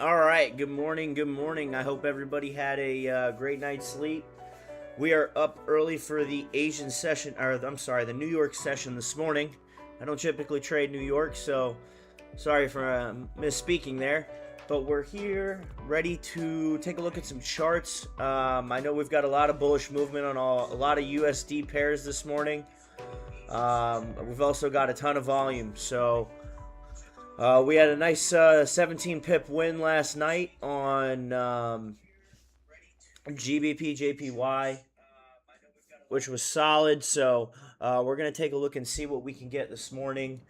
All right, good morning. Good morning. I hope everybody had a great night's sleep. We are up early for the Asian session, or I'm sorry, the New York session this morning. I don't typically trade New York, so sorry for misspeaking there. But we're here ready to take a look at some charts. I know we've got a lot of bullish movement on a lot of USD pairs this morning. We've also got a ton of volume, so we had a nice 17 pip win last night on GBP JPY, which was solid. So we're going to take a look and see what we can get this morning.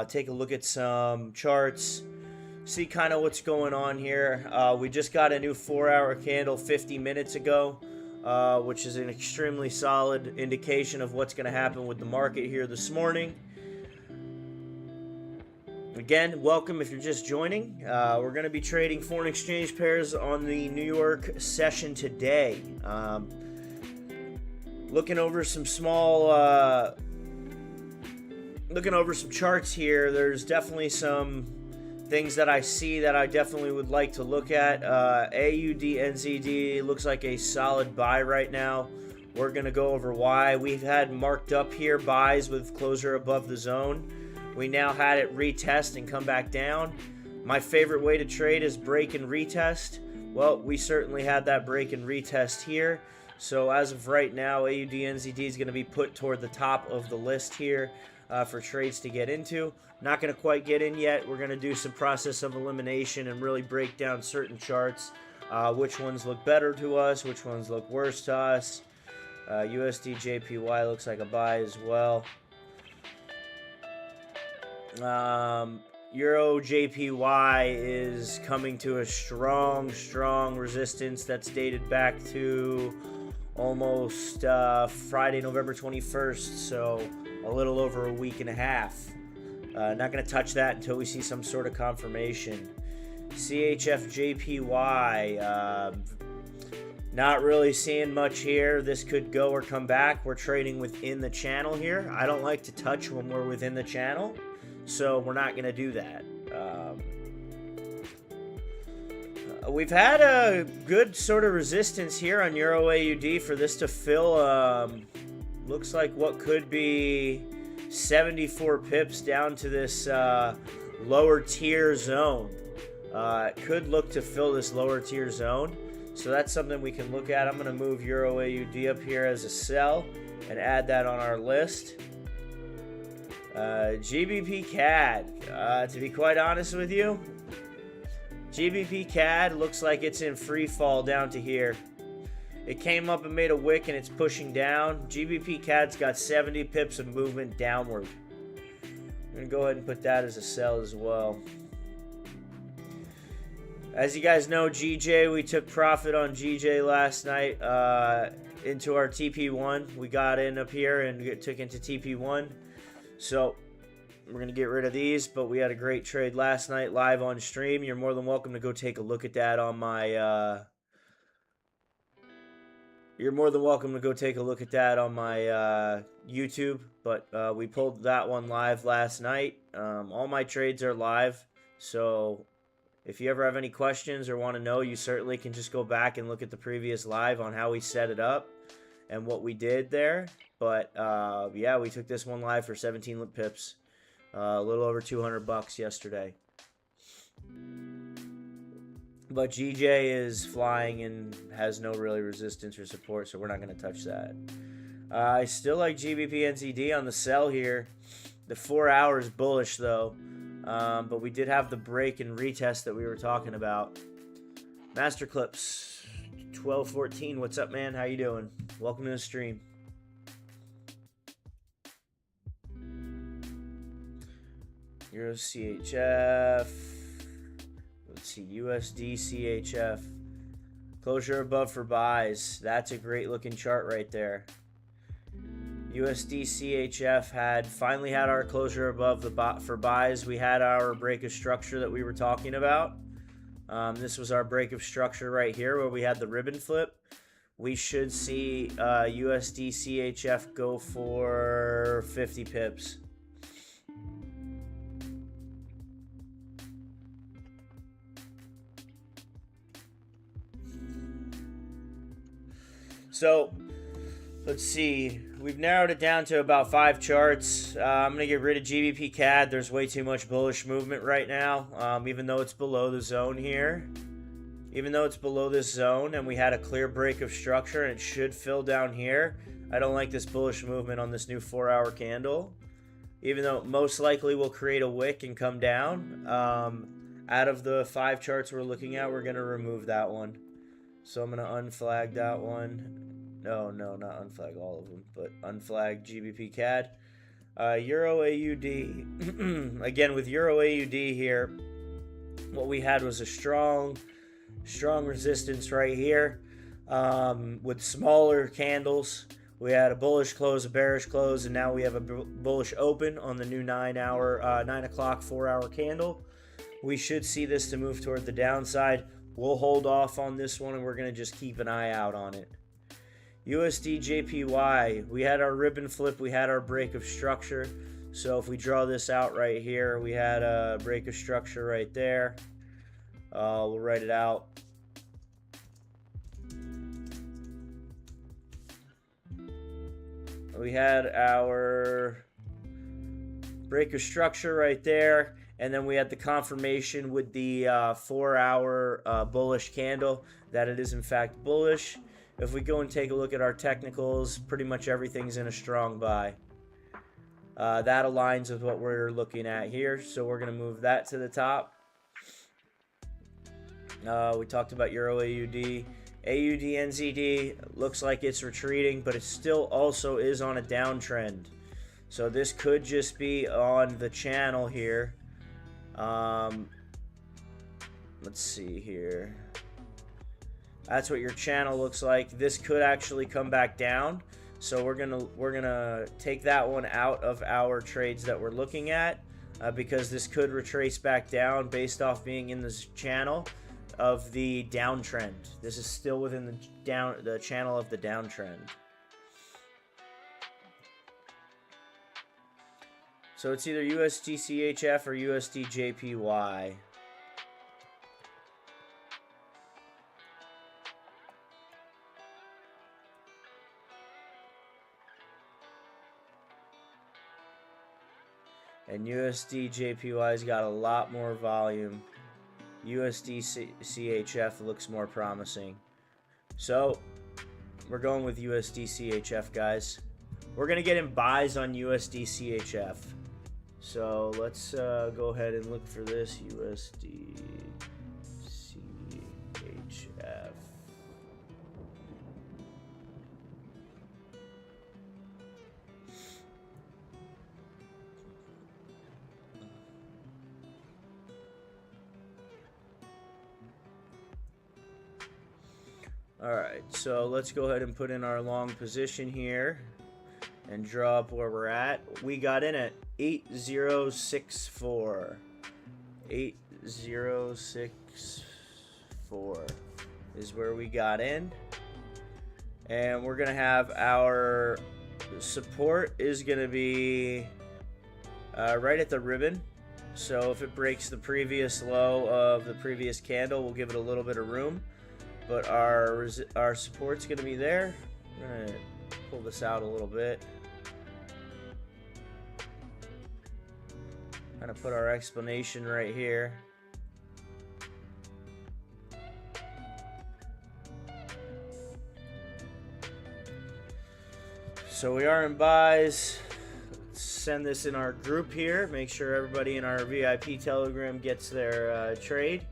Take a look at some charts, see kind of what's going on here. We just got a new 4-hour candle 50 minutes ago, which is an extremely solid indication of what's going to happen with the market here this morning. Again, welcome if you're just joining. We're going to be trading foreign exchange pairs on the New York session today. Looking over some charts here. There's definitely some things that I see that I definitely would like to look at. AUD NZD looks like a solid buy right now. We're going to go over why. We've had marked up here buys with closure above the zone. We now had it retest and come back down. My favorite way to trade is break and retest. Well, we certainly had that break and retest here. So as of right now, AUD NZD is going to be put toward the top of the list here for trades to get into. Not going to quite get in yet. We're going to do some process of elimination and really break down certain charts. Which ones look better to us, which ones look worse to us. USD JPY looks like a buy as well. Euro JPY is coming to a strong resistance that's dated back to almost Friday, November 21st, so a little over a week and a half. Not going to touch that until we see some sort of confirmation. CHF JPY, not really seeing much here. This could go or come back. We're trading within the channel here. I don't like to touch when we're within the channel, so we're not going to do that. We've had a good sort of resistance here on Euro AUD for this to fill. Looks like what could be 74 pips down to this lower tier zone. It could look to fill this lower tier zone. So that's something we can look at. I'm going to move Euro AUD up here as a sell and add that on our list. GBP CAD, to be quite honest with you, GBP CAD looks like it's in free fall down to here. It came up and made a wick and it's pushing down. GBP CAD's got 70 pips of movement downward. I'm going to go ahead and put that as a sell as well. As you guys know, GJ, we took profit on GJ last night into our TP1. We got in up here and took into TP1. So we're going to get rid of these, but we had a great trade last night live on stream. You're more than welcome to go take a look at that on my YouTube, but we pulled that one live last night. All my trades are live, so if you ever have any questions or want to know, you certainly can just go back and look at the previous live on how we set it up and what we did there. But yeah, we took this one live for 17 pips, a little over $200 yesterday. But GJ is flying and has no really resistance or support, so we're not going to touch that. I still like GBP NZD on the sell here. The 4 hours bullish though, but we did have the break and retest that we were talking about. Master Clips 1214, what's up, man? How you doing? Welcome to the stream. Euro CHF. Let's see, USD CHF. Closure above for buys. That's a great looking chart right there. USD CHF finally had our closure above for buys. We had our break of structure that we were talking about. This was our break of structure right here where we had the ribbon flip. We should see USD CHF go for 50 pips. So, let's see. We've narrowed it down to about 5 charts. I'm going to get rid of GBP CAD. There's way too much bullish movement right now, even though it's below the zone here. Even though it's below this zone and we had a clear break of structure and it should fill down here, I don't like this bullish movement on this new 4-hour candle. Even though it most likely will create a wick and come down. Out of the 5 charts we're looking at, we're going to remove that one. So I'm going to unflag that one. No, not unflag all of them, but unflag GBP CAD. Euro AUD. Again, with Euro AUD here, what we had was a strong resistance right here, with smaller candles. We had a bullish close, a bearish close, and now we have a bullish open on the new 9 o'clock 4-hour candle. We should see this to move toward the downside. We'll hold off on this one, and we're going to just keep an eye out on it. USD JPY, we had our ribbon flip, we had our break of structure. So if we draw this out right here, we had a break of structure right there. We'll write it out. We had our break of structure right there, and then we had the confirmation with the 4-hour bullish candle that it is in fact bullish. If we go and take a look at our technicals, pretty much everything's in a strong buy. That aligns with what we're looking at here, so we're going to move that to the top. We talked about Euro AUD. AUD NZD looks like it's retreating, but it still also is on a downtrend. So this could just be on the channel here. Let's see here. That's what your channel looks like. This could actually come back down. So we're gonna take that one out of our trades that we're looking at, because this could retrace back down based off being in this channel of the downtrend. This is still within the channel of the downtrend. So it's either USD CHF or USD JPY. And USD JPY's got a lot more volume. USD CHF looks more promising. So we're going with USD CHF, guys. We're going to get in buys on USD CHF. So let's go ahead and look for this USD CHF. Alright, so let's go ahead and put in our long position here and draw up where we're at. We got in at 8064. 8064 is where we got in. And we're going to have our support is going to be right at the ribbon. So if it breaks the previous low of the previous candle, we'll give it a little bit of room. But our support's going to be there. We're going to pull this out a little bit. Kind of put our explanation right here. So we are in buys. Let's send this in our group here. Make sure everybody in our VIP Telegram gets their trade.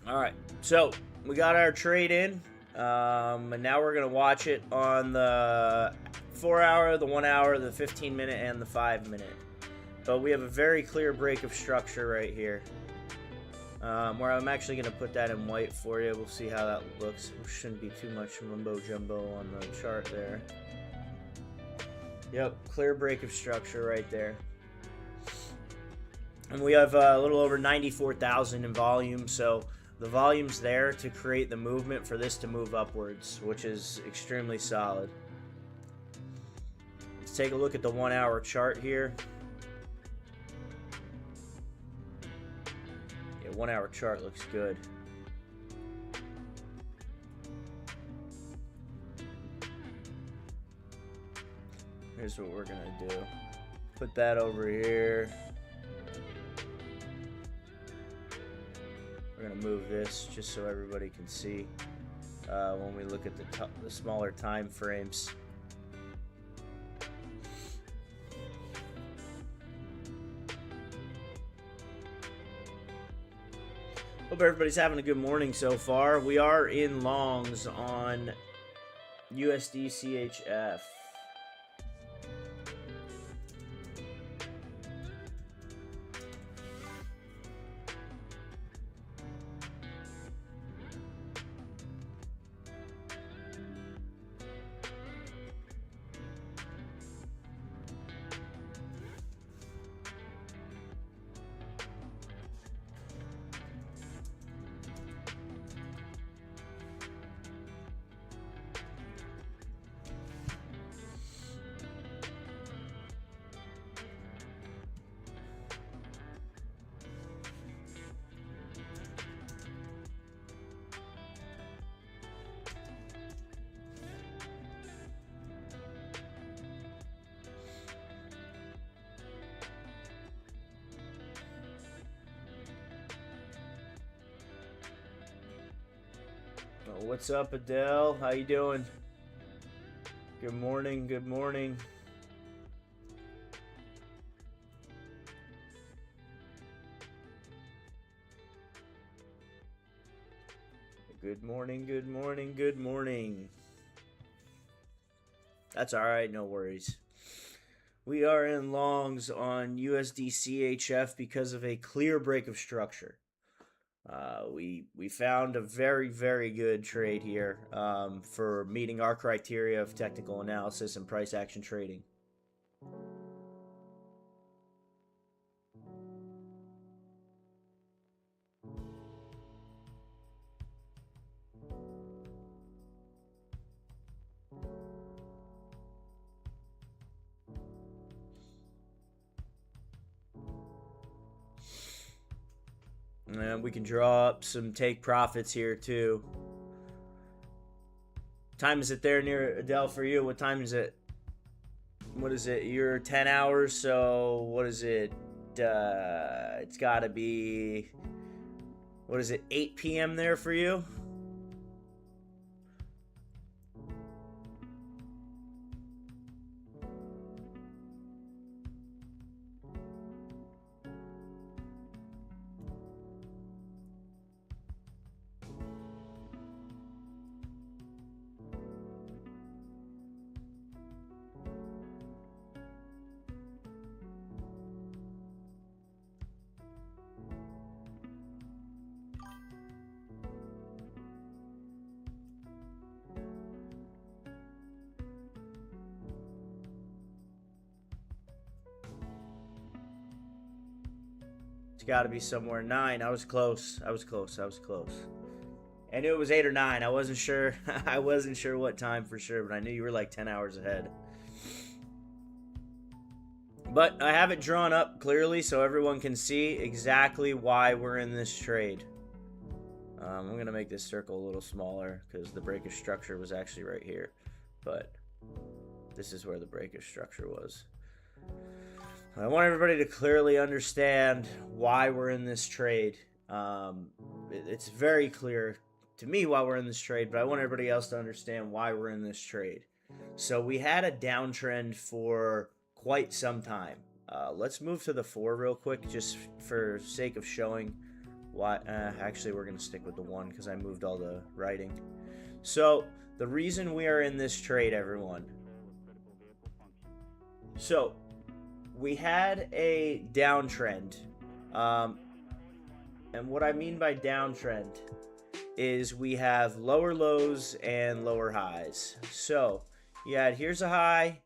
Alright, so we got our trade in, and now we're going to watch it on the 4-hour, the 1-hour, the 15-minute, and the 5-minute. But we have a very clear break of structure right here, where I'm actually going to put that in white for you. We'll see how that looks. There shouldn't be too much mumbo-jumbo on the chart there. Yep, clear break of structure right there. And we have a little over 94,000 in volume, so the volume's there to create the movement for this to move upwards, which is extremely solid. Let's take a look at the 1-hour chart here. Yeah, 1-hour chart looks good. Here's what we're gonna do. Put that over here. We're going to move this just so everybody can see when we look at the smaller time frames. Hope everybody's having a good morning so far. We are in longs on USD CHF. Oh, what's up, Adele? How you doing? Good morning, good morning. Good morning, good morning, good morning. That's alright, no worries. We are in longs on USD CHF because of a clear break of structure. We found a very, very good trade here for meeting our criteria of technical analysis and price action trading. And we can draw up some take profits here too. Time is it there near Adele for you? What time is it? What is it? You're 10 hours, so what is it? It's got to be, what is it, 8 p.m. there for you? It's got to be somewhere 9. I was close. I was close. I knew it was 8 or 9. I wasn't sure. I wasn't sure what time for sure, but I knew you were like 10 hours ahead. But I have it drawn up clearly so everyone can see exactly why we're in this trade. I'm going to make this circle a little smaller because the breakage structure was actually right here. But this is where the breakage structure was. I want everybody to clearly understand why we're in this trade. It's very clear to me why we're in this trade, but I want everybody else to understand why we're in this trade. So we had a downtrend for quite some time. Let's move to the 4 real quick, just for sake of showing why. Actually, we're going to stick with the 1 because I moved all the writing. So the reason we are in this trade, everyone. So we had a downtrend, and what I mean by downtrend is we have lower lows and lower highs. So you had, here's a high,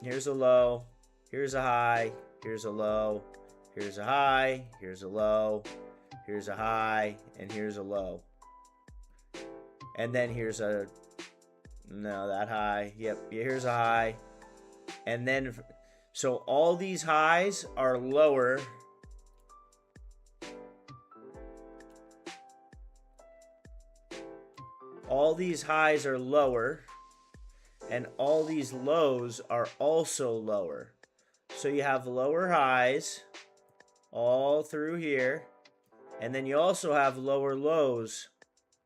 here's a low, here's a high, here's a low, here's a high, here's a low, here's a high, and here's a low. And then here's a, no, that high, yep, here's a high. And then, so all these highs are lower all these highs are lower, and all these lows are also lower. So you have lower highs all through here, and then you also have lower lows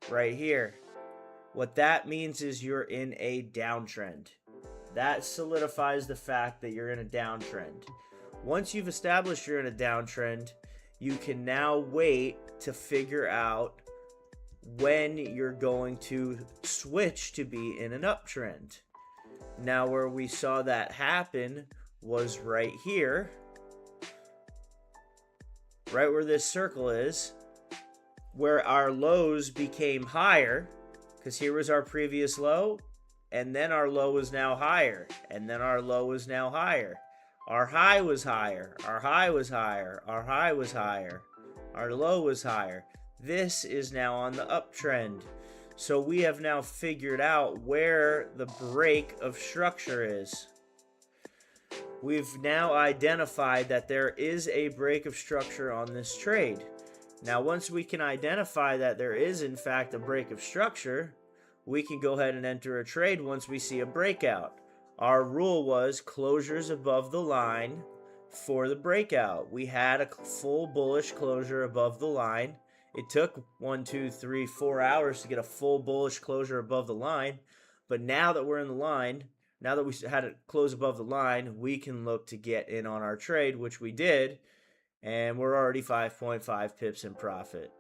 right here. What that means is you're in a downtrend. That solidifies the fact that you're in a downtrend. Once you've established you're in a downtrend, you can now wait to figure out when you're going to switch to be in an uptrend. Now, where we saw that happen was right here, right where this circle is, where our lows became higher, because here was our previous low, and then our low was now higher, and then our low was now higher. Our high was higher, our high was higher, our high was higher, our low was higher. This is now on the uptrend. So we have now figured out where the break of structure is. We've now identified that there is a break of structure on this trade. Now, once we can identify that there is, in fact, a break of structure, we can go ahead and enter a trade once we see a breakout. Our rule was closures above the line for the breakout. We had a full bullish closure above the line. It took 1, 2, 3, 4 hours to get a full bullish closure above the line. But now that we're in the line, now that we had it close above the line, we can look to get in on our trade, which we did. And we're already 5.5 pips in profit.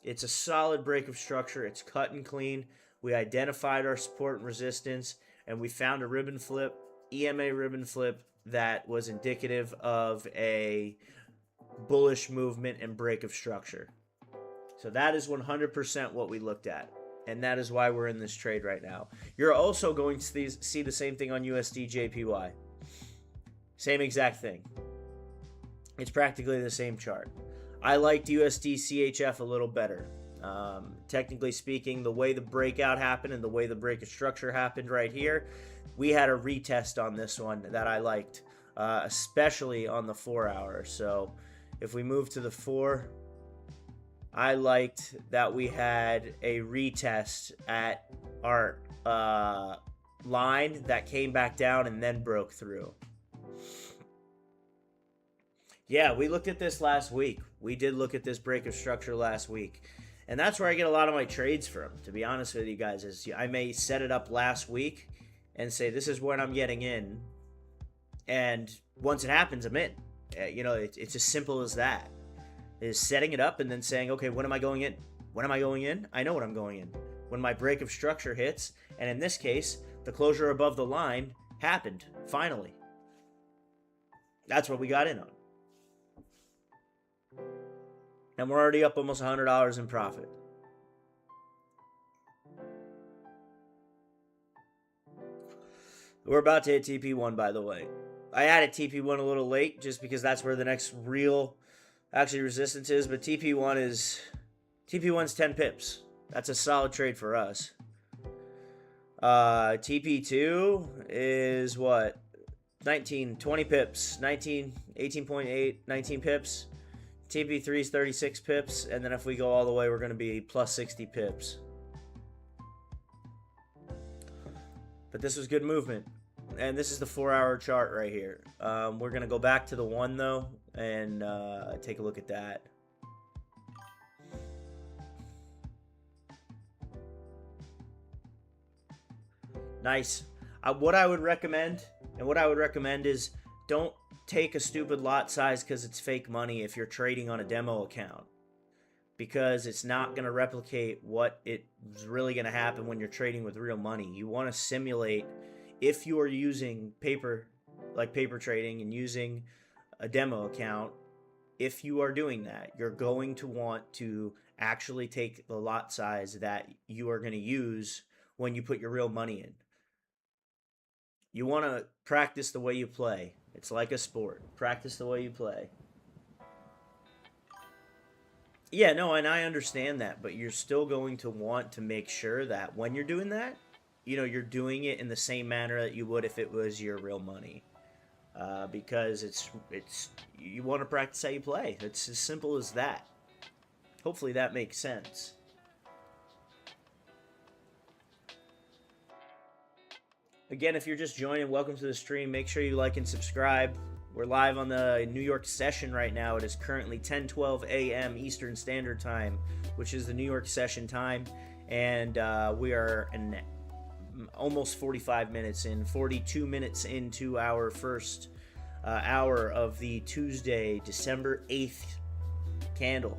It's a solid break of structure. It's cut and clean. We identified our support and resistance, and we found a ribbon flip, EMA ribbon flip, that was indicative of a bullish movement and break of structure. So that is 100% what we looked at, and that is why we're in this trade right now. You're also going to see the same thing on USD JPY. Same exact thing. It's practically the same chart. I liked USD CHF a little better. Technically speaking, the way the breakout happened and the way the break of structure happened right here, we had a retest on this one that I liked, especially on the 4 hour. So if we move to the 4, I liked that we had a retest at our line that came back down and then broke through. Yeah, we looked at this last week. We did look at this break of structure last week. And that's where I get a lot of my trades from, to be honest with you guys. Is I may set it up last week and say, this is when I'm getting in. And once it happens, I'm in. It's as simple as that. Is setting it up and then saying, okay, when am I going in? When am I going in? I know when I'm going in. When my break of structure hits. And in this case, the closure above the line happened, finally. That's what we got in on. And we're already up almost $100 in profit. We're about to hit TP1, by the way. I added TP1 a little late just because that's where the next real resistance is. But TP1's 10 pips. That's a solid trade for us. TP2 is what? 20 pips. 18.8, 19 pips. TP3 is 36 pips, and then if we go all the way, we're going to be plus 60 pips. But this was good movement, and this is the 4 hour chart right here. We're going to go back to the 1, though, and take a look at that. Nice. What I would recommend is don't take a stupid lot size because it's fake money if you're trading on a demo account, because it's not going to replicate what is really going to happen when you're trading with real money. You want to simulate, if you are using paper trading and using a demo account, if you are doing that, you're going to want to actually take the lot size that you are going to use when you put your real money in. You want to practice the way you play. It's like a sport. Practice the way you play. Yeah, no, and I understand that, but you're still going to want to make sure that when you're doing that, you're doing it in the same manner that you would if it was your real money. Because it's you want to practice how you play. It's as simple as that. Hopefully that makes sense. Again, if you're just joining, welcome to the stream. Make sure you like and subscribe. We're live on the New York session right now. It is currently 10:12 a.m. Eastern Standard Time, which is the New York session time. And we are almost 45 minutes in, 42 minutes into our first hour of the Tuesday, December 8th candle.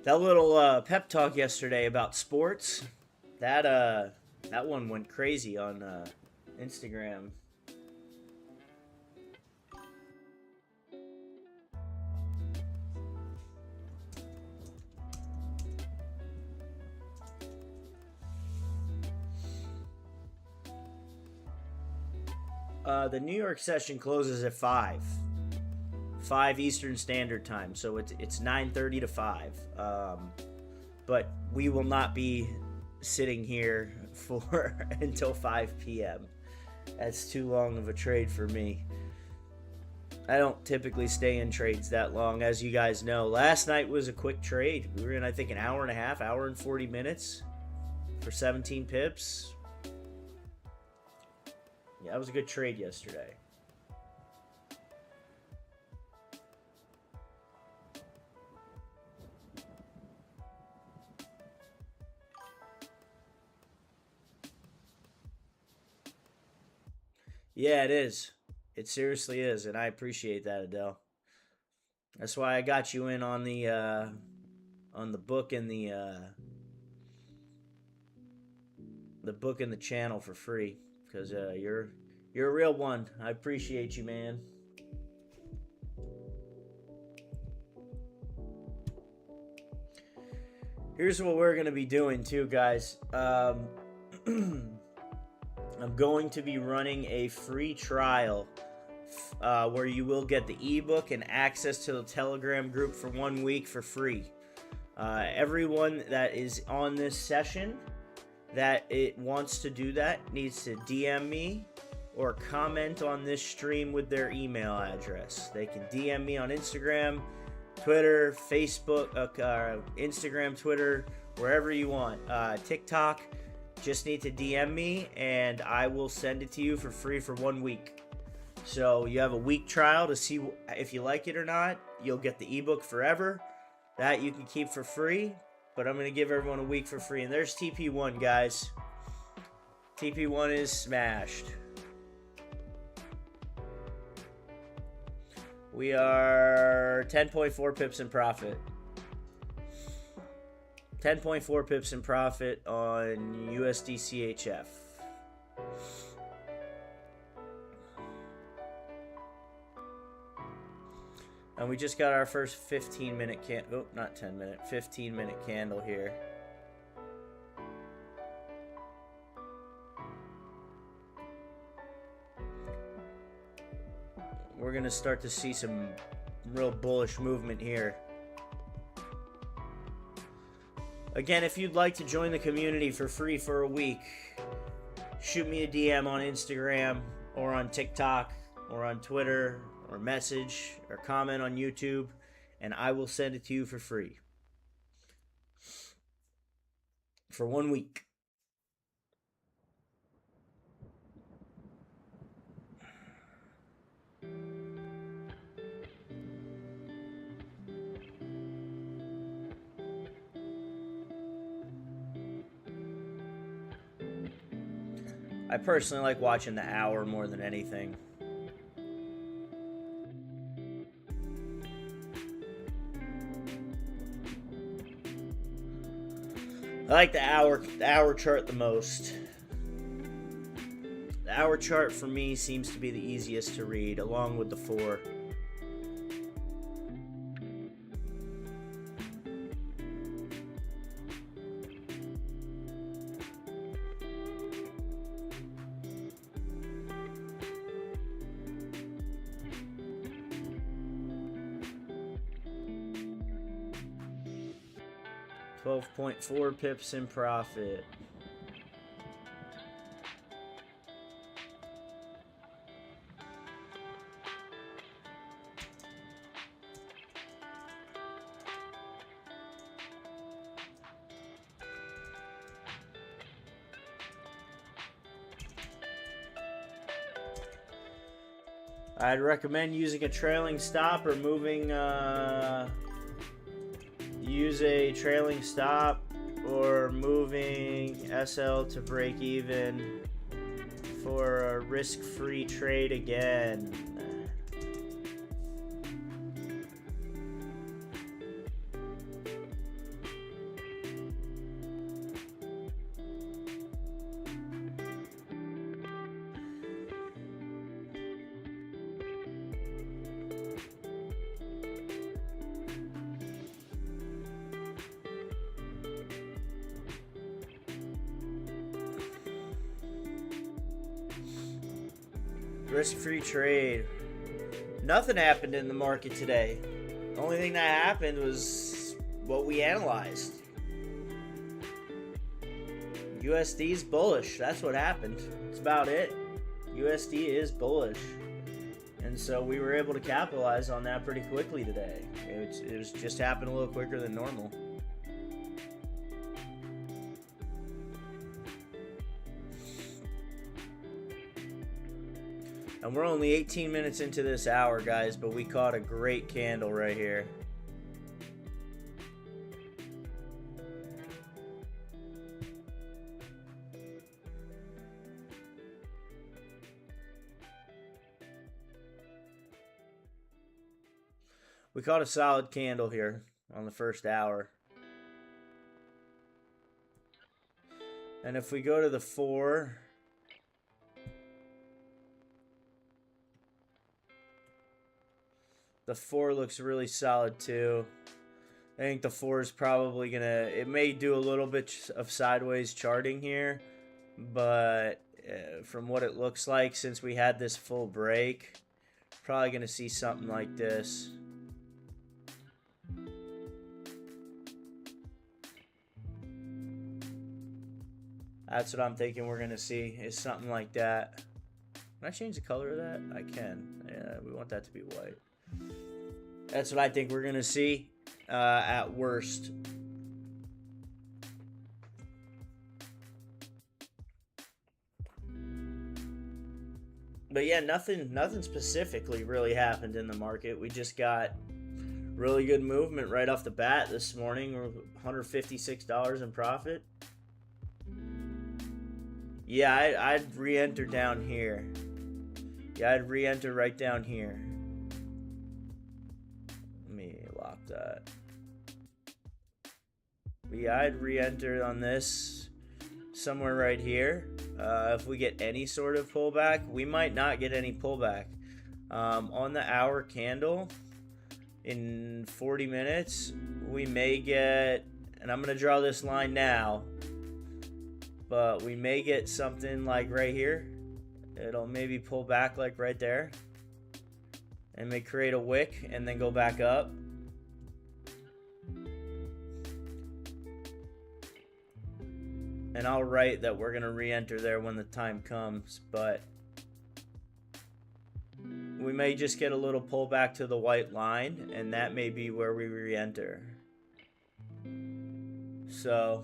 That little pep talk yesterday about sports, that one went crazy on Instagram. The New York session closes at 5 Eastern Standard Time, so it's 9:30 to 5. But we will not be sitting here for until 5 p.m. That's too long of a trade for me. I don't typically stay in trades that long, as you guys know. Last night was a quick trade. We were in, I think, an hour and a half, hour and 40 minutes for 17 pips. Yeah, that was a good trade yesterday. Yeah, it is. It seriously is, and I appreciate that, Adele. That's why I got you in on the book and the book and the channel for free, because you're a real one. I appreciate you, man. Here's what we're gonna be doing too, guys. I'm going to be running a free trial where you will get the ebook and access to the Telegram group for 1 week for free. Everyone that is on this session that it wants to do that needs to DM me or comment on this stream with their email address. They can DM me on Instagram, Twitter, Facebook, Instagram, Twitter, wherever you want. TikTok. Just need to DM me and I will send it to you for free for 1 week. So you have a week trial to see if you like it or not. You'll get the ebook forever. That you can keep for free. But I'm going to give everyone a week for free. And there's TP1, guys. TP1 is smashed. We are 10.4 pips in profit. 10.4 pips in profit on USD CHF. And we just got our first 15-minute candle. Oh, not 10-minute. 15-minute candle here. We're going to start to see some real bullish movement here. Again, if you'd like to join the community for free for a week, shoot me a DM on Instagram or on TikTok or on Twitter or message or comment on YouTube, and I will send it to you for free for 1 week. I personally like watching the hour more than anything. I like the hour chart the most. The hour chart for me seems to be the easiest to read, along with the 4. 12.4 pips in profit. I'd recommend using a trailing stop or moving, use a trailing stop or moving SL to break even for a risk-free trade again. Risk-free trade. Nothing happened in the market today. The only thing that happened was what we analyzed. USD is bullish. That's what happened. That's about it. USD is bullish. And so we were able to capitalize on that pretty quickly today. It was just happened a little quicker than normal. And we're only 18 minutes into this hour, guys, but we caught a great candle right here. We caught a solid candle here on the first hour. And if we go to the 4... the 4 looks really solid too. I think the 4 is probably gonna, it may do a little bit of sideways charting here, but from what it looks like, since we had this full break, probably gonna see something like this. That's what I'm thinking we're gonna see, is something like that. Can I change the color of that? I can. Yeah, we want that to be white. That's what I think we're going to see at worst. But yeah, nothing specifically really happened in the market. We just got really good movement right off the bat this morning. We're $156 in profit. Yeah, I'd re-enter down here. Yeah, I'd re-enter right down here. That. But yeah, I'd re-enter on this somewhere right here. If we get any sort of pullback, we might not get any pullback. On the hour candle, in 40 minutes, we may get, and I'm going to draw this line now, but we may get something like right here. It'll maybe pull back like right there, and may create a wick and then go back up. And I'll write that we're going to re-enter there when the time comes, but we may just get a little pullback to the white line, and that may be where we re-enter. So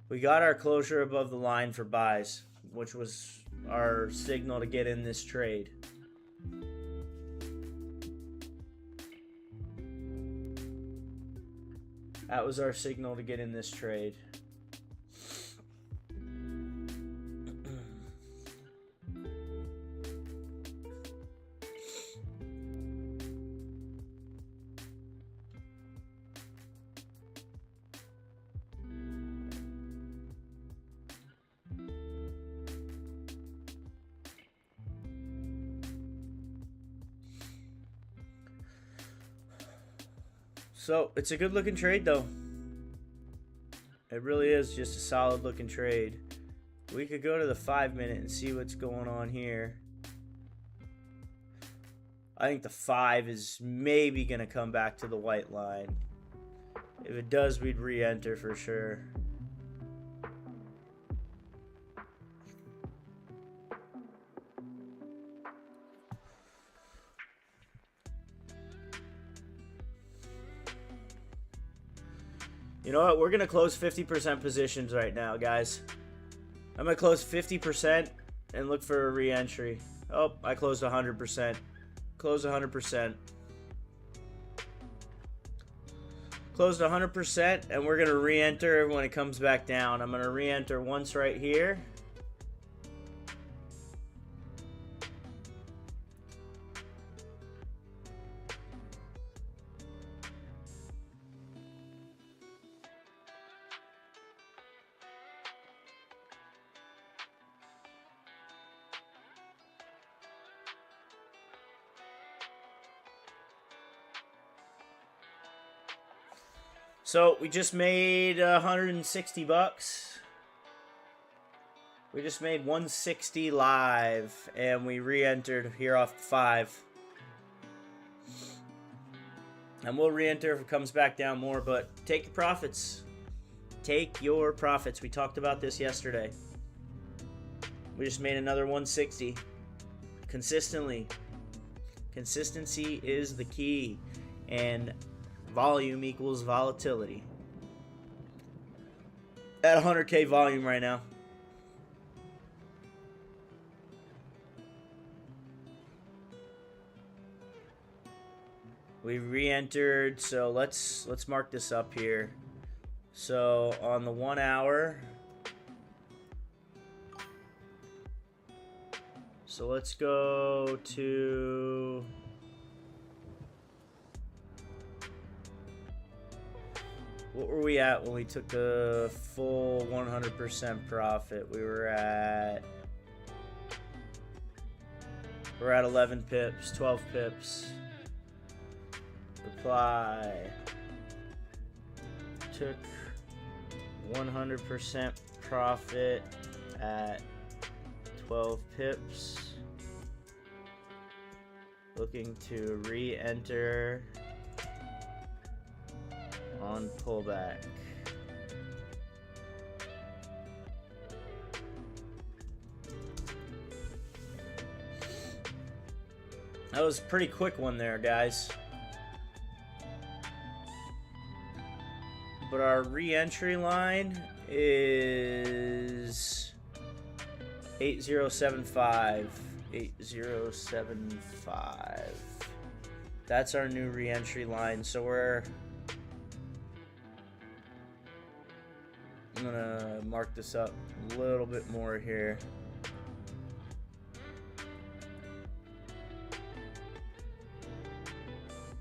we got our closure above the line for buys, which was our signal to get in this trade. That was our signal to get in this trade. So, it's a good looking trade though. It really is just a solid looking trade. We could go to the 5-minute and see what's going on here. I think the 5 is maybe going to come back to the white line. If it does, we'd re-enter for sure. You know what? We're going to close 50% positions right now, guys. I'm going to close 50% and look for a re-entry. Oh, I closed 100%. Closed 100%. Closed 100%, and we're going to re-enter when it comes back down. I'm going to re-enter once right here. So we just made 160 bucks. We just made 160 live, and we re-entered here off the 5. And we'll re-enter if it comes back down more, but take your profits. Take your profits. We talked about this yesterday. We just made another 160. Consistently. Consistency is the key. And volume equals volatility. At 100K volume right now. We re-entered, so let's mark this up here. So on the 1 hour, so let's go to what were we at when we took the full 100% profit? We're at 11 pips, 12 pips. Apply. Took 100% profit at 12 pips. Looking to re-enter on pullback. That was a pretty quick one there, guys. But our re-entry line is 8075. 8075. That's our new re-entry line. So I'm gonna mark this up a little bit more here.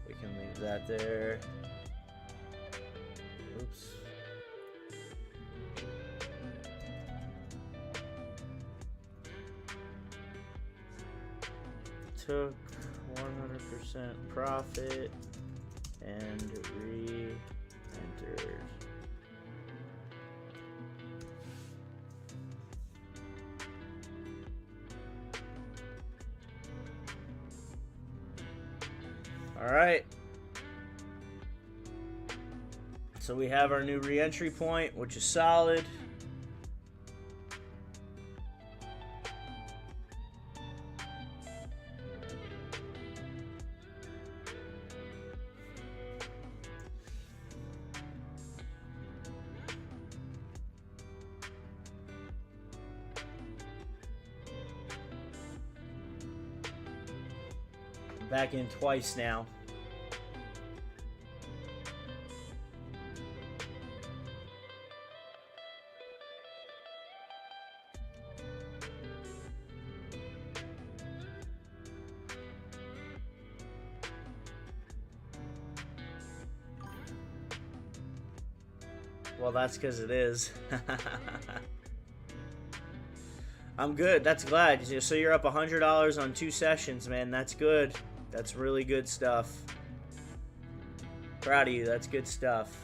We can leave that there. Oops. Took 100% profit and re-entered. All right. So we have our new re-entry point, which is solid. Back in twice now. Well, that's because it is. I'm good. That's glad. So you're up $100 on 2 sessions, man. That's good. That's really good stuff. Proud of you. That's good stuff.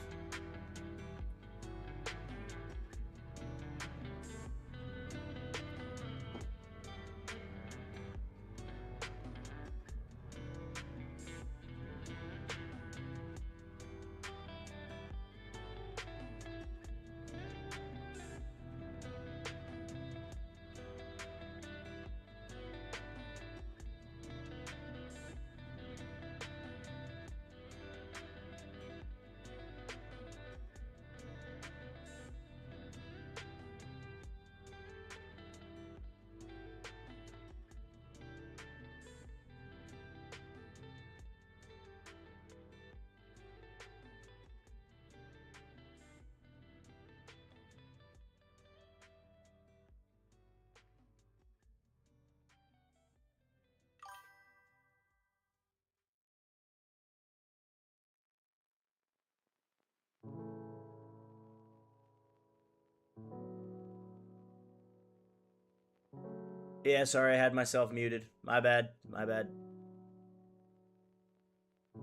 Yeah, sorry, I had myself muted. My bad. My bad.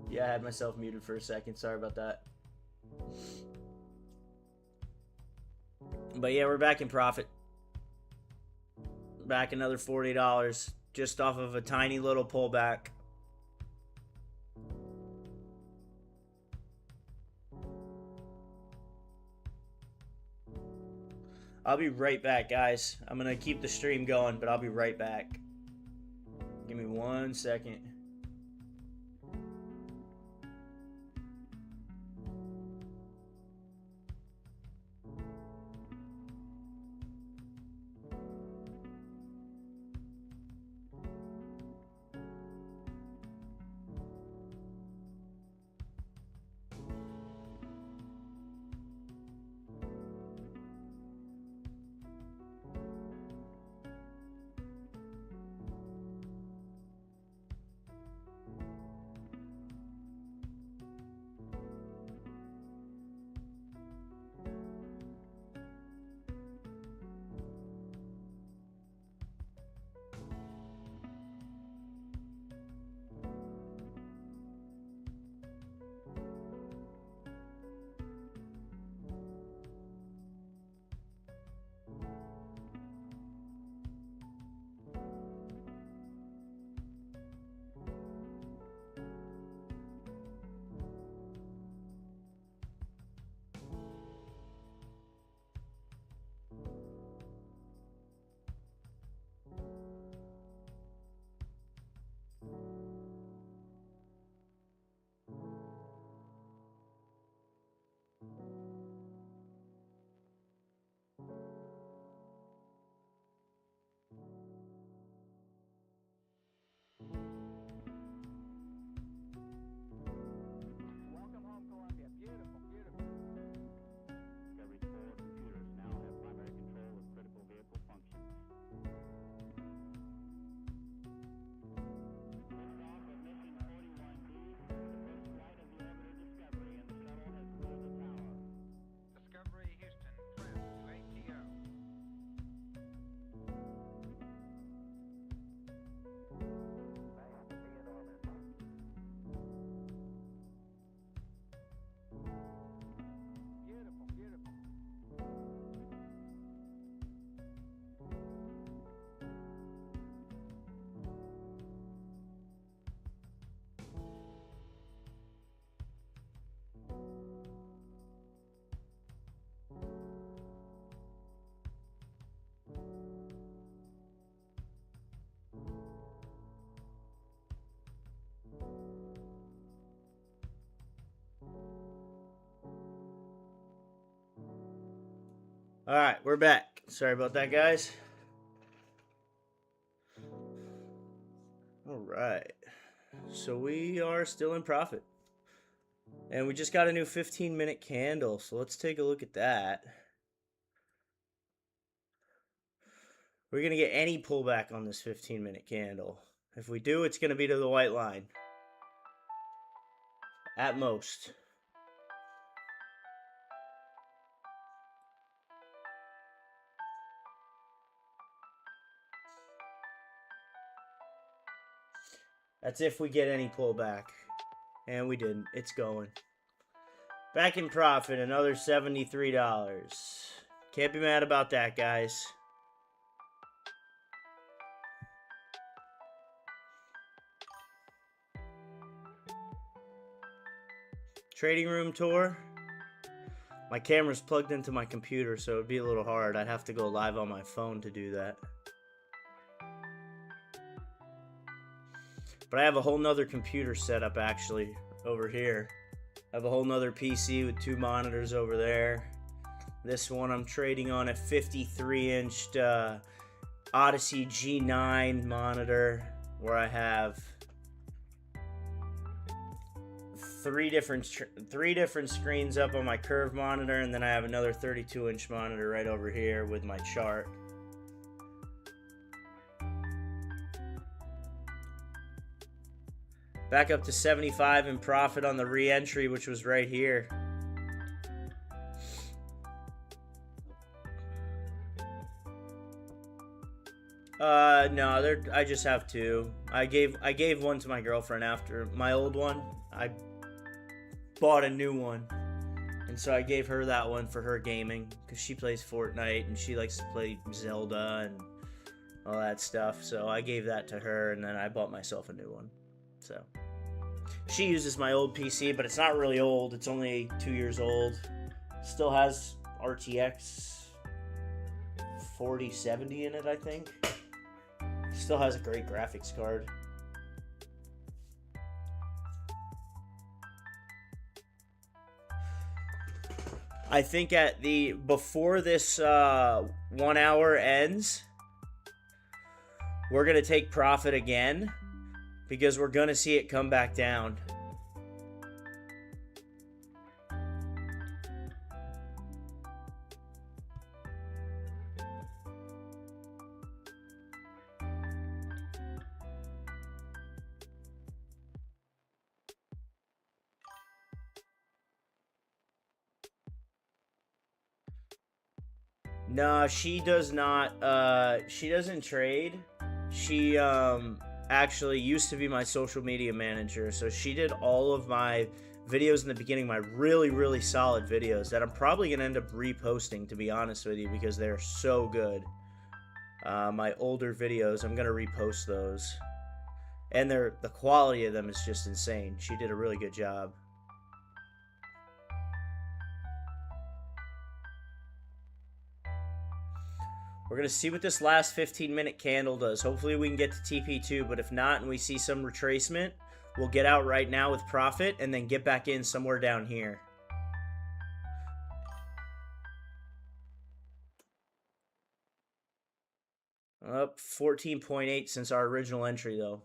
Yeah, I had myself muted for a second. Sorry about that. But yeah, we're back in profit. Back another $40 just off of a tiny little pullback. I'll be right back, guys. I'm going to keep the stream going, but I'll be right back. Give me 1 second. All right, we're back. Sorry about that, guys. All right. So we are still in profit. And we just got a new 15-minute candle. So let's take a look at that. We're going to get any pullback on this 15-minute candle. If we do, it's going to be to the white line. At most. That's if we get any pullback. And we didn't. It's going. Back in profit, another $73. Can't be mad about that, guys. Trading room tour. My camera's plugged into my computer, so it'd be a little hard. I'd have to go live on my phone to do that. But I have a whole nother computer set up actually over here. I have a whole nother PC with 2 monitors over there. This one I'm trading on a 53-inch Odyssey G9 monitor where I have three different screens up on my curve monitor, and then I have another 32-inch monitor right over here with my chart. Back up to 75 in profit on the re-entry, which was right here. No, I just have two. I gave one to my girlfriend after my old one. I bought a new one, and so I gave her that one for her gaming because she plays Fortnite and she likes to play Zelda and all that stuff. So I gave that to her, and then I bought myself a new one. So she uses my old PC, but it's not really old. It's only 2 years old. Still has RTX 4070 in it, I think. Still has a great graphics card. I think before this 1 hour ends, we're going to take profit again because we're going to see it come back down. No, she does not. She doesn't trade. She actually used to be my social media manager, so she did all of my videos in the beginning, my really, really solid videos that I'm probably gonna end up reposting, to be honest with you, because they're so good. My older videos, I'm gonna repost those, and the quality of them is just insane. She did a really good job. We're going to see what this last 15-minute candle does. Hopefully we can get to TP2, but if not and we see some retracement, we'll get out right now with profit and then get back in somewhere down here. Up 14.8 since our original entry, though.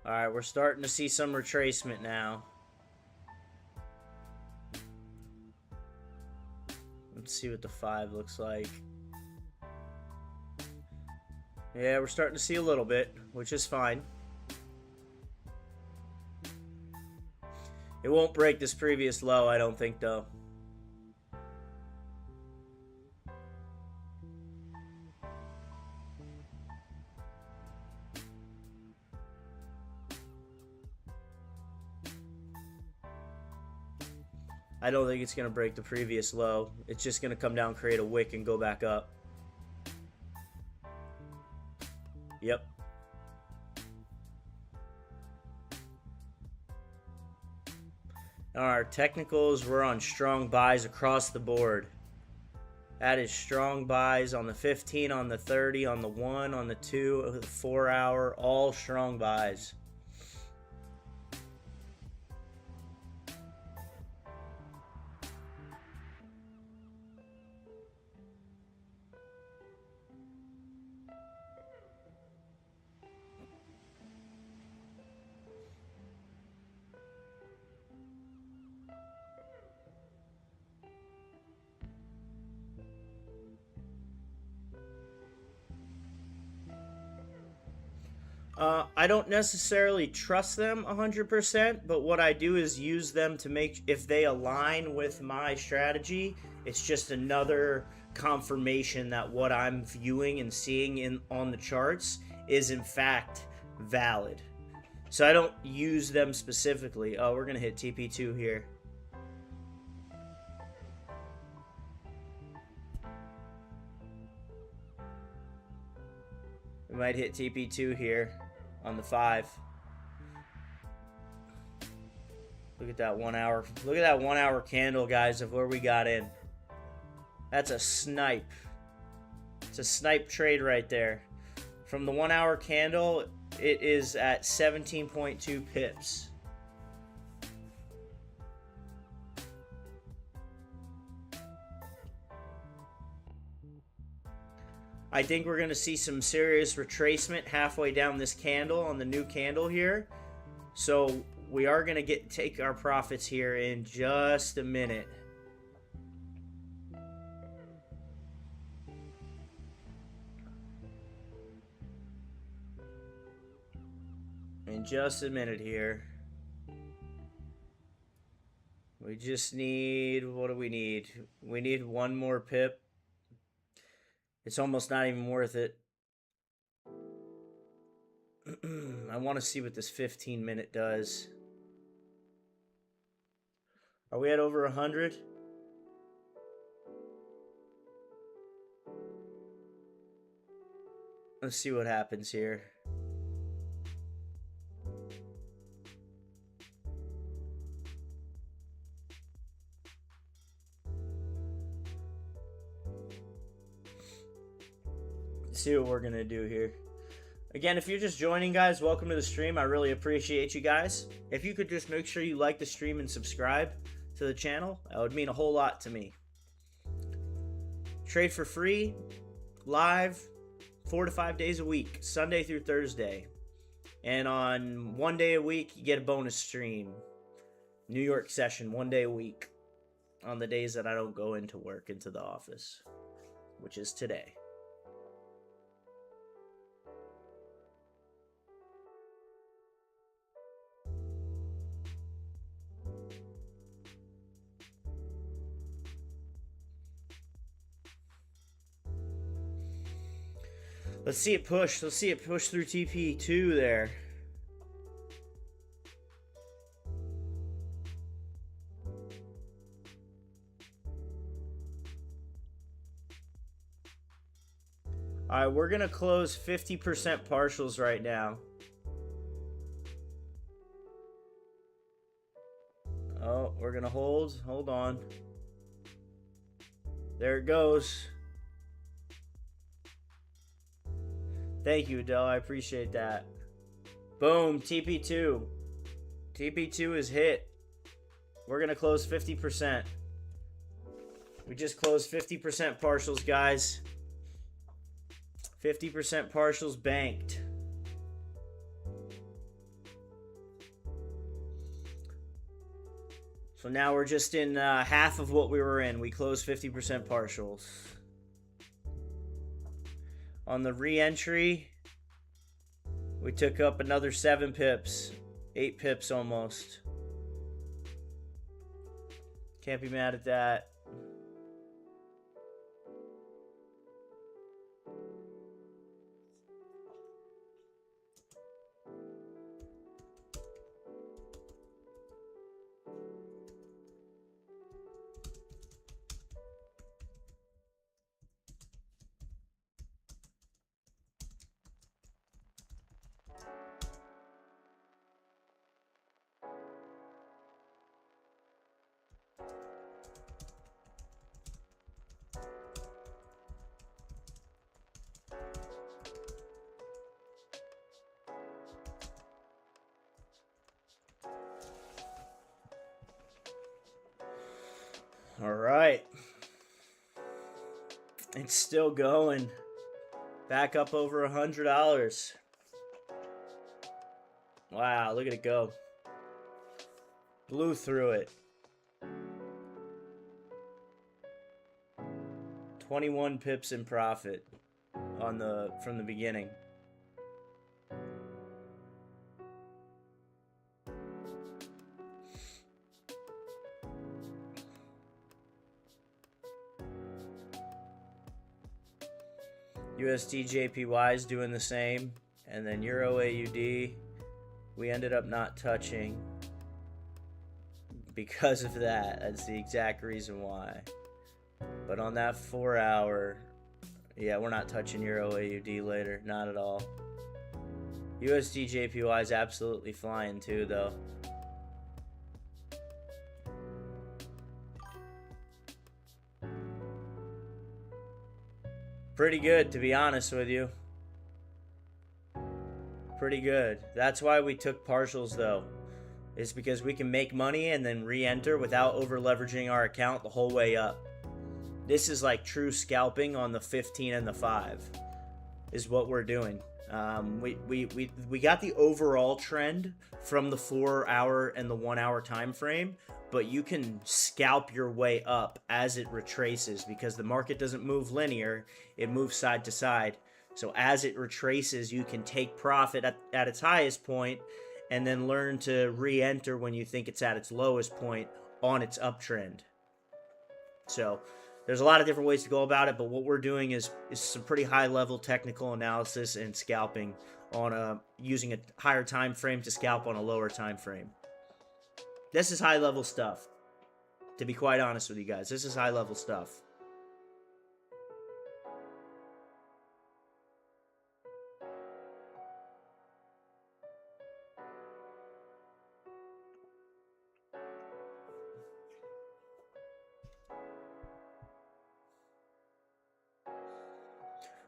Alright, we're starting to see some retracement now. Let's see what the 5 looks like. Yeah, we're starting to see a little bit, which is fine. It won't break this previous low, I don't think, though. I don't think it's going to break the previous low. It's just going to come down, create a wick, and go back up. Yep. Our technicals, we're on strong buys across the board. That is strong buys on the 15, on the 30, on the 1, on the 2, the 4 hour, all strong buys. I don't necessarily trust them 100%, but what I do is use them to make, if they align with my strategy, it's just another confirmation that what I'm viewing and seeing on the charts is in fact valid. So I don't use them specifically. Oh, we're going to hit TP2 here. We might hit TP2 here on the 5. Look at that 1 hour. Look at that 1 hour candle, guys, of where we got in. That's a snipe. It's a snipe trade right there. From the 1 hour candle, it is at 17.2 pips. I think we're going to see some serious retracement halfway down this candle on the new candle here. So we are going to take our profits here in just a minute. In just a minute here. We just need, what do we need? We need one more pip. It's almost not even worth it. I want to see what this 15-minute does. Are we at over 100? Let's see what happens here. See what we're gonna do here. Again, if you're just joining, guys, welcome to the stream. I really appreciate you guys. If you could just make sure you like the stream and subscribe to the channel, that would mean a whole lot to me. Trade for free, live, 4 to 5 days a week, Sunday through Thursday. And on 1 day a week, you get a bonus stream. New York session, 1 day a week. On the days that I don't go into work, into the office, which is today. Let's see it push. Let's see it push through TP2 there. All right, we're going to close 50% partials right now. Oh, we're going to hold. Hold on. There it goes. Thank you, Adele. I appreciate that. Boom. TP2. TP2 is hit. We're going to close 50%. We just closed 50% partials, guys. 50% partials banked. So now we're just in half of what we were in. We closed 50% partials. On the re-entry, we took up another 7 pips. 8 pips almost. Can't be mad at that. All right. It's still going. Back up over $100. Wow, look at it go. Blew through it. 21 pips in profit on from the beginning. USD JPY is doing the same, and then Euro AUD we ended up not touching because of that. That's the exact reason why. But on that 4 hour, yeah, we're not touching Euro AUD later, not at all. USD JPY is absolutely flying too, though. Pretty good, to be honest with you. Pretty good. That's why we took partials, though. Is because we can make money and then re-enter without over-leveraging our account the whole way up. This is like true scalping on the 15 and the 5 is what we're doing. We got the overall trend from the 4 hour and the 1 hour time frame, but you can scalp your way up as it retraces because the market doesn't move linear, it moves side to side. So as it retraces, you can take profit at its highest point and then learn to re-enter when you think it's at its lowest point on its uptrend. So there's a lot of different ways to go about it, but what we're doing is some pretty high level technical analysis and scalping on using a higher time frame to scalp on a lower time frame. This is high level stuff. To be quite honest with you guys, this is high level stuff.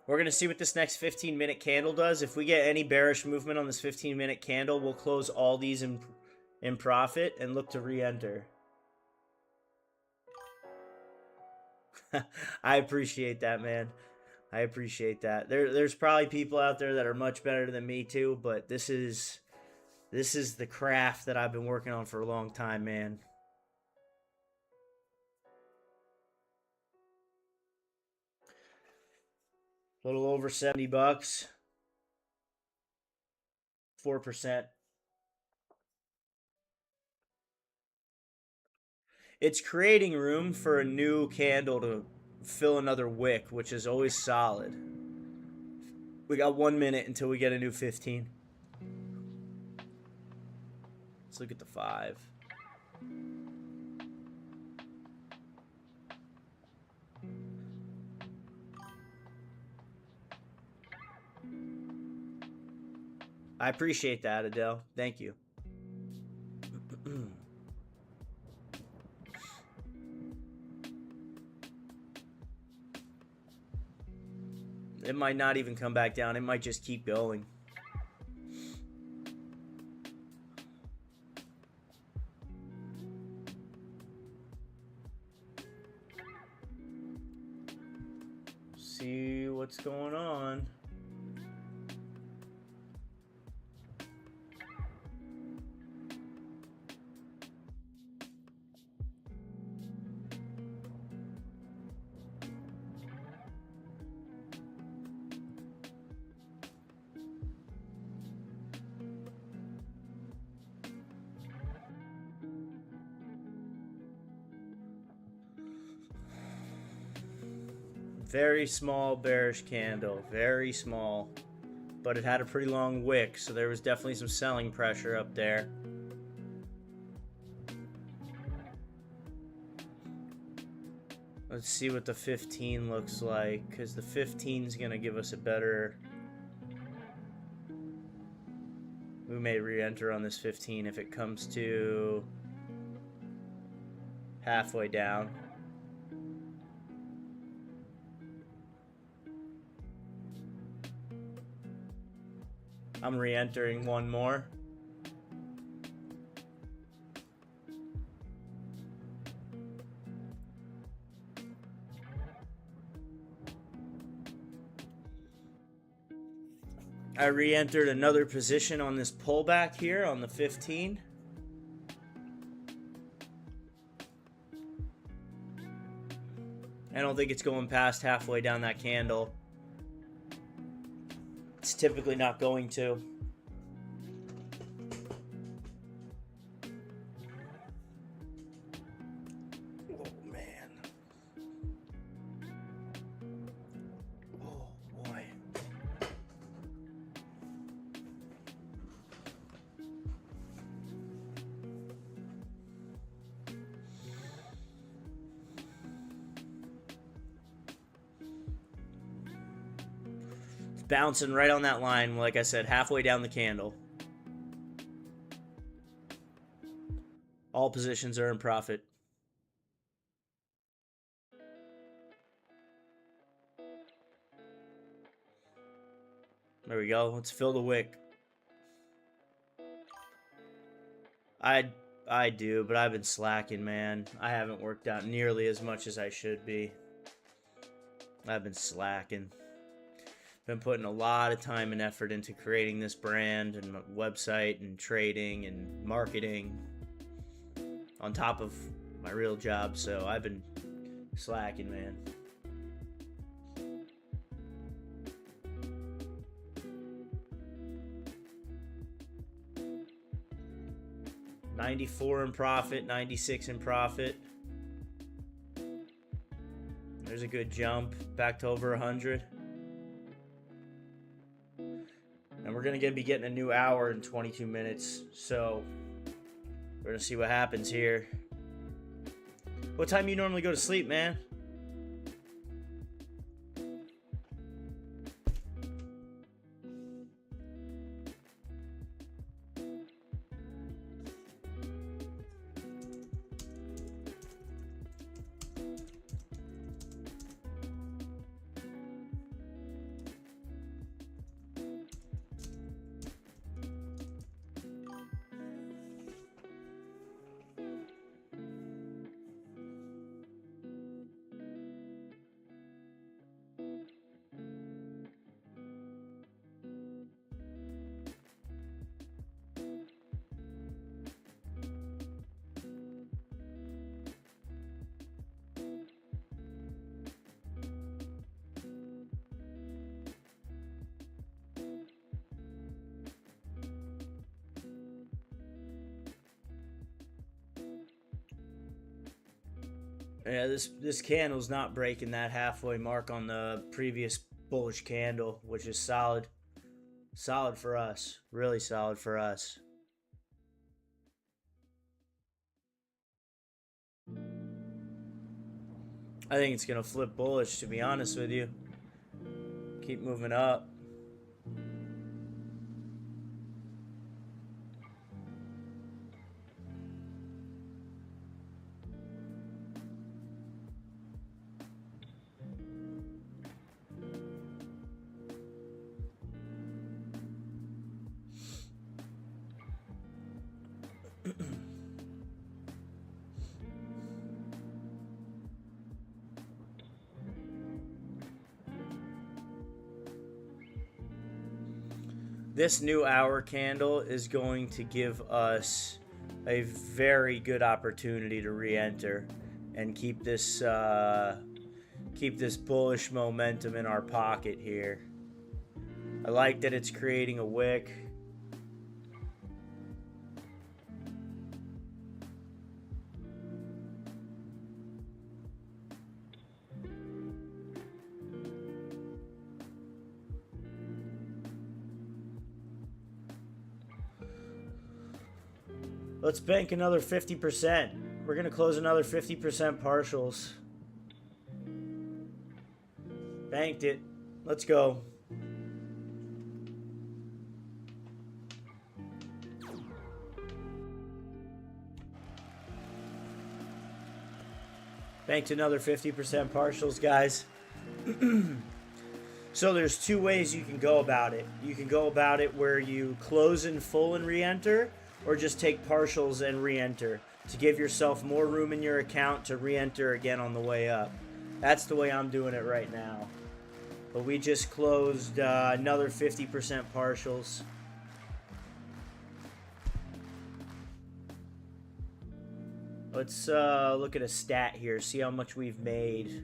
We're going to see what this next 15-minute candle does. If we get any bearish movement on this 15-minute candle, we'll close all these in profit and look to re-enter. I appreciate that, man. I appreciate that. There's probably people out there that are much better than me too, but this is the craft that I've been working on for a long time, man. A little over $70. 4%. It's creating room for a new candle to fill another wick, which is always solid. We got 1 minute until we get a new 15. Let's look at the 5. I appreciate that, Adele. Thank you. It might not even come back down. It might just keep going. See what's going on. Very small bearish candle, very small, but it had a pretty long wick, so there was definitely some selling pressure up there. Let's see what the 15 looks like, because the 15 is going to give us a better... We may re-enter on this 15 if it comes to halfway down. I'm re-entering one more. I re-entered another position on this pullback here on the 15. I don't think it's going past halfway down that candle. It's typically not going to. Oh, man. Oh, boy. Bouncing right on that line, like I said, halfway down the candle. All positions are in profit. There we go. Let's fill the wick. I do, but I've been slacking, man. I haven't worked out nearly as much as I should be. I've been slacking. Been putting a lot of time and effort into creating this brand and website and trading and marketing on top of my real job, so I've been slacking, man. $94 in profit, 96 in profit. There's a good jump back to over 100. And we're going to be getting a new hour in 22 minutes. So we're going to see what happens here. What time you normally go to sleep, man? Yeah, this candle's not breaking that halfway mark on the previous bullish candle, which is solid. Solid for us. Really solid for us. I think it's going to flip bullish, to be honest with you. Keep moving up. This new hour candle is going to give us a very good opportunity to re-enter and keep this bullish momentum in our pocket here. I like that it's creating a wick. Let's bank another 50%. We're going to close another 50% partials. Banked it. Let's go. Banked another 50% partials, guys. So there's two ways you can go about it. You can go about it where you close in full and re-enter, or just take partials and re-enter to give yourself more room in your account to re-enter again on the way up. That's the way I'm doing it right now. But we just closed another 50% partials. Let's look at a stat here, see how much we've made.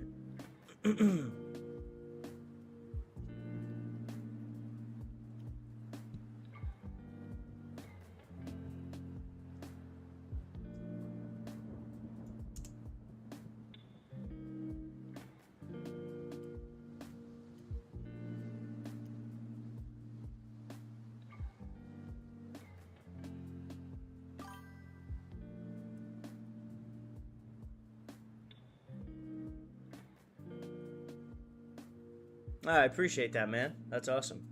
I appreciate that, man. That's awesome.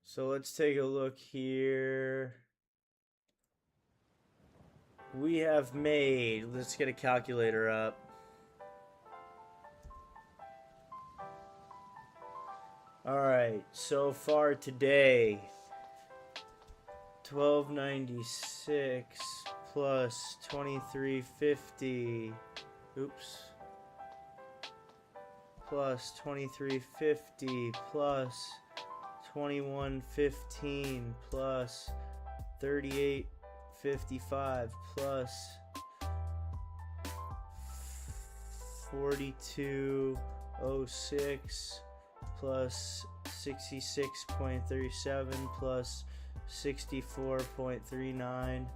So let's take a look here. We have made, let's get a calculator up. All right, so far today, 1296 plus 2350. Oops. Plus 2350 plus 2115 plus 3855 plus 4206 plus 66.37 plus 64.39.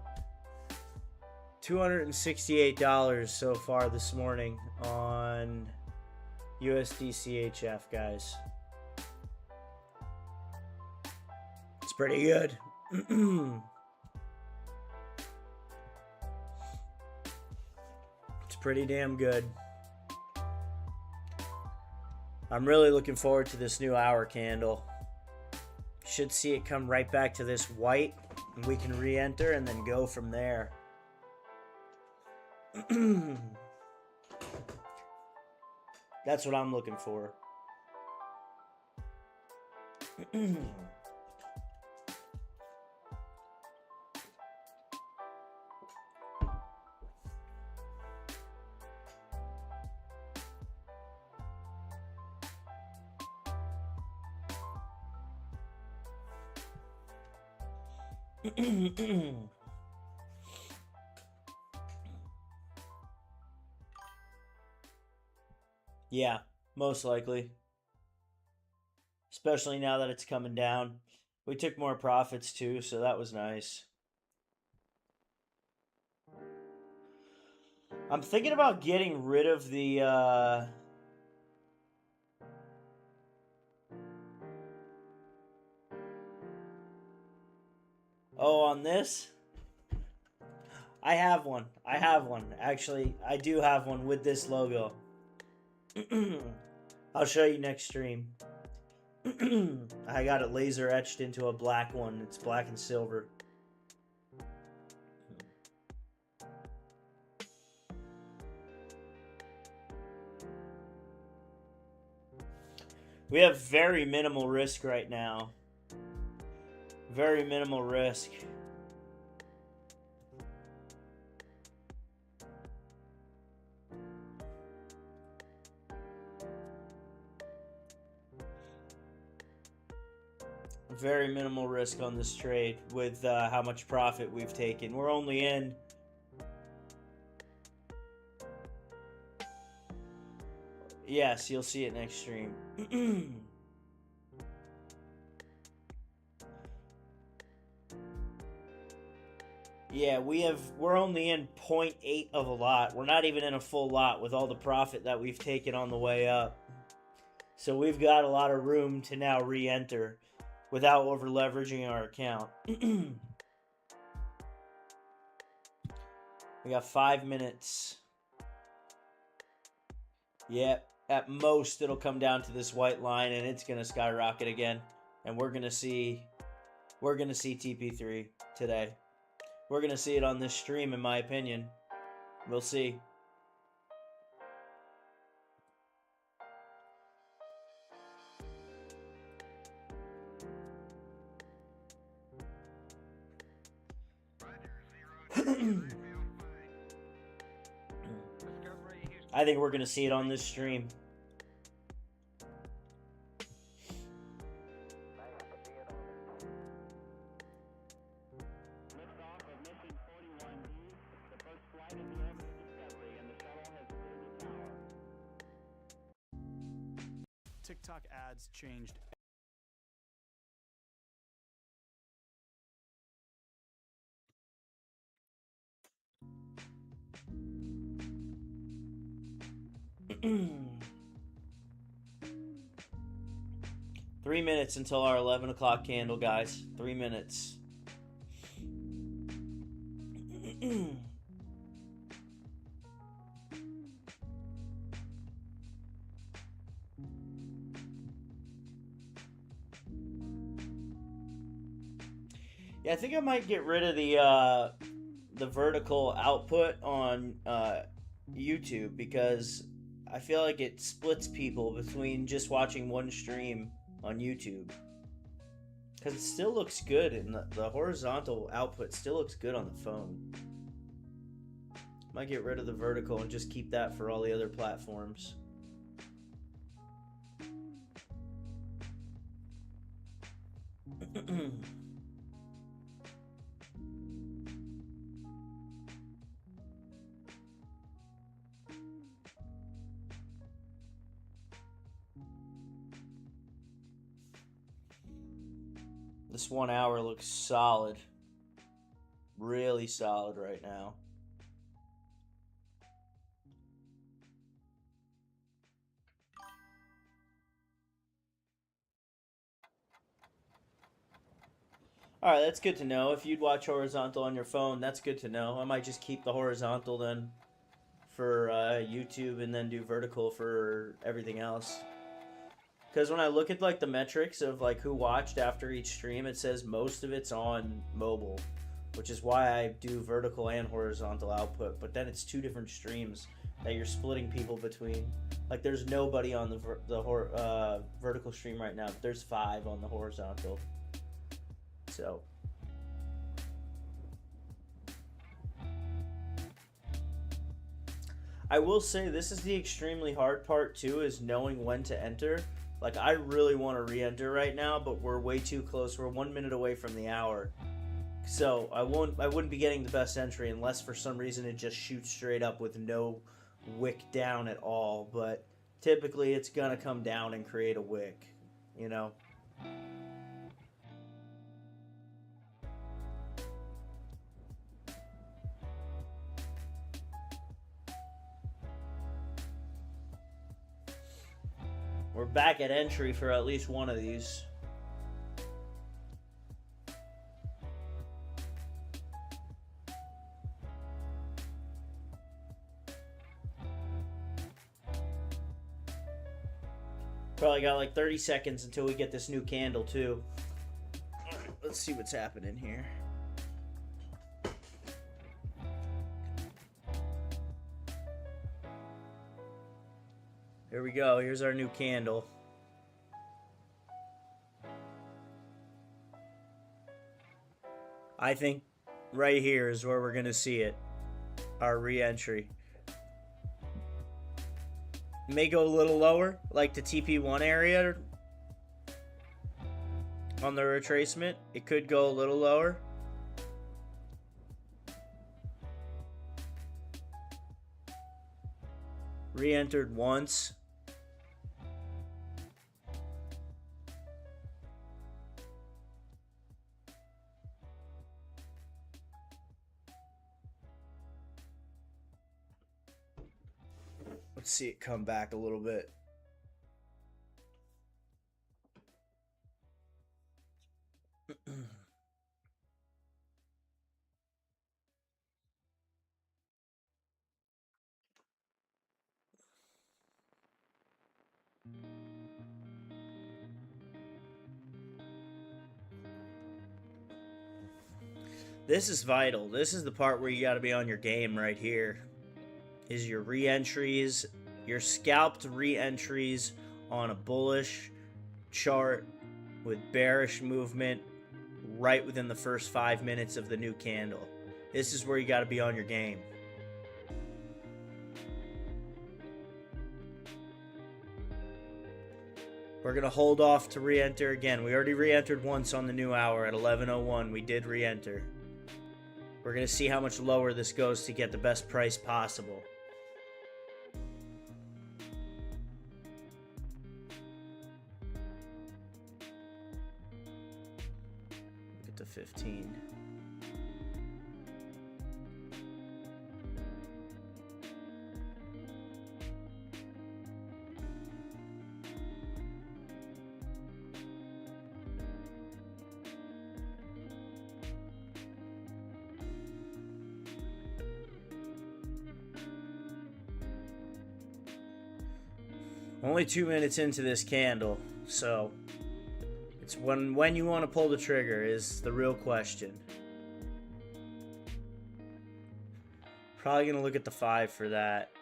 $268 so far this morning on USD CHF, guys. It's pretty good. It's pretty damn good. I'm really looking forward to this new hour candle. Should see it come right back to this white, and we can re-enter and then go from there. That's what I'm looking for. Yeah, most likely. Especially now that it's coming down. We took more profits too, so that was nice. I'm thinking about getting rid of the oh, on this? I have one. Actually, I do have one with this logo. I'll show you next stream. I got it laser etched into a black one. It's black and silver. We have very minimal risk right now. Very minimal risk. Very minimal risk on this trade with how much profit we've taken. We're only in yes, you'll see it next stream. Yeah, we're only in 0.8 of a lot. We're not even in a full lot with all the profit that we've taken on the way up. So we've got a lot of room to now re-enter without over leveraging our account. We got 5 minutes. Yep, at most it'll come down to this white line and it's gonna skyrocket again. And we're gonna see TP3 today. We're gonna see it on this stream, in my opinion. We'll see. I think we're going to see it on this stream. TikTok ads changed. Three minutes until our 11 o'clock candle, guys. 3 minutes. Yeah, I think I might get rid of the vertical output on YouTube because I feel like it splits people between just watching one stream on YouTube. Because it still looks good, and the horizontal output still looks good on the phone. Might get rid of the vertical and just keep that for all the other platforms. This 1 hour looks solid. Really solid right now. Alright, that's good to know. If you'd watch horizontal on your phone, that's good to know. I might just keep the horizontal then for YouTube and then do vertical for everything else. Because when I look at like the metrics of like who watched after each stream, it says most of it's on mobile, which is why I do vertical and horizontal output. But then it's two different streams that you're splitting people between. Like there's nobody on the vertical stream right now, but there's 5 on the horizontal. So I will say this is the extremely hard part too, is knowing when to enter. Like I really want to re-enter right now, but we're way too close. We're 1 minute away from the hour. So I wouldn't be getting the best entry unless for some reason it just shoots straight up with no wick down at all. But typically it's gonna come down and create a wick, you know. We're back at entry for at least one of these. Probably got like 30 seconds until we get this new candle too. All right, let's see what's happening here. Here we go. Here's our new candle. I think right here is where we're going to see it. Our re-entry. May go a little lower, like the TP1 area on the retracement. It could go a little lower. Re-entered once. Let's see it come back a little bit. This is vital. This is the part where you got to be on your game right here. Is your re-entries, your scalped re-entries on a bullish chart with bearish movement right within the first 5 minutes of the new candle. This is where you got to be on your game. We're going to hold off to re-enter again. We already re-entered once on the new hour at 11:01. We did re-enter. We're going to see how much lower this goes to get the best price possible. Get to 15. Only 2 minutes into this candle, so it's when you want to pull the trigger is the real question. Probably going to look at the 5 for that.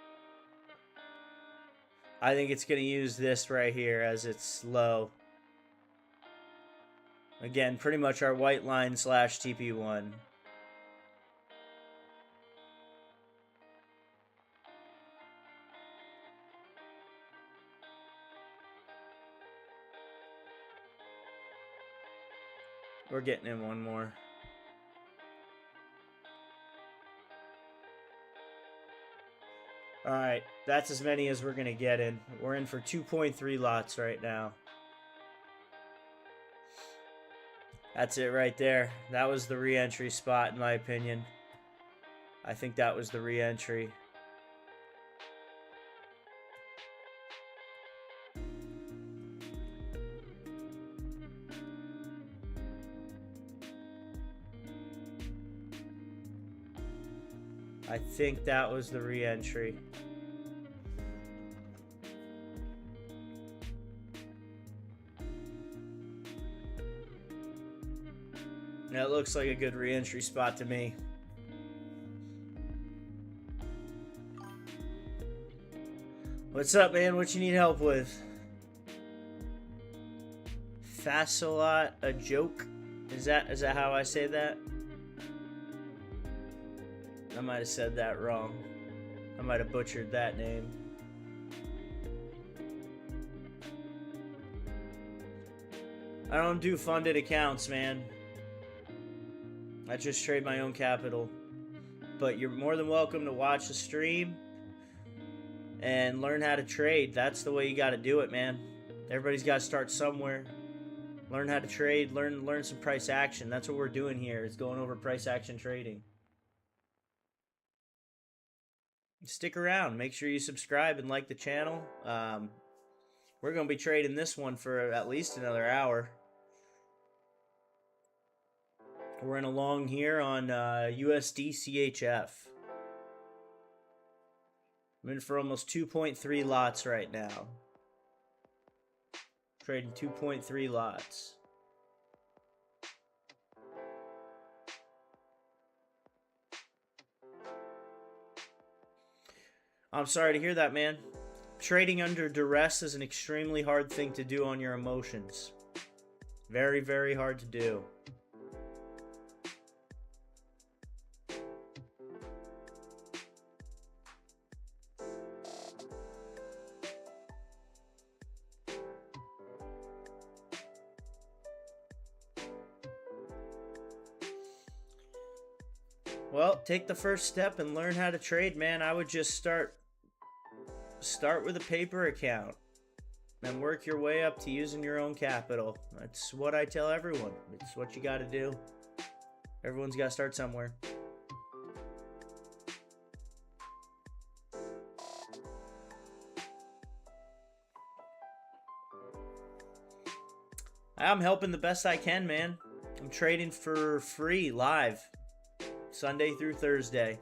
I think it's going to use this right here as its low. Again, pretty much our white line slash TP1. We're getting in one more. Alright, that's as many as we're going to get in. We're in for 2.3 lots right now. That's it right there. That was the re-entry spot, in my opinion. I think that was the re-entry. I think that was the re-entry. That looks like a good re-entry spot to me. What's up, man? What you need help with? Fasolot, a joke? Is that how I say that? I might have said that wrong. I might have butchered that name. I don't do funded accounts, man. I just trade my own capital. But you're more than welcome to watch the stream and learn how to trade. That's the way you got to do it, man. Everybody's got to start somewhere. Learn how to trade. Learn some price action. That's what we're doing here. Is going over price action trading. Stick around. Make sure you subscribe and like the channel. We're going to be trading this one for at least another hour. We're in a long here on USD CHF. I'm in for almost 2.3 lots right now. Trading 2.3 lots. I'm sorry to hear that, man. Trading under duress is an extremely hard thing to do on your emotions. Very, very hard to do. Well, take the first step and learn how to trade, man. I would just start with a paper account and work your way up to using your own capital. That's what I tell everyone. It's what you got to do. Everyone's got to start somewhere. I'm helping the best I can, man. I'm trading for free live Sunday through Thursday.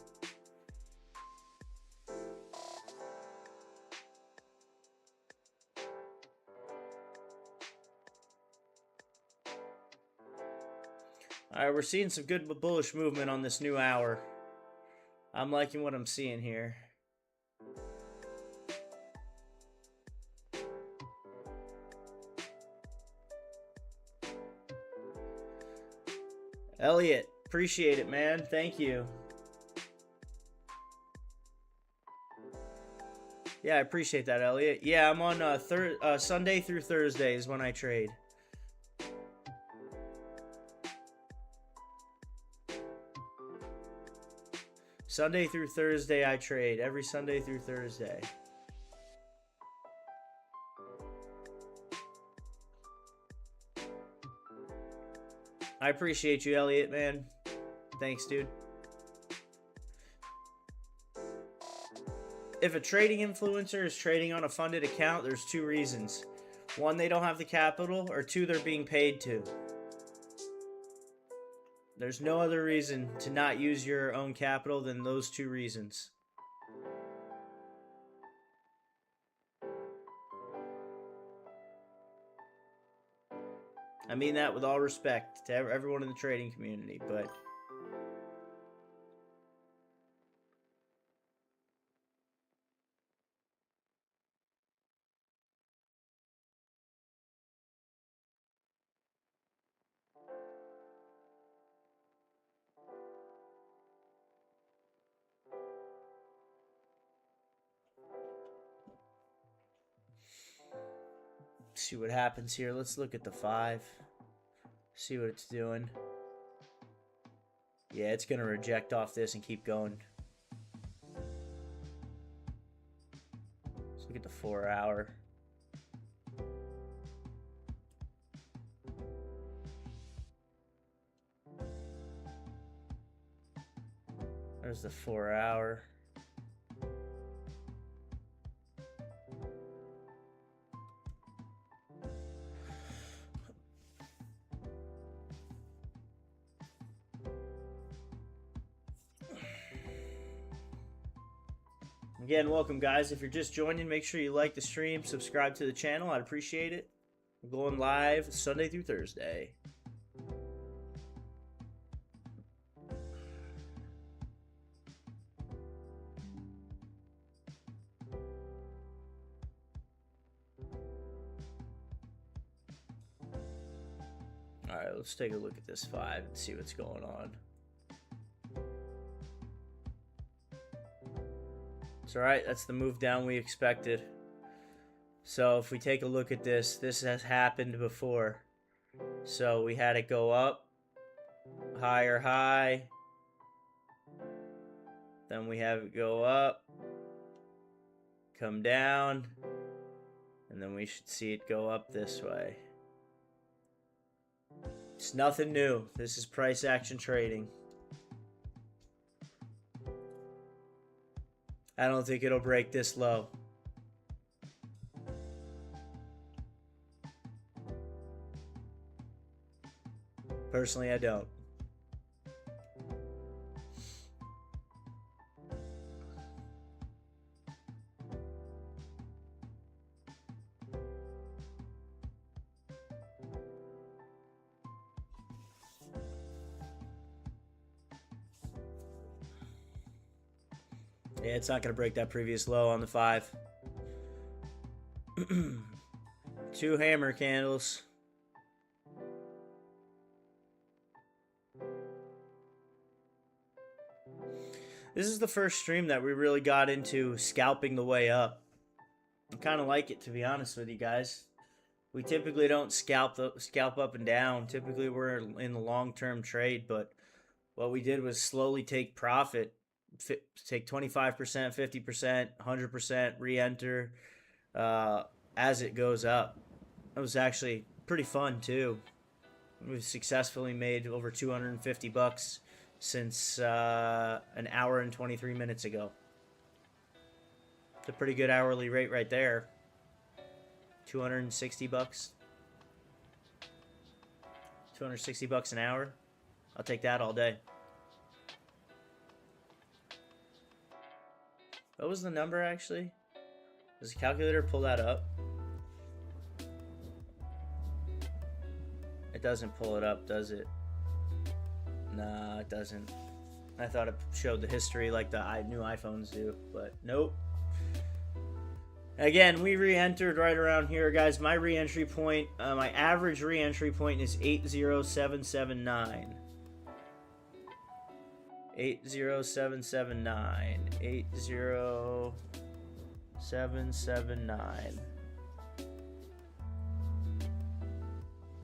Alright, we're seeing some good bullish movement on this new hour. I'm liking what I'm seeing here. Elliot, appreciate it, man. Thank you. Yeah, I appreciate that, Elliot. Yeah, I'm on Sunday through Thursday is when I trade. Sunday through Thursday I trade. Every Sunday through Thursday. I appreciate you, Elliot, man. Thanks, dude. If a trading influencer is trading on a funded account, there's two reasons. One, they don't have the capital, or two, they're being paid to. There's no other reason to not use your own capital than those two reasons. I mean that with all respect to everyone in the trading community, but see what happens here. Let's look at the 5. See what it's doing. Yeah, it's going to reject off this and keep going. Let's look at the 4 hour. There's the 4 hour. Again, welcome guys. If you're just joining, make sure you like the stream, subscribe to the channel. I'd appreciate it. We're going live Sunday through Thursday. Alright, let's take a look at this 5 and see what's going on. It's alright, that's the move down we expected. So if we take a look at this, this has happened before. So we had it go up, higher high. Then we have it go up, come down, and then we should see it go up this way. It's nothing new. This is price action trading. I don't think it'll break this low. Personally, I don't. Yeah, it's not going to break that previous low on the 5. 2 hammer candles. This is the first stream that we really got into scalping the way up. I kind of like it, to be honest with you guys. We typically don't scalp up and down. Typically we're in the long-term trade, but what we did was slowly take profit. Take 25%, 50%, 100%, re-enter as it goes up. It was actually pretty fun too. We've successfully made over 250 bucks since an hour and 23 minutes ago. It's a pretty good hourly rate right there. 260 bucks. 260 bucks an hour. I'll take that all day. What was the number actually? Does the calculator pull that up? It doesn't pull it up, does it? Nah, it doesn't. I thought it showed the history like the new iPhones do, but nope. Again, we re-entered right around here, guys. My re-entry point, my average re-entry point is 80779. 80779. 80779.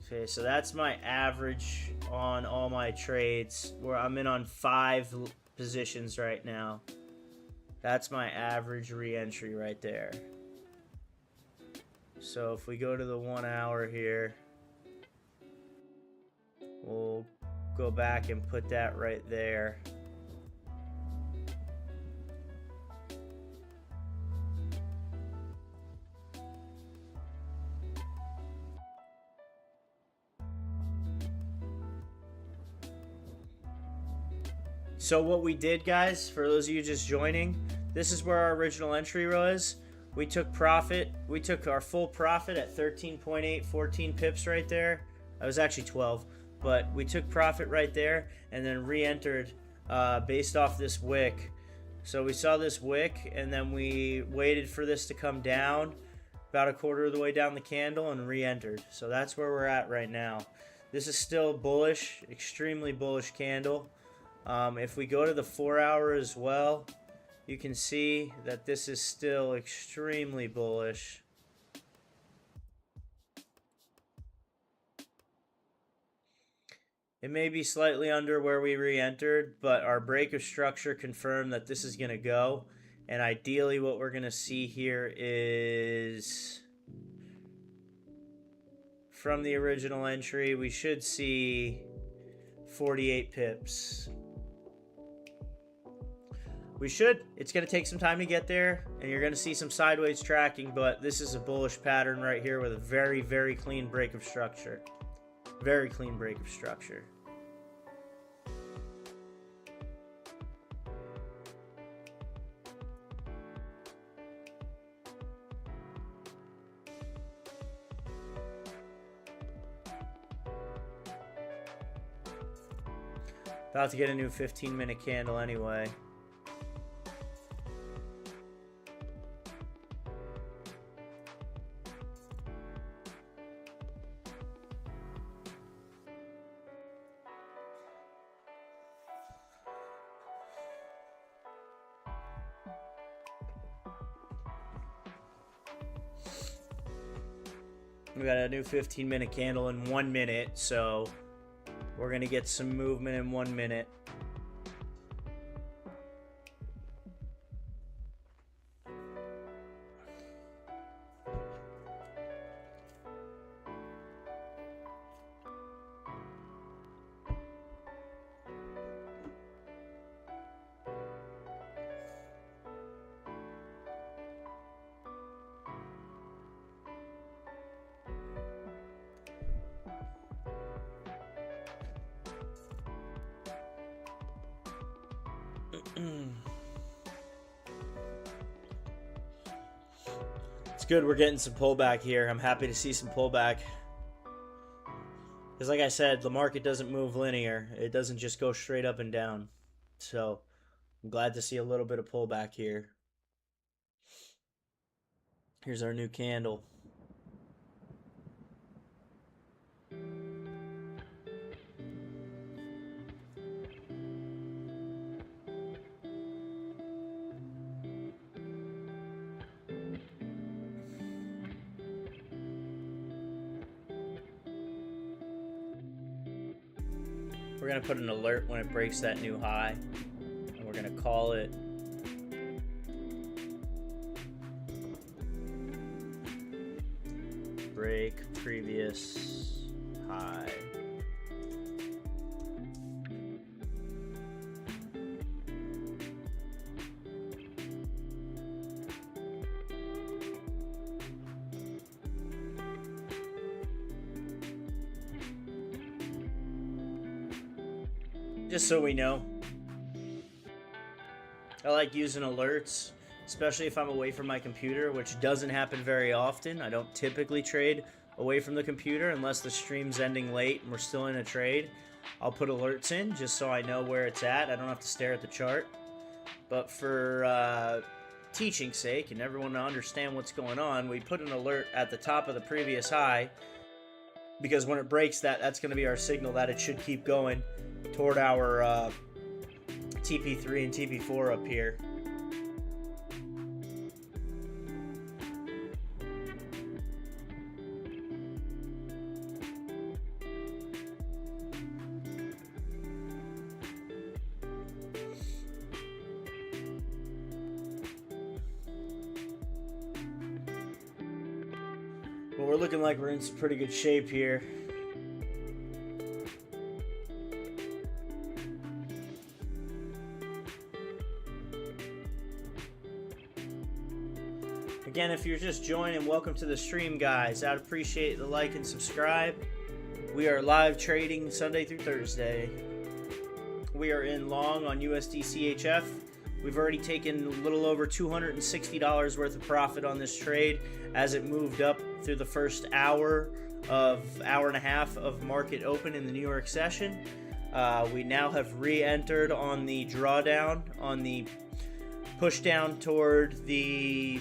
Okay, so that's my average on all my trades, where I'm in on 5 positions right now. That's my average re-entry right there. So if we go to the 1 hour here, we'll go back and put that right there. So what we did, guys, for those of you just joining, this is where our original entry was. We took profit. We took our full profit at 13.8, 14 pips right there. That was actually 12, but we took profit right there and then re-entered based off this wick. So we saw this wick and then we waited for this to come down about a quarter of the way down the candle and re-entered. So that's where we're at right now. This is still bullish, extremely bullish candle. If we go to the 4 hour as well, you can see that this is still extremely bullish. It may be slightly under where we re-entered, but our break of structure confirmed that this is going to go. And ideally what we're going to see here is from the original entry, we should see 48 pips. We should. It's going to take some time to get there, and you're going to see some sideways tracking, but this is a bullish pattern right here with a very, very clean break of structure. Very clean break of structure. About to get a new 15-minute candle anyway. We got a new 15-minute candle in 1 minute, so we're going to get some movement in 1 minute. It's good we're getting some pullback here. I'm happy to see some pullback. Because like I said, the market doesn't move linear. It doesn't just go straight up and down. So I'm glad to see a little bit of pullback here. Here's our new candle. We're going to put an alert when it breaks that new high, and we're going to call it break previous high. Just so we know, I like using alerts, especially if I'm away from my computer, which doesn't happen very often. I don't typically trade away from the computer unless the stream's ending late and we're still in a trade. I'll put alerts in just so I know where it's at. I don't have to stare at the chart. But for teaching's sake and everyone to understand what's going on, we put an alert at the top of the previous high, because when it breaks that, that's going to be our signal that it should keep going toward our TP3 and TP4 up here. Well, we're looking like we're in some pretty good shape here. Again, if you're just joining, welcome to the stream, guys. I'd appreciate the like and subscribe. We are live trading Sunday through Thursday. We are in long on USD CHF. We've already taken a little over $260 worth of profit on this trade as it moved up through the first hour and a half of market open in the New York session. We now have re-entered on the drawdown, on the push down toward the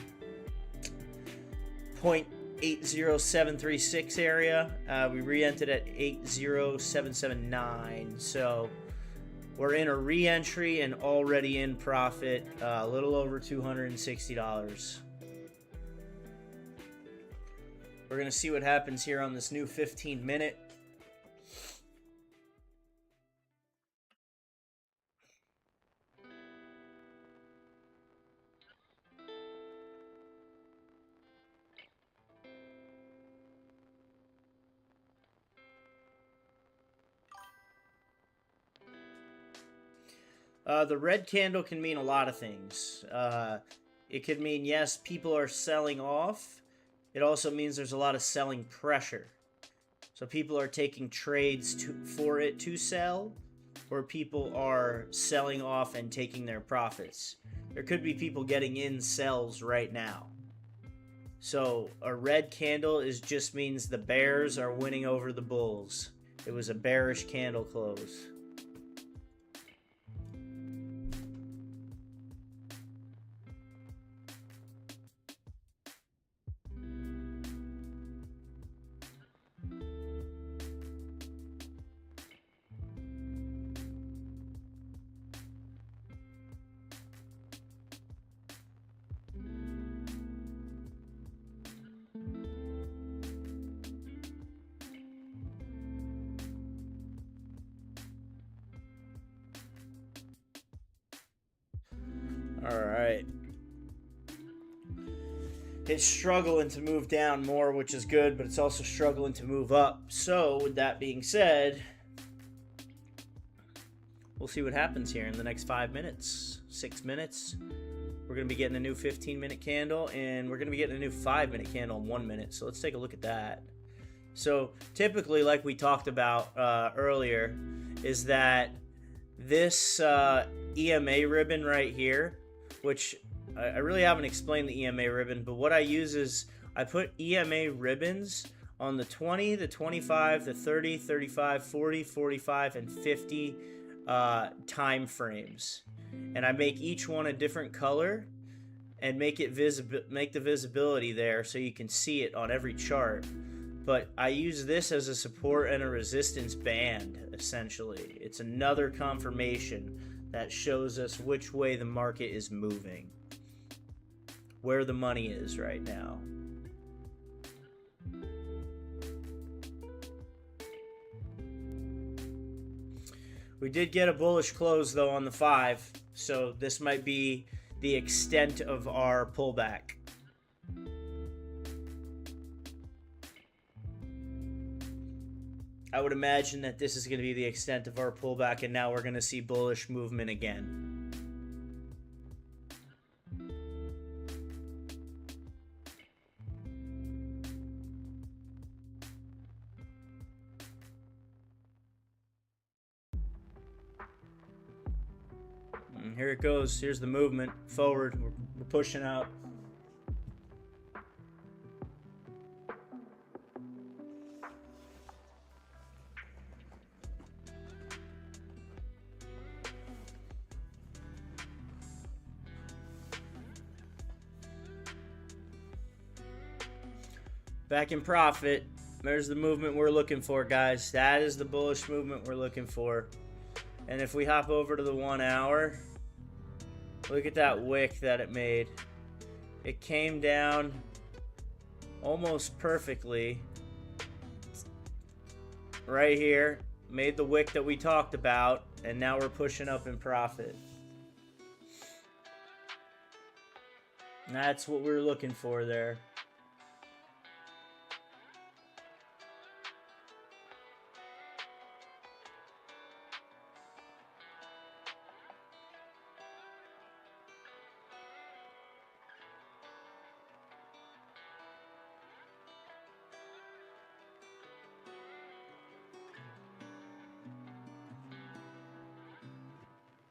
0.80736 area. We re-entered at 80779. So we're in a re-entry and already in profit, a little over $260. We're going to see what happens here on this new 15-minute. The red candle can mean a lot of things. It could mean, yes, people are selling off. It also means there's a lot of selling pressure. So people are taking trades for it to sell, or people are selling off and taking their profits. There could be people getting in sells right now. So a red candle just means the bears are winning over the bulls. It was a bearish candle close. All right. It's struggling to move down more, which is good, but it's also struggling to move up. So, with that being said, we'll see what happens here in the next 5 minutes, 6 minutes. We're going to be getting a new 15-minute candle, and we're going to be getting a new 5-minute candle in 1 minute. So, let's take a look at that. So, typically, like we talked about earlier, is that this EMA ribbon right here, which I really haven't explained the EMA ribbon, but what I use is I put EMA ribbons on the 20, the 25, the 30, 35, 40, 45, and 50 time frames. And I make each one a different color and make the visibility there so you can see it on every chart. But I use this as a support and a resistance band, essentially. It's another confirmation that shows us which way the market is moving, where the money is right now. We did get a bullish close, though, on the 5, so this might be the extent of our pullback. I would imagine that this is going to be the extent of our pullback, and now we're going to see bullish movement again. And here it goes. Here's the movement forward. We're pushing out. Back in profit. There's the movement we're looking for, guys. That is the bullish movement we're looking for. And if we hop over to the 1 hour, look at that wick that it made. It came down almost perfectly right here, made the wick that we talked about, and now we're pushing up in profit. And that's what we're looking for there.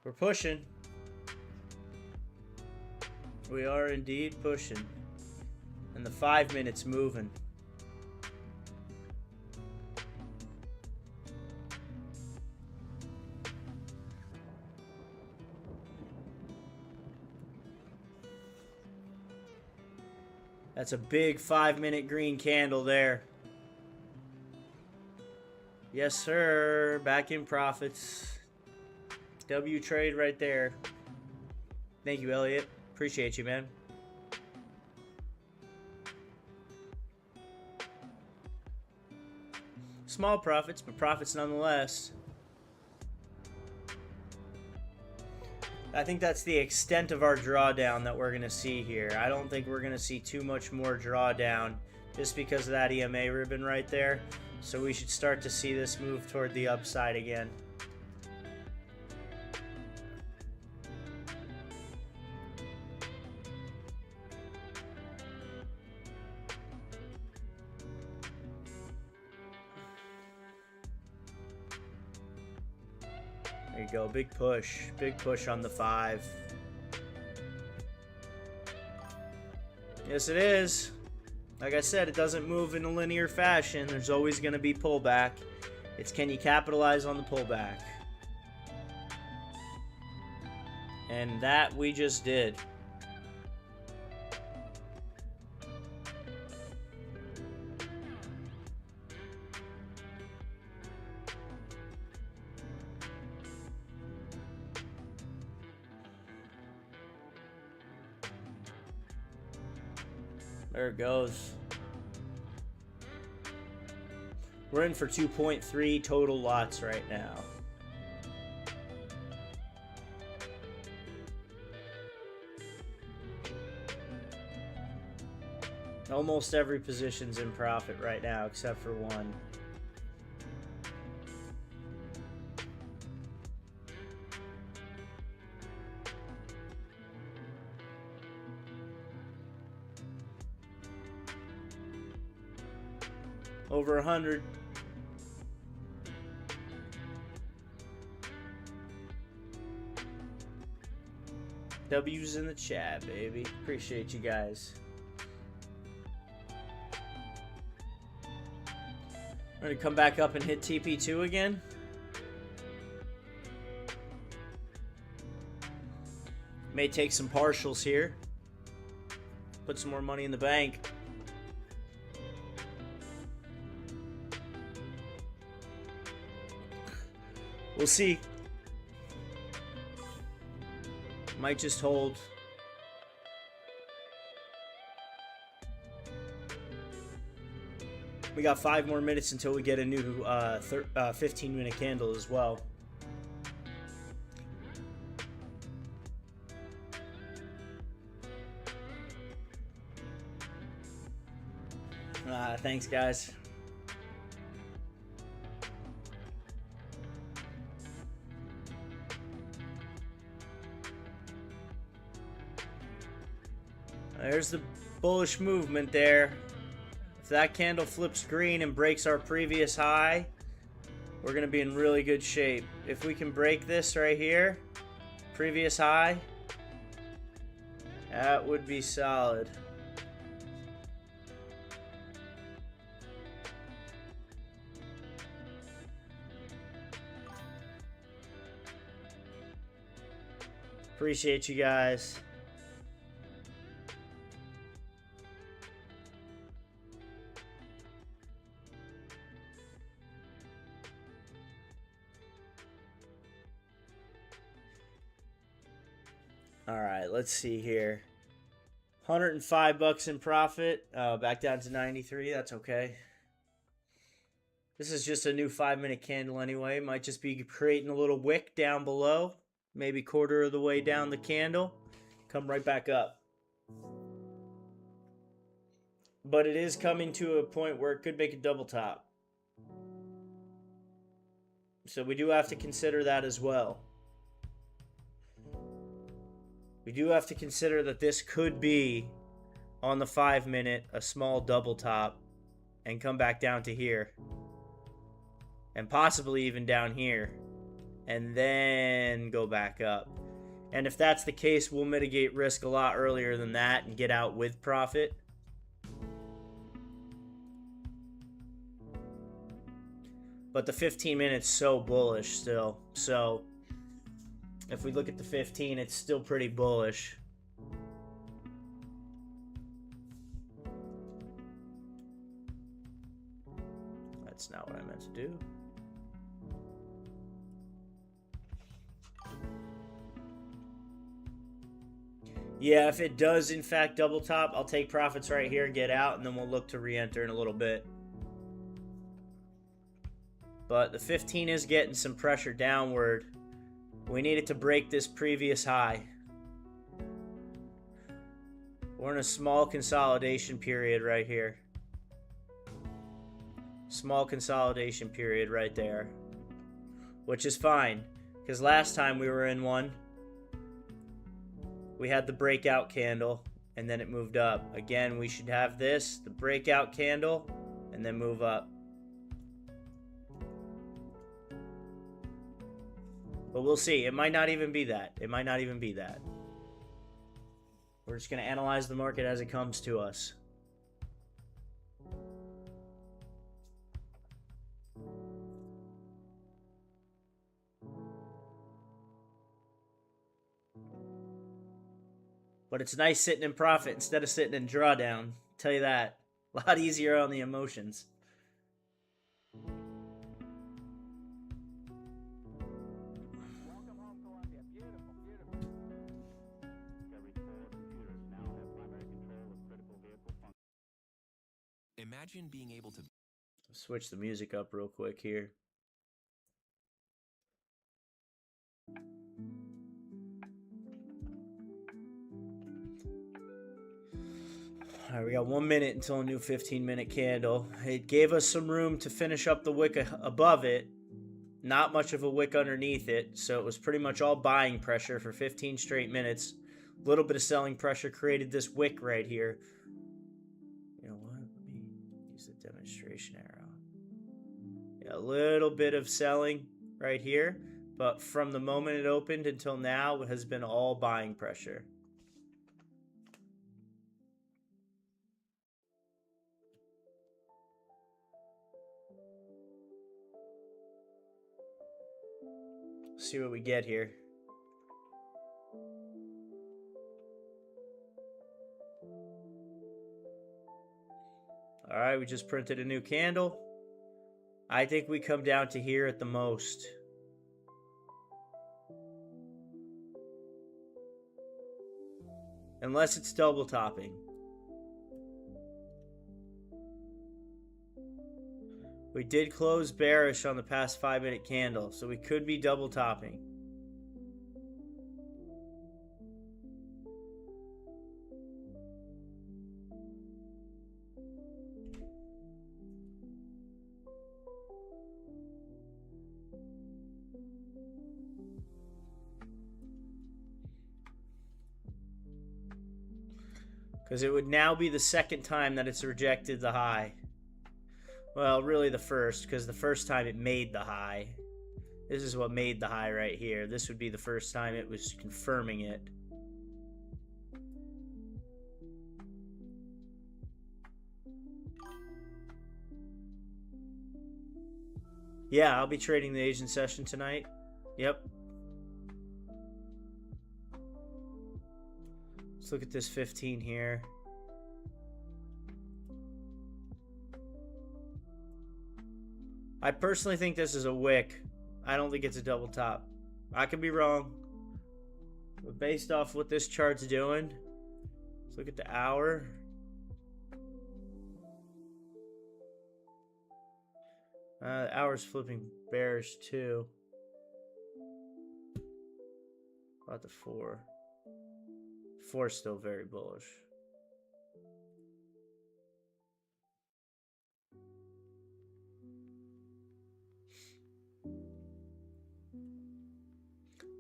We're pushing. We are indeed pushing. And the 5 minutes moving. That's a big 5-minute green candle there. Yes, sir. Back in profits. W trade right there. Thank you, Elliot. Appreciate you, man. Small profits, but profits nonetheless. I think that's the extent of our drawdown that we're going to see here. I don't think we're going to see too much more drawdown just because of that EMA ribbon right there. So we should start to see this move toward the upside again. There you go. Big push. Big push on the 5. Yes, it is. Like I said, it doesn't move in a linear fashion. There's always going to be pullback. It's can you capitalize on the pullback? And that we just did. There it goes. We're in for 2.3 total lots right now. Almost every position's in profit right now except for one. Over 100. W's in the chat, baby. Appreciate you guys. I'm going to come back up and hit TP2 again. May take some partials here. Put some more money in the bank. We'll see. Might just hold. We got 5 more minutes until we get a new 15-minute candle as well. Thanks, guys. There's the bullish movement there. If that candle flips green and breaks our previous high, we're going to be in really good shape. If we can break this right here, previous high, that would be solid. Appreciate you guys. All right, let's see here. 105 bucks in profit. Back down to 93. That's okay. This is just a new 5-minute candle anyway. Might just be creating a little wick down below. Maybe quarter of the way down the candle. Come right back up. But it is coming to a point where it could make a double top. So we do have to consider that as well. We do have to consider that this could be, on the 5-minute, a small double top and come back down to here. And possibly even down here. And then go back up. And if that's the case, we'll mitigate risk a lot earlier than that and get out with profit. But the 15 minutes so bullish still. So if we look at the 15, it's still pretty bullish. That's not what I meant to do. Yeah, if it does in fact double top, I'll take profits right here, get out, and then we'll look to re-enter in a little bit. But the 15 is getting some pressure downward. We need it to break this previous high. We're in a small consolidation period right here. Small consolidation period right there. Which is fine, because last time we were in one, we had the breakout candle, and then it moved up. Again, we should have this, the breakout candle, and then move up. But we'll see. It might not even be that. It might not even be that. We're just going to analyze the market as it comes to us. But it's nice sitting in profit instead of sitting in drawdown. Tell you that. A lot easier on the emotions. Imagine being able to Switch the music up real quick here. All right, we got 1 minute until a new 15-minute candle. It gave us some room to finish up the wick above it. Not much of a wick underneath it, so it was pretty much all buying pressure for 15 straight minutes. A little bit of selling pressure created this wick right here. You know what? Let me use the demonstration arrow. Yeah, a little bit of selling right here, but from the moment it opened until now, it has been all buying pressure. See what we get here. All right, we just printed a new candle. I think we come down to here at the most. Unless it's double topping. We did close bearish on the past 5-minute candle, so we could be double topping. Because it would now be the second time that it's rejected the high. Well, really the first, because the first time it made the high. This is what made the high right here. This would be the first time it was confirming it. Yeah, I'll be trading the Asian session tonight. Yep. Let's look at this 15 here. I personally think this is a wick. I don't think it's a double top. I could be wrong. But based off what this chart's doing, let's look at the hour. The hour's flipping bearish too. About the 4. 4's still very bullish.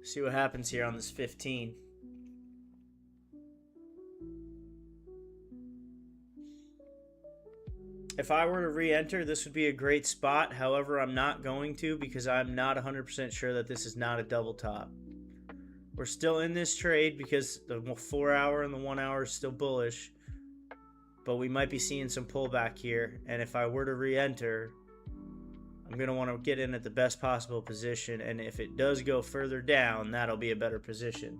See what happens here on this 15. If I were to re-enter, this would be a great spot. However, I'm not going to because I'm not 100% sure that this is not a double top. We're still in this trade because the 4 hour and the 1 hour is still bullish. But we might be seeing some pullback here. And if I were to re-enter, I'm going to want to get in at the best possible position. And if it does go further down, that'll be a better position.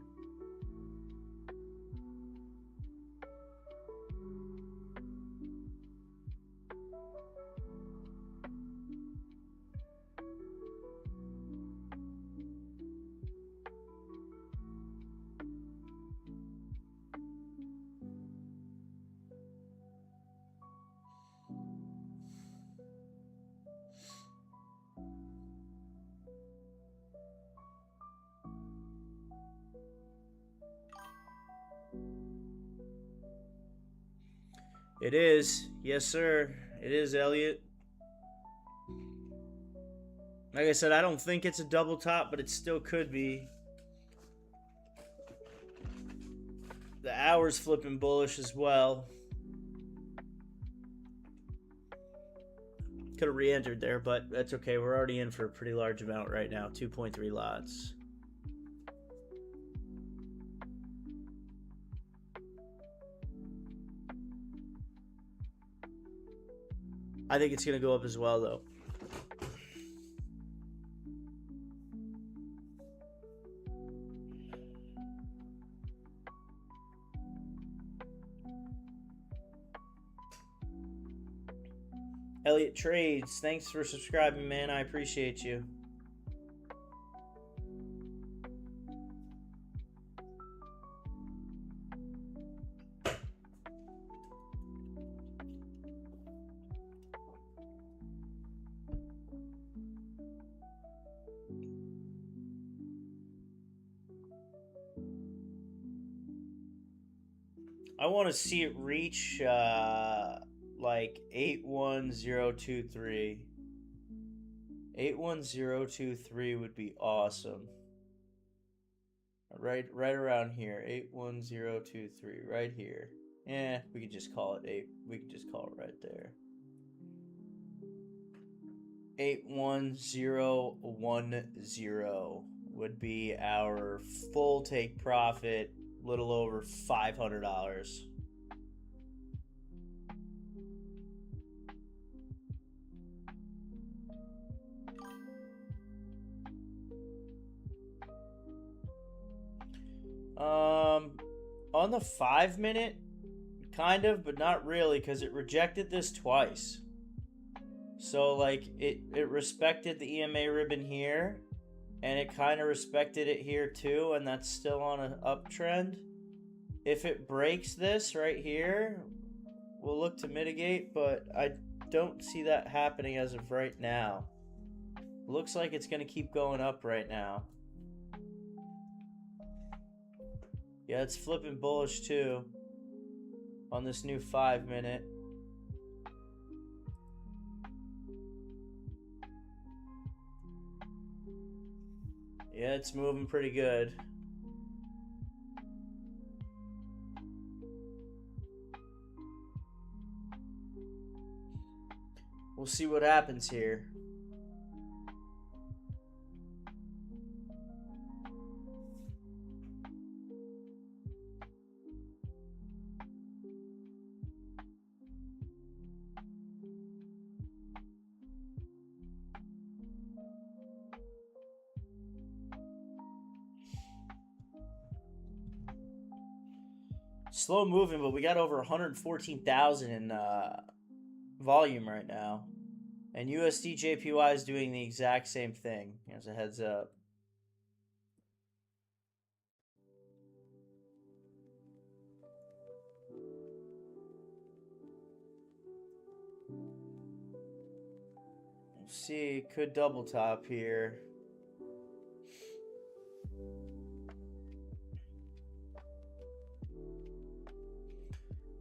It is. Yes, sir. It is, Elliot. Like I said, I don't think it's a double top, but it still could be. The hour's flipping bullish as well. Could have re-entered there, but that's okay. We're already in for a pretty large amount right now. 2.3 lots. I think it's going to go up as well, though. Elliot Trades, thanks for subscribing, man. I appreciate you. I want to see it reach like 81023. 81023 would be awesome. Right around here. 81023 right here. Yeah, we could just call it 8. We could just call it right there. 81010 would be our full take profit, little over $500. On the 5-minute, kind of, but not really, because it rejected this twice. So, like, it respected the EMA ribbon here, and it kind of respected it here too, and that's still on an uptrend. If it breaks this right here, we'll look to mitigate, but I don't see that happening as of right now. Looks like it's going to keep going up right now. Yeah, it's flipping bullish too on this new 5-minute. Yeah, it's moving pretty good. We'll see what happens here. Slow moving, but we got over 114,000 in volume right now. And USD JPY is doing the exact same thing, as a heads up. We'll see, could double top here.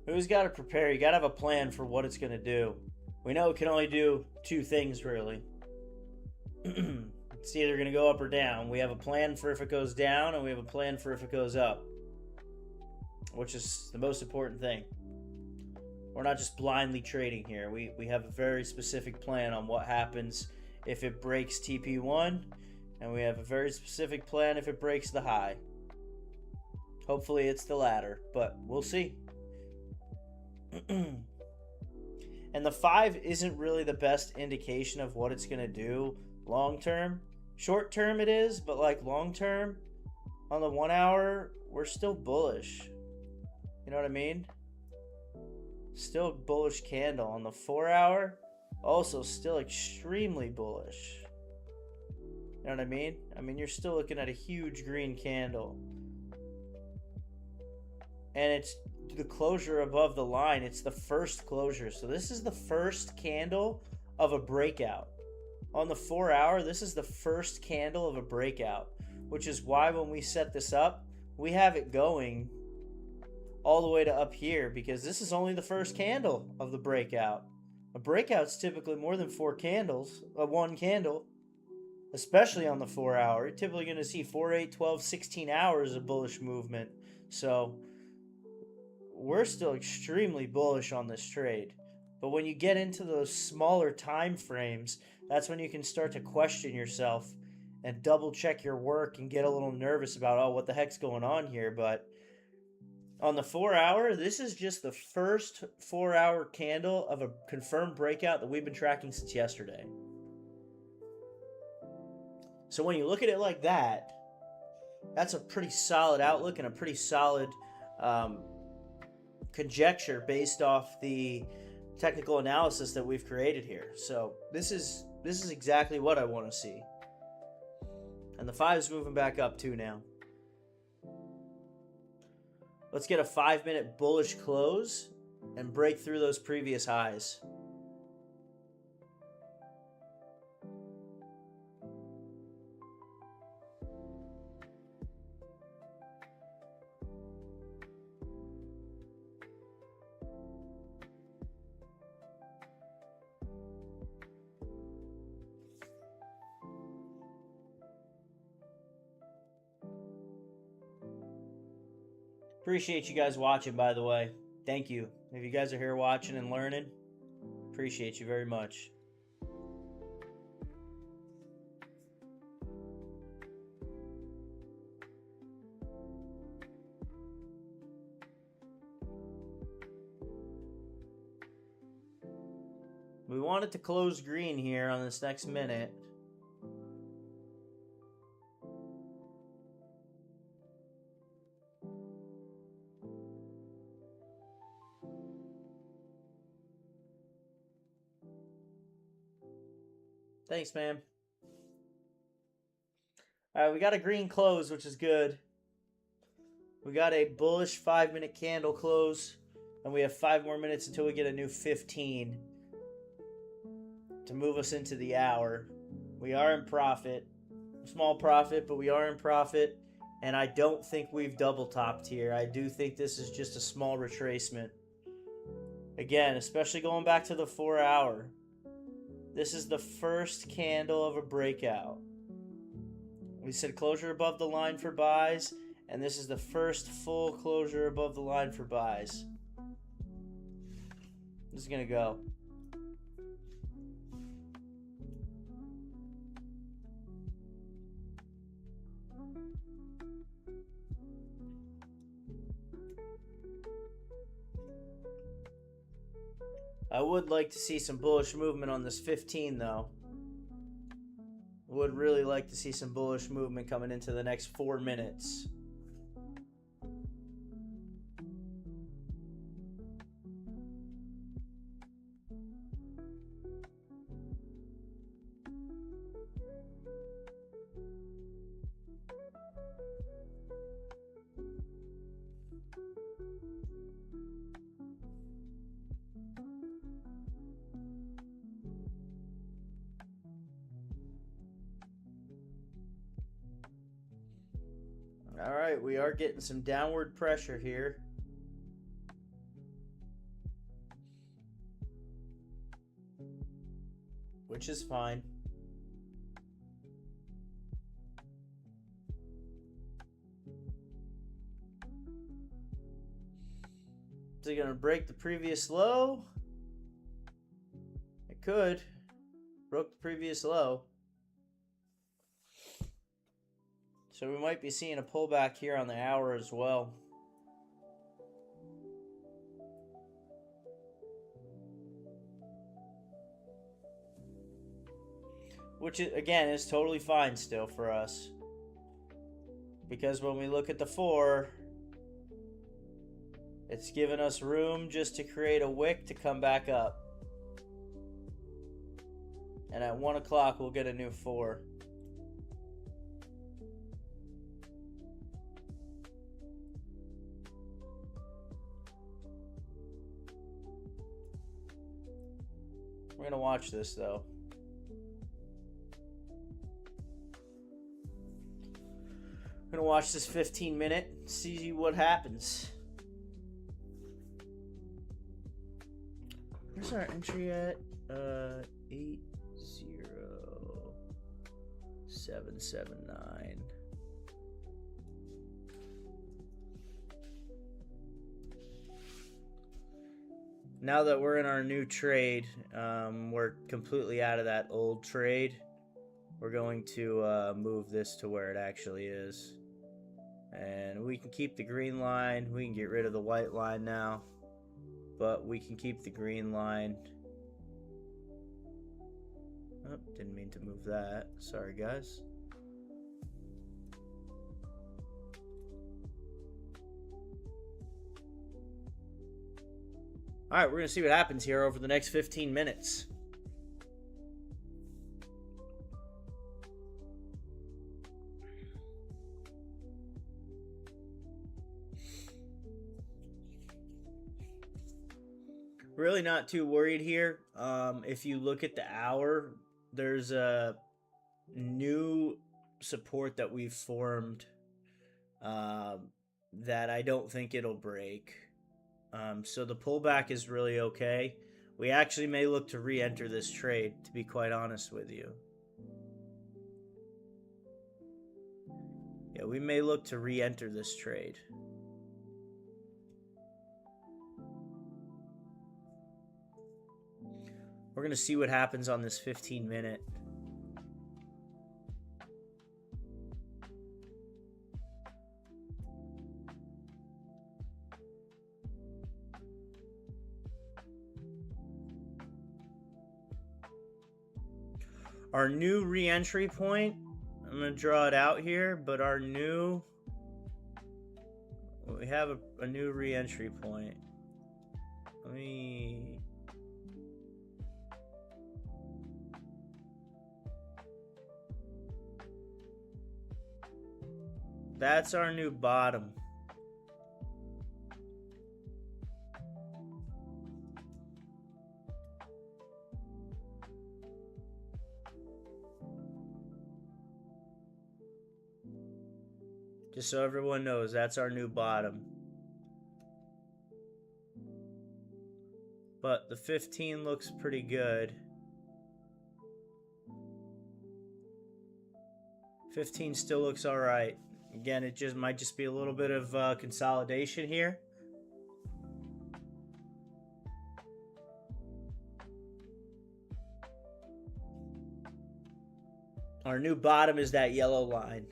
Who's got to prepare? You got to have a plan for what it's going to do. We know it can only do two things, really. It's either going to go up or down. We have a plan for if it goes down, and we have a plan for if it goes up, which is the most important thing. We're not just blindly trading here. We have a very specific plan on what happens if it breaks TP1, and we have a very specific plan if it breaks the high. Hopefully it's the latter, but we'll see. And the 5 isn't really the best indication of what it's going to do long term. Short term it is, but like long term, on the 1 hour, we're still bullish. You know what I mean? Still bullish candle. On the 4 hour, also still extremely bullish. You know what I mean? I mean, you're still looking at a huge green candle. And it's the closure above the line. It's the first closure. So this is the first candle of a breakout. On the 4 hour, this is the first candle of a breakout, which is why when we set this up, we have it going all the way to up here, because this is only the first candle of the breakout. A breakout's typically more than 4 candles, one candle, especially on the 4 hour. You're typically going to see 4, 8, 12, 16 hours of bullish movement. So we're still extremely bullish on this trade. But when you get into those smaller time frames, that's when you can start to question yourself and double check your work and get a little nervous about, oh, what the heck's going on here? But On the 4-hour, this is just the first 4-hour candle of a confirmed breakout that we've been tracking since yesterday. So when you look at it like that, that's a pretty solid outlook and a pretty solid conjecture based off the technical analysis that we've created here. So this is exactly what I want to see. And the 5 is moving back up too now. Let's get a 5-minute bullish close and break through those previous highs. Appreciate you guys watching, by the way. Thank you. If you guys are here watching and learning, appreciate you very much. We want it to close green here on this next minute. Thanks, man. All right, we got a green close, which is good. We got a bullish 5-minute candle close, and we have 5 more minutes until we get a new 15 to move us into the hour. We are in profit. Small profit, but we are in profit, and I don't think we've double topped here. I do think this is just a small retracement. Again, especially going back to the 4-hour. This is the first candle of a breakout. We said closure above the line for buys, and this is the first full closure above the line for buys. This is going to go. I would like to see some bullish movement on this 15, though. Would really like to see some bullish movement coming into the next 4 minutes. All right, we are getting some downward pressure here. Which is fine. Is it going to break the previous low? It could. Broke the previous low. So we might be seeing a pullback here on the hour as well. Which, again, is totally fine still for us. Because when we look at the 4, it's given us room just to create a wick to come back up. And at 1 o'clock, we'll get a new 4. We're going to watch this, though. We're going to watch this 15-minute, see what happens. Where's our entry at? 80779. Now that we're in our new trade, we're completely out of that old trade. We're going to move this to where it actually is. And we can keep the green line. We can get rid of the white line now. But we can keep the green line. Oh, didn't mean to move that. Sorry, guys. All right, we're going to see what happens here over the next 15 minutes. Really not too worried here. If you look at the hour, there's a new support that we've formed that I don't think it'll break. So the pullback is really okay. We actually may look to re-enter this trade, to be quite honest with you. Yeah, we may look to re-enter this trade. We're going to see what happens on this 15-minute. Our new re-entry point, I'm going to draw it out here, but our new, we have a new re-entry point. That's our new bottom. Just so everyone knows, that's our new bottom. But the 15 looks pretty good. 15 still looks all right. Again, it just might just be a little bit of consolidation here. Our new bottom is that yellow line.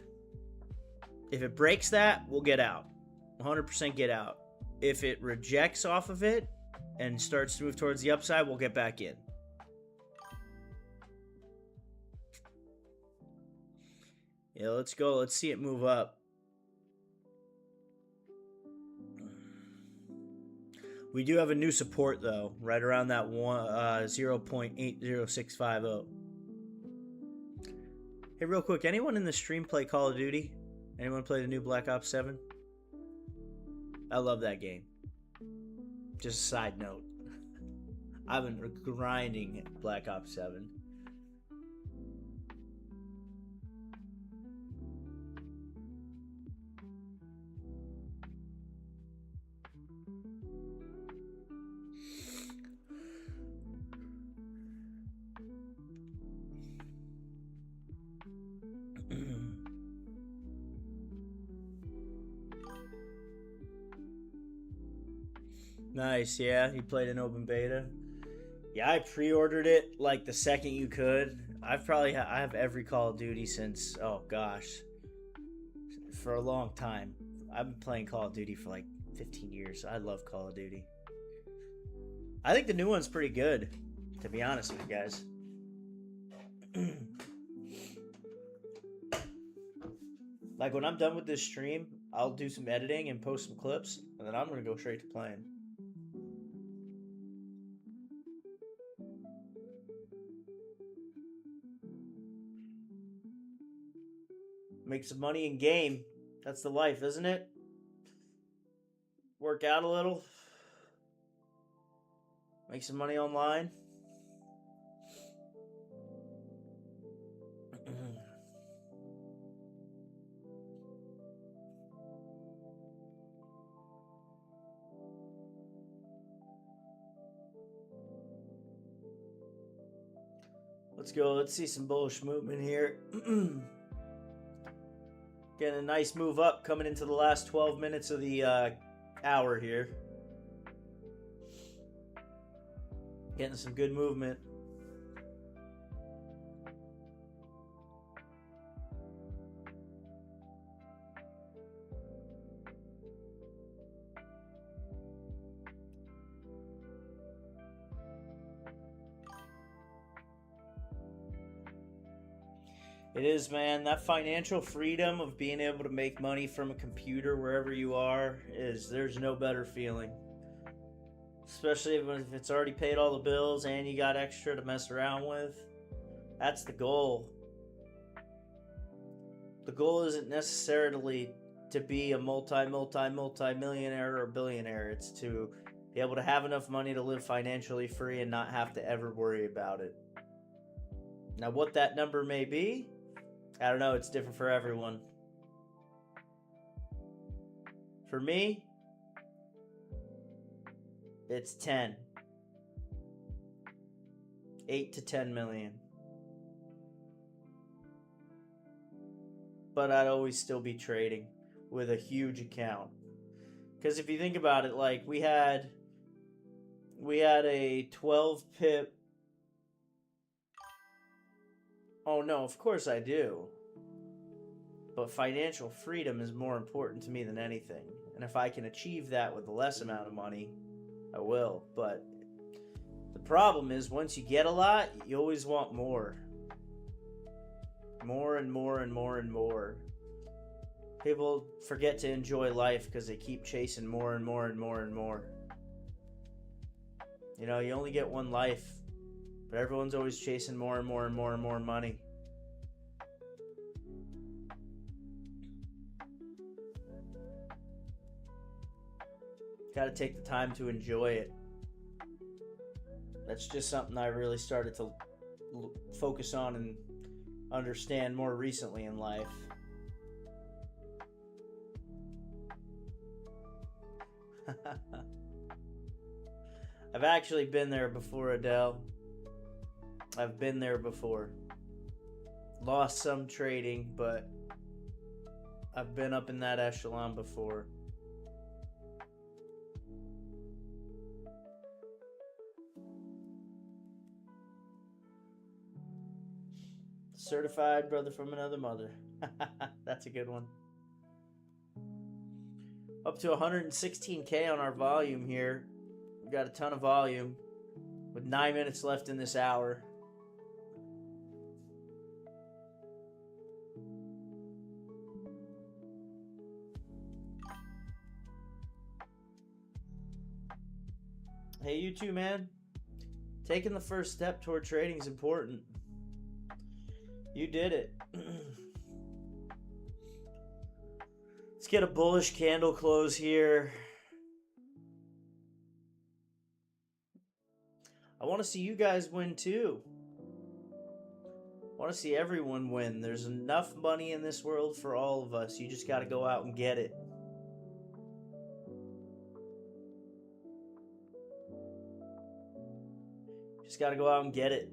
If it breaks that, we'll get out. 100% get out. If it rejects off of it and starts to move towards the upside, we'll get back in. Yeah, let's go. Let's see it move up. We do have a new support, though, right around that 0.80650. Hey, real quick, anyone in the stream play Call of Duty? Anyone play the new Black Ops 7? I love that game. Just a side note. I've been grinding Black Ops 7. Nice, yeah. You played an open beta. Yeah, I pre-ordered it like the second you could. I have every Call of Duty since, oh gosh, for a long time. I've been playing Call of Duty for like 15 years. I love Call of Duty. I think the new one's pretty good, to be honest with you guys. Like when I'm done with this stream, I'll do some editing and post some clips, and then I'm gonna go straight to playing. Make some money in game. That's the life, isn't it? Work out a little. Make some money online. Let's go. Let's see some bullish movement here. Getting a nice move up coming into the last 12 minutes of the hour here. Getting some good movement. It is, man. That financial freedom of being able to make money from a computer wherever you are there's no better feeling. Especially if it's already paid all the bills and you got extra to mess around with. That's the goal. The goal isn't necessarily to be a multi-millionaire or billionaire. It's to be able to have enough money to live financially free and not have to ever worry about it. Now, what that number may be, I don't know. It's different for everyone. For me, it's 10. 8 to 10 million. But I'd always still be trading with a huge account. Because if you think about it, like we had a 12 pip. Oh no, of course I do. But financial freedom is more important to me than anything. And if I can achieve that with a less amount of money, I will. But the problem is once you get a lot, you always want more. More and more and more and more. People forget to enjoy life because they keep chasing more and more and more and more. You know, you only get one life, but everyone's always chasing more and more and more and more money. Got to take the time to enjoy it. That's just something I really started to focus on and understand more recently in life. I've actually been there before, Adele. I've been there before. Lost some trading, but I've been up in that echelon before. Certified brother from another mother. That's a good one. Up to 116K on our volume here. We've got a ton of volume with 9 minutes left in this hour. Hey, you too, man. Taking the first step toward trading is important. You did it. Let's get a bullish candle close here. I want to see you guys win too. I want to see everyone win. There's enough money in this world for all of us. You just got to go out and get it. Just got to go out and get it.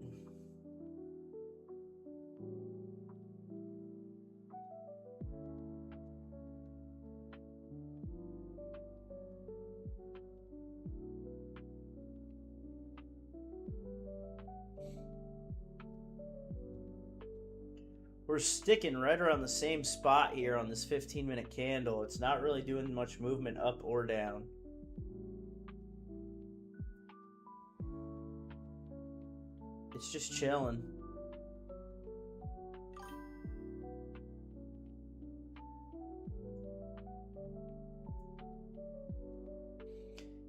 We're sticking right around the same spot here on this 15-minute candle. It's not really doing much movement up or down. It's just chilling.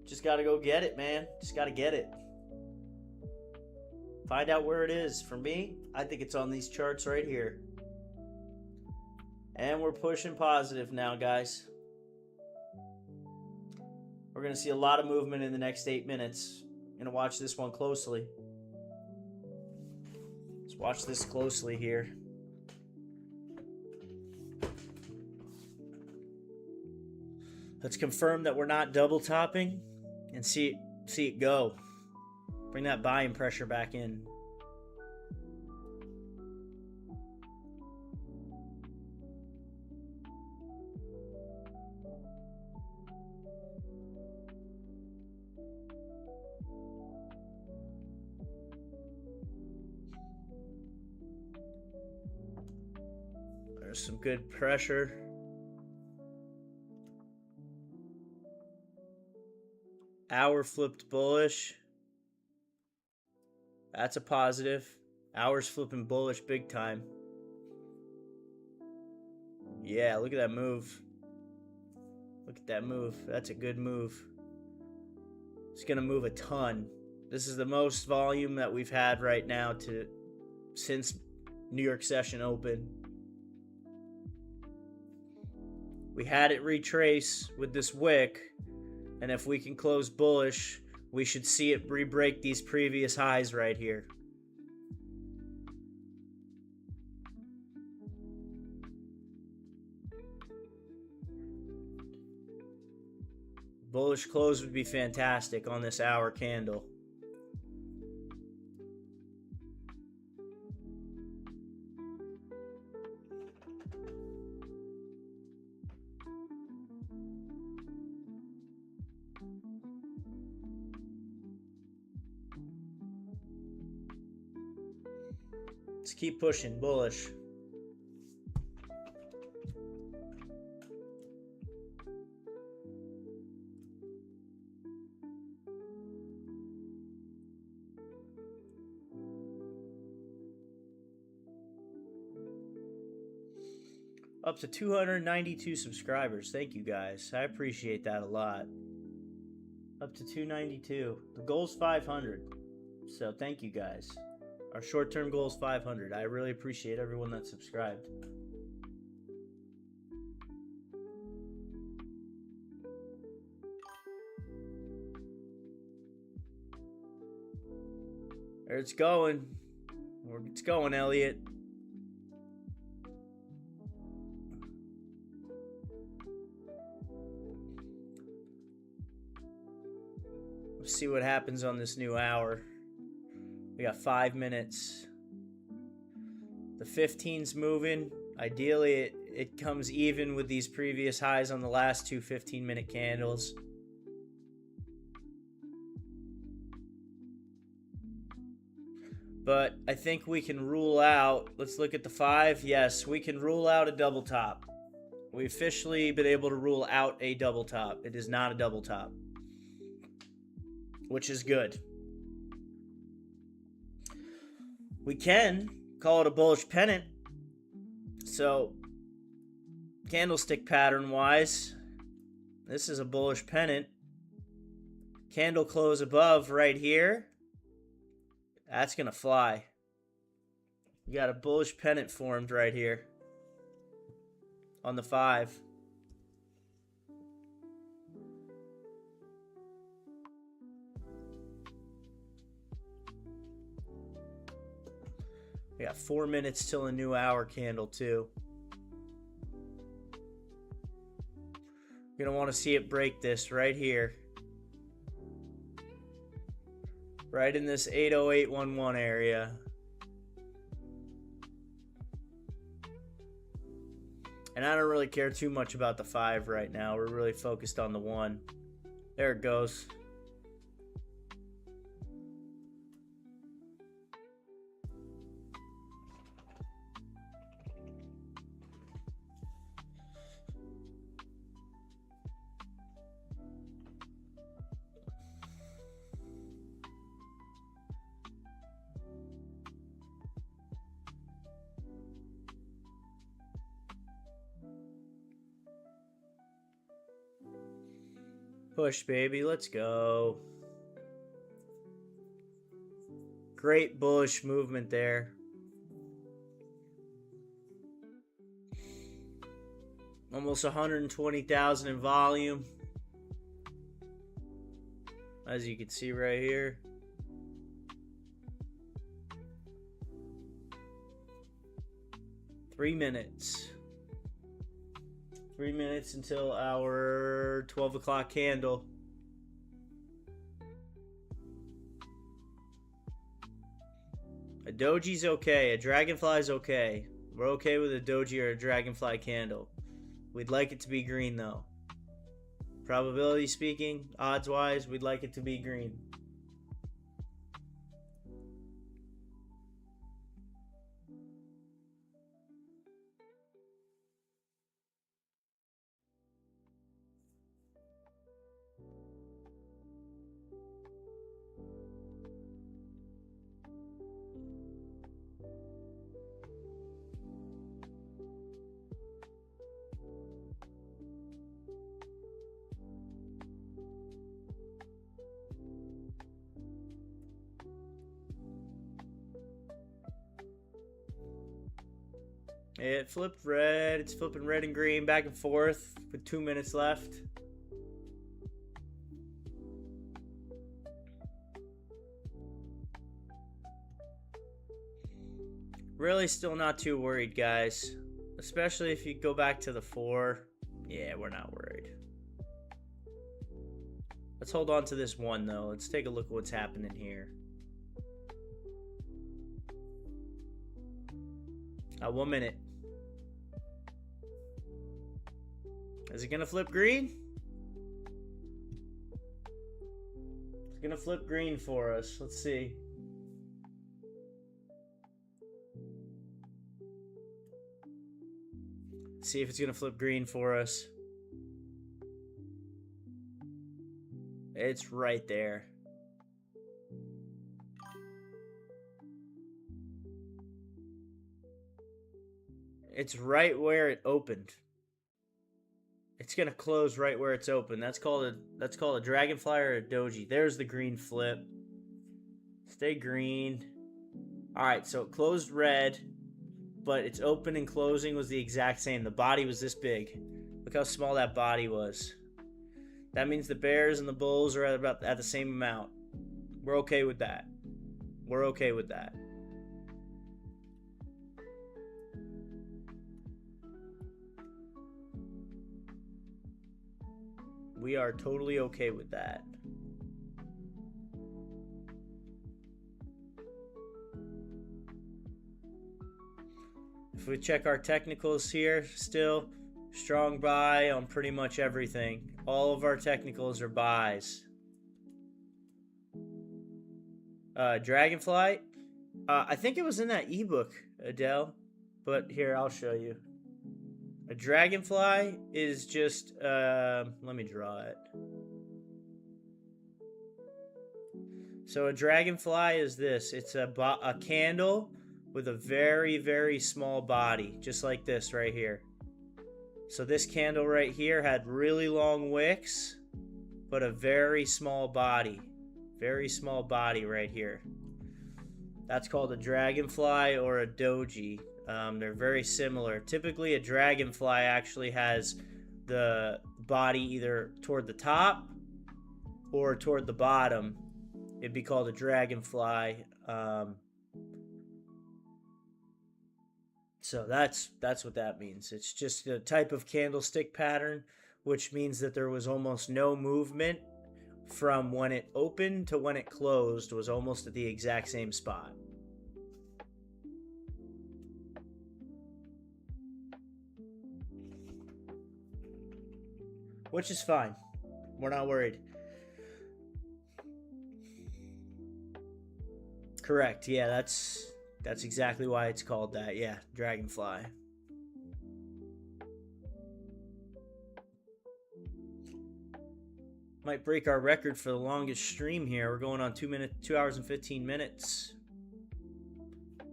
Just gotta go get it, man. Just gotta get it. Find out where it is. For me, I think it's on these charts right here. And we're pushing positive now, guys. We're going to see a lot of movement in the next 8 minutes. I'm going to watch this one closely. Let's watch this closely here. Let's confirm that we're not double topping and see it go. Bring that buying pressure back in. There's some good pressure. Hour flipped bullish. That's a positive. Hour's flipping bullish big time. Yeah, look at that move. Look at that move. That's a good move. It's going to move a ton. This is the most volume that we've had right now since New York session open. We had it retrace with this wick, and if we can close bullish, we should see it re-break these previous highs right here. Bullish close would be fantastic on this hour candle. Let's keep pushing bullish. Up to 292 subscribers. Thank you guys. I appreciate that a lot. Up to 292. The goal's 500. So thank you guys. Our short-term goal is 500. I really appreciate everyone that subscribed. There it's going. It's going, Elliot. Let's see what happens on this new hour. We got 5 minutes. The 15's moving. Ideally, it comes even with these previous highs on the last two 15-minute candles. But I think we can rule out, let's look at the 5. Yes, we can rule out a double top. We've officially been able to rule out a double top. It is not a double top, which is good. We can call it a bullish pennant. So, candlestick pattern wise, this is a bullish pennant. Candle close above right here. That's going to fly. We got a bullish pennant formed right here on the 5. We got 4 minutes till a new hour candle too. You're going to want to see it break this right here. Right in this 80811 area. And I don't really care too much about the 5 right now. We're really focused on the 1. There it goes. Push, baby. Let's go. Great bullish movement there. Almost 120,000 in volume. As you can see right here. Three minutes. 3 minutes until our 12 o'clock candle. A doji's okay. A dragonfly's okay. We're okay with a doji or a dragonfly candle. We'd like it to be green though. Probability speaking, odds wise, we'd like it to be green. It flipped red. It's flipping red and green back and forth with 2 minutes left. Really still not too worried, guys. Especially if you go back to the 4. Yeah, we're not worried. Let's hold on to this 1, though. Let's take a look at what's happening here. 1 minute. Is it going to flip green? It's going to flip green for us. Let's see. See if it's going to flip green for us. It's right there. It's right where it opened. It's going to close right where it's open. That's called a dragonfly or a doji. There's the green flip. Stay green. All right, so it closed red, but its open and closing was the exact same. The body was this big. Look how small that body was. That means the bears and the bulls are at the same amount. We're okay with that. We're okay with that. We are totally okay with that. If we check our technicals here, still strong buy on pretty much everything. All of our technicals are buys. Dragonfly. I think it was in that ebook, Adele. But here, I'll show you. A dragonfly is just, let me draw it. So a dragonfly is this. It's a candle with a very, very small body, just like this right here. So this candle right here had really long wicks, but a very small body. Very small body right here. That's called a dragonfly or a doji. They're very similar. Typically, a dragonfly actually has the body either toward the top or toward the bottom. It'd be called a dragonfly. So that's what that means. It's just a type of candlestick pattern, which means that there was almost no movement from when it opened to when it closed. Was almost at the exact same spot. Which is fine. We're not worried. Correct. Yeah, that's exactly why it's called that. Yeah, dragonfly. Might break our record for the longest stream here. We're going on 2 hours and 15 minutes. I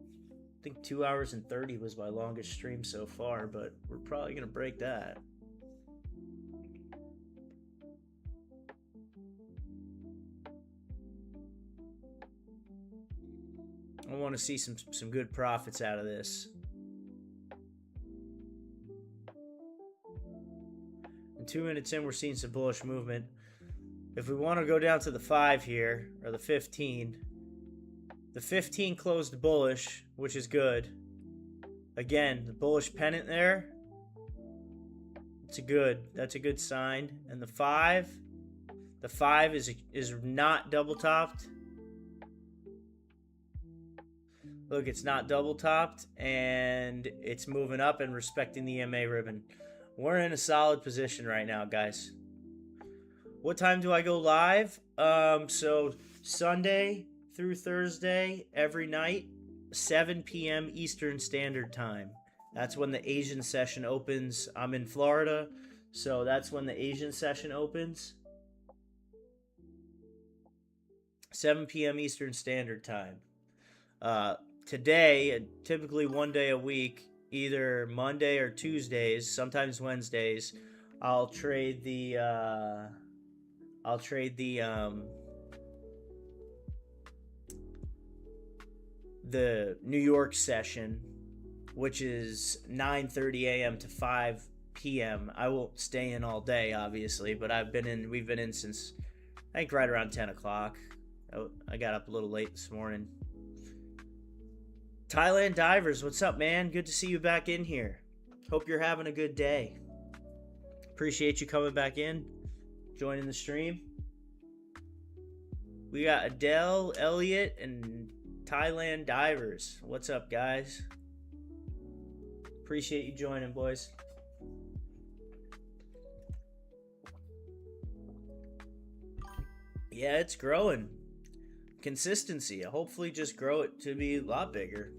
think 2 hours and 30 was my longest stream so far, but we're probably going to break that. I want to see some good profits out of this. And 2 minutes in, we're seeing some bullish movement. If we want to go down to the 5 here, or the 15, the 15 closed bullish, which is good. Again, the bullish pennant there, that's a good sign. And the 5 is not double topped. Look, it's not double topped, and it's moving up and respecting the MA ribbon. We're in a solid position right now, guys. What time do I go live? So Sunday through Thursday, every night, 7 p.m. Eastern Standard Time. That's when the Asian session opens. I'm in Florida, so that's when the Asian session opens. 7 p.m. Eastern Standard Time. Today, typically one day a week, either Monday or Tuesdays, sometimes Wednesdays, I'll trade the New York session, which is 9:30 a.m. to 5 p.m. I won't stay in all day, obviously, but we've been in since, I think, right around 10 o'clock. I got up a little late this morning. Thailand Divers, what's up, man? Good to see you back in here. Hope you're having a good day. Appreciate you coming back in, joining the stream. We got Adele, Elliot, and Thailand Divers. What's up, guys? Appreciate you joining, boys. Yeah, it's growing. Consistency. Hopefully just grow it to be a lot bigger.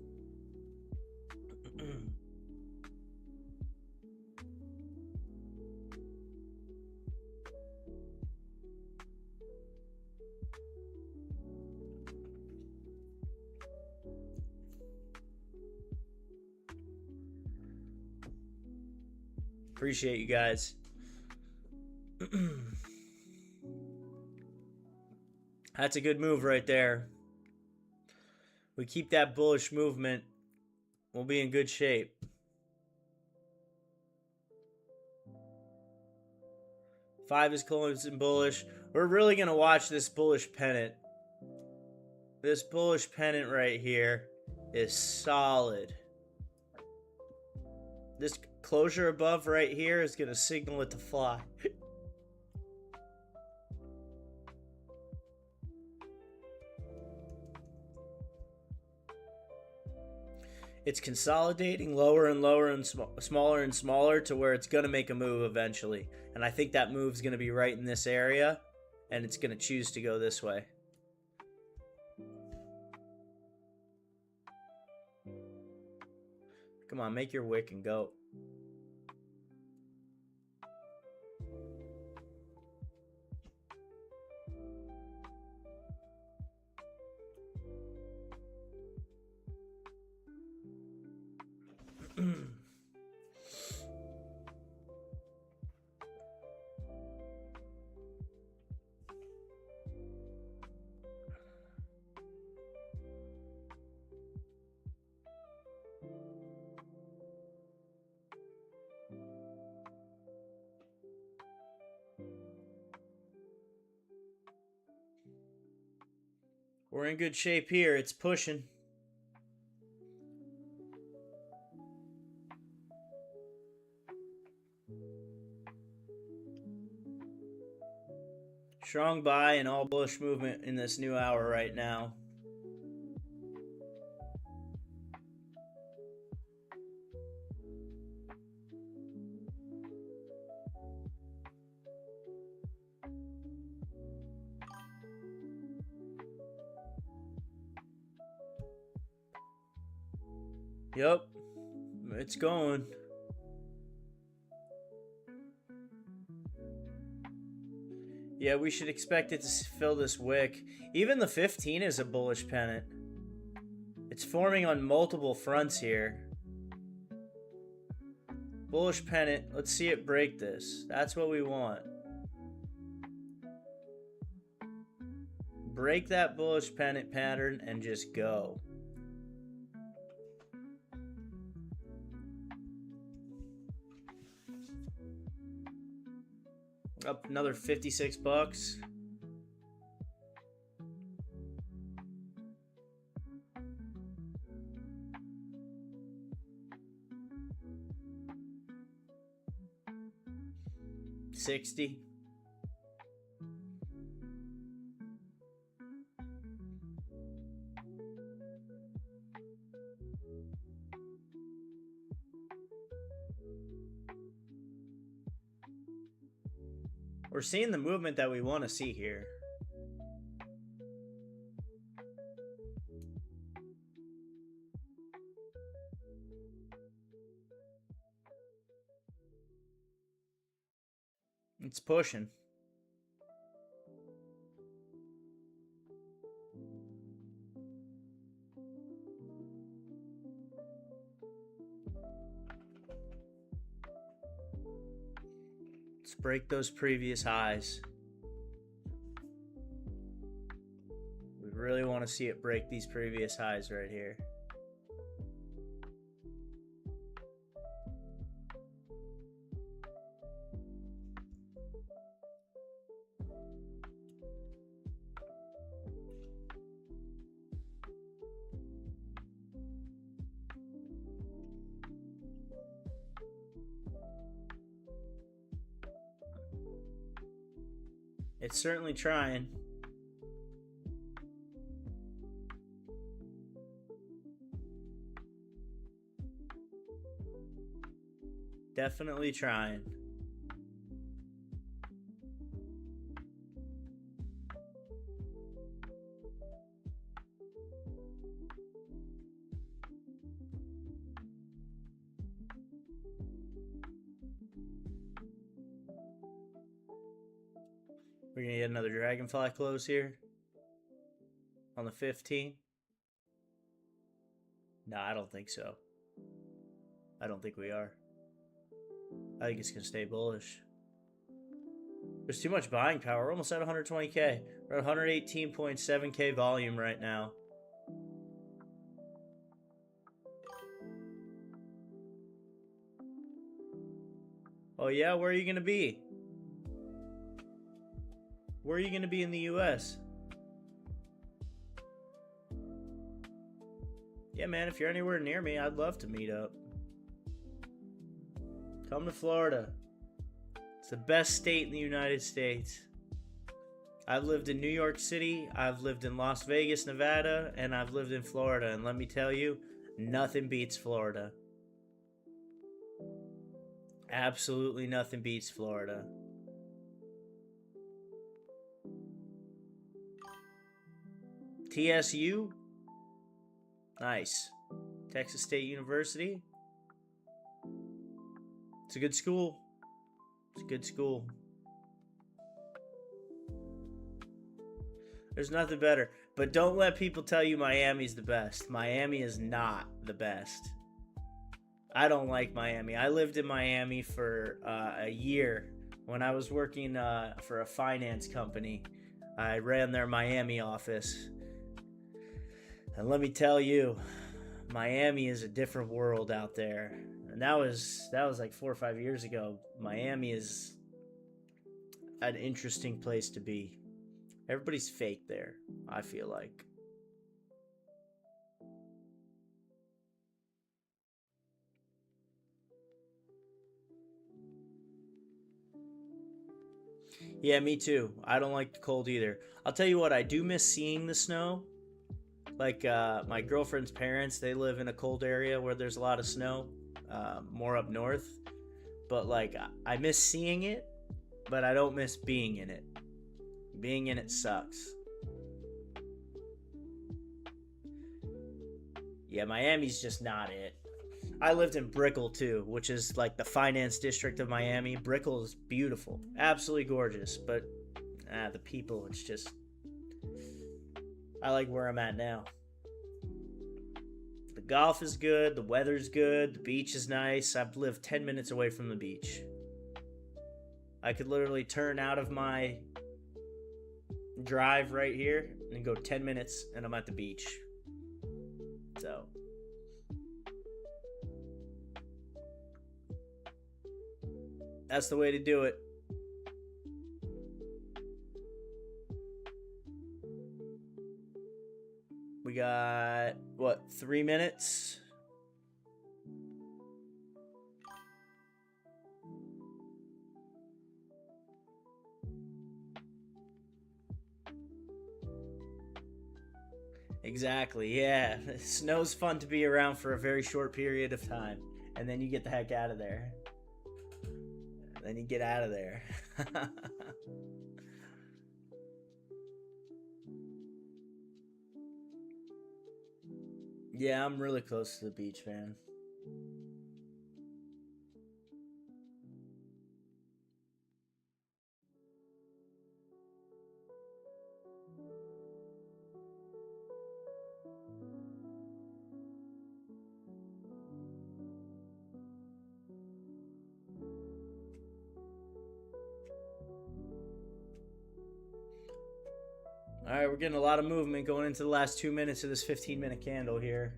Appreciate you guys. That's a good move right there. We keep that bullish movement, we'll be in good shape. Five is closing bullish. We're really going to watch this bullish pennant. This bullish pennant right here is solid. This closure above right here is going to signal it to fly. It's consolidating lower and lower and smaller and smaller to where it's going to make a move eventually. And I think that move's going to be right in this area, and it's going to choose to go this way. Come on, make your wick and go. We're in good shape here. It's pushing. Strong buy and all bullish movement in this new hour right now. Yep, it's going. Yeah, we should expect it to fill this wick. Even the 15 is a bullish pennant. It's forming on multiple fronts here. Bullish pennant. Let's see it break this. That's what we want. Break that bullish pennant pattern and just go. Up another 56 bucks. $60. We're seeing the movement that we want to see here. It's pushing. Let's break those previous highs. We really want to see it break these previous highs right here. It's certainly trying. Definitely trying. We're going to get another dragonfly close here on the 15. No, I don't think so. I don't think we are. I think it's going to stay bullish. There's too much buying power. We're almost at 120K. We're at 118.7K volume right now. Oh yeah, where are you going to be? Where are you going to be in the US? Yeah, man, if you're anywhere near me, I'd love to meet up. Come to Florida. It's the best state in the United States. I've lived in New York City, I've lived in Las Vegas, Nevada, and I've lived in Florida. And let me tell you, nothing beats Florida. Absolutely nothing beats Florida. TSU? Nice. Texas State University? It's a good school. It's a good school. There's nothing better. But don't let people tell you Miami's the best. Miami is not the best. I don't like Miami. I lived in Miami for a year when I was working for a finance company. I ran their Miami office. And let me tell you, Miami is a different world out there. And that was like 4 or 5 years ago. Miami is an interesting place to be. Everybody's fake there, I feel like. Yeah, me too. I don't like the cold either. I'll tell you what, I do miss seeing the snow. Like my girlfriend's parents, they live in a cold area where there's a lot of snow, more up north. But like, I miss seeing it, but I don't miss being in it. Being in it sucks. Yeah, Miami's just not it. I lived in Brickell too, which is like the finance district of Miami. Brickell is beautiful, absolutely gorgeous, but the people, it's just, I like where I'm at now. The golf is good, the weather's good, the beach is nice. I've lived 10 minutes away from the beach. I could literally turn out of my drive right here and go 10 minutes and I'm at the beach. So that's the way to do it. We got, what, 3 minutes? Exactly, yeah. Snow's fun to be around for a very short period of time. And then you get the heck out of there. Then you get out of there. Yeah, I'm really close to the beach, man. All right, we're getting a lot of movement going into the last 2 minutes of this 15-minute candle here.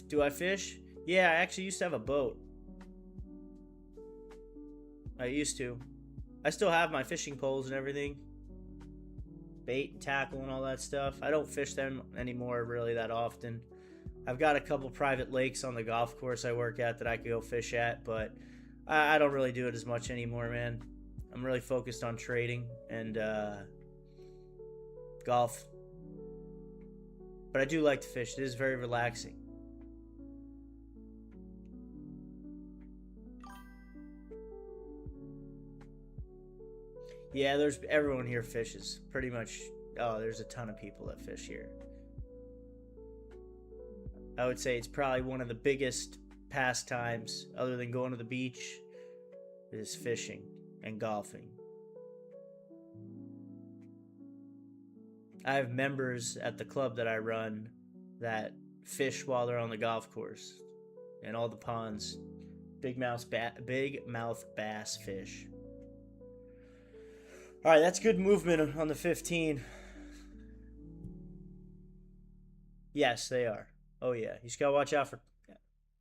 Do I fish? Yeah, I actually used to have a boat. I used to. I still have my fishing poles and everything. Bait and tackle and all that stuff. I don't fish them anymore really that often. I've got a couple private lakes on the golf course I work at that I could go fish at, but I don't really do it as much anymore, man. I'm really focused on trading and golf. But I do like to fish. It is very relaxing. Yeah, there's everyone here fishes. Pretty much. Oh, there's a ton of people that fish here. I would say it's probably one of the biggest pastimes, other than going to the beach, is fishing and golfing. I have members at the club that I run that fish while they're on the golf course and all the ponds. Big mouth bass fish. All right, that's good movement on the 15. Yes, they are. Oh yeah, you just gotta watch out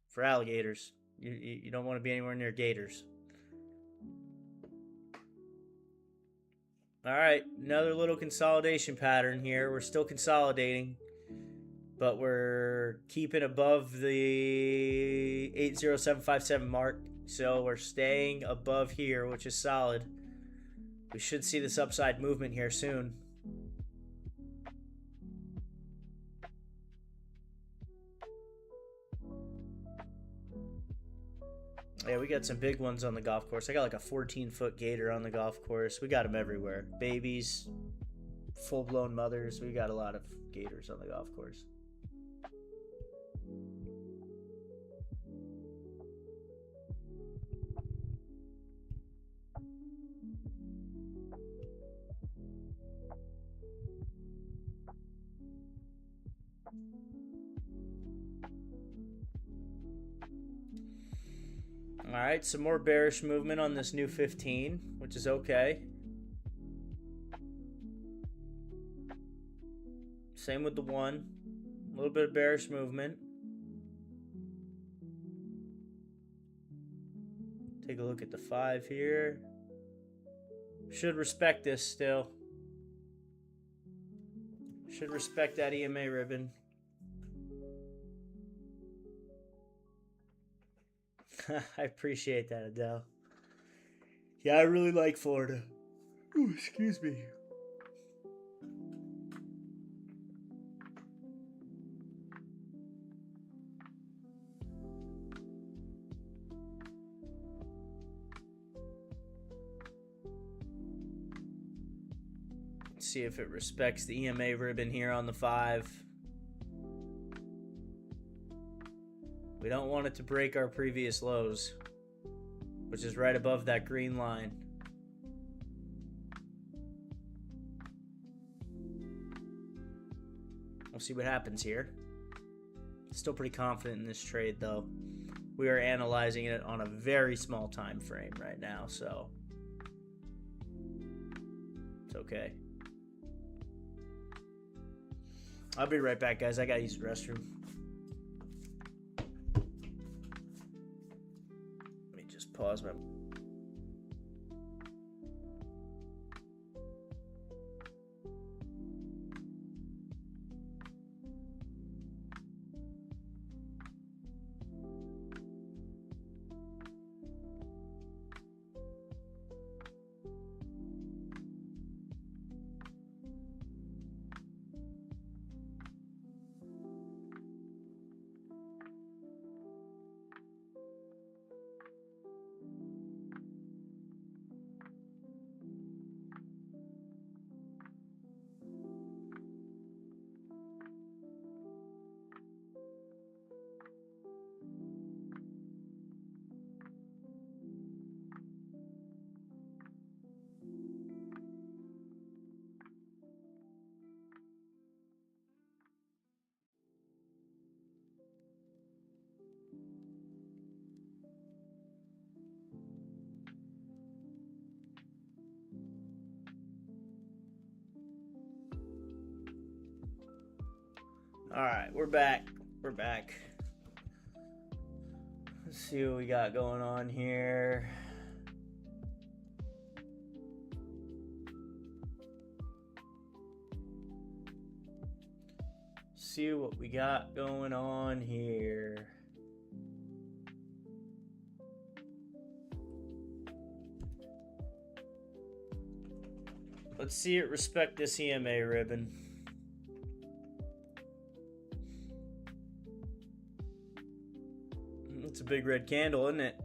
for alligators. You don't want to be anywhere near gators. All right, another little consolidation pattern here. We're still consolidating, but we're keeping above the 80757 mark. So we're staying above here, which is solid. We should see this upside movement here soon. Yeah, we got some big ones on the golf course. I got like a 14-foot gator on the golf course. We got them everywhere. Babies, full-blown mothers. We got a lot of gators on the golf course. Alright, some more bearish movement on this new 15, which is okay. Same with the 1. A little bit of bearish movement. Take a look at the 5 here. Should respect this still. Should respect that EMA ribbon. I appreciate that, Adele. Yeah, I really like Florida. Ooh, excuse me. Let's see if it respects the EMA ribbon here on the 5. We don't want it to break our previous lows, which is right above that green line. We'll see what happens here. Still pretty confident in this trade, though. We are analyzing it on a very small time frame right now, so it's okay. I'll be right back, guys. I gotta use the restroom. Pause my... All right, we're back. We're back. Let's see what we got going on here. See what we got going on here. Let's see it respect this EMA ribbon. It's a big red candle, isn't it?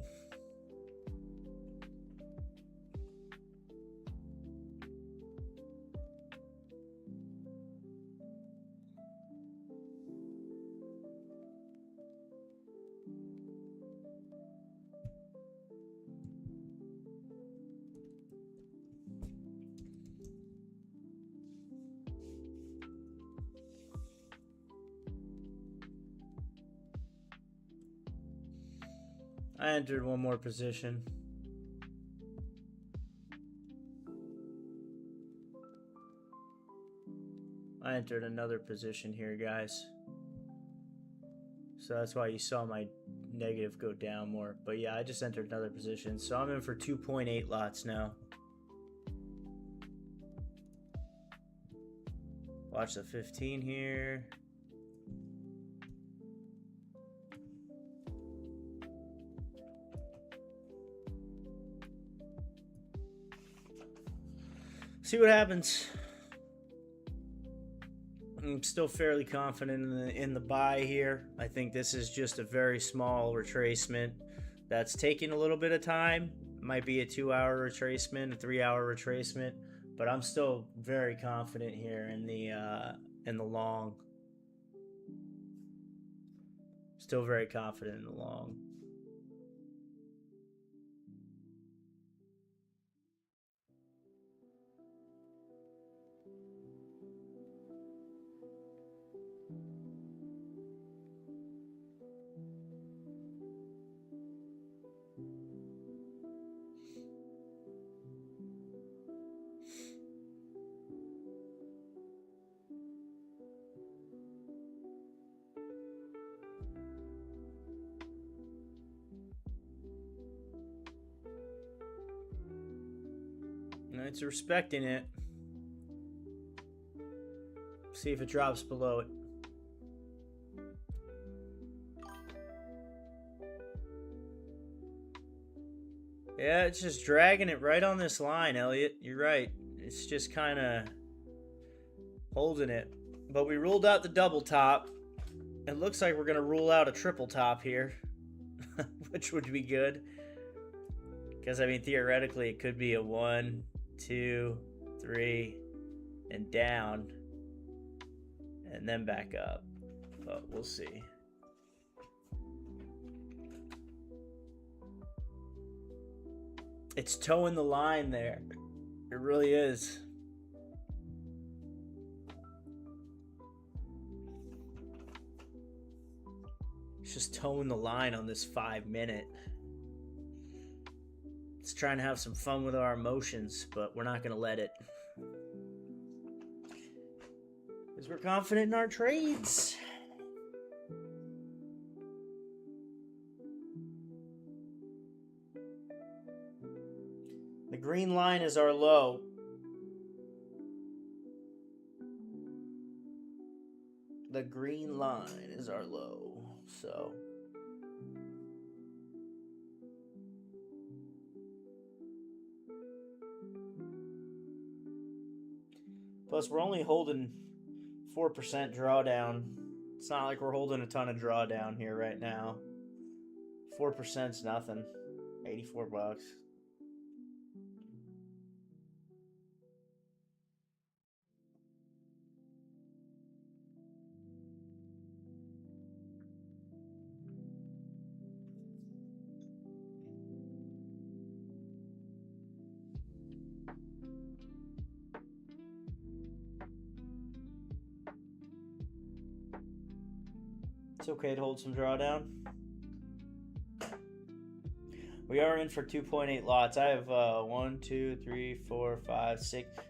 I entered one more position. I entered another position here, guys. So that's why you saw my negative go down more. But yeah, I just entered another position. So I'm in for 2.8 lots now. Watch the 15 here. See what happens. I'm still fairly confident in the buy here. I think this is just a very small retracement that's taking a little bit of time. Might be a 2-hour retracement, a 3-hour retracement, but I'm still very confident here in the long. Still very confident in the long. It's respecting it. See if it drops below it. Yeah, it's just dragging it right on this line, Elliot. You're right. It's just kind of holding it. But we ruled out the double top. It looks like we're going to rule out a triple top here, which would be good. Because, I mean, theoretically, it could be a 1, 2, 3, and down, and then back up. But we'll see. It's towing the line there. It really is. It's just towing the line on this 5-minute. It's trying to have some fun with our emotions, but we're not going to let it. Because we're confident in our trades. The green line is our low. The green line is our low. So plus, we're only holding 4% drawdown. It's not like we're holding a ton of drawdown here right now. 4%'s nothing. $84. It's okay to hold some drawdown. We are in for 2.8 lots. I have 1, 2, 3, 4, 5,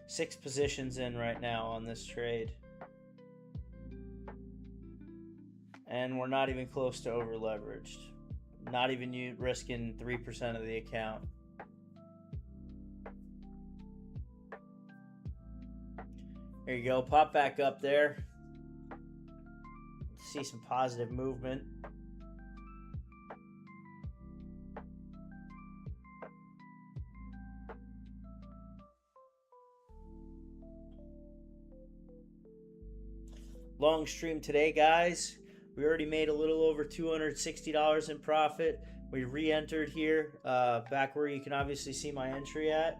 6 positions in right now on this trade. And we're not even close to over leveraged. Not even risking 3% of the account. There you go. Pop back up there. See some positive movement. long stream today, guys. We already made a little over $260 in profit. We re-entered here, back where you can obviously see my entry at.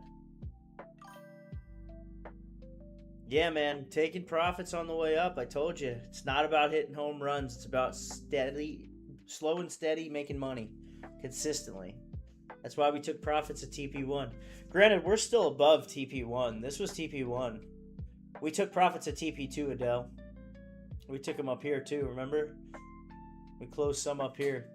Yeah, man, taking profits on the way up. I told you, it's not about hitting home runs. It's about slow and steady, making money consistently. That's why we took profits at TP1. Granted, we're still above TP1. This was TP1. We took profits at TP2, Adele. We took them up here too, remember? We closed some up here.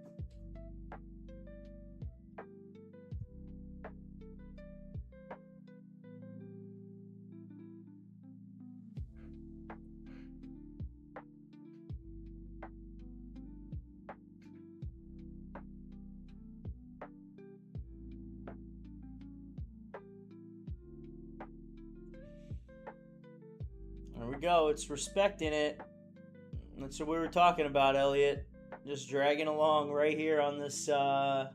There we go. It's respecting it. That's what we were talking about, Elliot. Just dragging along right here on this. The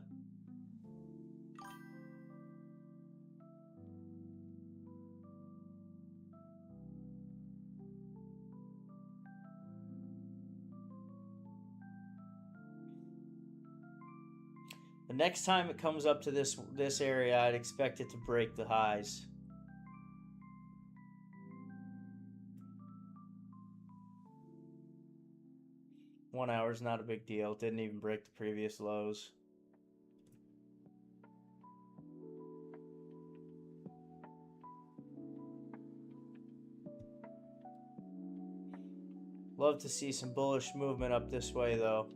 next time it comes up to this area, I'd expect it to break the highs. One hour is not a big deal. It didn't even break the previous lows. Love to see some bullish movement up this way, though.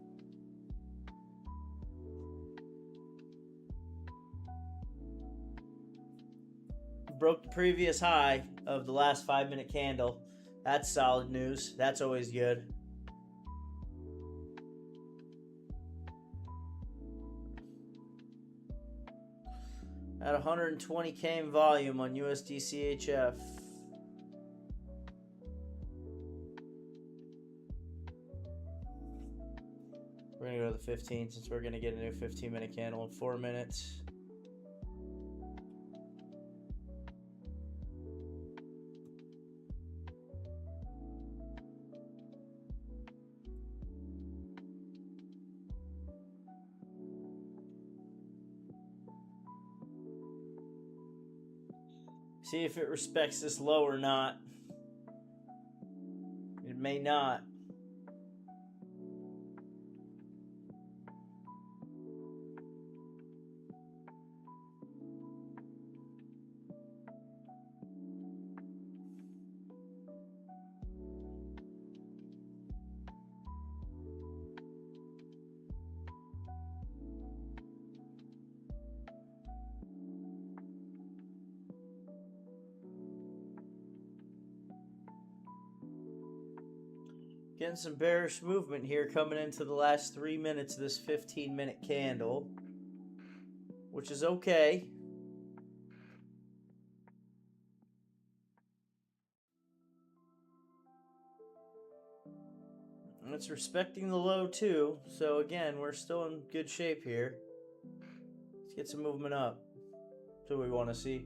Broke the previous high of the last 5-minute candle. That's solid news. That's always good. At 120K in volume on USD CHF. We're going to go to the 15 since we're going to get a new 15-minute candle in 4 minutes. See if it respects this low or not. It may not. Getting some bearish movement here coming into the last 3 minutes of this 15-minute candle, which is okay. And it's respecting the low too, so again, we're still in good shape here. Let's get some movement up. That's what we want to see.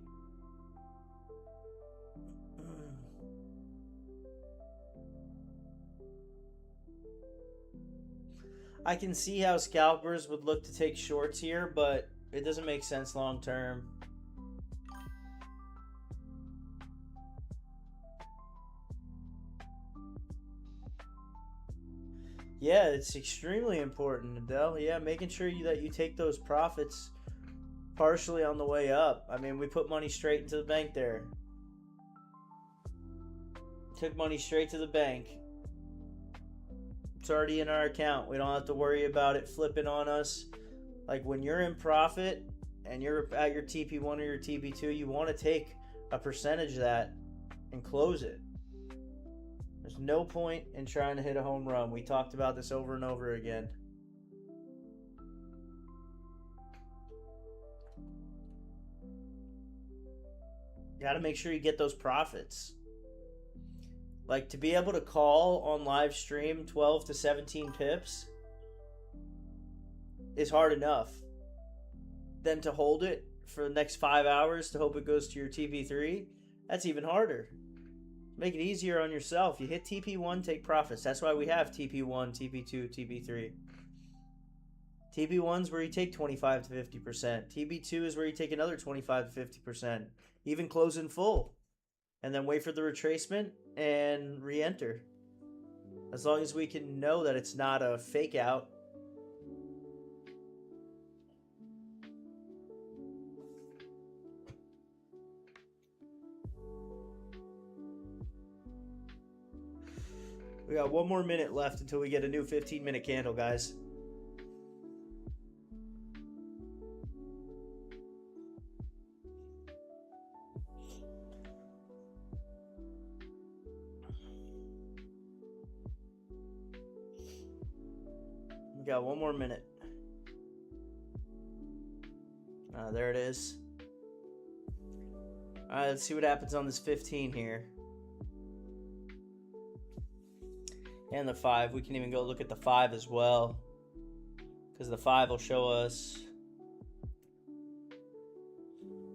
I can see how scalpers would look to take shorts here, but it doesn't make sense long term. Yeah, it's extremely important, Adele. Yeah, making sure that you take those profits partially on the way up. I mean, we put money straight into the bank there. Took money straight to the bank. It's already in our account. We don't have to worry about it flipping on us. Like when you're in profit and you're at your TP1 or your TP2, you want to take a percentage of that and close it. There's no point in trying to hit a home run. We talked about this over and over again. You got to make sure you get those profits. Like, to be able to call on live stream 12 to 17 pips is hard enough. Then to hold it for the next 5 hours to hope it goes to your TP3, that's even harder. Make it easier on yourself. You hit TP1, take profits. That's why we have TP1, TP2, TP3. TP1 is where you take 25 to 50%. TP2 is where you take another 25 to 50%. Even close in full. And then wait for the retracement and re-enter. As long as we can know that it's not a fake out. We got 1 more minute left until we get a new 15-minute candle, guys. We got 1 more minute. There it is. All right, let's see what happens on this 15 here. And the 5. We can even go look at the 5 as well, because the 5 will show us.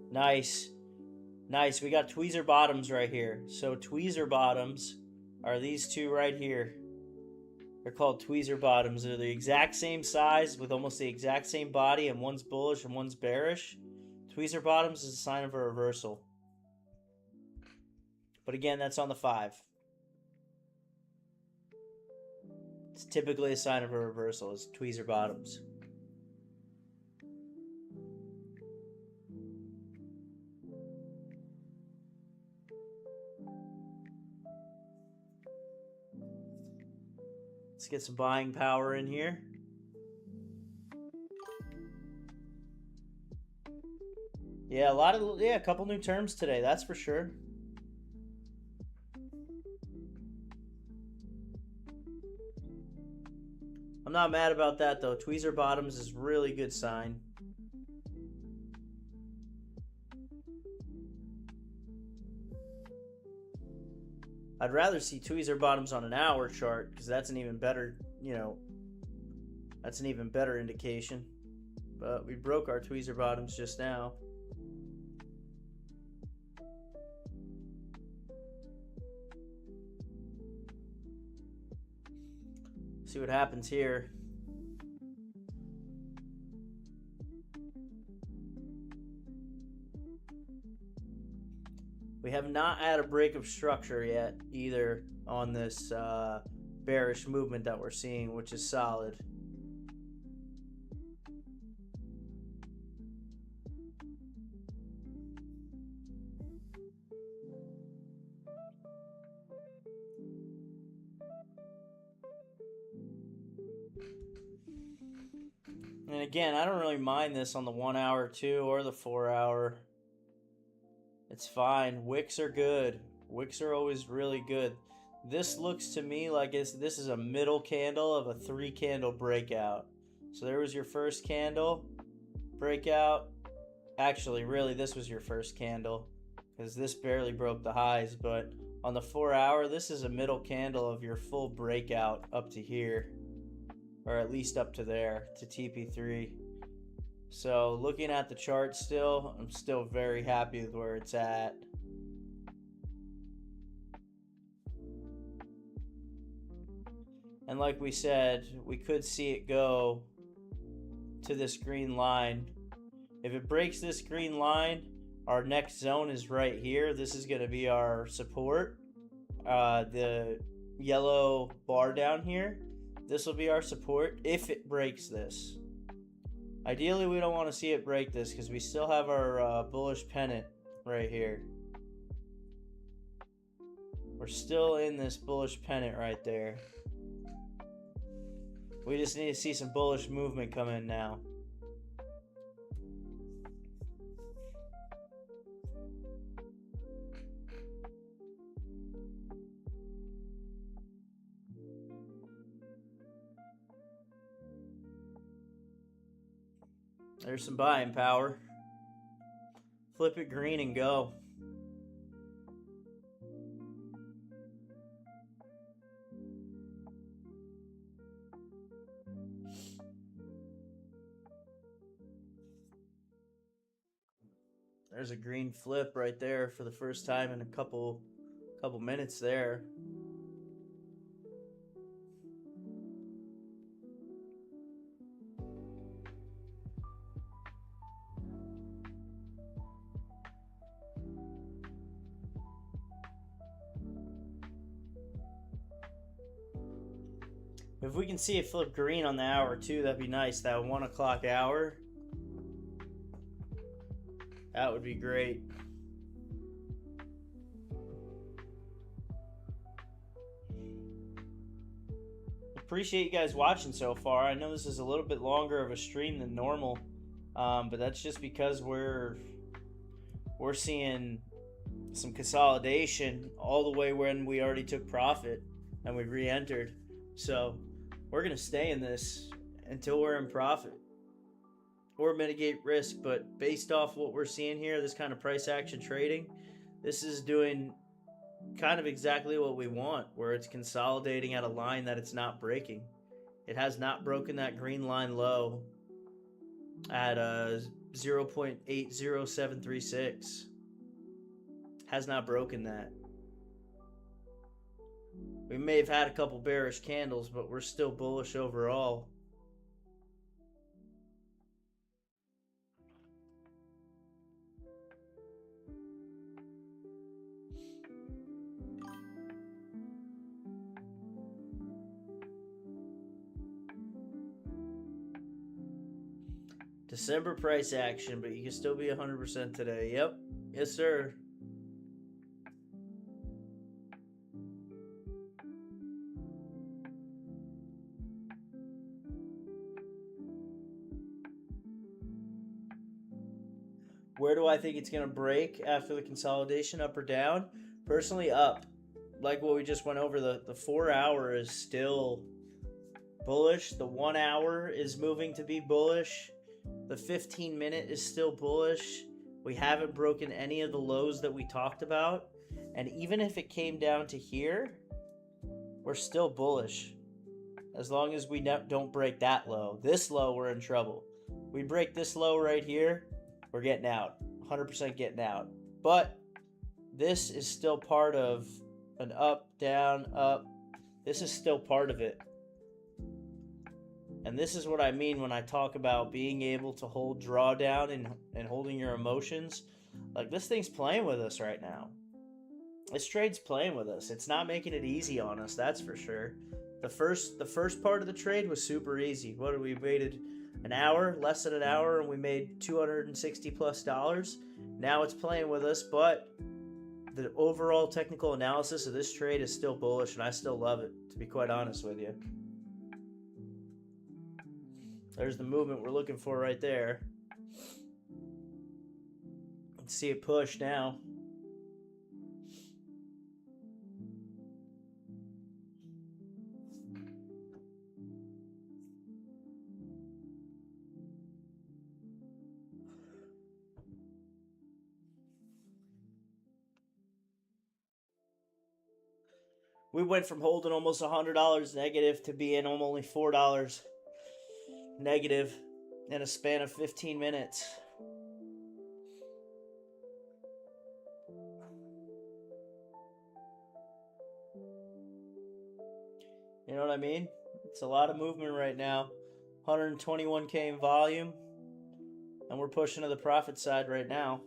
Nice. Nice. We got tweezer bottoms right here. So tweezer bottoms are these two right here. They're called tweezer bottoms. They're the exact same size with almost the exact same body, and one's bullish and one's bearish. Tweezer bottoms is a sign of a reversal. But again, that's on the 5. It's typically a sign of a reversal, is tweezer bottoms. Let's get some buying power in here. Yeah, a couple new terms today, that's for sure. I'm not mad about that though. Tweezer bottoms is a really good sign. I'd rather see tweezer bottoms on an hour chart because that's an even better, that's an even better indication. But we broke our tweezer bottoms just now. See what happens here. We have not had a break of structure yet either on this bearish movement that we're seeing, which is solid. And again, I don't really mind this on the 1 hour, 2, or the 4 hour. It's fine. Wicks are good. Wicks are always really good. This looks to me like this is a middle candle of a 3 candle breakout. So there was your first candle breakout. Actually, really, this was your first candle because this barely broke the highs. But on the 4 hour, this is a middle candle of your full breakout up to here, or at least up to there, to TP3. So looking at the chart still, I'm still very happy with where it's at. And like we said, we could see it go to this green line. If it breaks this green line, our next zone is right here. This is going to be our support. The yellow bar down here, this will be our support if it breaks this. Ideally, we don't want to see it break this because we still have our bullish pennant right here. We're still in this bullish pennant right there. We just need to see some bullish movement come in now. There's some buying power. Flip it green and go. There's a green flip right there for the first time in a couple Couple minutes there. If we can see it flip green on the hour too, that'd be nice. That 1 o'clock hour. That would be great. Appreciate you guys watching so far. I know this is a little bit longer of a stream than normal, but that's just because we're seeing some consolidation all the way when we already took profit and we re-entered. So we're gonna stay in this until we're in profit or mitigate risk. But based off what we're seeing here, this kind of price action trading, this is doing kind of exactly what we want, where it's consolidating at a line that it's not breaking. It has not broken that green line low at 0.80736. Has not broken that. We may have had a couple bearish candles, but we're still bullish overall. December price action, but you can still be 100% today. Yep. Yes, sir. Where do I think it's going to break after the consolidation, up or down? Personally, up. Like what we just went over, the 4 hour is still bullish. The 1 hour is moving to be bullish. The 15-minute is still bullish. We haven't broken any of the lows that we talked about. And even if it came down to here, we're still bullish. As long as we don't break that low. This low, we're in trouble. We break this low right here, we're getting out. 100% getting out. But this is still part of an up, down, up. This is still part of it. And this is what I mean when I talk about being able to hold drawdown and holding your emotions. Like, this thing's playing with us right now. This trade's playing with us. It's not making it easy on us, that's for sure. The first part of the trade was super easy. What did we waited an hour, less than an hour, and we made $260+. Now it's playing with us, but the overall technical analysis of this trade is still bullish, and I still love it, to be quite honest with you. There's the movement we're looking for right there. Let's see it push now. We went from holding almost $100 negative to being only $4 negative in a span of 15 minutes. You know what I mean? It's a lot of movement right now. 121K in volume, and we're pushing to the profit side right now.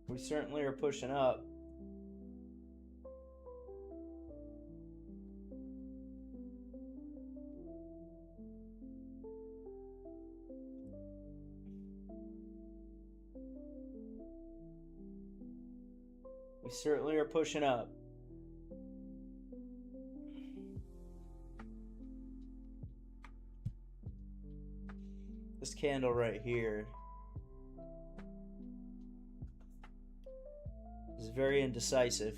We certainly are pushing up. We certainly are pushing up. This candle right here is very indecisive.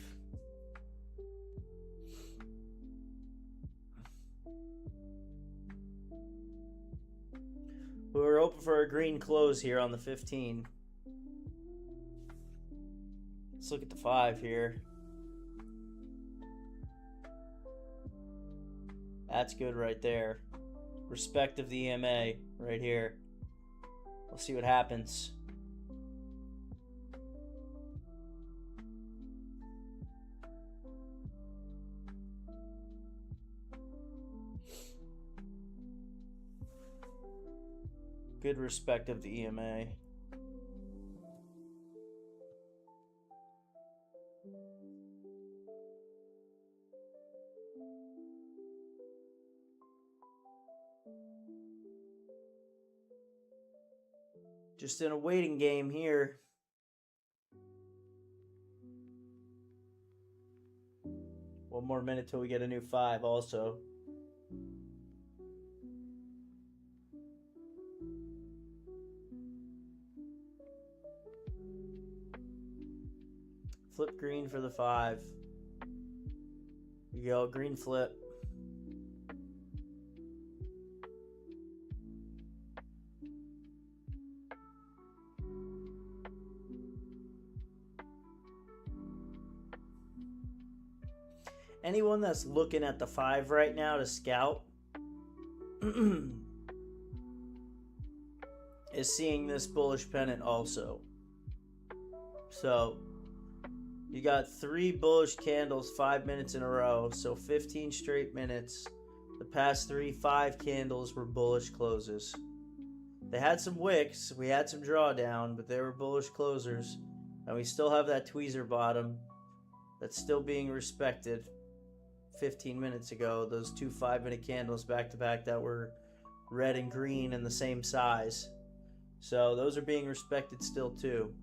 We were open for a green close here on the 15. Let's look at the 5 here. That's good right there. Respect of the EMA right here. We'll see what happens. Good respect of the EMA. Just in a waiting game here. One more minute till we get a new 5 also. Flip green for the 5. Here you go, green flip. Anyone that's looking at the 5 right now to scalp is seeing this bullish pennant also. So you got 3 bullish candles 5 minutes in a row, so 15 straight minutes. The past 5 candles were bullish closes. They had some wicks, we had some drawdown, but they were bullish closers. And we still have that tweezer bottom that's still being respected. 15 minutes ago, those 2 5-minute candles back to back that were red and green in the same size. So those are being respected still too.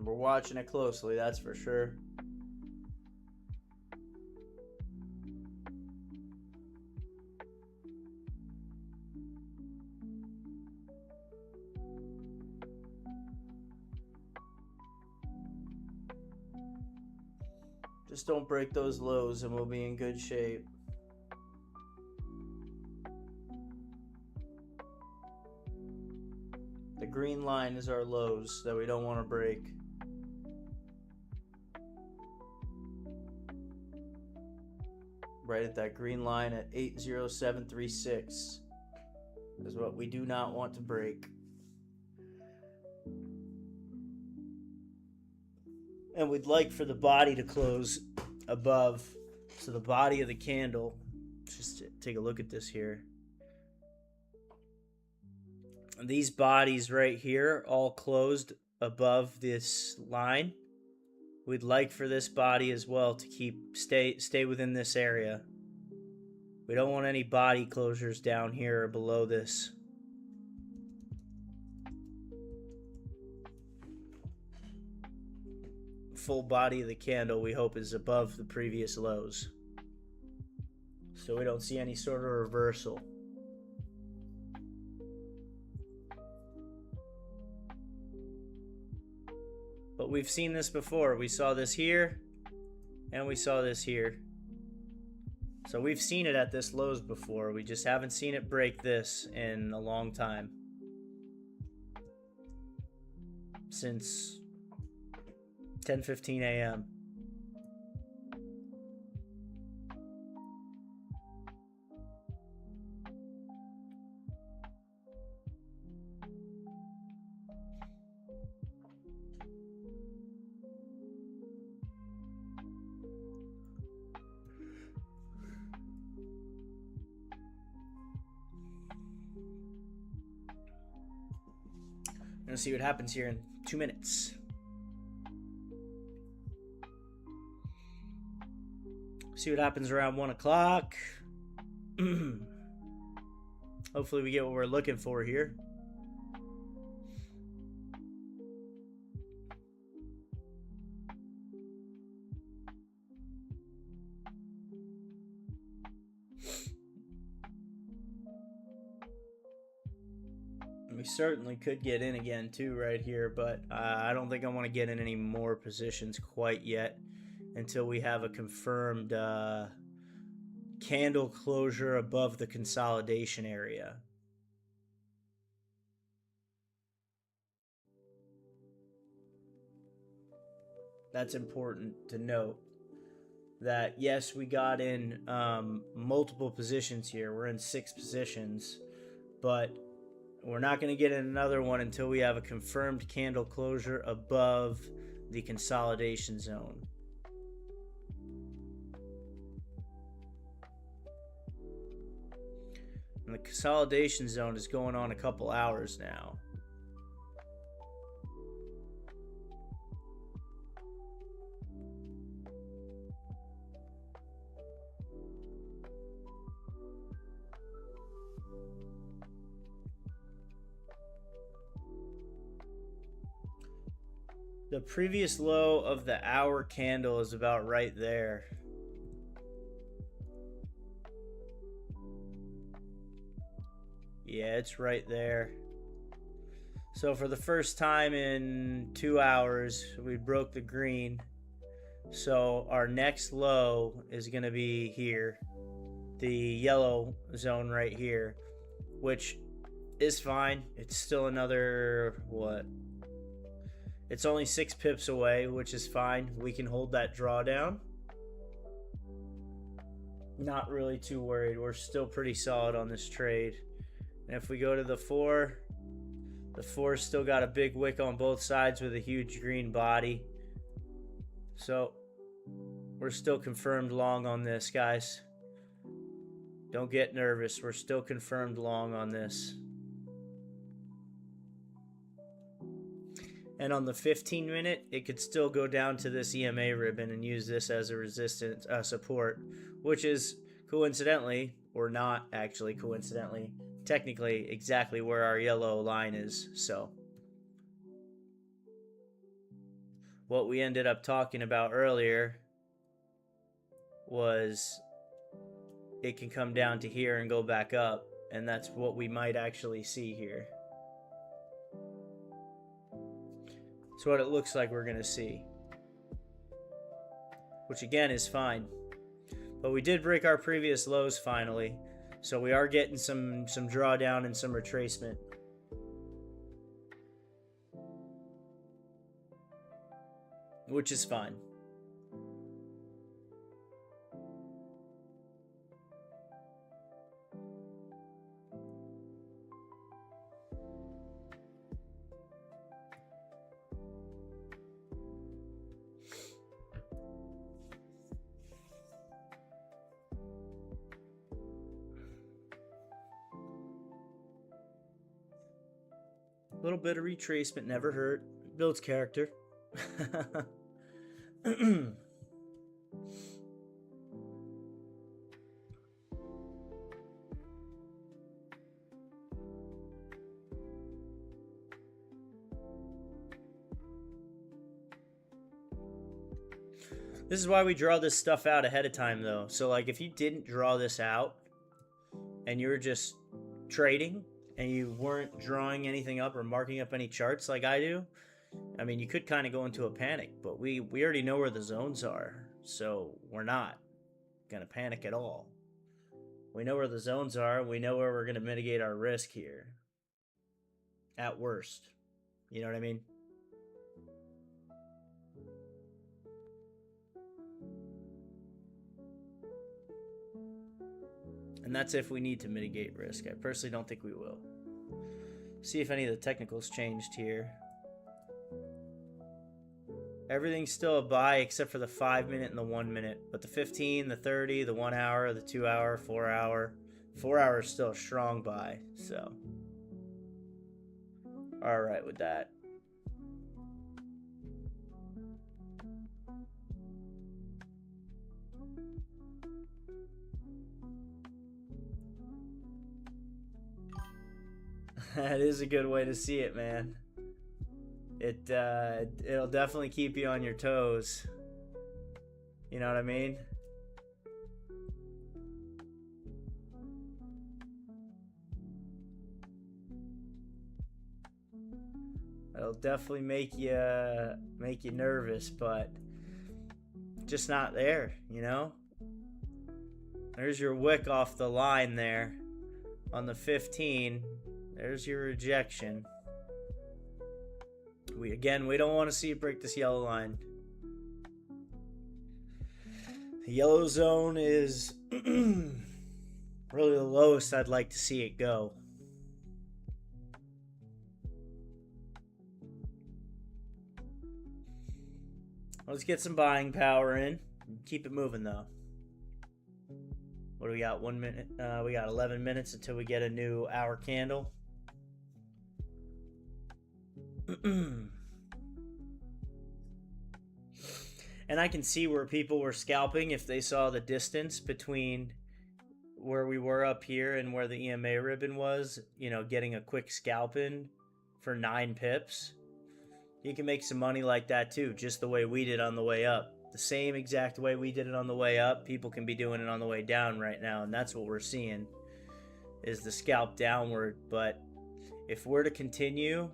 We're watching it closely, that's for sure. Just don't break those lows and we'll be in good shape. The green line is our lows that we don't want to break. Right at that green line at 80736 is what we do not want to break. And we'd like for the body to close above. So the body of the candle, just take a look at this here. These bodies right here all closed above this line. We'd like for this body as well to stay within this area. We don't want any body closures down here or below this. Full body of the candle we hope is above the previous lows, so we don't see any sort of reversal. But we've seen this before. We saw this here and we saw this here. So we've seen it at this lows before. We just haven't seen it break this in a long time. Since 10:15 a.m. Gonna see what happens here in 2 minutes. See what happens around 1 o'clock. Hopefully we get what we're looking for here. We certainly could get in again too right here, but I don't think I want to get in any more positions quite yet until we have a confirmed candle closure above the consolidation area. That's important to note. That yes, we got in multiple positions here. We're in 6 positions, but we're not going to get in another one until we have a confirmed candle closure above the consolidation zone. And the consolidation zone is going on a couple hours now. The previous low of the hour candle is about right there. Yeah, it's right there. So for the first time in 2 hours, we broke the green. So our next low is going to be here. The yellow zone right here, which is fine. It's still another, what? It's only 6 pips away, which is fine. We can hold that drawdown. Not really too worried. We're still pretty solid on this trade. And if we go to the 4, the 4's still got a big wick on both sides with a huge green body. So we're still confirmed long on this, guys. Don't get nervous. We're still confirmed long on this. And on the 15-minute, it could still go down to this EMA ribbon and use this as a resistance support, which is coincidentally, or not actually coincidentally, technically exactly where our yellow line is. So what we ended up talking about earlier was it can come down to here and go back up, and that's what we might actually see here. It's what it looks like we're going to see, which again is fine. But we did break our previous lows finally, so we are getting some drawdown and some retracement. Which is fine. A little bit of retracement never hurt. Builds character. This is why we draw this stuff out ahead of time, though. So, like, if you didn't draw this out and you were just trading and you weren't drawing anything up or marking up any charts like I do, I mean, you could kind of go into a panic, but we already know where the zones are, so we're not going to panic at all. We know where the zones are. We know where we're going to mitigate our risk here. At worst. You know what I mean? And that's if we need to mitigate risk. I personally don't think we will. See if any of the technicals changed here. Everything's still a buy except for the 5-minute and the 1-minute. But the 15, the 30, the 1 hour, the 2 hour, 4 hour. 4 hour is still a strong buy. So, alright with that. That is a good way to see it, man. It'll definitely keep you on your toes. You know what I mean? It'll definitely make you nervous, but just not there, you know? There's your wick off the line there on the 15. There's your rejection. We don't want to see it break this yellow line. The yellow zone is really the lowest I'd like to see it go. Let's get some buying power in. Keep it moving though. What do we got? 1 minute. We got 11 minutes until we get a new hour candle. And I can see where people were scalping if they saw the distance between where we were up here and where the EMA ribbon was, you know, getting a quick scalp in for 9 pips. You can make some money like that too, just the way we did on the way up. The same exact way we did it on the way up, people can be doing it on the way down right now, and that's what we're seeing is the scalp downward. But if we're to continue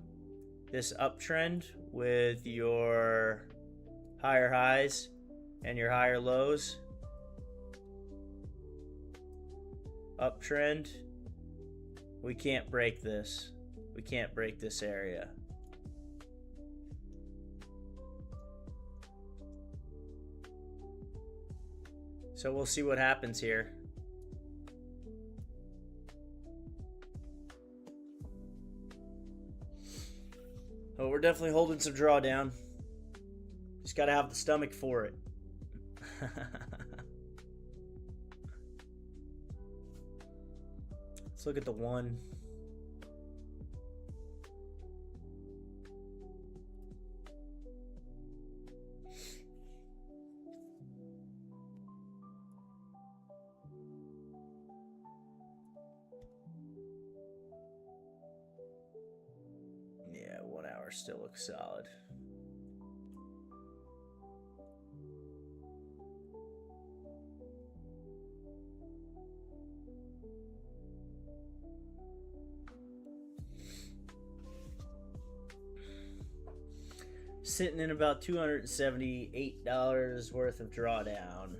this uptrend with your higher highs and your higher lows, uptrend, we can't break this. We can't break this area. So we'll see what happens here. Oh, we're definitely holding some drawdown. Just got to have the stomach for it. Let's look at the 1. Yeah, 1 hour still looks solid. Sitting in about $278 worth of drawdown.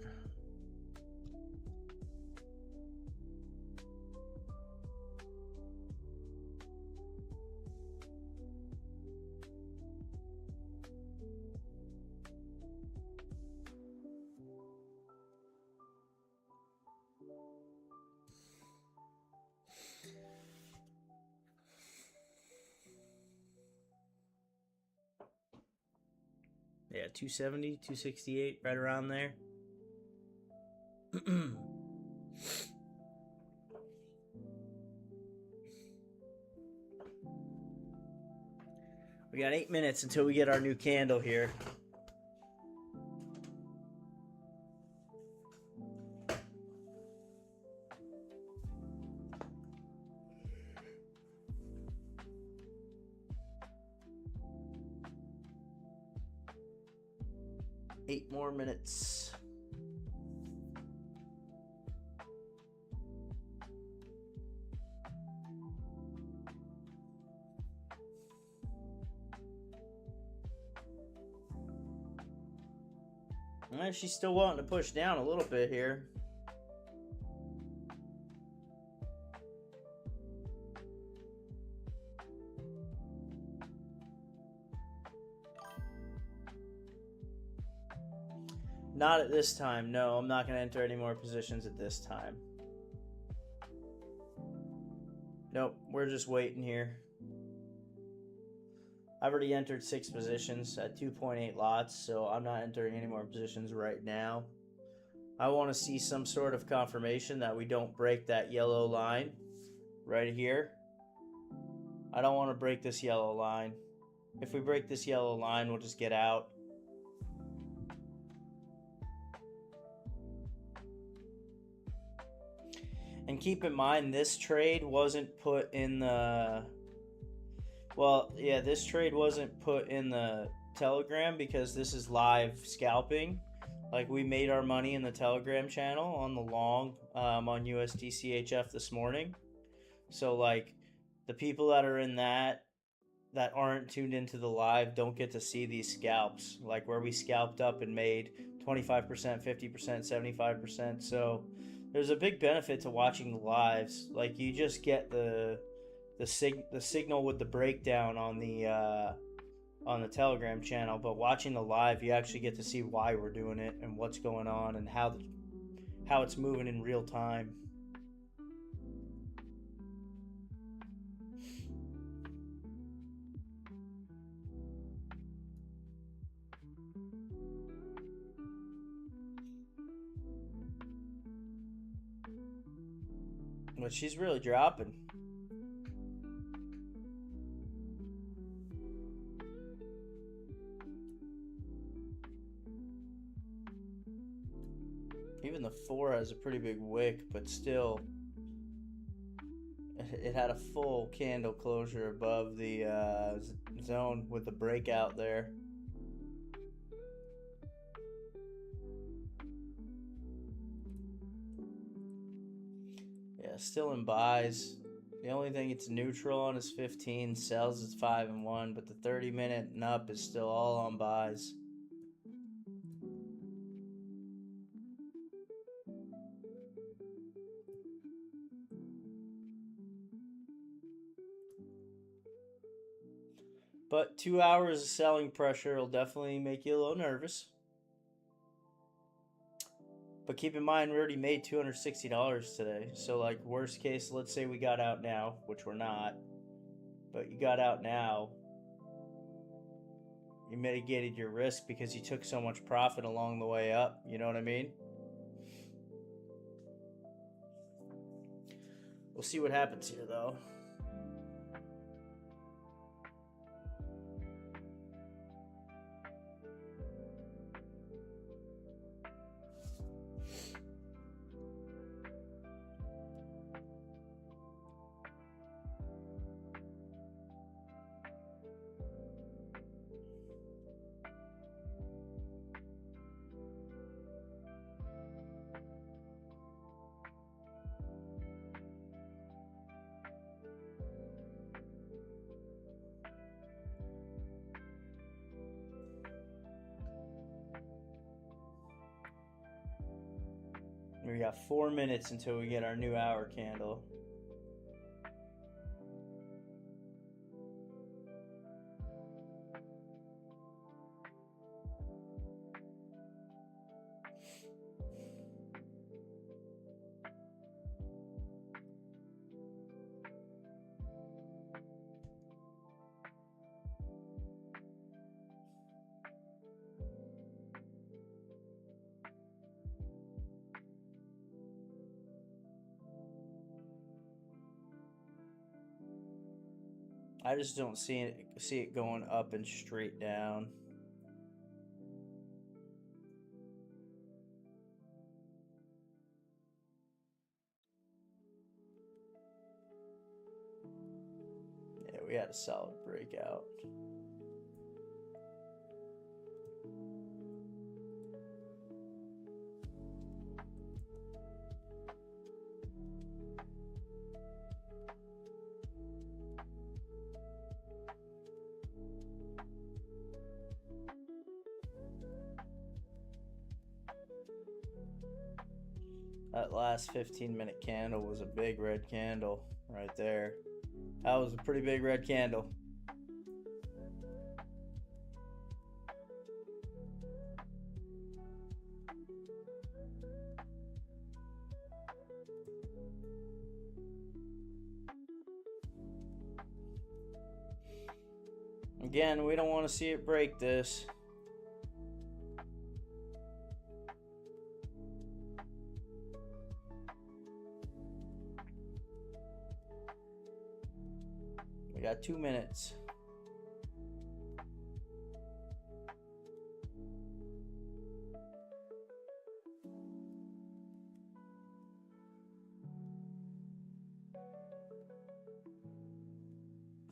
Yeah, 270, 268, right around there. We got 8 minutes until we get our new candle here. Eight more minutes. Well, she's still wanting to push down a little bit here. Not at this time. No, I'm not going to enter any more positions at this time. Nope, we're just waiting here. I've already entered 6 positions at 2.8 lots, so I'm not entering any more positions right now. I want to see some sort of confirmation that we don't break that yellow line right here. I don't want to break this yellow line. If we break this yellow line, we'll just get out. And keep in mind, this trade wasn't put in the... Well, yeah, this trade wasn't put in the Telegram because this is live scalping. Like, we made our money in the Telegram channel on the long on USD CHF this morning. So, like, the people that are in that aren't tuned into the live don't get to see these scalps. Like, where we scalped up and made 25%, 50%, 75%. So there's a big benefit to watching the lives. Like, you just get the signal with the breakdown on the on the Telegram channel, but watching the live, you actually get to see why we're doing it and what's going on and how it's moving in real time. But she's really dropping. Even the 4 has a pretty big wick, but still, it had a full candle closure above the zone with the breakout there. Yeah, still in buys. The only thing it's neutral on is 15. Sells is 5 and 1, but the 30-minute and up is still all on buys. But 2 hours of selling pressure will definitely make you a little nervous. But keep in mind, we already made $260 today. So, like, worst case, let's say we got out now, which we're not. But you got out now. You mitigated your risk because you took so much profit along the way up. You know what I mean? We'll see what happens here, though. We got 4 minutes until we get our new hour candle. I just don't see it going up and straight down. Yeah, we had a solid breakout. That last 15-minute candle was a big red candle right there. That was a pretty big red candle. Again, we don't want to see it break this. We got 2 minutes.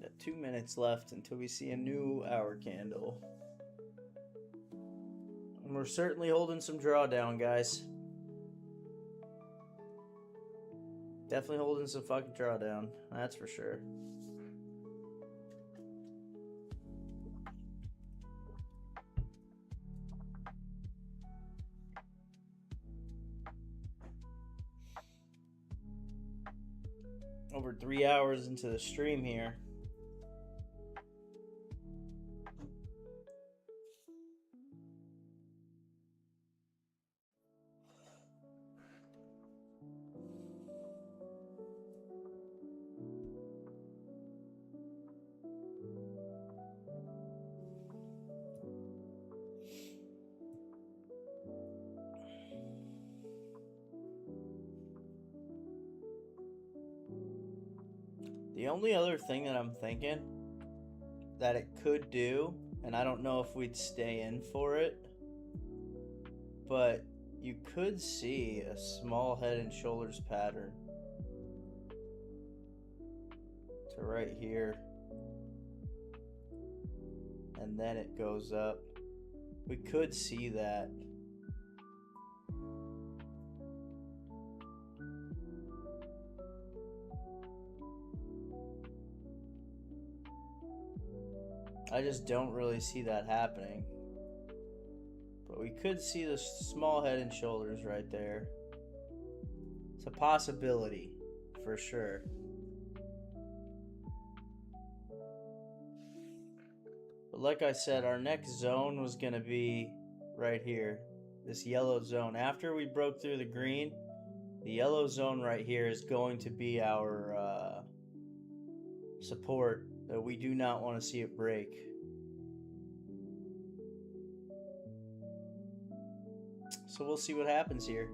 Got 2 minutes left until we see a new hour candle. And we're certainly holding some drawdown, guys. Definitely holding some fucking drawdown. That's for sure. Over 3 hours into the stream here. The only other thing that I'm thinking that it could do, and I don't know if we'd stay in for it, but you could see a small head and shoulders pattern to right here, and then it goes up. We could see that. I just don't really see that happening. But we could see the small head and shoulders right there. It's a possibility, for sure. But like I said, our next zone was going to be right here. This yellow zone. After we broke through the green, the yellow zone right here is going to be our support that we do not want to see it break. So we'll see what happens here.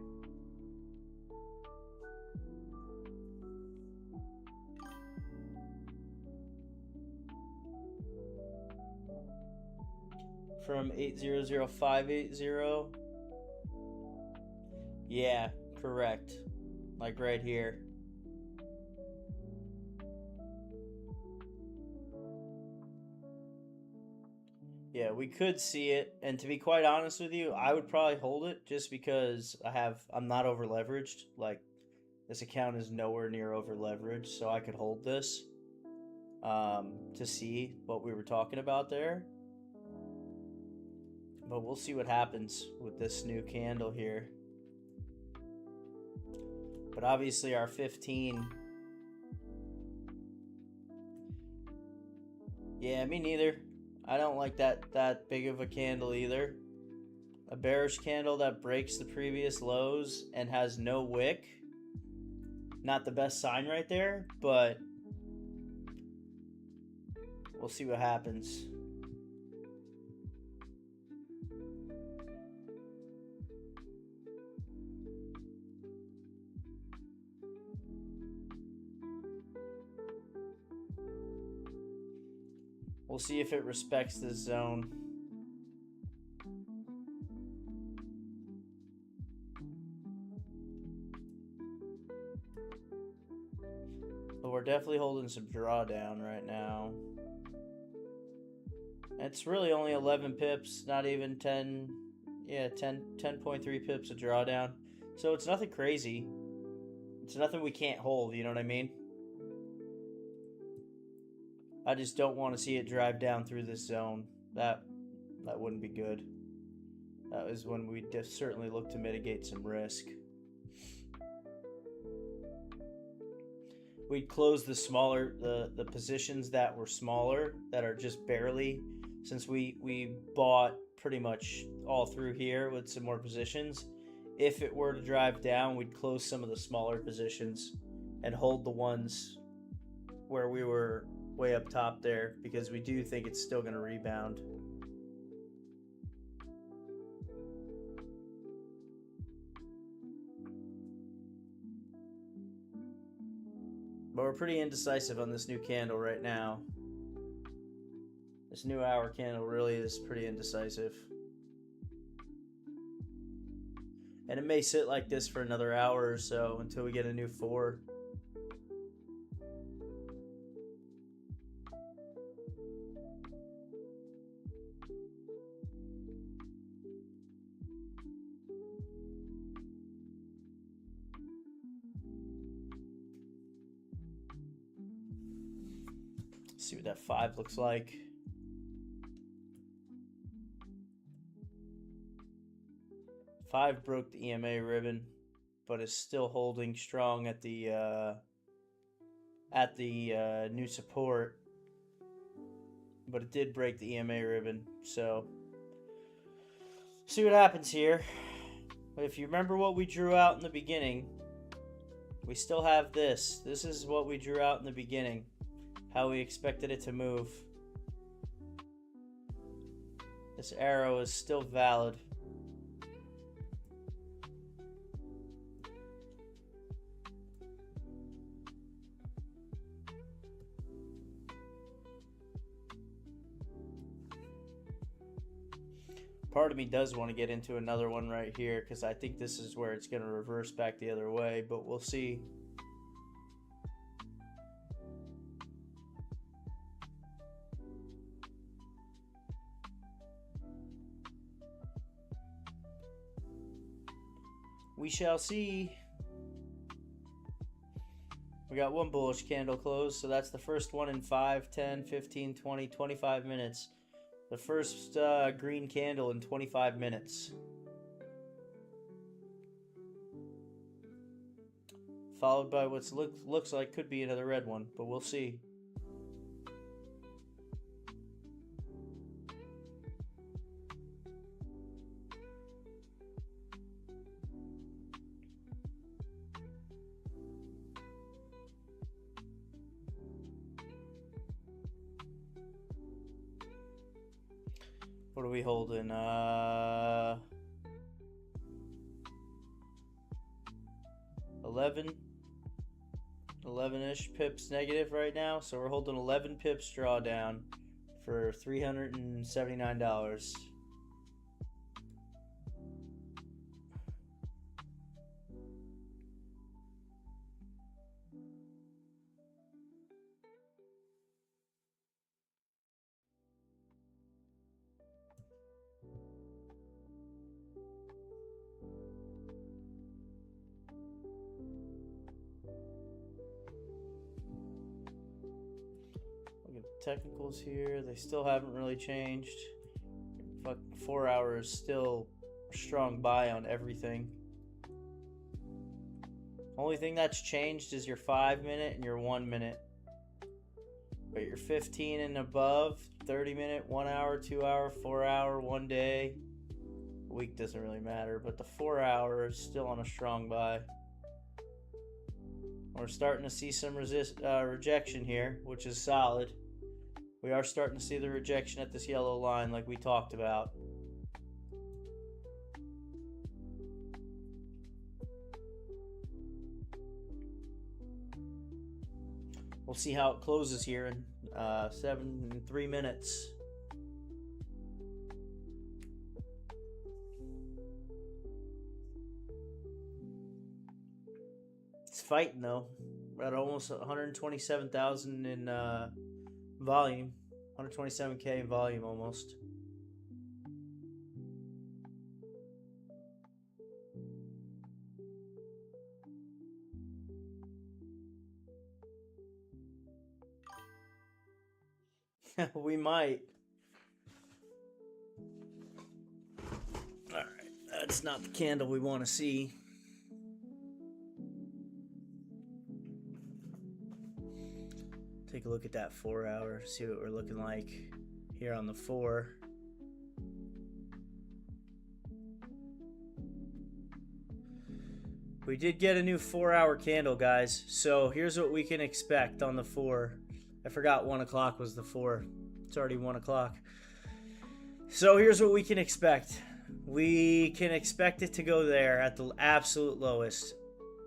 From 800580. Yeah, correct. Like right here. Yeah, we could see it, and to be quite honest with you, I would probably hold it just because I'm not over leveraged. Like, this account is nowhere near over leveraged, so I could hold this to see what we were talking about there. But we'll see what happens with this new candle here. But obviously our 15. Yeah, me neither. I don't like that big of a candle either. A bearish candle that breaks the previous lows and has no wick. Not the best sign right there, but we'll see what happens. We'll see if it respects this zone. But we're definitely holding some drawdown right now. It's really only 11 pips, not even 10. Yeah, 10.3 pips of drawdown. So it's nothing crazy. It's nothing we can't hold, you know what I mean? I just don't want to see it drive down through this zone. That wouldn't be good. That is when we certainly look to mitigate some risk. We'd close the smaller, the positions that were smaller, that are just barely, since we bought pretty much all through here with some more positions. If it were to drive down, we'd close some of the smaller positions and hold the ones where we were way up top there, because we do think it's still going to rebound. But we're pretty indecisive on this new candle right now. This new hour candle really is pretty indecisive. And it may sit like this for another hour or so until we get a new 4. See what that 5 looks like. Five broke the EMA ribbon, but is still holding strong at the new support. But it did break the EMA ribbon, so see what happens here. But if you remember what we drew out in the beginning, we still have this. This is what we drew out in the beginning. How we expected it to move. This arrow is still valid. Part of me does want to get into another one right here because I think this is where it's going to reverse back the other way, but we'll see. We shall see. We got one bullish candle close, so that's the first one in 5, 10, 15, 20, 25 minutes. The first green candle in 25 minutes. Followed by what looks like could be another red one, but we'll see. What are we holding? 11-ish pips negative right now. So we're holding 11 pips drawdown for $379. Technicals here, they still haven't really changed. 4 hours still strong buy on everything. Only thing that's changed is your 5 minute and your 1 minute, but your 15 and above, 30 minute, 1 hour, 2 hour, 4 hour, 1 day, a week doesn't really matter, but the 4 hour is still on a strong buy. We're starting to see some rejection here, which is solid. We are starting to see the rejection at this yellow line like we talked about. We'll see how it closes here in 3 minutes. It's fighting though. We're at almost 127,000 in volume, 127K in volume almost. We might. All right, that's not the candle we want to see. Take a look at that 4 hour, see what we're looking like here on the 4. We did get a new 4 hour candle, guys. So here's what we can expect on the 4. I forgot 1 o'clock was the 4. It's already 1 o'clock. So here's what we can expect. We can expect it to go there at the absolute lowest.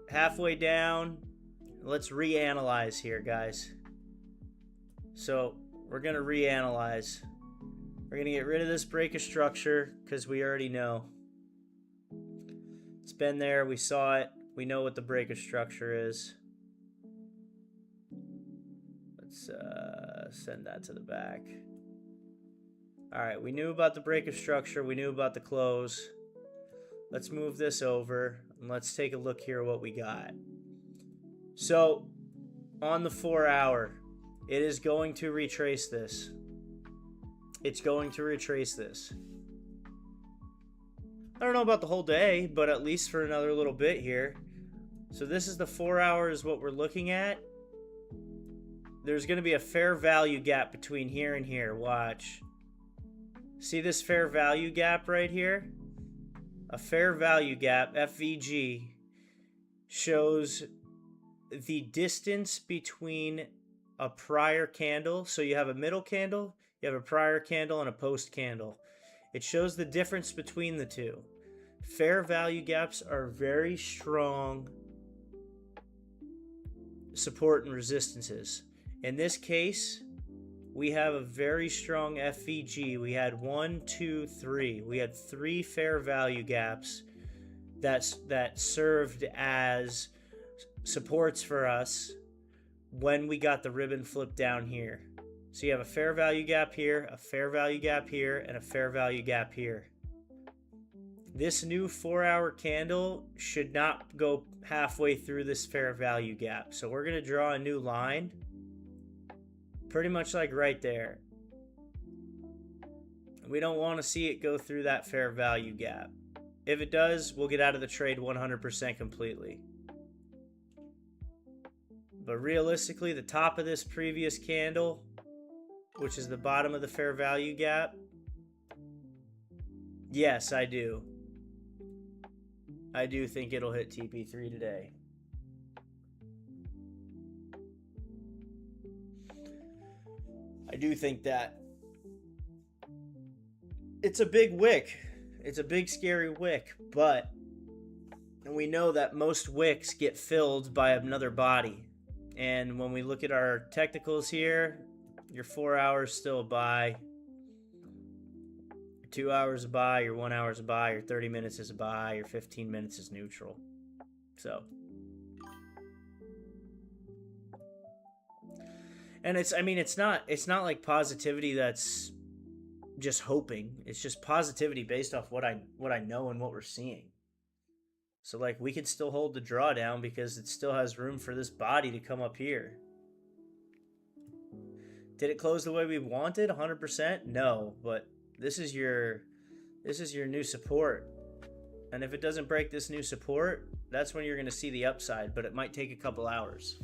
Halfway down, let's reanalyze here, guys. So we're going to reanalyze. We're going to get rid of this break of structure because we already know. It's been there. We saw it. We know what the break of structure is. Let's send that to the back. All right. We knew about the break of structure. We knew about the close. Let's move this over and let's take a look here what we got. So on the 4 hour, it is going to retrace this. It's going to retrace this. I don't know about the whole day, but at least for another little bit here. So this is the 4 hours what we're looking at. There's going to be a fair value gap between here and here. Watch. See this fair value gap right here? A fair value gap, FVG, shows the distance between a prior candle. So you have a middle candle, you have a prior candle, and a post candle. It shows the difference between the two. Fair value gaps are very strong support and resistances. In this case, we have a very strong FVG. We had 1, 2, 3. We had 3 fair value gaps that served as supports for us when we got the ribbon flip down here. So you have a fair value gap here, a fair value gap here, and a fair value gap here. This new 4-hour candle should not go halfway through this fair value gap. So we're going to draw a new line pretty much like right there. We don't want to see it go through that fair value gap. If it does, we'll get out of the trade 100% completely. But realistically, the top of this previous candle, which is the bottom of the fair value gap, yes, I do. I do think it'll hit TP3 today. I do think that. It's a big wick. It's a big, scary wick, but we know that most wicks get filled by another body. And when we look at our technicals here, your 4 hours still a buy, your 2 hours a buy, your 1 hour is a buy, your 30 minutes is a buy, your 15 minutes is neutral. So, and it's not like positivity that's just hoping. It's just positivity based off what I know and what we're seeing. So like we could still hold the drawdown because it still has room for this body to come up here. Did it close the way we wanted? 100%? No, but this is your new support. And if it doesn't break this new support, that's when you're going to see the upside, but it might take a couple hours.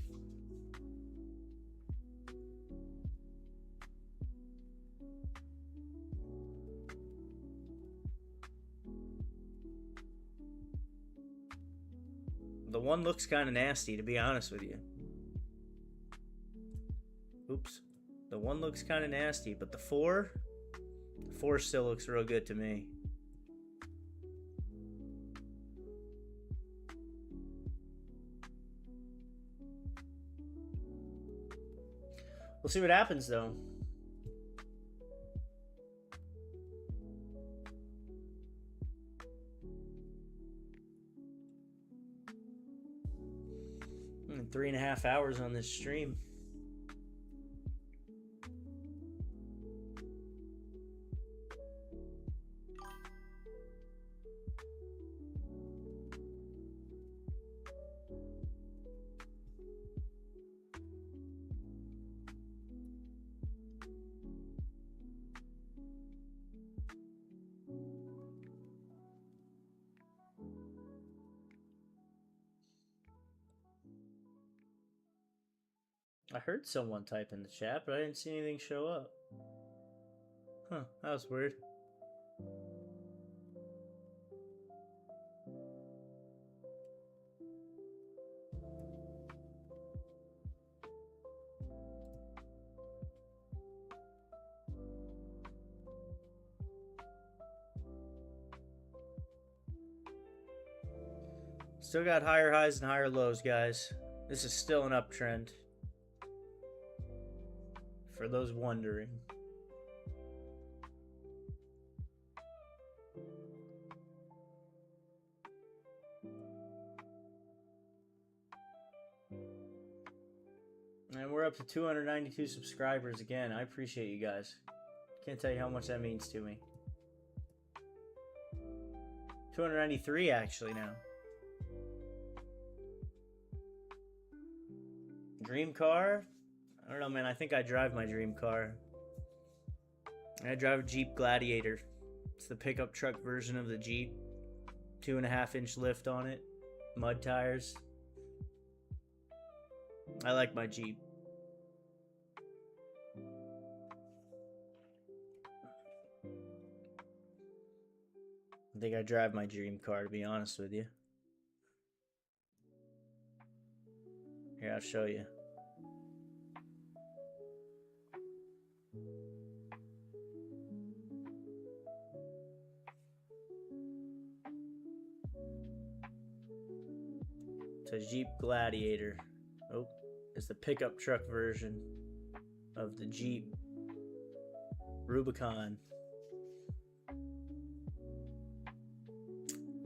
The 1 looks kind of nasty, to be honest with you. Oops. The 1 looks kind of nasty, but the 4 still looks real good to me. We'll see what happens, though. And 3.5 hours on this stream. I heard someone type in the chat, but I didn't see anything show up. Huh, that was weird. Still got higher highs and higher lows, guys. This is still an uptrend. For those wondering. And we're up to 292 subscribers again. I appreciate you guys. Can't tell you how much that means to me. 293 actually now. Dream car? I don't know, man. I think I drive my dream car. I drive a Jeep Gladiator. It's the pickup truck version of the Jeep. 2.5-inch lift on it. Mud tires. I like my Jeep. I think I drive my dream car, to be honest with you. Here, I'll show you. It's a Jeep Gladiator. Oh, it's the pickup truck version of the Jeep. Rubicon.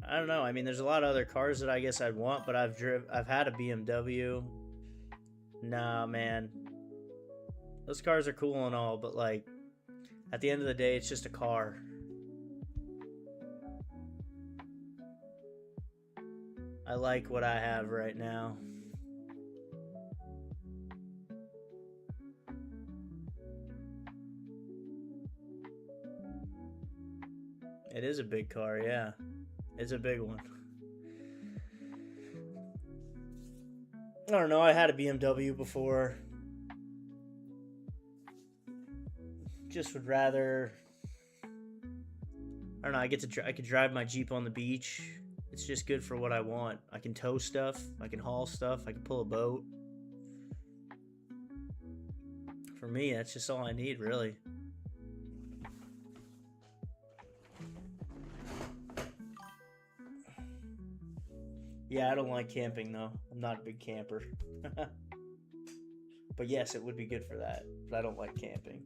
I don't know. I mean, there's a lot of other cars that I guess I'd want, but I've had a BMW. Nah, man. Those cars are cool and all, but like at the end of the day, it's just a car. I like what I have right now. It is a big car, yeah. It's a big one. I don't know. I had a BMW before. Just would rather. I don't know. I could drive my Jeep on the beach. It's just good for what I want. I can tow stuff. I can haul stuff. I can pull a boat. For me, that's just all I need, really. Yeah, I don't like camping, though. I'm not a big camper. But yes, it would be good for that. But I don't like camping.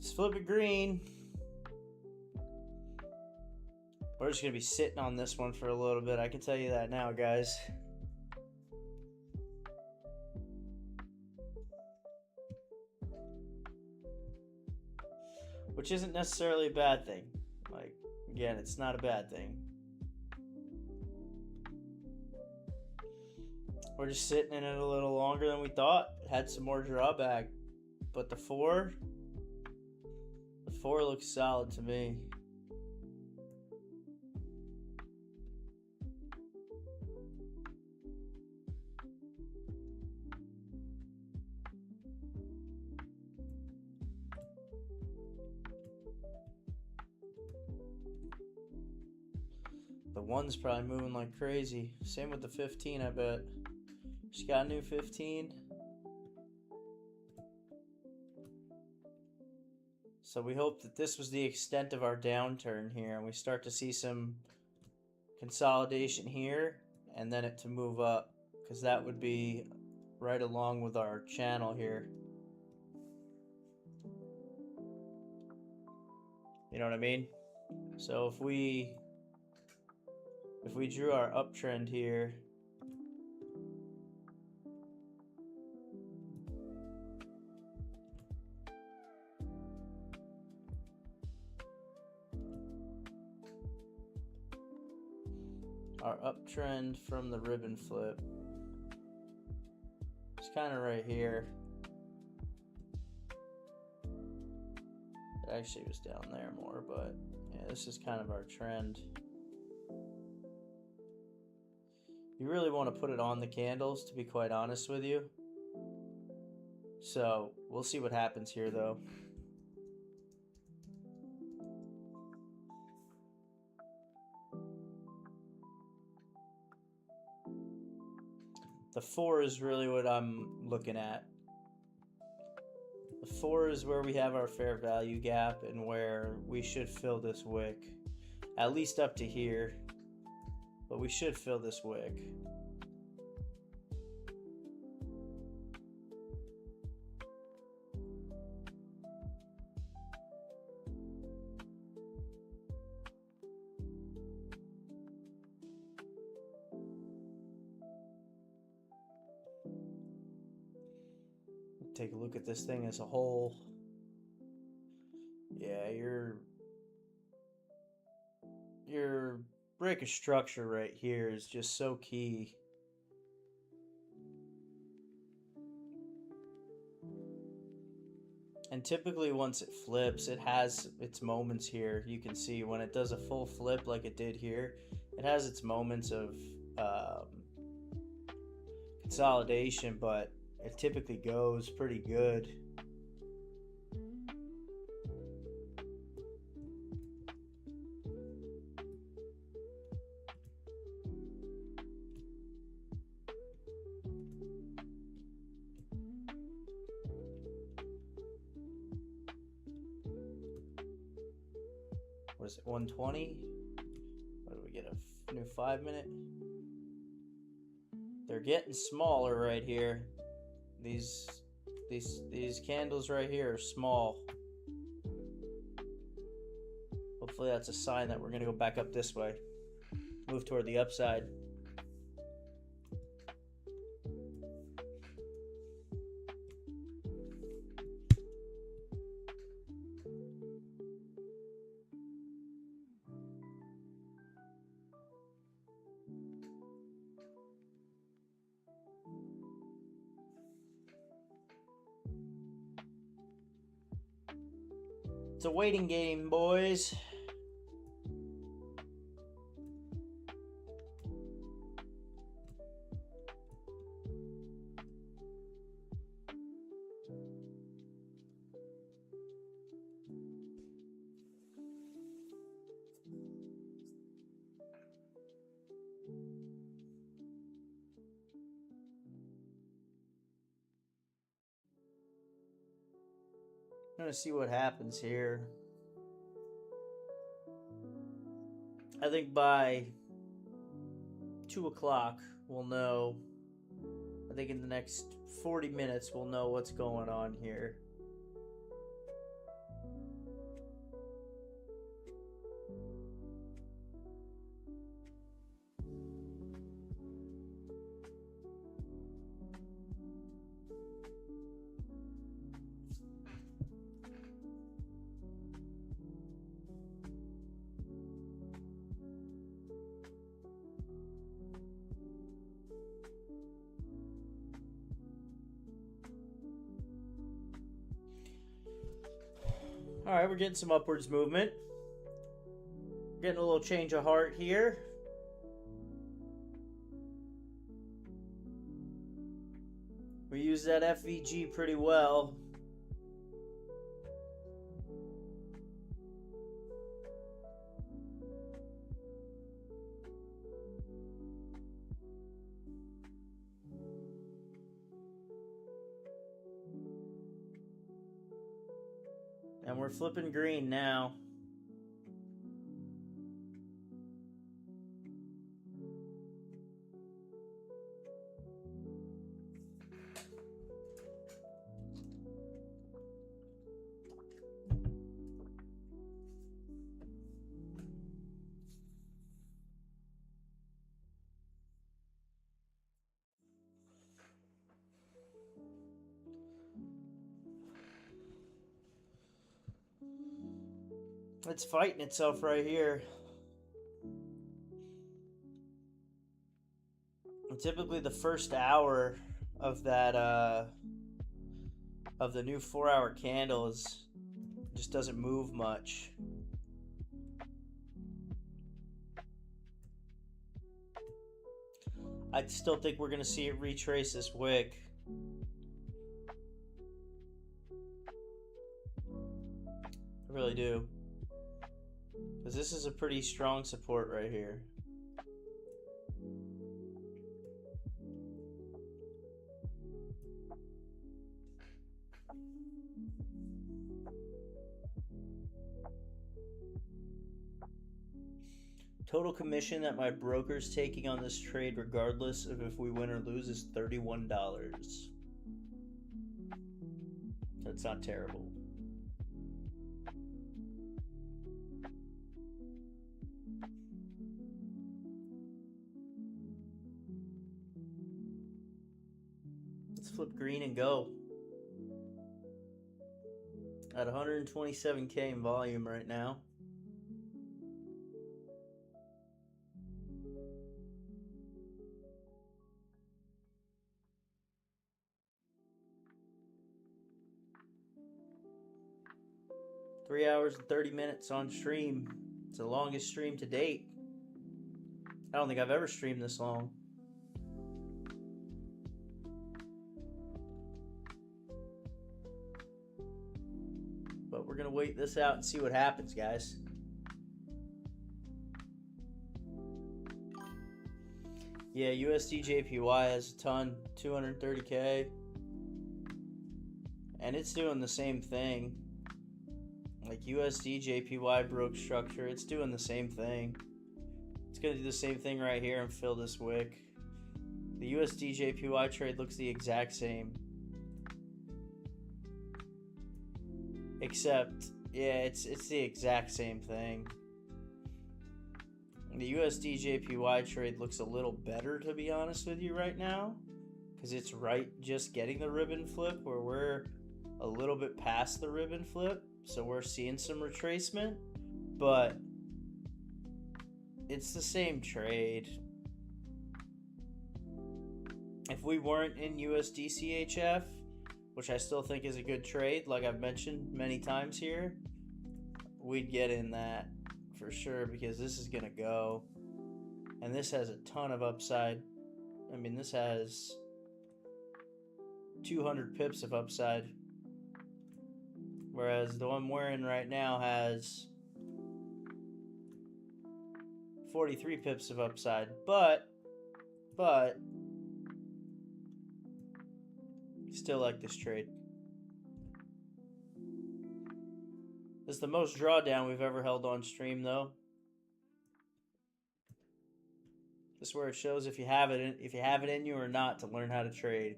Let's flip it green. We're just going to be sitting on this one for a little bit. I can tell you that now, guys. Which isn't necessarily a bad thing. Like, again, it's not a bad thing. We're just sitting in it a little longer than we thought. It had some more drawback. But the 4 looks solid to me. The 1's probably moving like crazy. Same with the 15, I bet. She got a new 15. So we hope that this was the extent of our downturn here, and we start to see some consolidation here, and then it to move up, because that would be right along with our channel here. You know what I mean? So if we drew our uptrend here, our uptrend from the ribbon flip, it's kind of right here. It actually was down there more, but yeah, this is kind of our trend. You really want to put it on the candles, to be quite honest with you. So we'll see what happens here, though. The 4 is really what I'm looking at. The 4 is where we have our fair value gap and where we should fill this wick. At least up to here. But we should fill this wick. Take a look at this thing as a whole. Yeah, your break of structure right here is just so key. And typically once it flips, it has its moments here. You can see when it does a full flip like it did here, it has its moments of consolidation, but it typically goes pretty good. What is it, 120? What do we get, a new 5-minute? They're getting smaller right here. These candles right here are small. Hopefully that's a sign that we're gonna go back up this way. Move toward the upside. It's a waiting game, boys. I'm gonna see what happens here. I think by 2 o'clock we'll know. I think in the next 40 minutes we'll know what's going on here. All right, we're getting some upwards movement. Getting a little change of heart here. We use that FVG pretty well. And we're flipping green now. It's fighting itself right here. And typically the first hour of that of the new 4-hour candle just doesn't move much. I still think we're gonna see it retrace this wick. I really do. Because this is a pretty strong support right here. Total commission that my broker's taking on this trade, regardless of if we win or lose, is $31. That's not terrible. Let's flip green and go. At 127K in volume right now. Three hours and 30 minutes on stream. It's the longest stream to date. I don't think I've ever streamed this long. we're going to wait this out and see what happens, guys. Yeah, USD JPY has a ton, 230K. And it's doing the same thing. Like USD JPY broke structure, it's doing the same thing. It's going to do the same thing right here and fill this wick. The USD JPY trade looks the exact same. Except, yeah, it's the exact same thing. The USD JPY trade looks a little better, to be honest with you, right now. Because it's right just getting the ribbon flip, where we're a little bit past the ribbon flip. So we're seeing some retracement. But it's the same trade. If we weren't in USD CHF, which I still think is a good trade, like I've mentioned many times here, we'd get in that for sure, because this is going to go. And this has a ton of upside. I mean, this has 200 pips of upside. Whereas the one we're in right now has 43 pips of upside. But still like this trade. This is the most drawdown we've ever held on stream, though. This is where it shows if you have it in you or not to learn how to trade.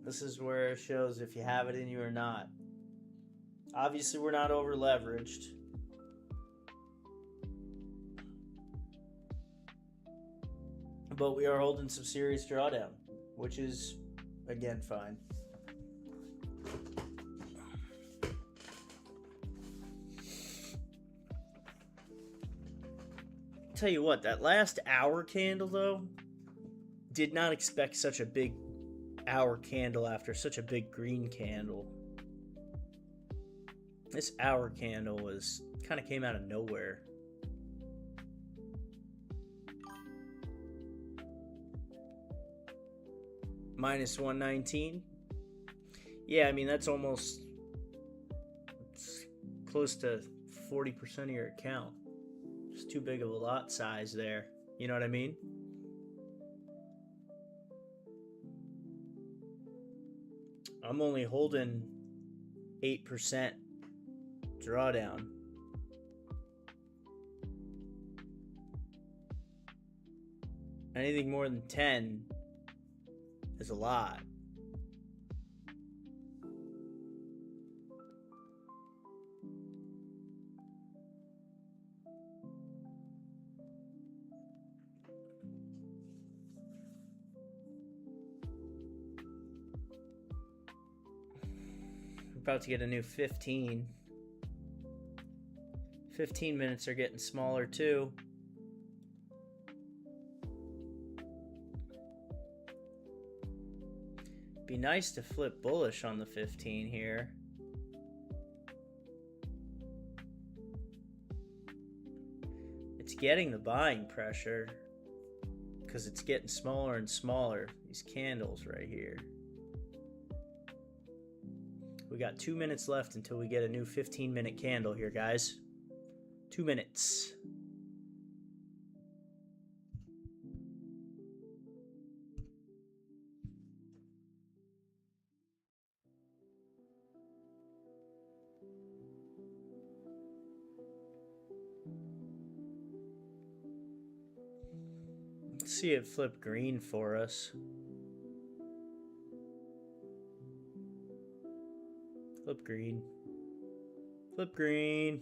This is where it shows if you have it in you or not. Obviously, we're not over leveraged. But we are holding some serious drawdown, which is, again, fine. Tell you what, that last hour candle, though, did not expect such a big hour candle after such a big green candle. This hour candle was kind of came out of nowhere. Minus 119. Yeah, I mean, that's almost close to 40% of your account. It's too big of a lot size there. You know what I mean? I'm only holding 8% drawdown. Anything more than 10 is a lot. About to get a new 15. 15 minutes are getting smaller too. Be nice to flip bullish on the 15 here. It's getting the buying pressure because it's getting smaller and smaller. These candles right here. We got 2 minutes left until we get a new 15-minute candle here, guys. 2 minutes. Let's see it flip green for us. Flip green. Flip green.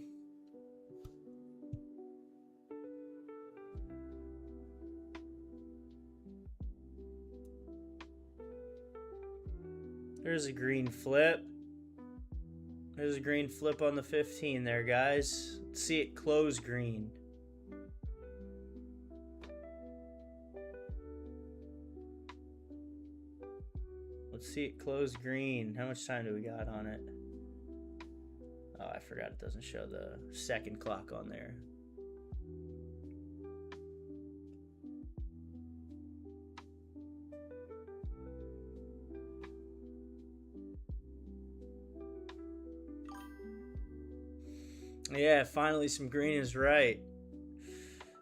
There's a green flip. There's a green flip on the 15 there, guys. Let's see it close green. Let's see it close green. How much time do we got on it? Oh, I forgot it doesn't show the second clock on there. Yeah, finally some green is right.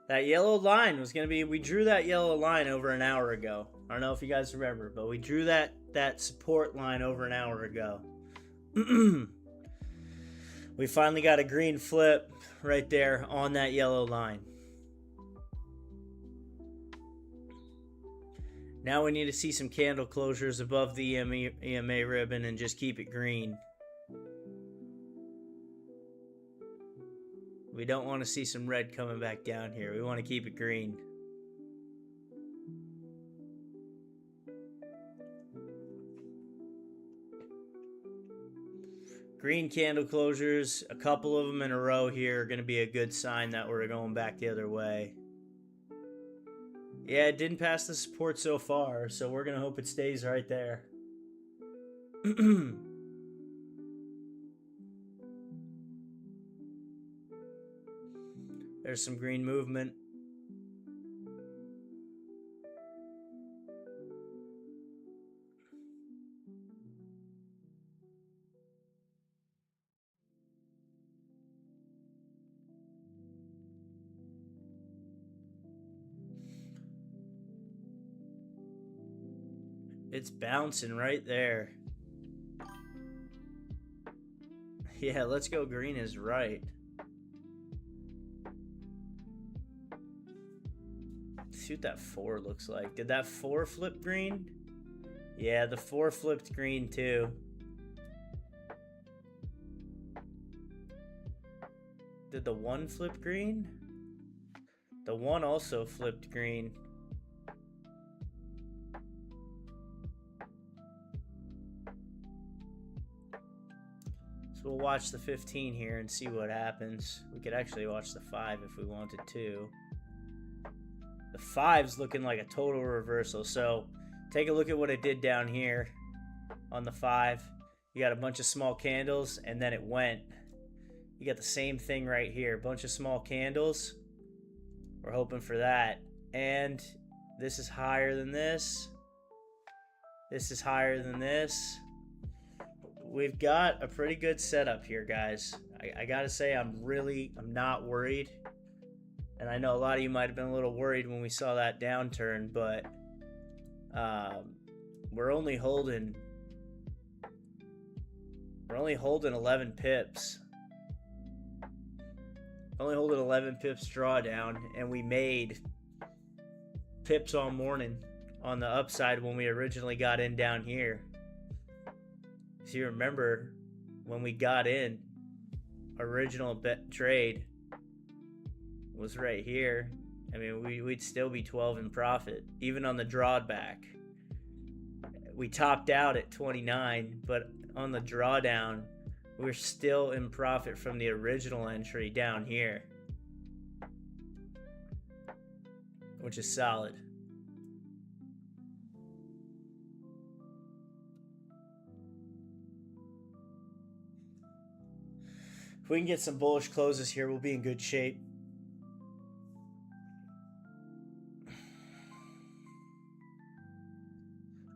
That yellow line was going to be, we drew that yellow line over an hour ago. I don't know if you guys remember, but we drew that support line over an hour ago. We finally got a green flip right there on that yellow line. Now we need to see some candle closures above the EMA ribbon and just keep it green. We don't want to see some red coming back down here. We want to keep it green. Green candle closures, a couple of them in a row here, are going to be a good sign that we're going back the other way. Yeah, it didn't pass the support so far, so we're going to hope it stays right there. There's some green movement. It's bouncing right there. Yeah, let's go green is right. See what that 4 looks like. Did that 4 flip green? Yeah, the 4 flipped green too. Did the 1 flip green? The 1 also flipped green. So we'll watch the 15 here and see what happens. We could actually watch the 5 if we wanted to. The 5's looking like a total reversal. So take a look at what it did down here on the 5. You got a bunch of small candles and then it went. You got the same thing right here. A bunch of small candles. We're hoping for that. And this is higher than this. This is higher than this. We've got a pretty good setup here, guys. I gotta say, I'm not worried. And I know a lot of you might have been a little worried when we saw that downturn, but we're only holding 11 pips. Only holding 11 pips drawdown, and we made pips all morning on the upside when we originally got in down here. So you remember when we got in, original bet trade was right here. I mean, we'd still be 12 in profit, even on the drawback. We topped out at 29, but on the drawdown, we're still in profit from the original entry down here, which is solid. If we can get some bullish closes here, we'll be in good shape.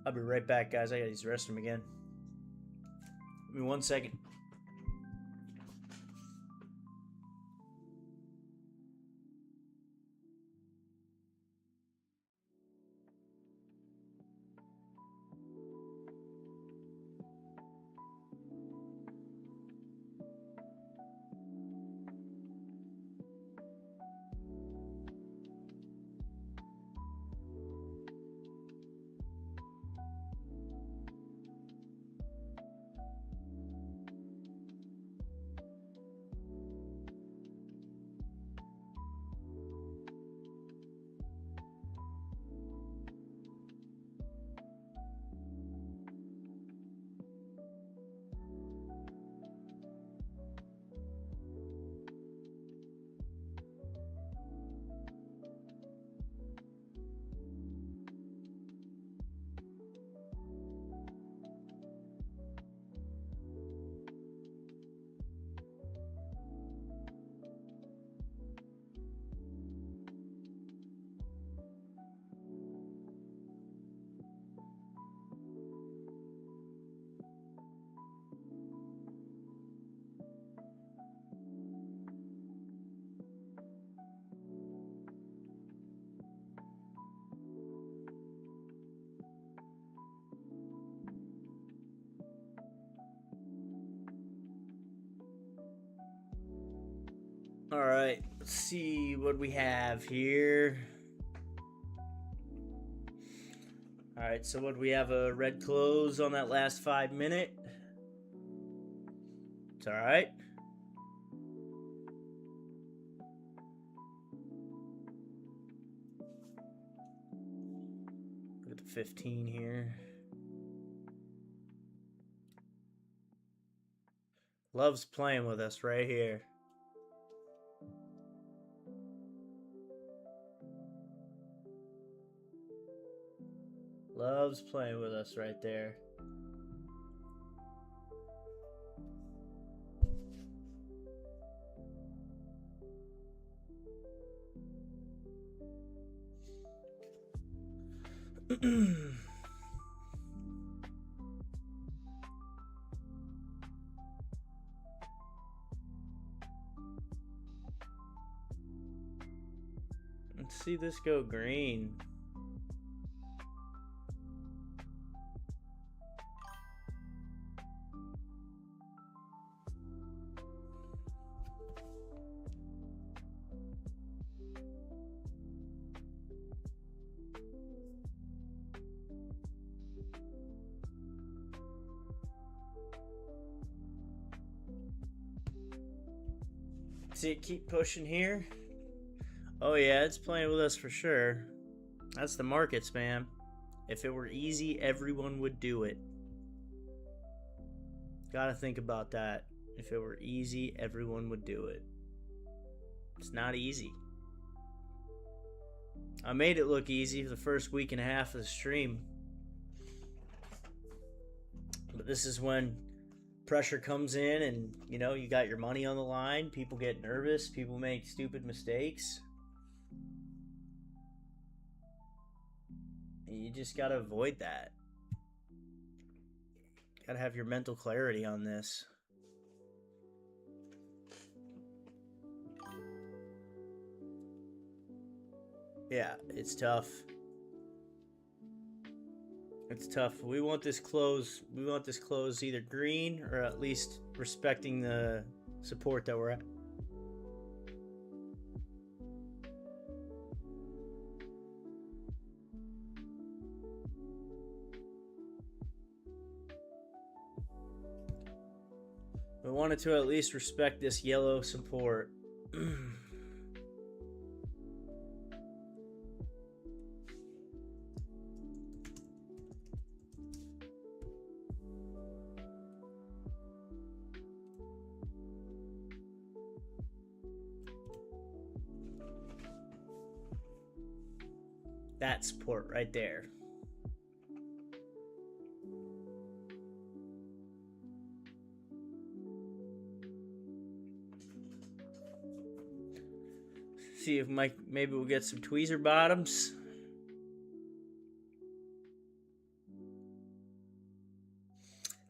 I'll be right back, guys. I gotta use the restroom again. Give me 1 second. All right, let's see what we have here. All right, so what we have a red close on that last 5 minute. It's all right. Look at the 15 here. Loves playing with us right here. Loves playing with us right there. Let's see this go green. See it keep pushing here. Oh yeah, it's playing with us for sure. That's the markets, man. If it were easy, everyone would do it. Gotta think about that. If it were easy, everyone would do it. It's not easy. I made it look easy for the first week and a half of the stream. But this is when pressure comes in and, you know, you got your money on the line. People get nervous. People make stupid mistakes. You just gotta avoid that. Gotta have your mental clarity on this. Yeah, it's tough. It's tough. We want this close. We want this close either green or at least respecting the support that we're at. We wanted to at least respect this yellow support. That support right there. See if maybe we'll get some tweezer bottoms.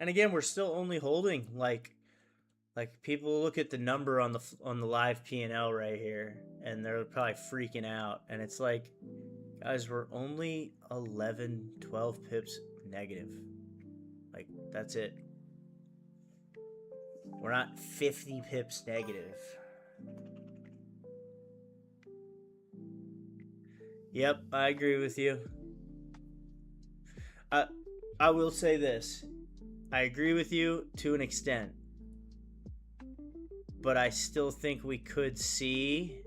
And again, we're still only holding like people look at the number on the live P&L right here and they're probably freaking out, and it's like, guys, we're only 11 12 pips negative. Like, that's it. We're not 50 pips negative. Yep, I agree with you. I will say this. I agree with you to an extent. But I still think we could see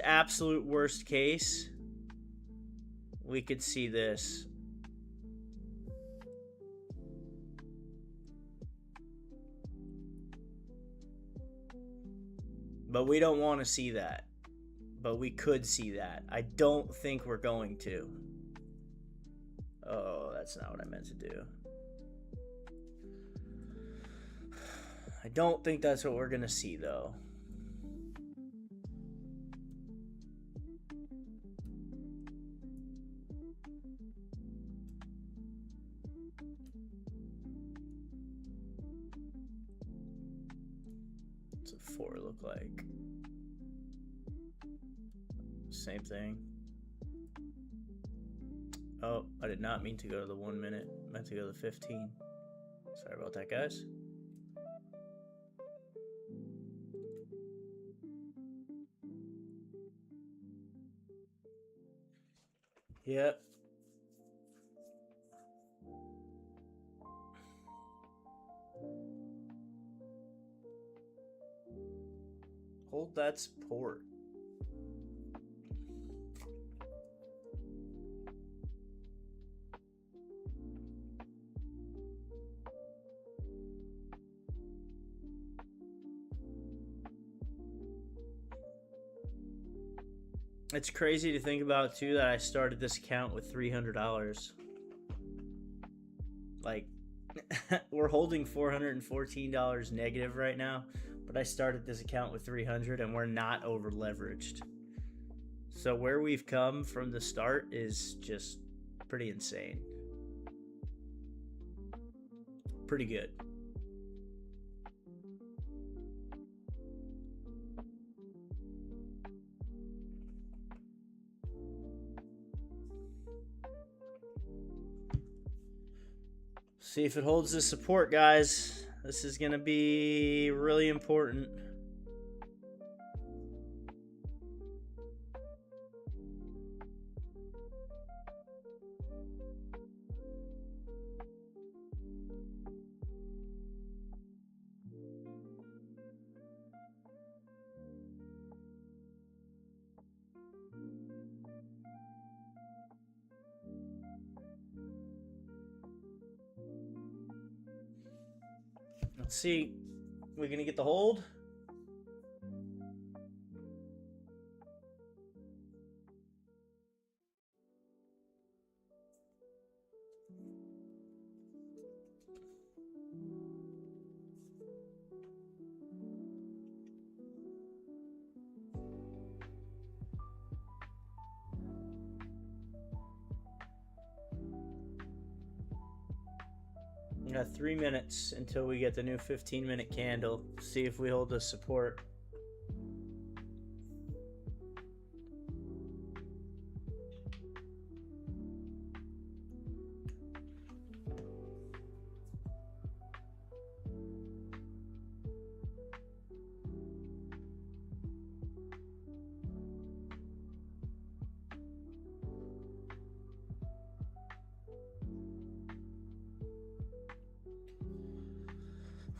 absolute worst case, we could see this. But we don't want to see that. But we could see that. I don't think we're going to. Oh, that's not what I meant to do. I don't think that's what we're going to see, though. What's a 4 look like? Same thing. Oh, I did not mean to go to the 1 minute. I meant to go to the 15. Sorry about that, guys. Yep. Hold that support. It's crazy to think about too that I started this account with $300. Like, we're holding $414 negative right now, but I started this account with 300 and we're not over leveraged. So where we've come from the start is just pretty insane. Pretty good. See if it holds this support, guys. This is going to be really important. Let's see. We're going to get the hold. We got 3 minutes until we get the new 15-minute candle. See if we hold the support.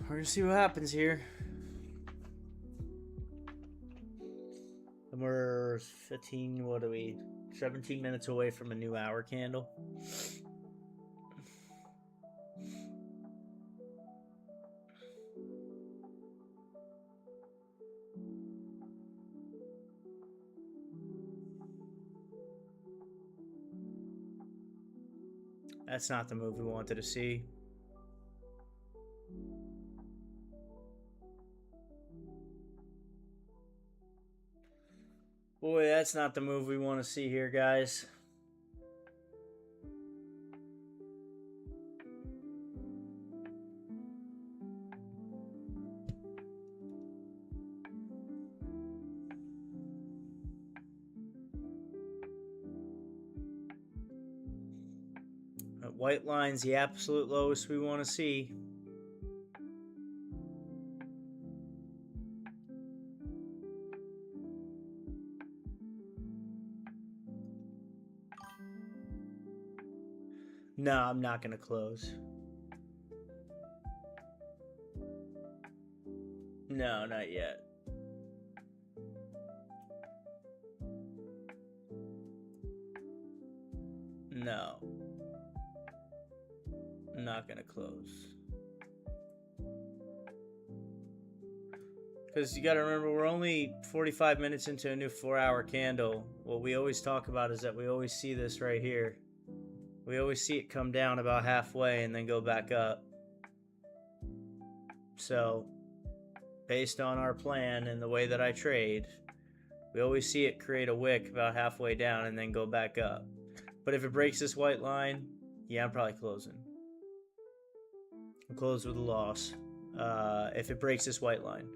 We're gonna see what happens here. And we're 17 minutes away from a new hour candle. That's not the move we wanted to see. Boy, that's not the move we want to see here, guys. That white line's the absolute lowest we want to see. No, I'm not going to close. No, not yet. No. I'm not going to close. Because you got to remember, we're only 45 minutes into a new 4-hour candle. What we always talk about is that we always see this right here. We always see it come down about halfway and then go back up. So, based on our plan and the way that I trade, we always see it create a wick about halfway down and then go back up. But if it breaks this white line, yeah, I'm probably closing. I'll close with a loss if it breaks this white line.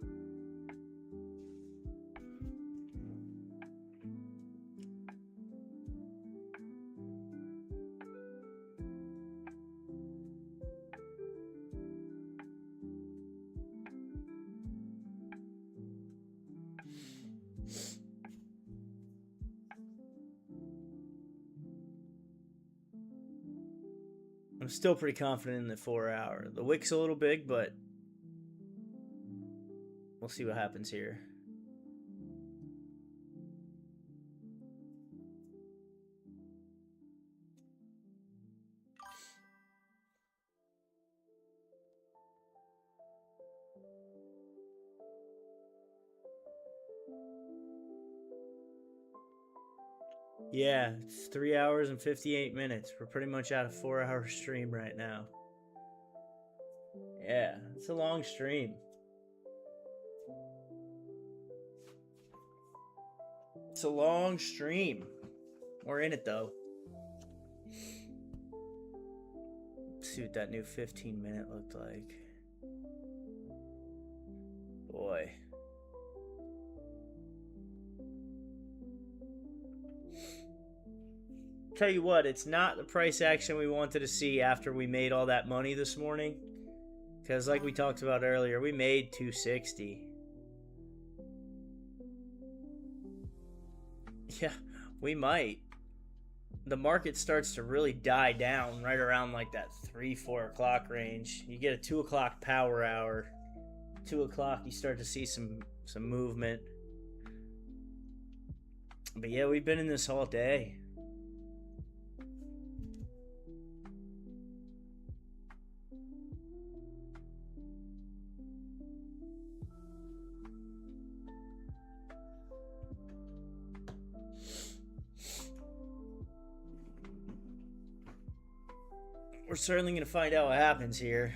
I'm still pretty confident in the 4 hour. The wick's a little big, but we'll see what happens here. Yeah, it's 3 hours and 58 minutes. We're pretty much at a 4 hour stream right now. Yeah, it's a long stream. It's a long stream. We're in it though. Let's see what that new 15-minute looked like. Boy. Tell you what, it's not the price action we wanted to see after we made all that money this morning. Because like we talked about earlier, we made 260. Yeah, we might. The market starts to really die down right around like that 3-4 o'clock range. You get a 2 o'clock power hour. 2 o'clock, you start to see some movement. But yeah, we've been in this all day. We're certainly going to find out what happens here.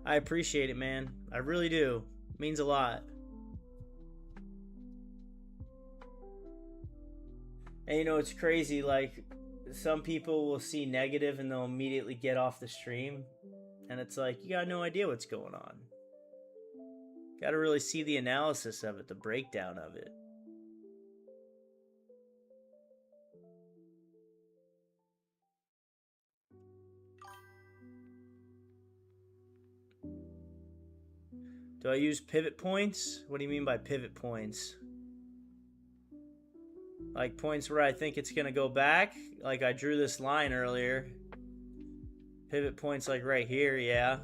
I appreciate it, man. I really do. It means a lot. And you know, it's crazy. Like, some people will see negative and they'll immediately get off the stream. And it's like, you got no idea what's going on. Got to really see the analysis of it, the breakdown of it. Do I use pivot points? What do you mean by pivot points? Like points where I think it's going to go back? Like I drew this line earlier. Pivot points like right here, yeah.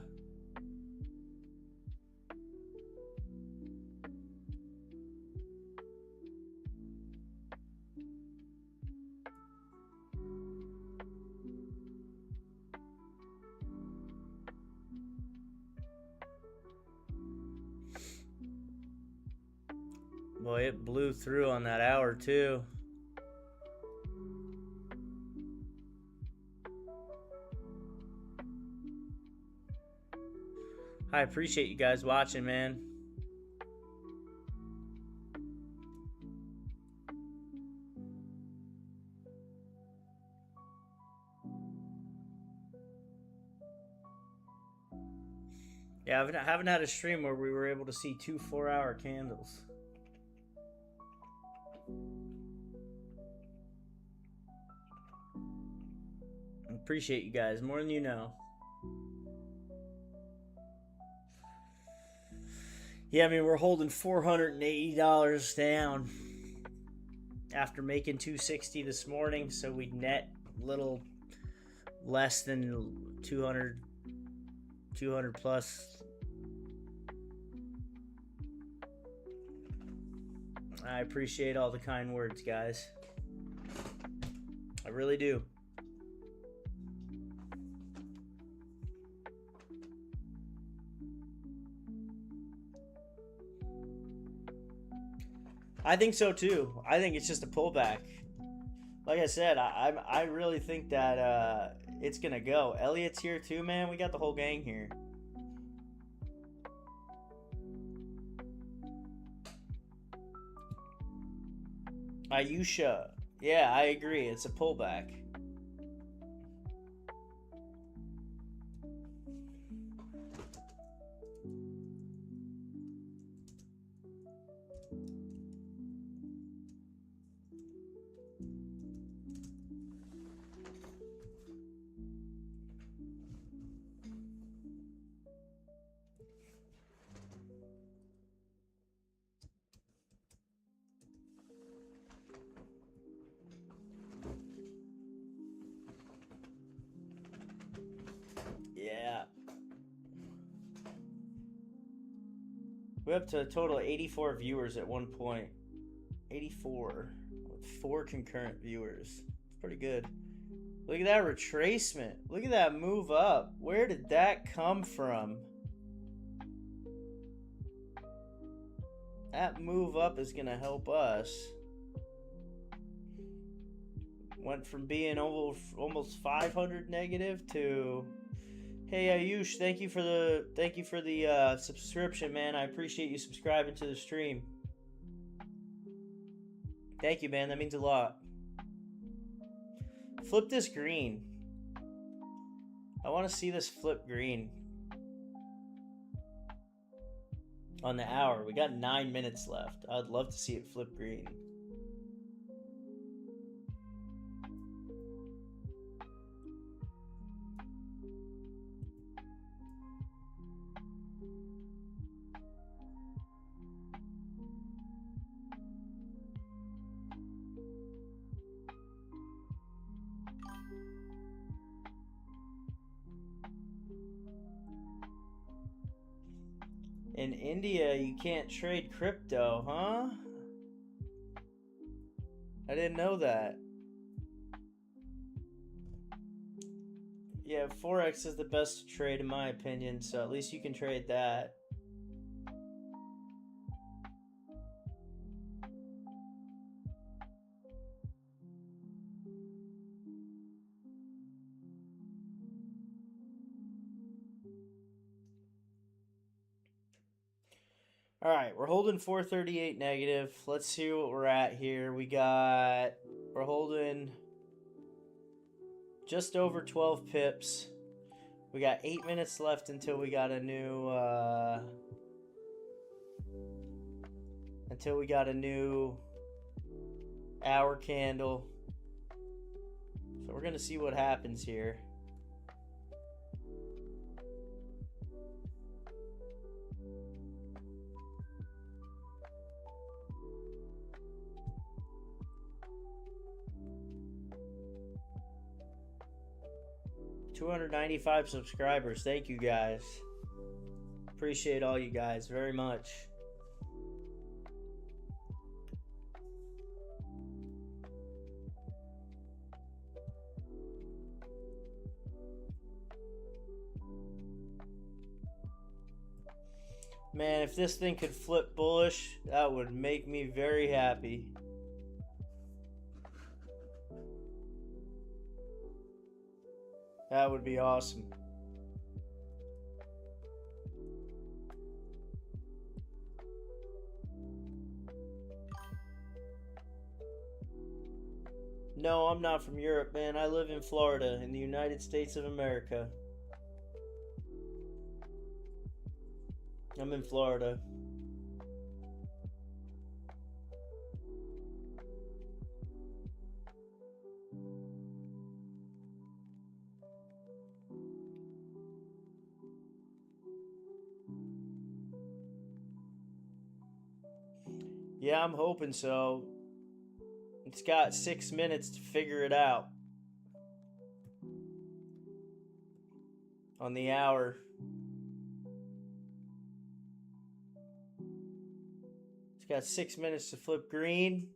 Boy, it blew through on that hour too. I appreciate you guys watching, man. Yeah, I haven't had a stream where we were able to see 2 4-hour candles. I appreciate you guys more than you know. Yeah, I mean, we're holding $480 down after making 260 this morning, so we net a little less than 200 plus. I appreciate all the kind words, guys. I really do. I think so too. I think it's just a pullback. Like I said, I really think that it's gonna go. Elliot's here too, man. We got the whole gang here. Ayusha. Yeah, I agree. It's a pullback. We're up to a total of 84 viewers at one point. 84 with 4 concurrent viewers. It's pretty good. Look at that retracement. Look at that move up. Where did that come from? That move up is going to help us. Went from being almost 500 negative to... Hey Ayush, thank you for the subscription, man. I appreciate you subscribing to the stream. Thank you, man. That means a lot. Flip this green. I want to see this flip green. On the hour. We got 9 minutes left. I'd love to see it flip green. In India, you can't trade crypto, huh? I didn't know that. Yeah, Forex is the best to trade in my opinion, so at least you can trade that. All right, we're holding 438 negative. Let's see what we're at here. We're holding just over 12 pips. We got 8 minutes left until we got a new hour candle. So we're gonna see what happens here. $295 subscribers. Thank you guys. Appreciate all you guys very much. Man, if this thing could flip bullish, that would make me very happy. That would be awesome. No, I'm not from Europe, man. I live in Florida, in the United States of America. I'm in Florida. Yeah, I'm hoping so. It's got 6 minutes to figure it out. On the hour. It's got 6 minutes to flip green.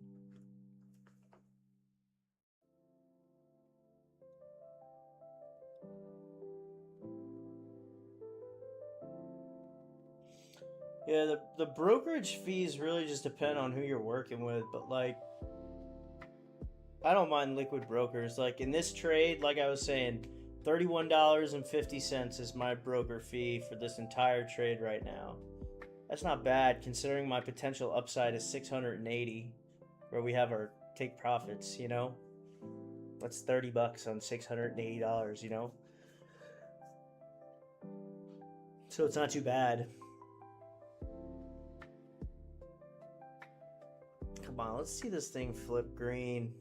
Yeah, the brokerage fees really just depend on who you're working with, but like, I don't mind liquid brokers. Like in this trade, like I was saying, $31.50 is my broker fee for this entire trade right now. That's not bad considering my potential upside is 680, where we have our take profits, you know? That's $30 on $680, you know? So it's not too bad. Come on, let's see this thing flip green.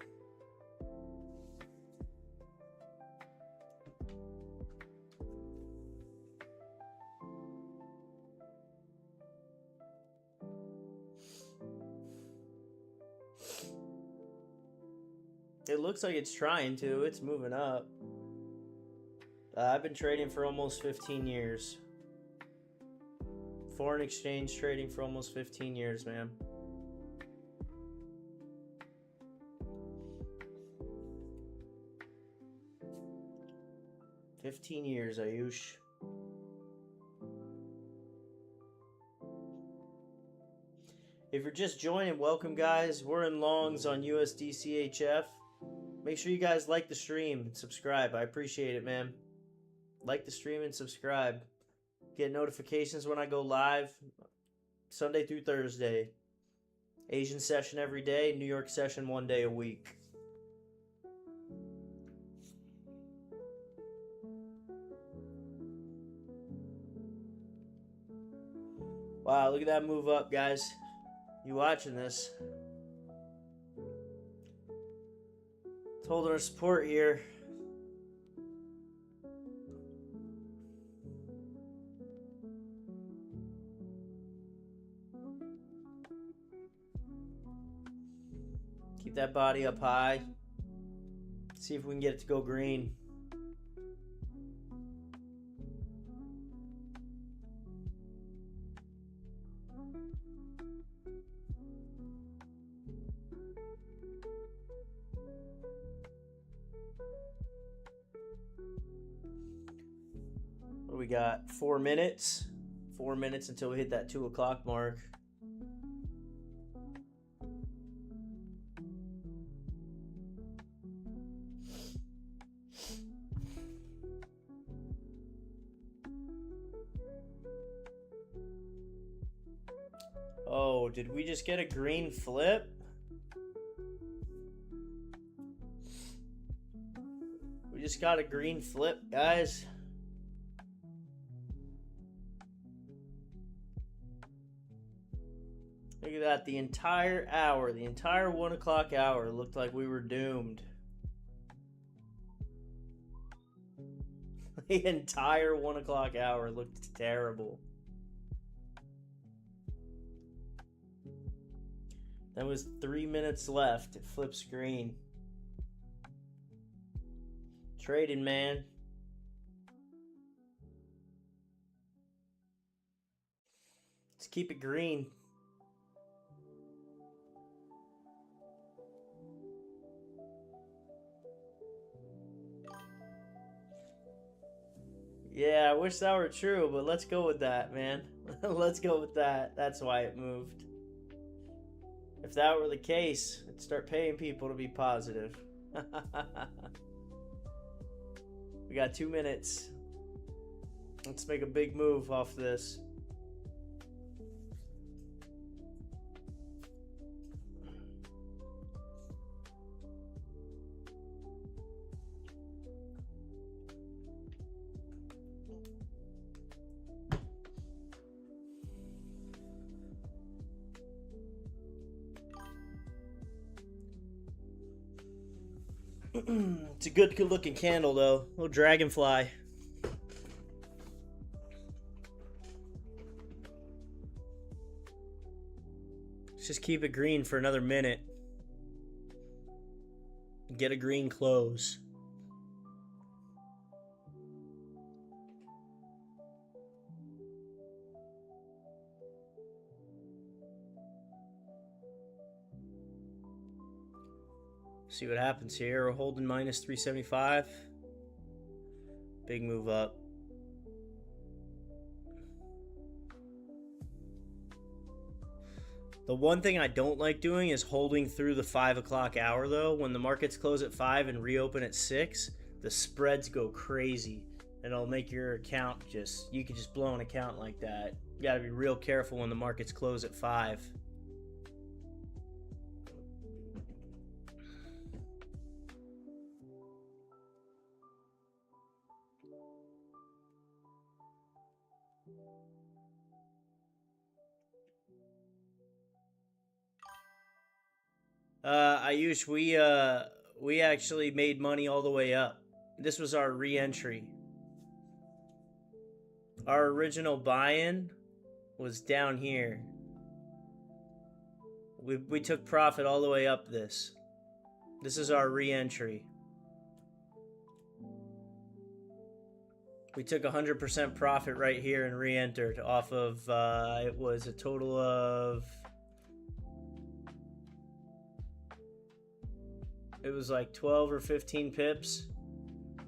It looks like it's trying to. It's moving up. I've been trading for almost 15 years. Foreign exchange trading for almost 15 years, man. $15 years, Ayush. If you're just joining, welcome, guys. We're in longs on USD CHF. Make sure you guys like the stream and subscribe. I appreciate it, man. Like the stream and subscribe. Get notifications when I go live. Sunday through Thursday. Asian session every day. New York session 1 day a week. Wow, look at that move up, guys. You watching this? It's holding our support here. Keep that body up high. See if we can get it to go green. What do we got? 4 minutes. 4 minutes until we hit that 2 o'clock mark. Oh, did we just get a green flip? We just got a green flip, guys. Look at that. The entire hour, the entire 1 o'clock hour looked like we were doomed. The entire 1 o'clock hour looked terrible. That was 3 minutes left. It flips green. Trading, man. Let's keep it green. Yeah, I wish that were true, but let's go with that, man. Let's go with that. That's why it moved. If that were the case, I'd start paying people to be positive. We got 2 minutes. Let's make a big move off this. It's a good looking candle though. Little dragonfly. Let's just keep it green for another minute. Get a green close. See what happens here. We're holding minus 375. Big move up. The one thing I don't like doing is holding through the 5 o'clock hour though. When the markets close at 5 and reopen at 6, the spreads go crazy. And it'll make your account you could just blow an account like that. You gotta be real careful when the markets close at 5. Ayush, we actually made money all the way up. This was our re-entry. Our original buy-in was down here. We took profit all the way up this. This is our re-entry. We took 100% profit right here and re-entered off of, it was a total of, it was like 12 or 15 pips,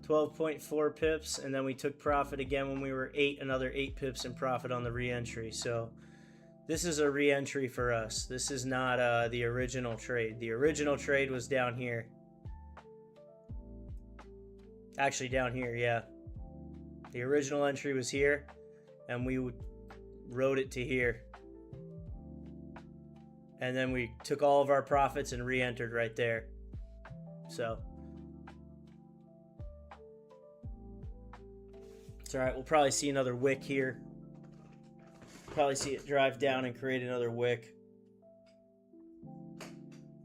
12.4 pips, and then we took profit again when we were another 8 pips in profit on the re-entry. So this is a re-entry for us. This is not the original trade. The original trade was down here. Actually down here, yeah. The original entry was here, and we rode it to here. And then we took all of our profits and re-entered right there. So it's all right. We'll probably see another wick here. Probably see it drive down and create another wick.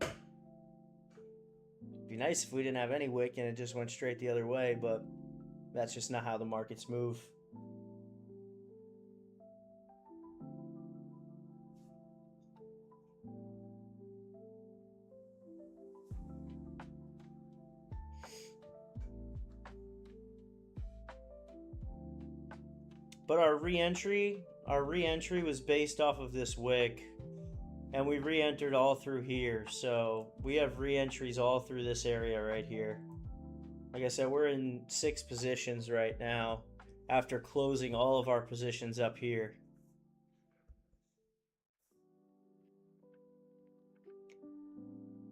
It'd be nice if we didn't have any wick and it just went straight the other way, but that's just not how the markets move. But our re-entry was based off of this wick, and we re-entered all through here. So we have re-entries all through this area right here. Like I said, we're in 6 positions right now after closing all of our positions up here.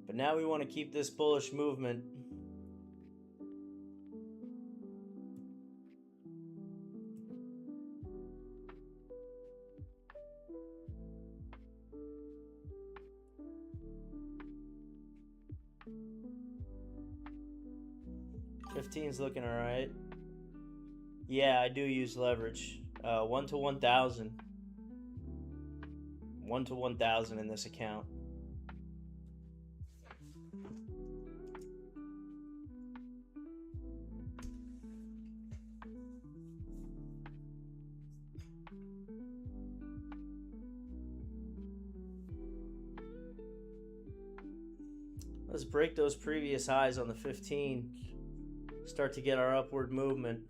But now we want to keep this bullish movement. $15's looking all right. Yeah, I do use leverage. 1 to 1,000. 1 to 1,000 in this account. Let's break those previous highs on the 15. Start to get our upward movement.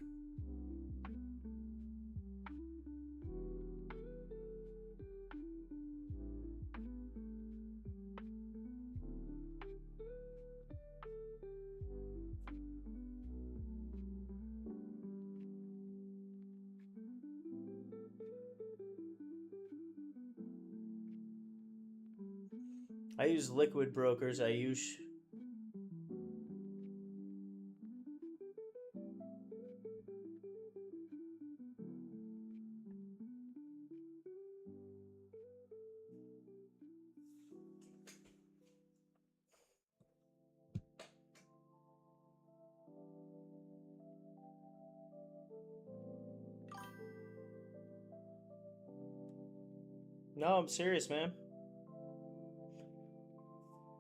I use liquid brokers. I use No, I'm serious, man.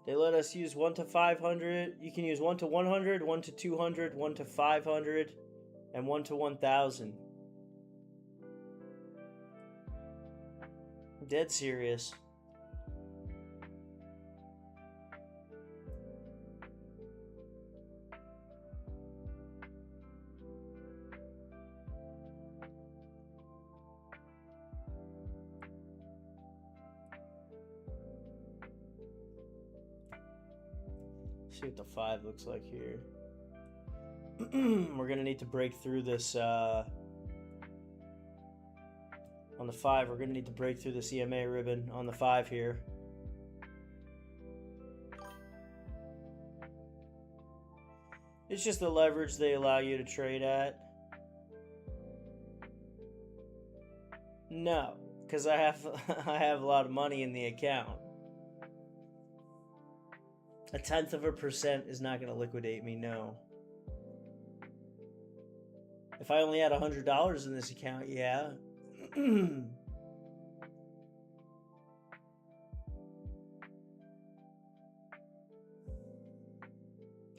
They let us use 1 to 500. You can use 1 to 100, 1 to 200, 1 to 500, and 1 to 1,000. I'm dead serious. See what the 5 looks like here. We're gonna need to break through this on the 5. We're gonna need to break through this EMA ribbon on the 5 here. It's just the leverage they allow you to trade at. No, because I have I have a lot of money in the account. 0.1% is not going to liquidate me, no. If I only had $100 in this account, yeah.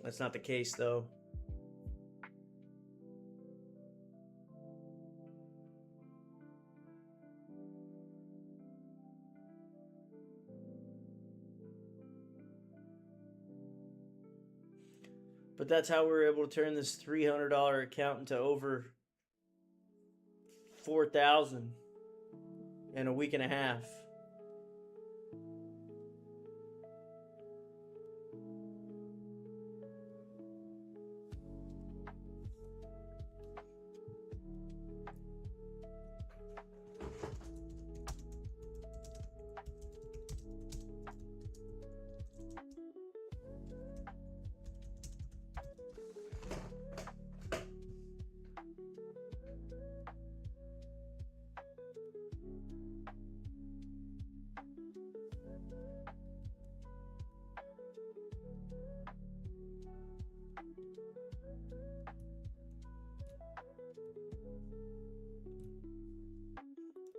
That's not the case, though. But that's how we were able to turn this $300 account into over 4,000 in a week and a half.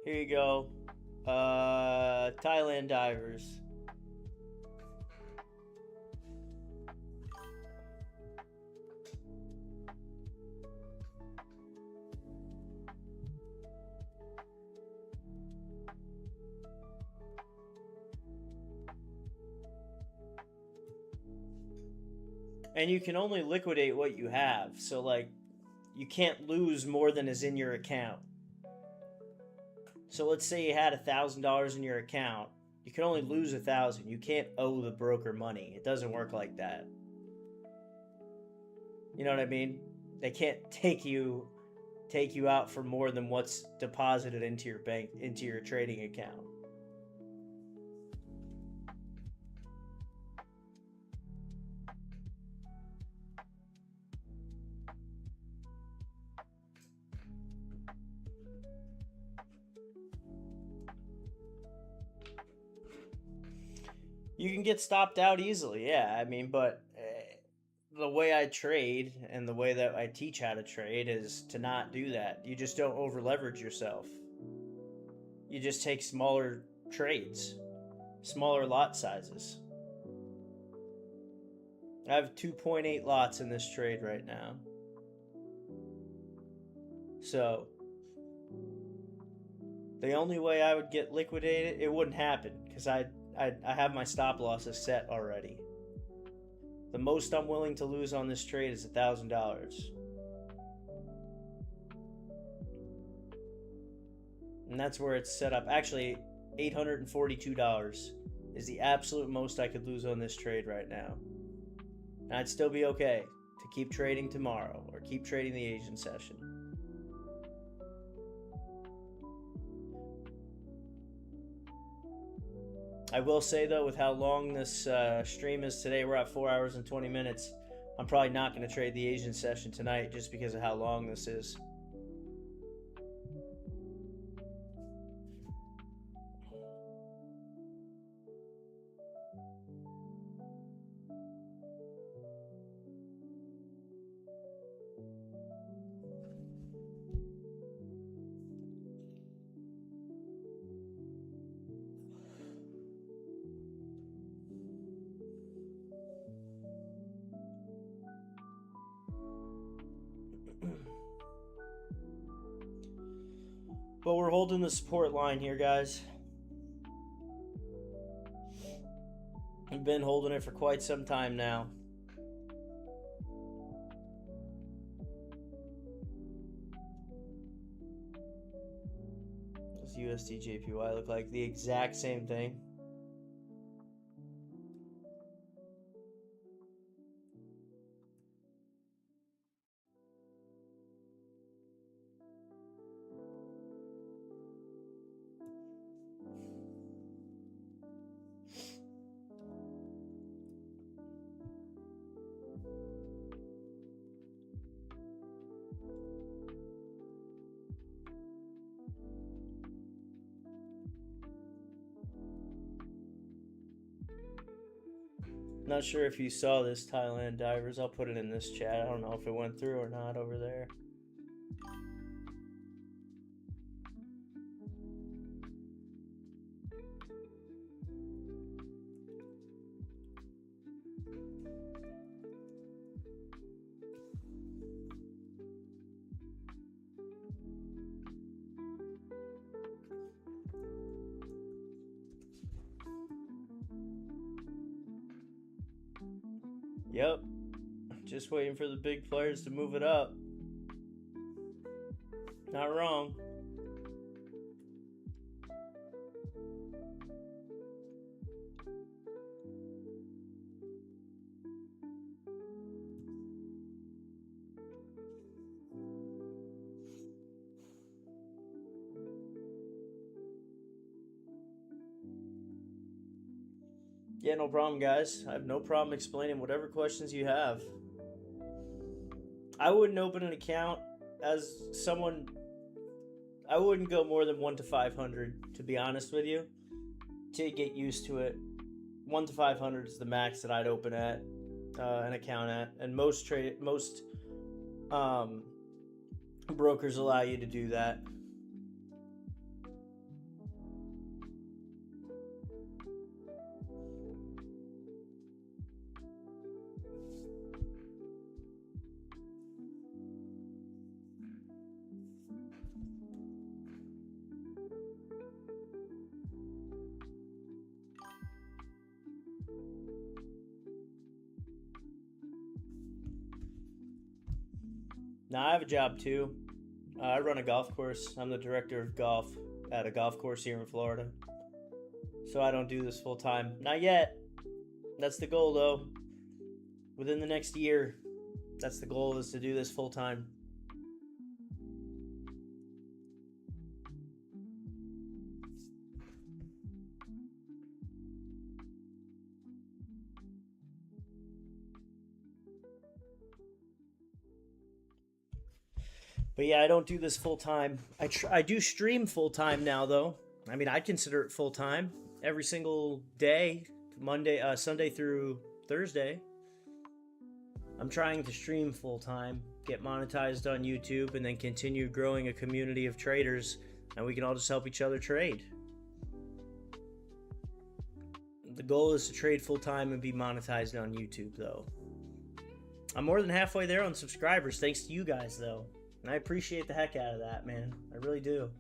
Here you go. Thailand divers. And you can only liquidate what you have. So, like, you can't lose more than is in your account. So let's say you had $1,000 in your account. You can only lose 1,000. You can't owe the broker money. It doesn't work like that. You know what I mean? They can't take you out for more than what's deposited into your bank, into your trading account. You can get stopped out easily, yeah. I mean, but the way I trade and the way that I teach how to trade is to not do that. You just don't over leverage yourself. You just take smaller trades, smaller lot sizes. I have 2.8 lots in this trade right now. So the only way I would get liquidated, it wouldn't happen because I have my stop losses set already. The most I'm willing to lose on this trade is $1,000. And that's where it's set up. Actually, $842 is the absolute most I could lose on this trade right now. And I'd still be okay to keep trading tomorrow or keep trading the Asian session. I will say, though, with how long this stream is today, we're at 4 hours and 20 minutes. I'm probably not going to trade the Asian session tonight just because of how long this is. But we're holding the support line here, guys. We've been holding it for quite some time now. Does USD JPY look like the exact same thing? Not sure if you saw this, Thailand divers. I'll put it in this chat. I don't know if it went through or not over there. Yep. Just waiting for the big players to move it up. Not wrong. Yeah, no problem, guys. I have no problem explaining whatever questions you have. I wouldn't open an account as someone. I wouldn't go more than 1 to 500, to be honest with you, to get used to it. 1 to 500 is the max that I'd open at an account at, and most brokers allow you to do that. Now, I have a job too. I run a golf course. I'm the director of golf at a golf course here in Florida. So I don't do this full time. Not yet. That's the goal, though. Within the next year, that's the goal, is to do this full time. But yeah, I don't do this full time. I do stream full time now, though. I mean, I consider it full time every single day, Sunday through Thursday. I'm trying to stream full time, get monetized on YouTube, and then continue growing a community of traders, and we can all just help each other trade. The goal is to trade full time and be monetized on YouTube, though. I'm more than halfway there on subscribers, thanks to you guys, though. And I appreciate the heck out of that, man. I really do.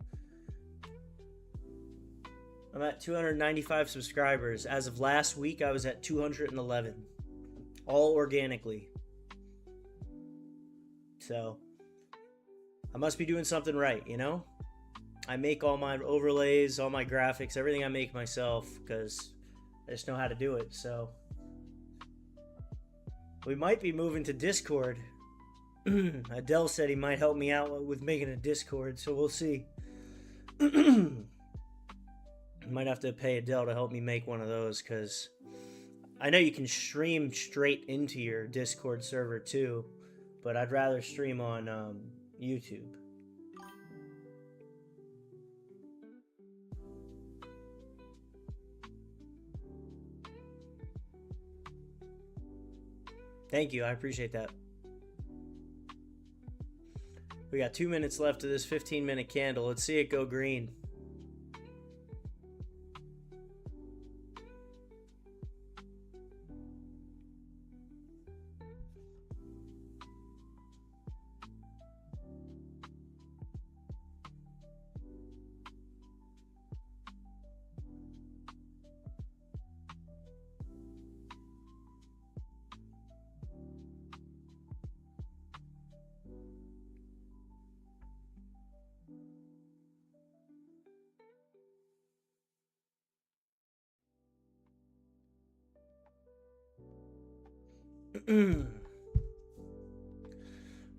I'm at 295 subscribers. As of last week, I was at 211. All organically. So, I must be doing something right, you know? I make all my overlays, all my graphics, everything I make myself, because I just know how to do it, so. We might be moving to Discord. Adele said he might help me out with making a Discord, so we'll see. Might have to pay Adele to help me make one of those, because I know you can stream straight into your Discord server too, but I'd rather stream on YouTube. Thank you, I appreciate that. We got 2 minutes left of this 15-minute candle. Let's see it go green.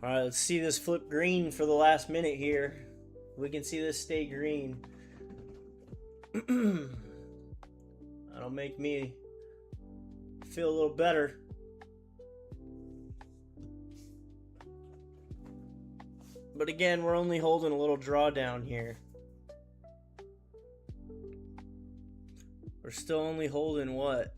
Alright, let's see this flip green for the last minute here. We can see this stay green. That'll make me feel a little better. But again, we're only holding a little drawdown here. We're still only holding what?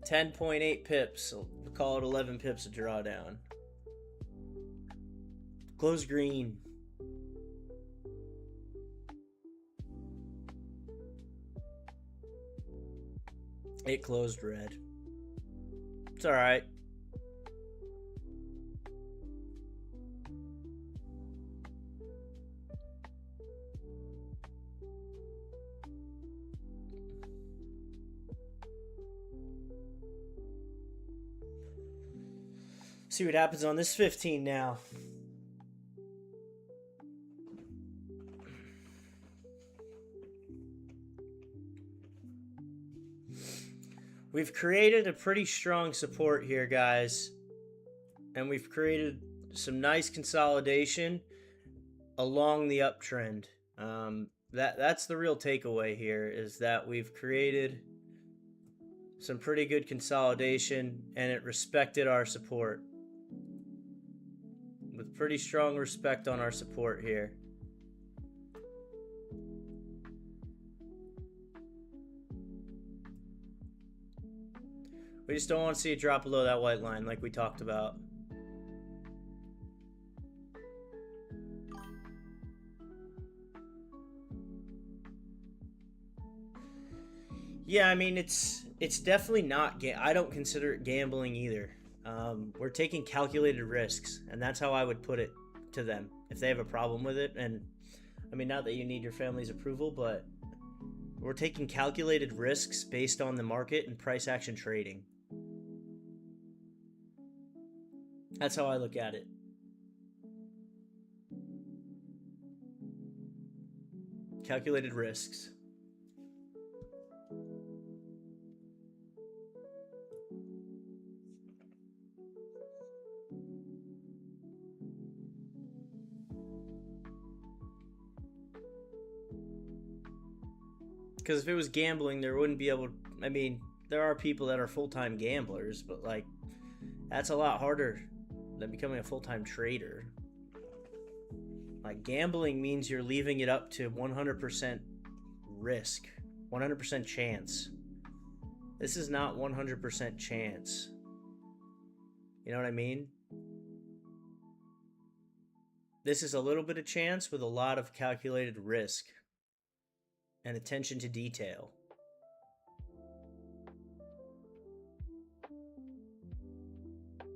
10.8 pips, so we'll call it 11 pips of drawdown. Close green. It closed red. It's alright. See what happens on this 15 now. We've created a pretty strong support here, guys. And we've created some nice consolidation along the uptrend. That's the real takeaway here, is that we've created some pretty good consolidation and it respected our support. With pretty strong respect on our support here. We just don't want to see it drop below that white line like we talked about. Yeah, I mean, it's definitely not. I don't consider it gambling either. We're taking calculated risks, and that's how I would put it to them if they have a problem with it. And I mean, not that you need your family's approval, but we're taking calculated risks based on the market and price action trading. That's how I look at it. Calculated risks. Because if it was gambling, there wouldn't be able. I mean, there are people that are full-time gamblers, but like, that's a lot harder than becoming a full-time trader. Like, gambling means you're leaving it up to 100% risk, 100% chance. This is not 100% chance. You know what I mean? This is a little bit of chance with a lot of calculated risk and attention to detail.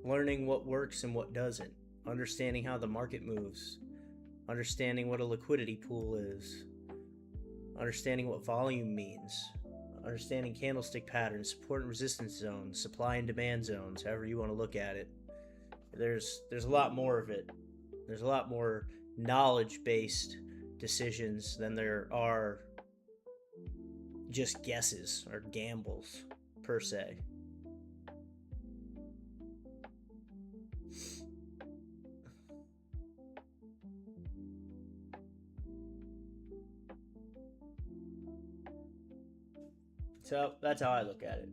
Learning what works and what doesn't. Understanding how the market moves. Understanding what a liquidity pool is. Understanding what volume means. Understanding candlestick patterns, support and resistance zones, supply and demand zones, however you want to look at it. There's a lot more of it. There's a lot more knowledge-based decisions than there are just guesses or gambles, per se. So that's how I look at it.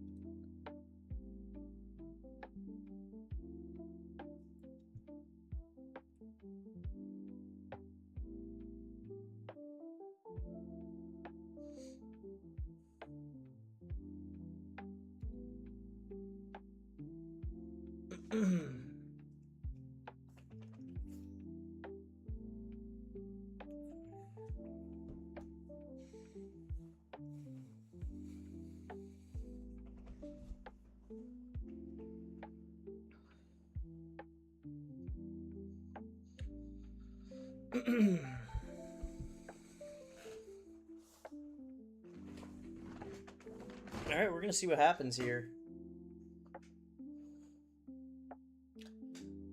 Alright, we're going to see what happens here.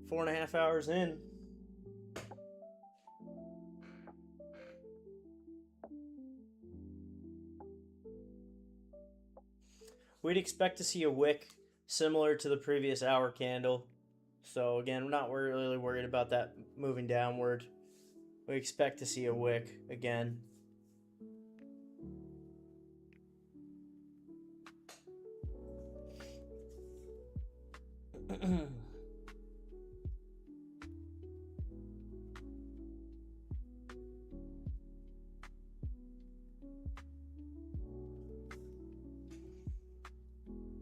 4.5 hours in. We'd expect to see a wick similar to the previous hour candle. So again, we're not really worried about that moving downward. We expect to see a wick again.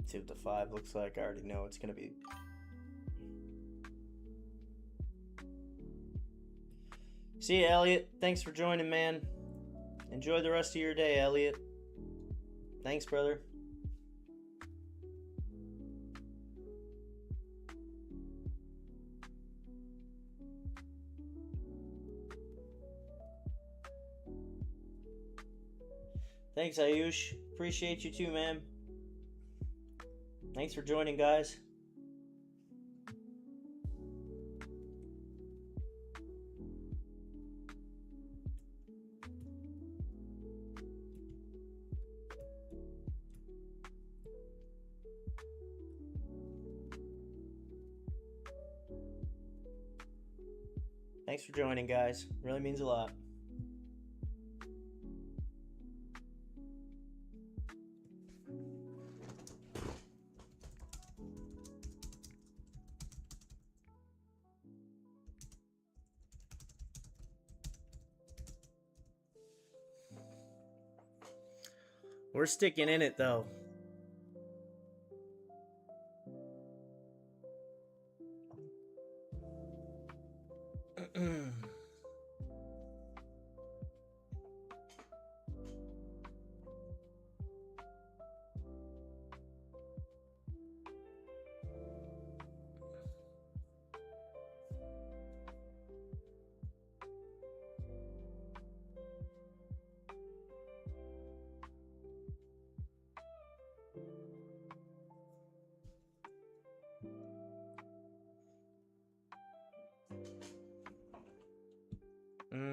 See what the 5 looks like. I already know it's going to be. See you, Elliot. Thanks for joining, man. Enjoy the rest of your day, Elliot. Thanks, brother. Thanks, Ayush. Appreciate you too, man. Thanks for joining, guys. Thanks for joining, guys. Really means a lot. We're sticking in it though.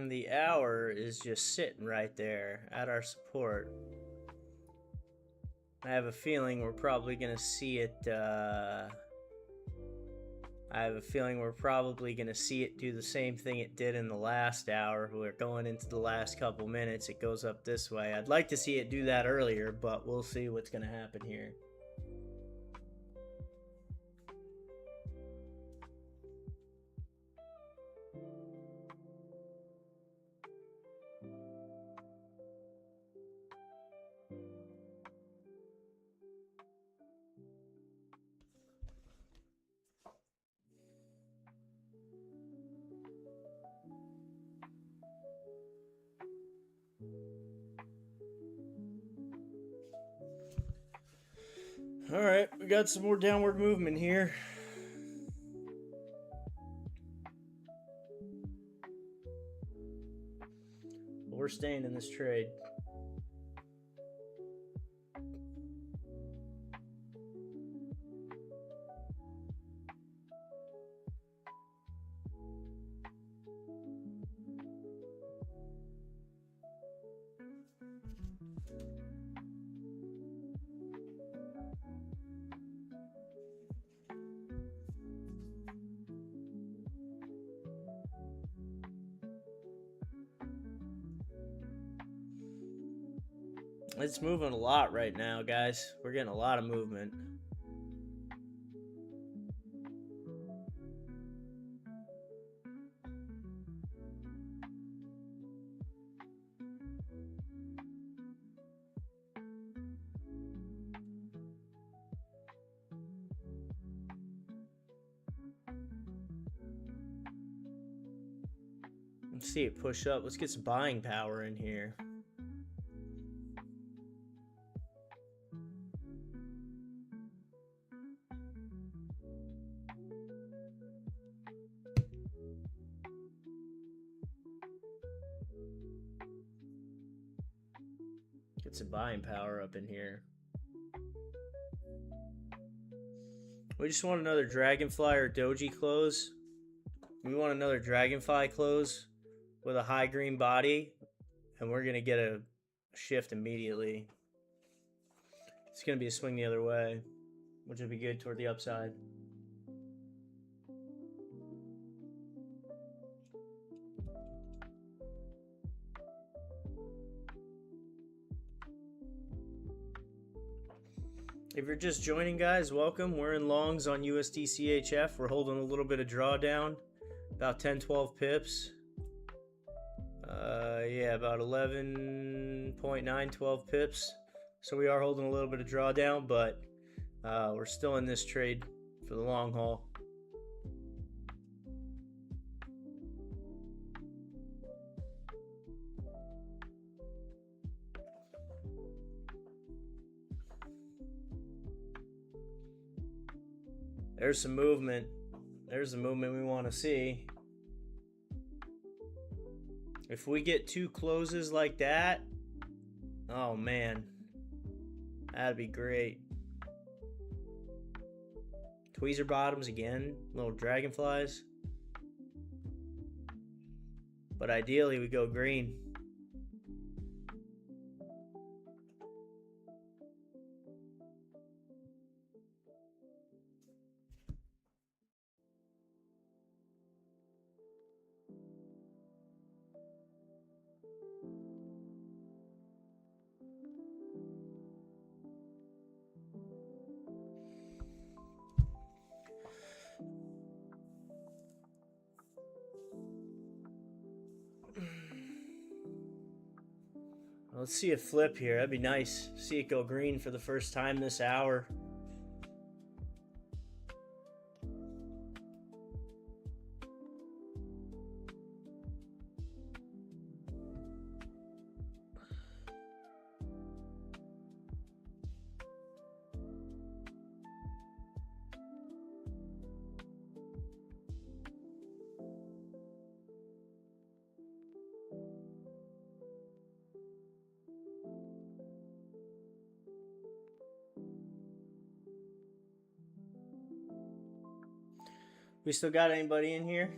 The hour is just sitting right there at our support. I have a feeling we're probably going to see it. I have a feeling we're probably going to see it do the same thing it did in the last hour. We're going into the last couple minutes. It goes up this way. I'd like to see it do that earlier, but we'll see what's going to happen here. All right, we got some more downward movement here. We're staying in this trade. It's moving a lot right now, guys. We're getting a lot of movement. Let's see it push up. Let's get some buying power in here. Get some buying power up in here. We just want another Dragonfly or Doji close. We want another Dragonfly close with a high green body, and we're going to get a shift immediately. It's going to be a swing the other way, which would be good toward the upside. If you're just joining, guys, welcome. We're in longs on USD CHF. We're holding a little bit of drawdown, about 10-12 pips. Yeah, about 11.912 pips. So we are holding a little bit of drawdown, but we're still in this trade for the long haul. There's some movement. There's the movement we want to see. If we get two closes like that, oh man, that'd be great. Tweezer bottoms again, little dragonflies. But ideally we go green. Let's see it flip here. That'd be nice. See it go green for the first time this hour. We still got anybody in here?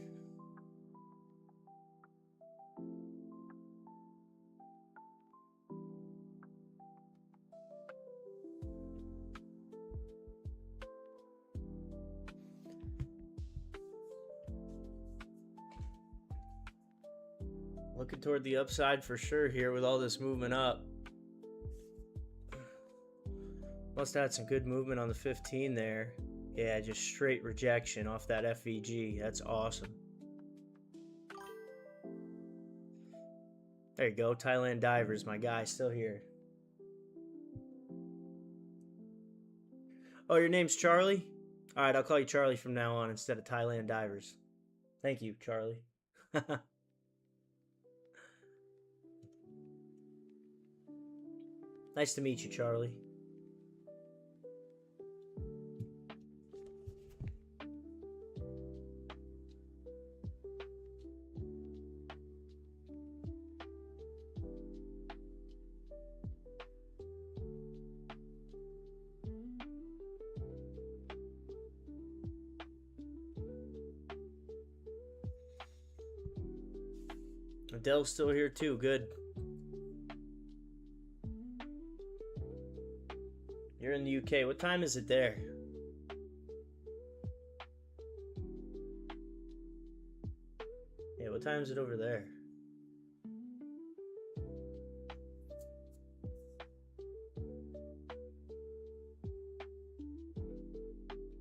Looking toward the upside for sure here with all this movement up. Must have had some good movement on the 15 there. Yeah, just straight rejection off that FVG. That's awesome. There you go. Thailand Divers, my guy, still here. Oh, your name's Charlie? All right, I'll call you Charlie from now on instead of Thailand Divers. Thank you, Charlie. Nice to meet you, Charlie. Adele's still here too. Good. You're in the UK. What time is it there? Yeah, what time is it over there?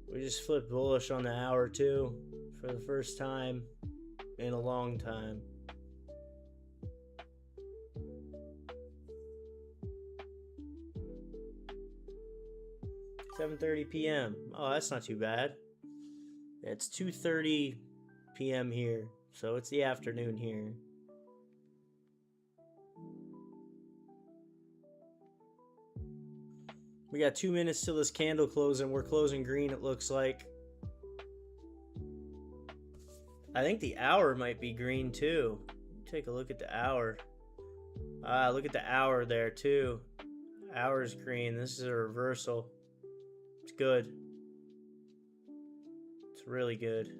We just flipped bullish on the hour too for the first time in a long time. 7:30 p.m. Oh, that's not too bad. It's 2:30 p.m. here, so it's the afternoon here. We got 2 minutes till this candle closes, and we're closing green, it looks like. I think the hour might be green too. Take a look at the hour. Look at the hour there too. Hour's green. This is a reversal. It's good. It's really good.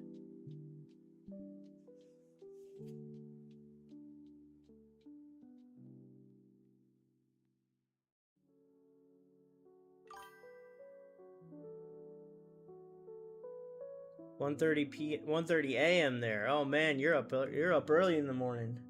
$1:30 a.m. there. Oh man, you're up early in the morning.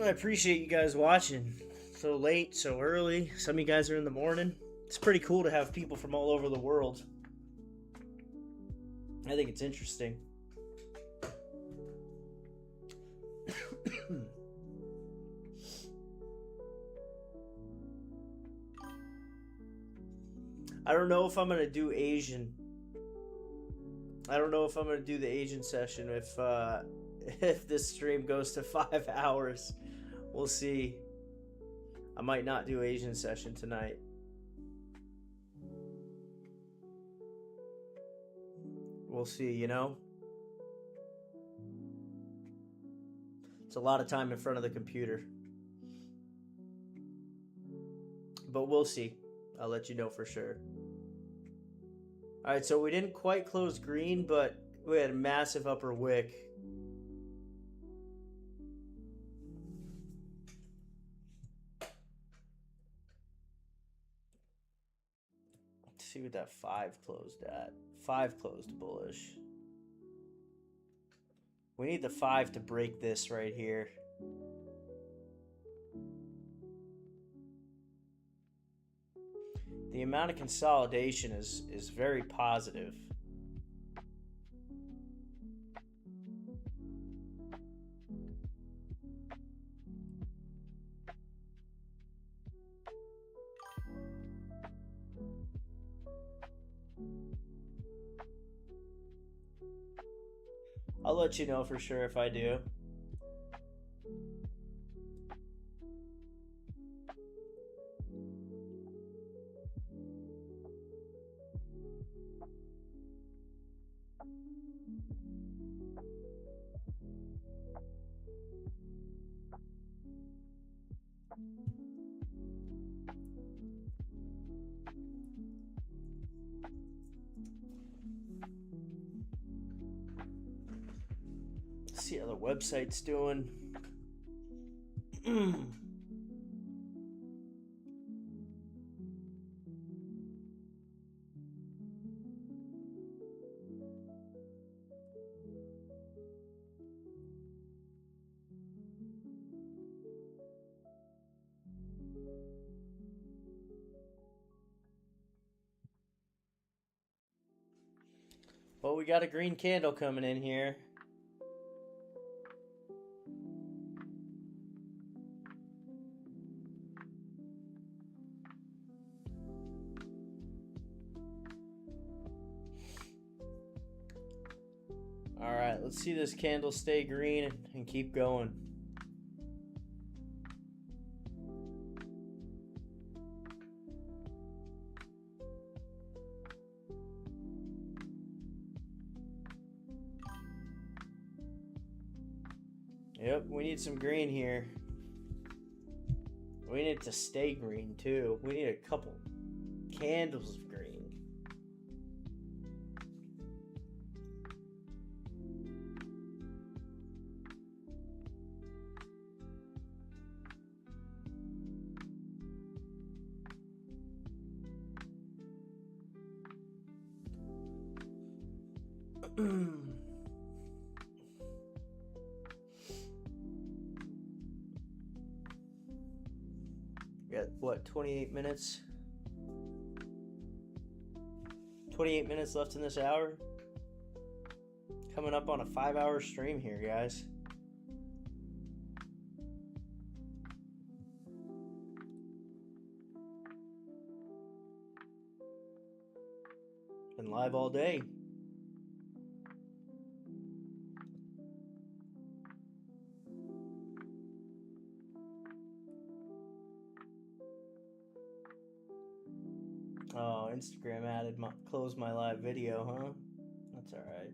I appreciate you guys watching so late, so early. Some of you guys are in the morning. It's pretty cool to have people from all over the world. I think it's interesting. I don't know if I'm going to do Asian. I don't know if I'm going to do the Asian session if this stream goes to 5 hours. We'll see. I might not do Asian session tonight. We'll see, you know? It's a lot of time in front of the computer. But we'll see. I'll let you know for sure. Alright, so we didn't quite close green, but we had a massive upper wick. see what that 5 closed at. 5 closed bullish. We need the 5 to break this right here. The amount of consolidation is very positive. I'll let you know for sure if I do. See how the website's doing. Well, we got a green candle coming in here. All right, let's see this candle stay green and keep going. Yep, we need some green here. We need it to stay green too. We need a couple candles of green. We got what, 28 minutes? 28 minutes left in this hour. Coming up on a 5-hour stream here, guys. Been live all day. Oh, Instagram closed my live video, huh? That's all right.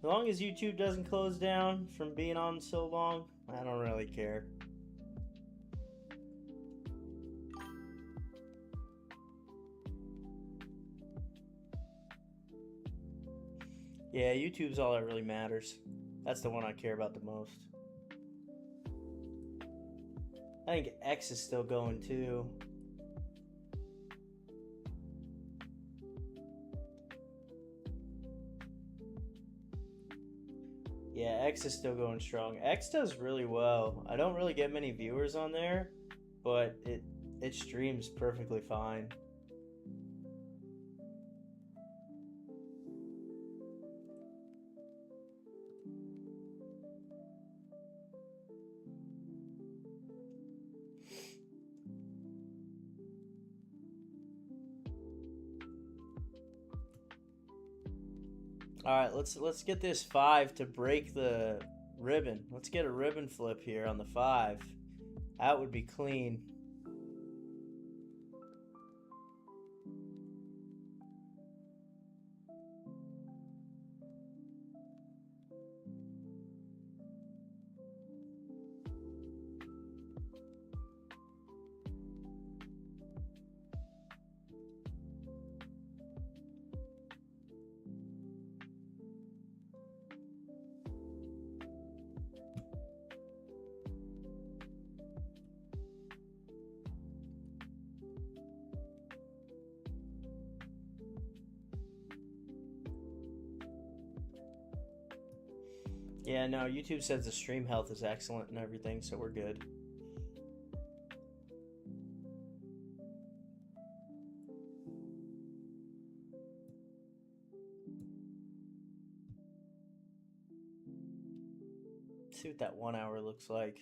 As long as YouTube doesn't close down from being on so long, I don't really care. Yeah, YouTube's all that really matters. That's the one I care about the most. I think X is still going too. Yeah, X is still going strong. X does really well. I don't really get many viewers on there, but it streams perfectly fine. All right, let's get this 5 to break the ribbon. Let's get a ribbon flip here on the 5. That would be clean. Yeah, no, YouTube says the stream health is excellent and everything, so we're good. Let's see what that 1 hour looks like.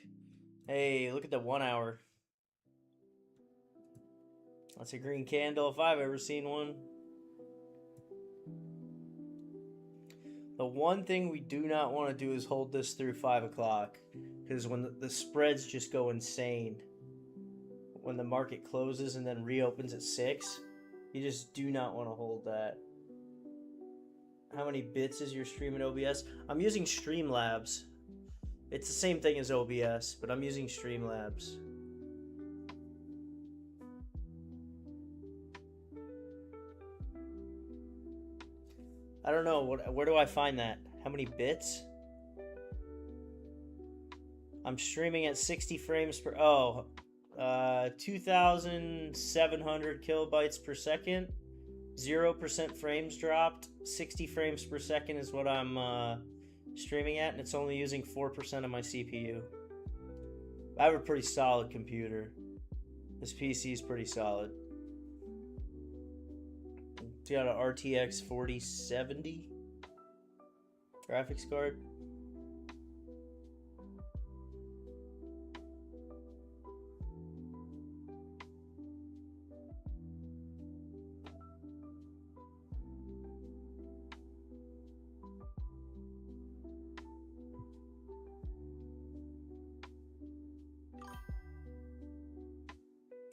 Hey, look at the 1 hour. That's a green candle if I've ever seen one. The one thing we do not want to do is hold this through 5 o'clock, because when the spreads just go insane, when the market closes and then reopens at 6, you just do not want to hold that. How many bits is your stream in OBS? I'm using Streamlabs. It's the same thing as OBS, but I'm using Streamlabs. I don't know. Where do I find that? How many bits? I'm streaming at 60 frames per... 2,700 kilobytes per second. 0% frames dropped. 60 frames per second is what I'm streaming at, and it's only using 4% of my CPU. I have a pretty solid computer. This PC is pretty solid. It's got an RTX 4070 graphics card.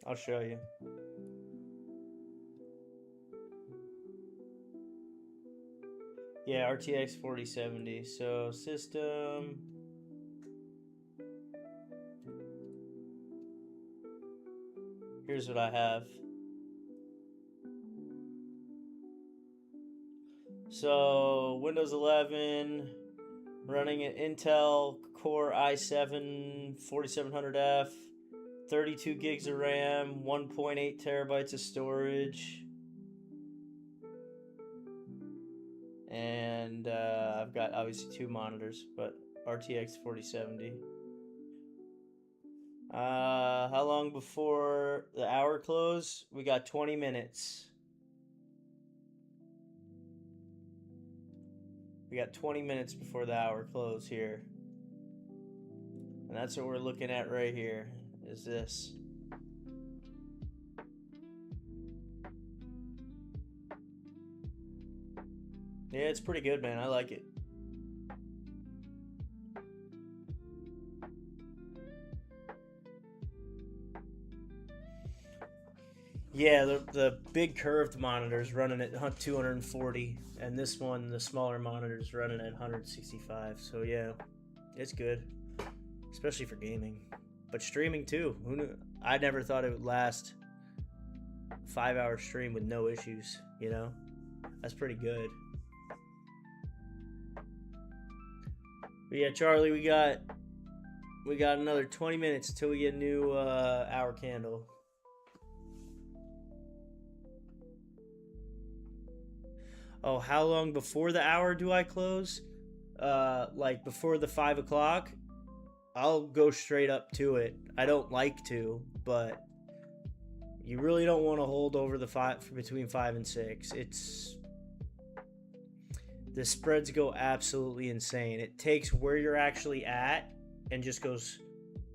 I'll show you. Yeah, RTX 4070. So system. Here's what I have. So Windows 11, running an Intel Core i7 4700F, 32 gigs of RAM, 1.8 terabytes of storage. And I've got obviously 2 monitors, but RTX 4070. How long before the hour close? We got 20 minutes. We got 20 minutes before the hour close here. And that's what we're looking at right here, is this. Yeah, it's pretty good, man. I like it. Yeah, the big curved monitor is running at 240, and this one, the smaller monitor, is running at 165. So yeah, it's good, especially for gaming, but streaming too. Who knew? I never thought it would last a 5-hour stream with no issues. You know, that's pretty good. But yeah, Charlie, we got another 20 minutes till we get a new hour candle. Oh, how long before the hour do I close? Like before the 5 o'clock? I'll go straight up to it. I don't like to, but you really don't want to hold over the between 5 and 6. The spreads go absolutely insane. It takes where you're actually at and just goes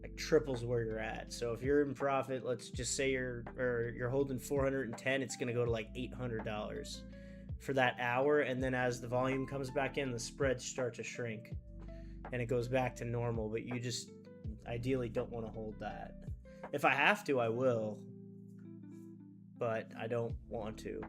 like triples where you're at. So if you're in profit, let's just say you're holding 410, it's gonna go to like $800 for that hour, and then as the volume comes back in, the spreads start to shrink and it goes back to normal. But you just ideally don't want to hold that. If I have to, I will, but I don't want to.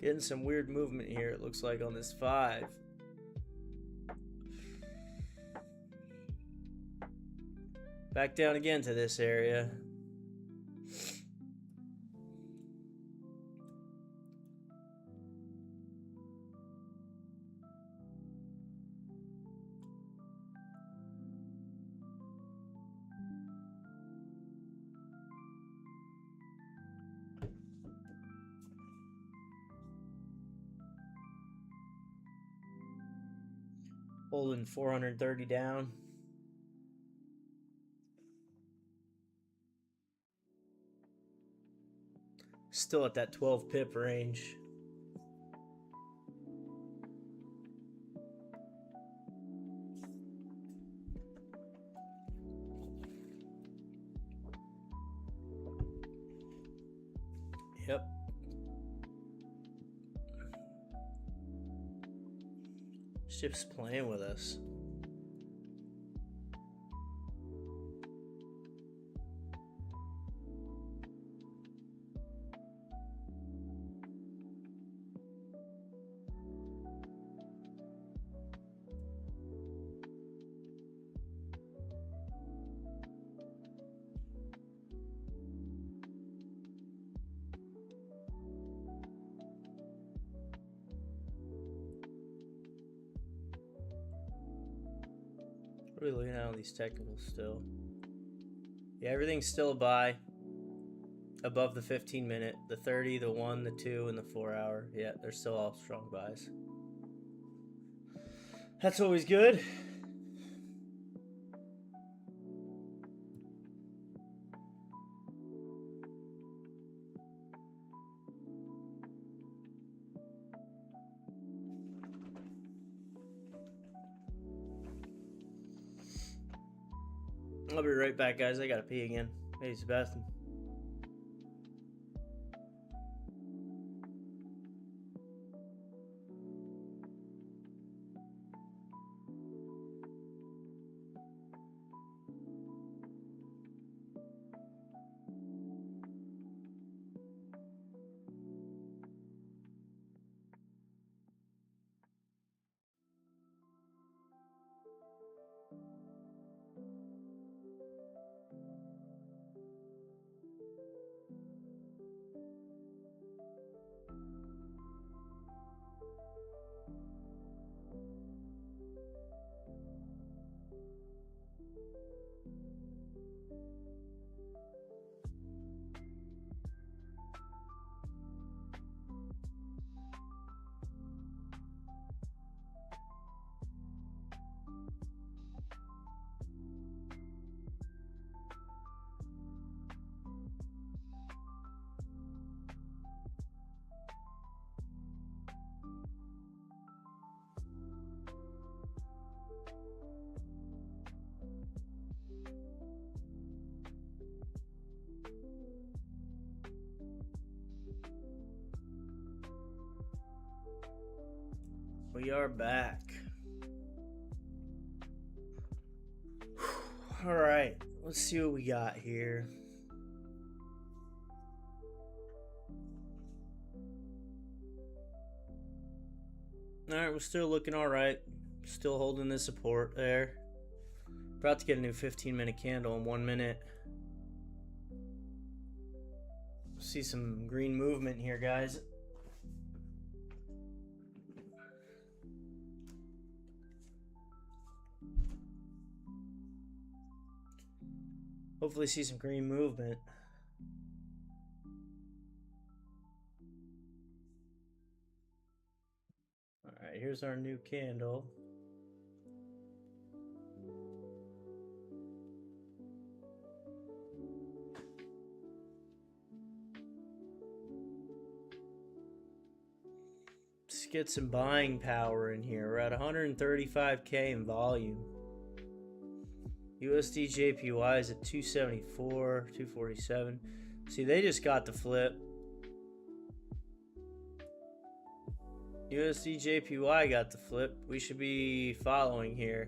Getting some weird movement here, it looks like, on this 5. Back down again to this area. Holding 430 down. Still at that 12 pip range. Yep. Ship's playing with us. What are we looking at on these technicals still? Yeah, everything's still a buy. Above the 15 minute, the 30, the 1, the 2, and the 4 hour. Yeah, they're still all strong buys. That's always good. I'll be right back, guys. I gotta pee again. Hey, Sebastian. We are back. All right, let's see what we got here. All right, we're still looking all right. Still holding the support there. About to get a new 15-minute candle in 1 minute. See some green movement here, guys. Hopefully see some green movement. All right, here's our new candle. Let's get some buying power in here. We're at 135K in volume. USD JPY is at 274, 247. See, they just got the flip. USD JPY got the flip. We should be following here.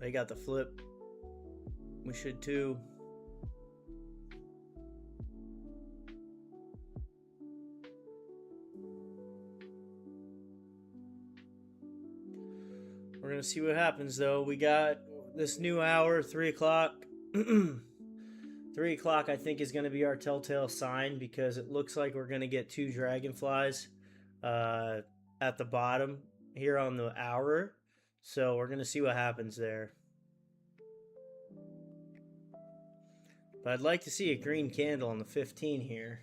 They got the flip. We should too. We're going to see what happens, though. We got this new hour, 3 o'clock. 3 o'clock, I think, is going to be our telltale sign because it looks like we're going to get 2 dragonflies at the bottom here on the hour. So we're going to see what happens there. But I'd like to see a green candle on the 15 here.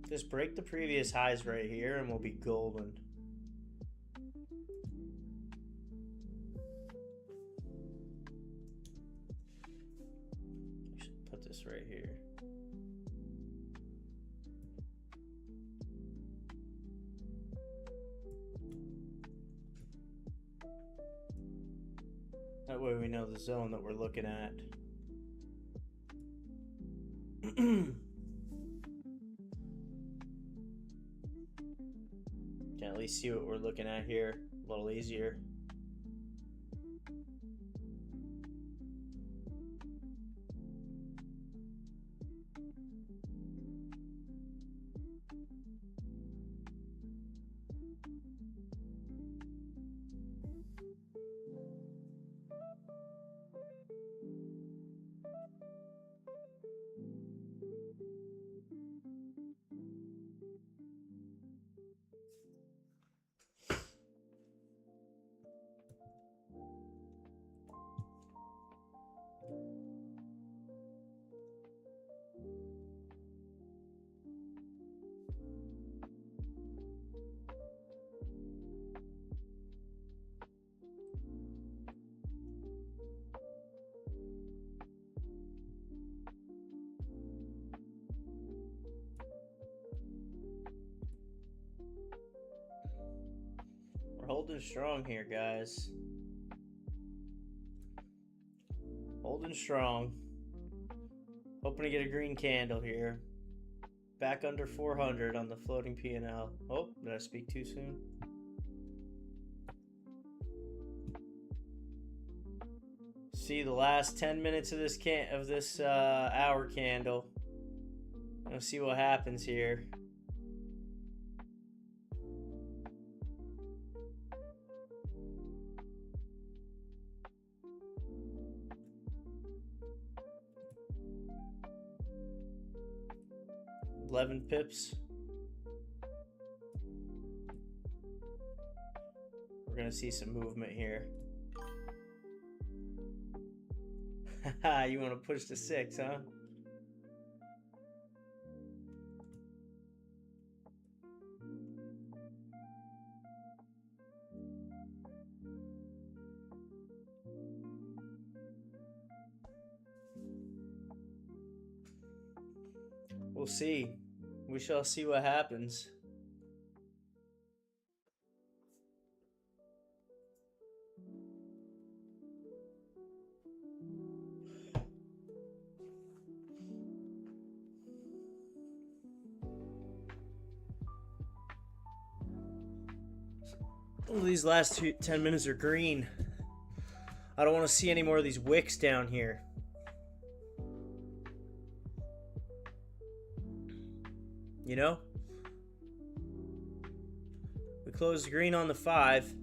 Just break the previous highs right here and we'll be golden. I should put this right here. That way we know the zone that we're looking at. Can at least see what we're looking at here a little easier. We're holding strong here, guys. Holding strong. Hoping to get a green candle here. Back under 400 on the floating P&L. Oh, did I speak too soon? See the last 10 minutes of this hour candle. Let's see what happens here. $11 pips. We're gonna see some movement here. You want to push to 6, huh? We'll see. We shall see what happens. Oh, these last 10 minutes are green. I don't want to see any more of these wicks down here. You know? We closed green on the 5.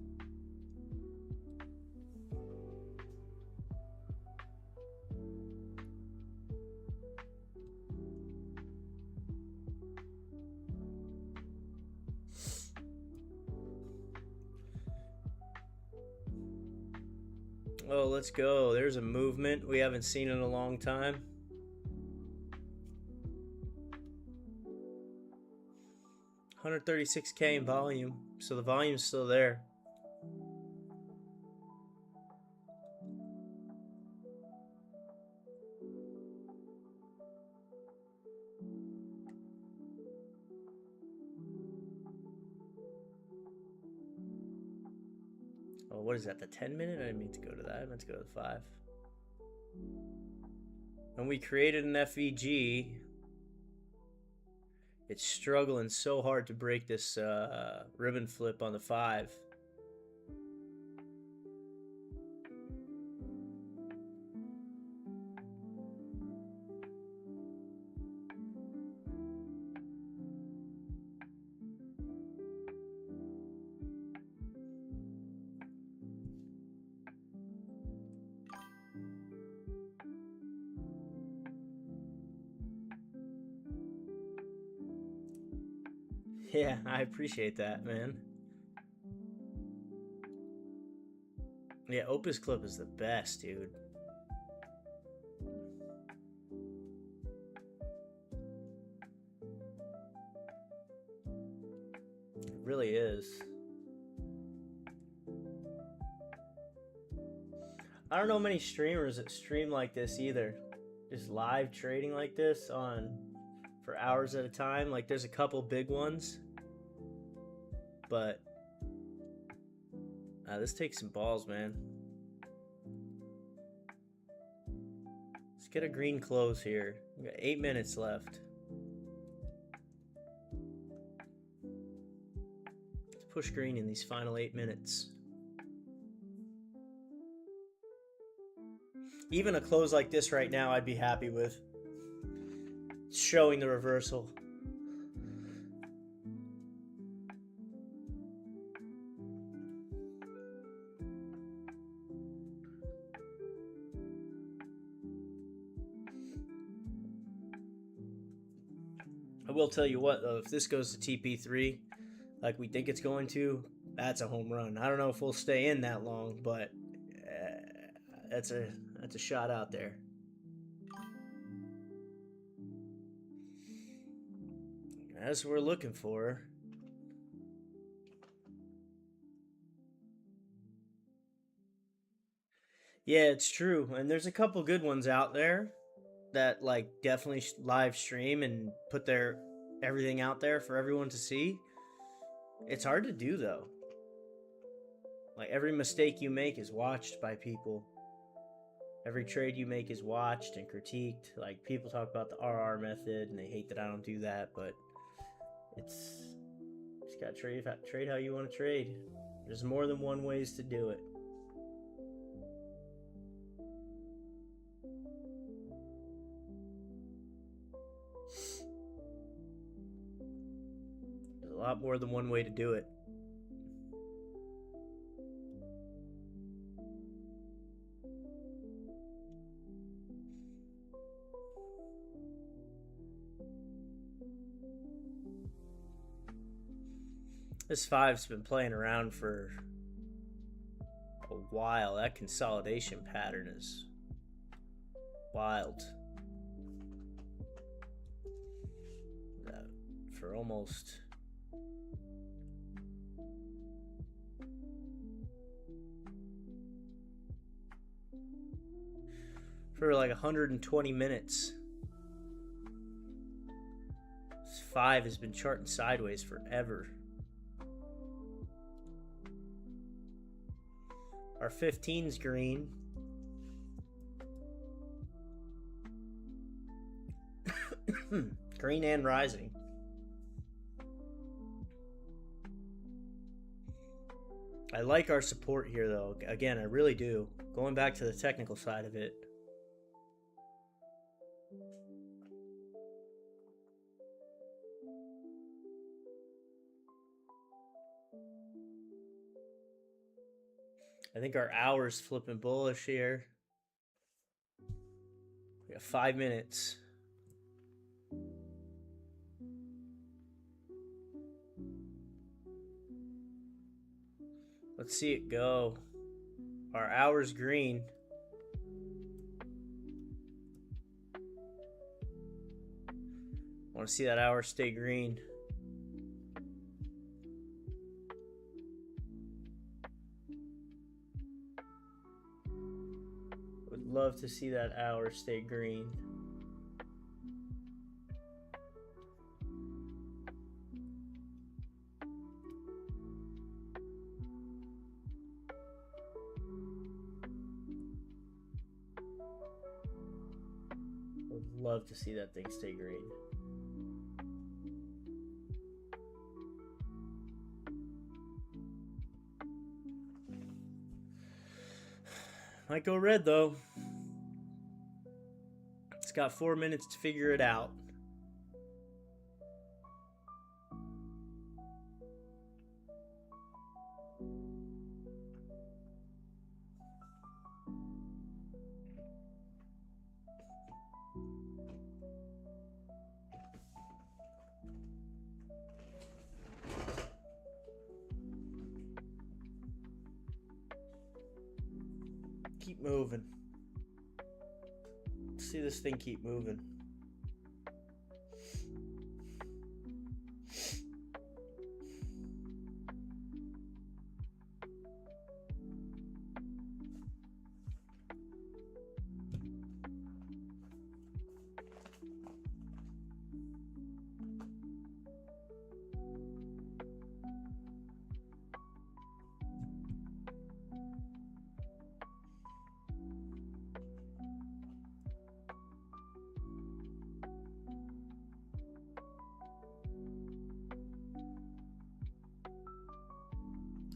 Oh, let's go. There's a movement we haven't seen in a long time. $136K in volume, so the volume's still there. Oh, what is that, the 10 minute? I didn't mean to go to that. I meant to go to the 5. When we created an FEG, it's struggling so hard to break this ribbon flip on the 5. Yeah, I appreciate that, man. Yeah, Opus Clip is the best, dude. It really is. I don't know many streamers that stream like this either. Just live trading like this for hours at a time. Like there's a couple big ones, but this takes some balls, man. Let's get a green close here. We got 8 minutes left. Let's push green in these final 8 minutes. Even a close like this right now, I'd be happy with. It's showing the reversal. I will tell you what, though, if this goes to TP3, like we think it's going to, that's a home run. I don't know if we'll stay in that long, but that's a shot out there. That's what we're looking for. Yeah, it's true. And there's a couple good ones out there that like definitely live stream and put their everything out there for everyone to see. It's hard to do though. Like every mistake you make is watched by people. Every trade you make is watched and critiqued. Like people talk about the RR method and they hate that I don't do that, but it's just got to trade how you want to trade. There's more than one ways to do it. There's a lot more than one way to do it. This 5's been playing around for a while. That consolidation pattern is wild. For almost like 120 minutes. This 5 has been charting sideways forever. Our 15's green. Green and rising. I like our support here though. Again, I really do. Going back to the technical side of it. I think our hour's flipping bullish here. We got 5 minutes. Let's see it go. Our hour's green. Want to see that hour stay green. Would love to see that hour stay green. Would love to see that thing stay green. Might go red though. It's got 4 minutes to figure it out. moving. Let's see this thing keep moving.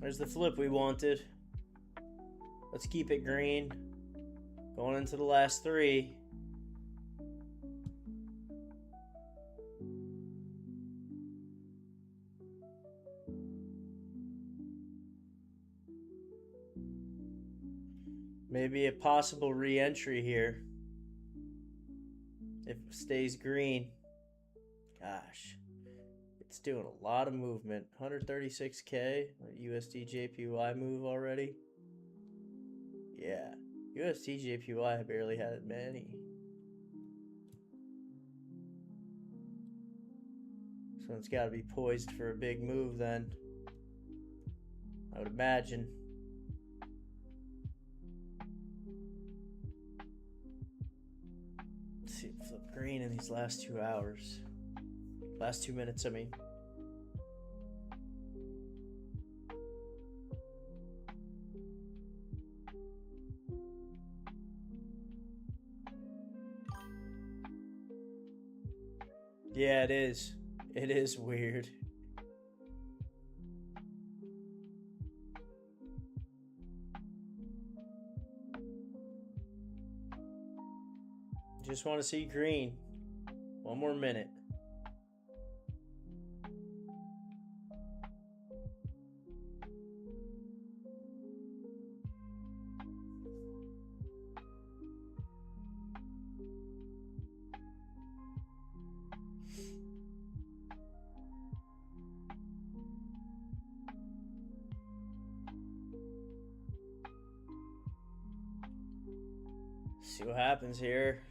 There's the flip we wanted. Let's keep it green. Going into the last three. Maybe a possible re-entry here. If it stays green. Gosh. It's doing a lot of movement. 136K USD JPY move already. Yeah. USD JPY barely had many. So it's got to be poised for a big move then. I would imagine. Let's see it flip green in these last 2 hours. Last 2 minutes, I mean. Yeah, it is. It is weird. Just want to see green. One more minute. See what happens here.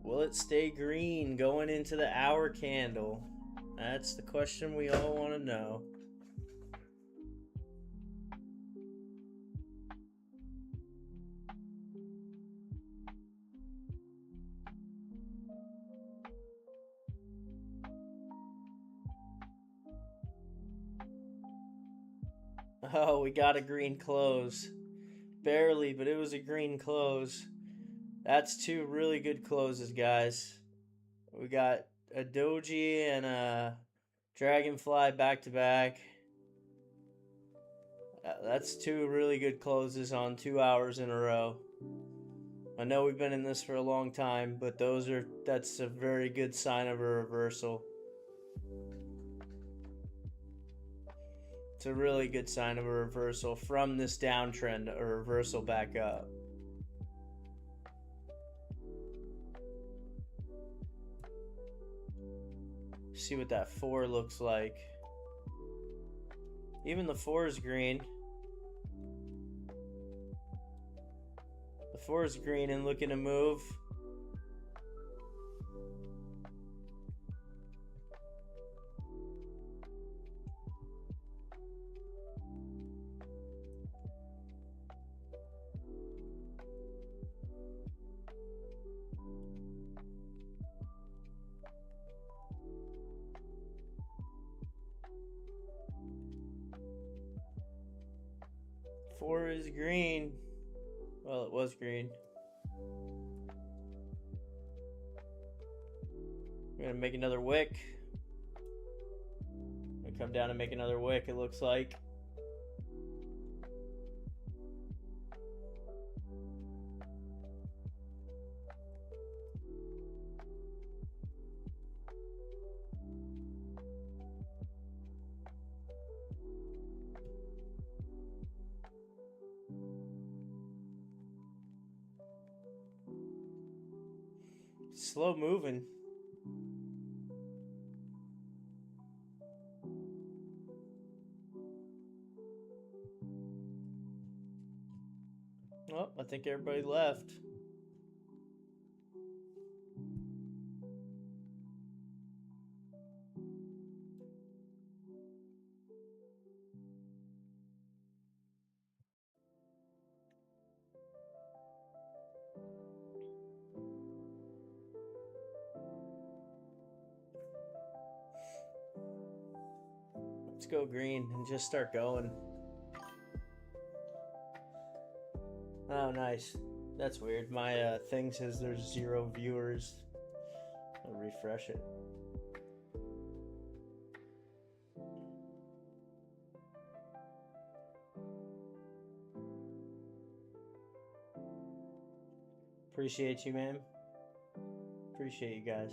Will it stay green going into the hour candle? That's the question we all want to know. Oh, we got a green close. Barely, but it was a green close. That's two really good closes, guys. We got a doji and a dragonfly back to back. That's two really good closes on 2 hours in a row. I know we've been in this for a long time, but that's a very good sign of a reversal. It's a really good sign of a reversal from this downtrend, a reversal back up. See what that 4 looks like. Even the 4 is green. The 4 is green and looking to move. Four is green. Well, it was green. We're gonna make another wick. We come down and make another wick, it looks like. Slow moving. think everybody left. Let's go green and just start going. Oh, nice. That's weird. My thing says there's 0 viewers. I'll refresh it. Appreciate you, man. Appreciate you guys.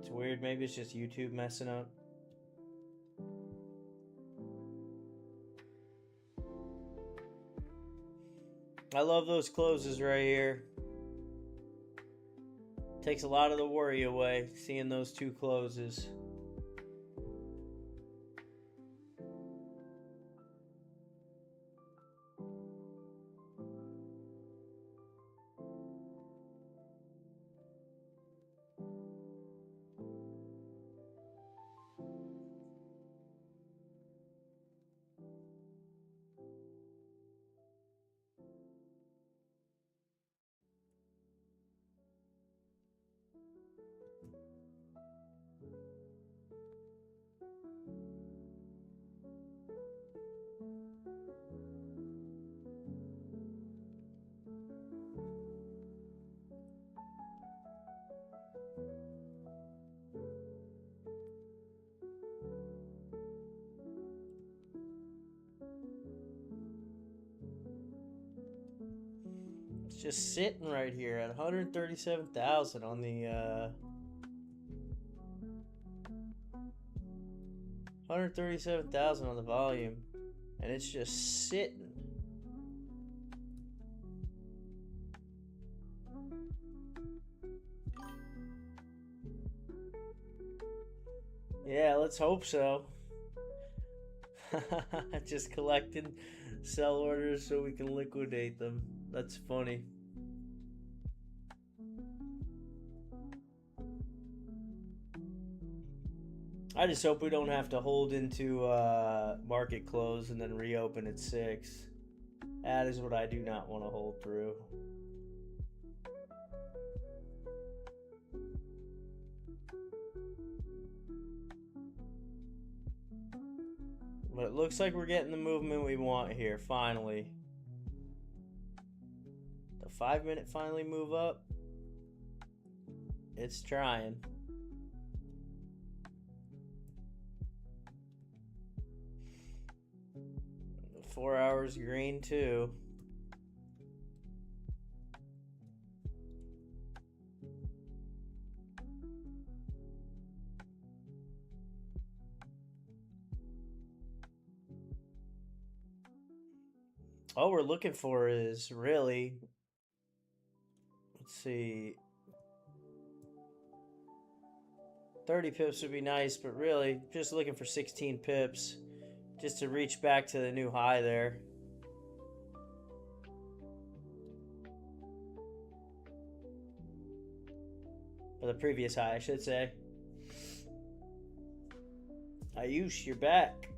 It's weird. Maybe it's just YouTube messing up. I love those closes right here. Takes a lot of the worry away, seeing those 2 closes. It's just sitting right here at 137,000 on the 137,000 on the volume, and it's just sitting. Yeah, let's hope so. Just collecting sell orders so we can liquidate them. That's funny. I just hope we don't have to hold into market close and then reopen at 6. That is what I do not want to hold through. But it looks like we're getting the movement we want here, finally. The 5-minute finally move up. It's trying. The 4 hours green too. All we're looking for is really, let's see, 30 pips would be nice, but really just looking for 16 pips just to reach back to the new high there. Or the previous high, I should say. Ayush, you're back.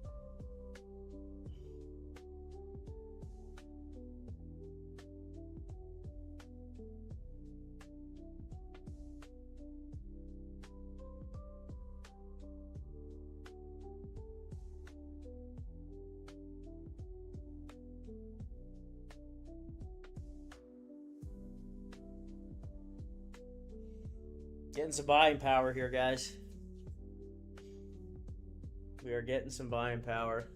Getting some buying power here, guys. We are getting some buying power.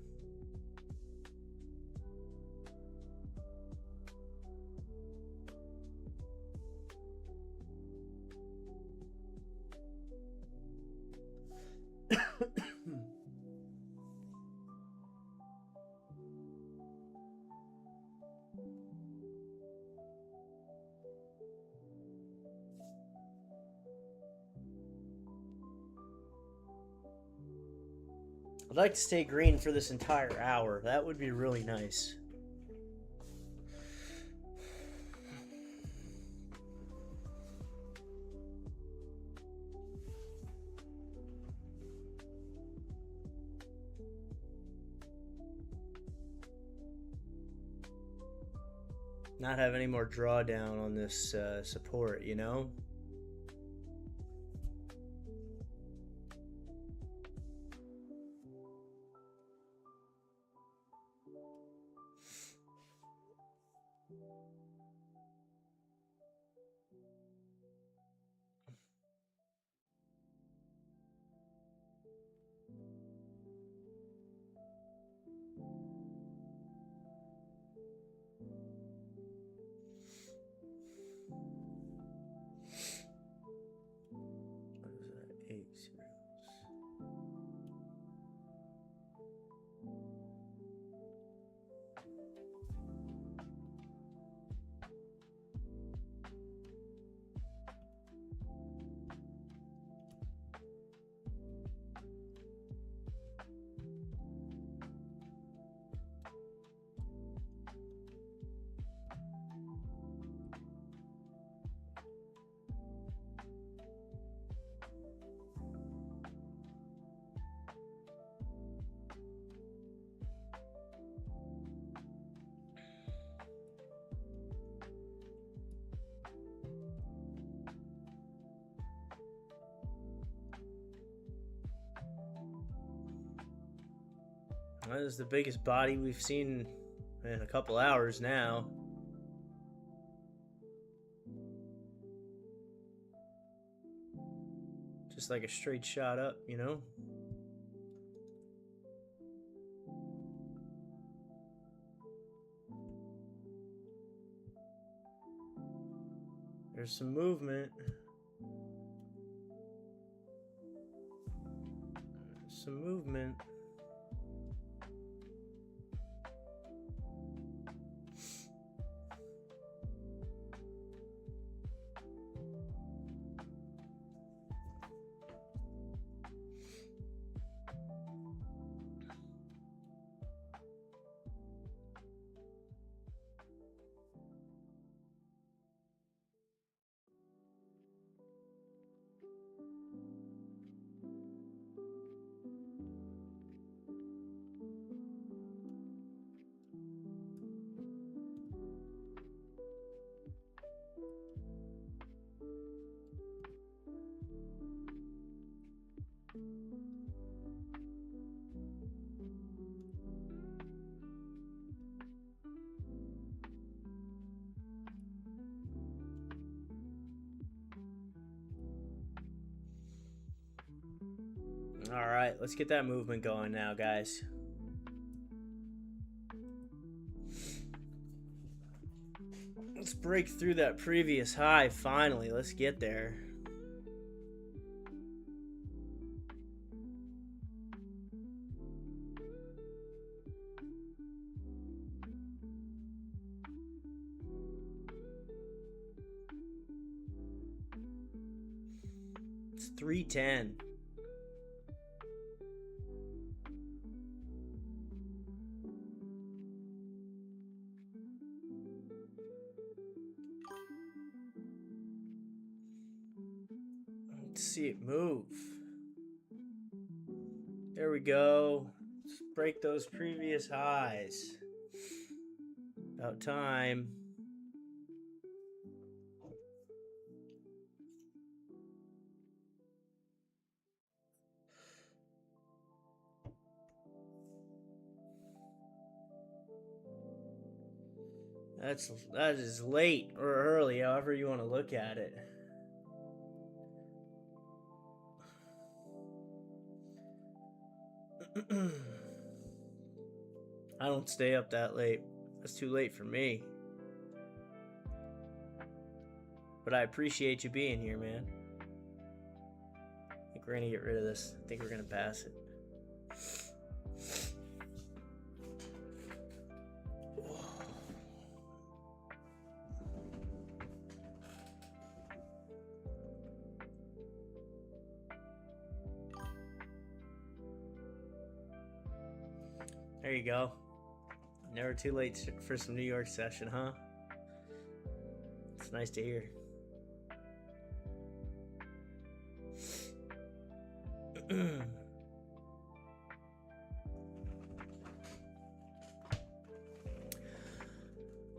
I'd like to stay green for this entire hour. That would be really nice. Not have any more drawdown on this support, you know? What is that? 8 zeros. That is the biggest body we've seen in a couple hours now. Just like a straight shot up, you know? There's some movement. Some movement. All right, let's get that movement going now, guys. Let's break through that previous high finally. Let's get there. It's 310. Let's see it move. There we go. Let's break those previous highs. About time. That is late or early, however you want to look at it. I don't stay up that late. That's too late for me. But I appreciate you being here, man. I think we're gonna get rid of this. I think we're gonna pass it. There you go. Never too late for some New York session, huh? It's nice to hear.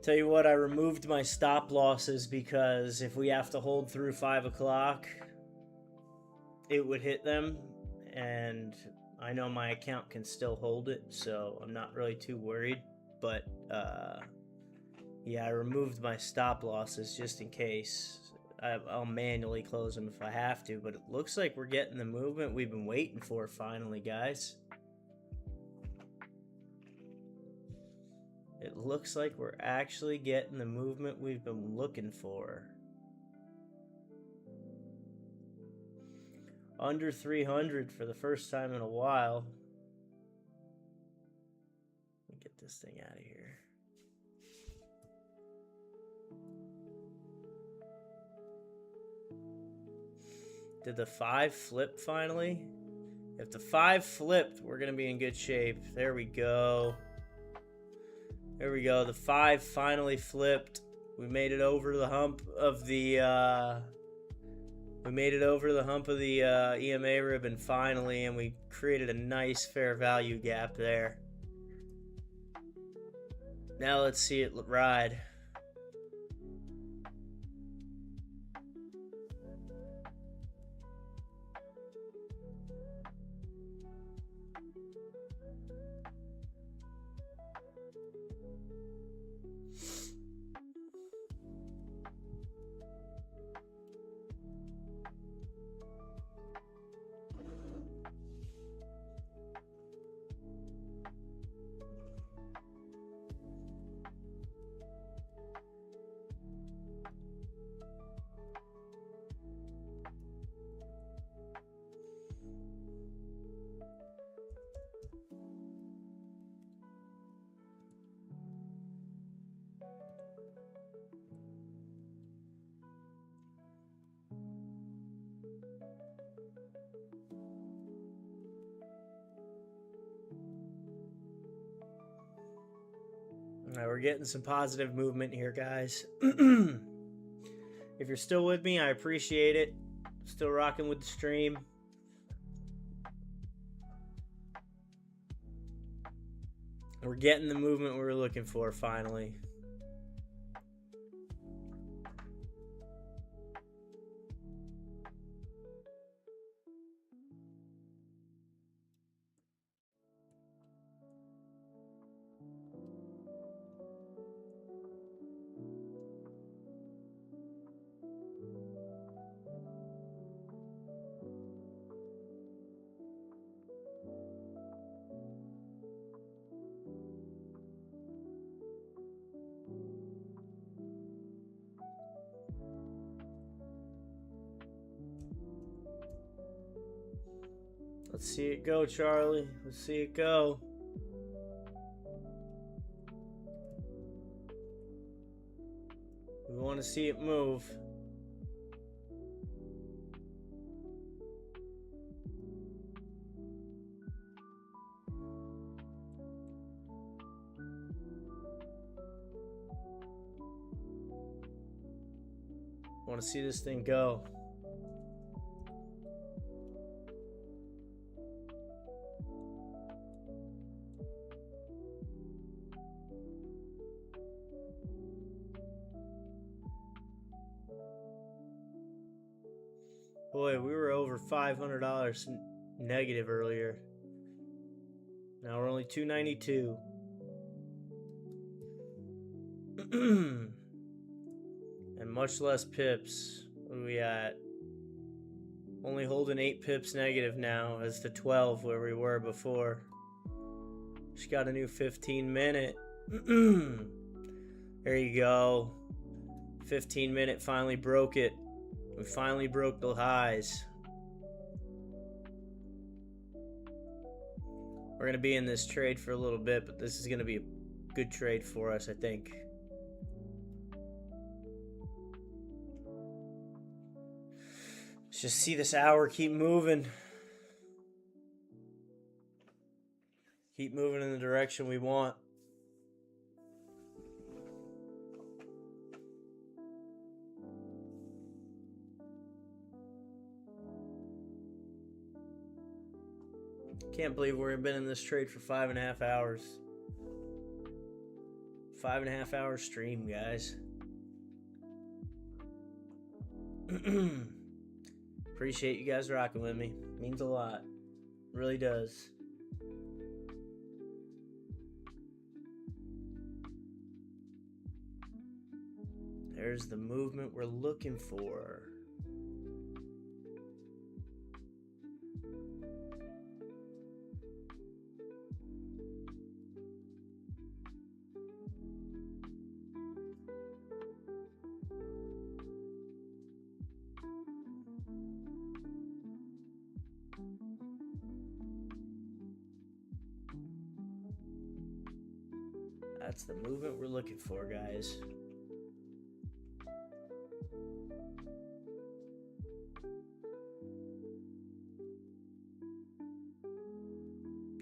Tell you what, I removed my stop losses because if we have to hold through 5 o'clock, it would hit them, and I know my account can still hold it, so I'm not really too worried. But yeah, I removed my stop losses just in case. I'll manually close them if I have to, but it looks like we're getting the movement we've been waiting for finally, guys. It looks like we're actually getting the movement we've been looking for. Under 300 for the first time in a while. Let me get this thing out of here. Did the 5 flip finally? If the 5 flipped, we're going to be in good shape. There we go. There we go. The 5 finally flipped. We made it over the hump of the EMA ribbon finally, and we created a nice fair value gap there. Now let's see it ride. All right, we're getting some positive movement here, guys. If you're still with me, I appreciate it. Still rocking with the stream. We're getting the movement we were looking for finally. Let's see it go, Charlie. Let's see it go. We want to see it move. Want to see this thing go. Boy, we were over $500 negative earlier. Now we're only $292. And much less pips. What are we at? Only holding 8 pips negative now as the 12 where we were before. Just got a new 15-minute. There you go. 15-minute finally broke it. We finally broke the highs. We're going to be in this trade for a little bit, but this is going to be a good trade for us, I think. Let's just see this hour keep moving. Keep moving in the direction we want. Can't believe we've been in this trade for 5.5 hours. 5.5 hour stream, guys. Appreciate you guys rocking with me. Means a lot. Really does. There's the movement we're looking for. That's the movement we're looking for, guys.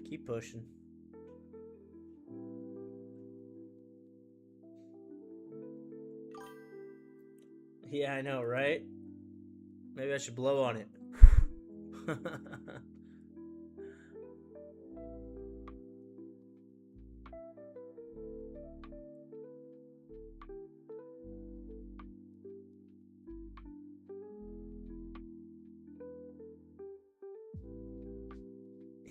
Keep pushing. Yeah, I know, right? Maybe I should blow on it.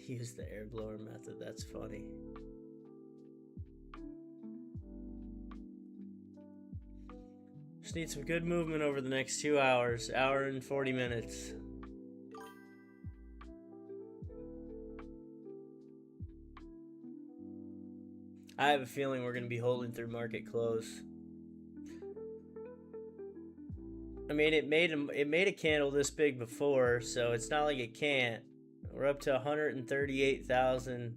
Use the air blower method. That's funny. Just need some good movement over the next 2 hours. Hour and 40 minutes. I have a feeling we're going to be holding through market close. I mean, it made a candle this big before, so it's not like it can't. We're up to 138,000.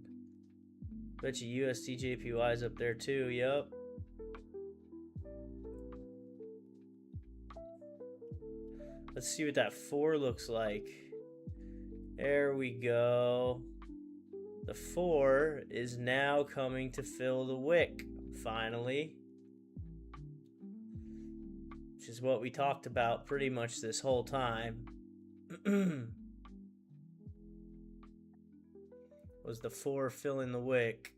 Bet you USD JPY's up there too. Yup. Let's see what that 4 looks like. There we go. The 4 is now coming to fill the wick, finally. Which is what we talked about pretty much this whole time. Was the 4 filling the wick.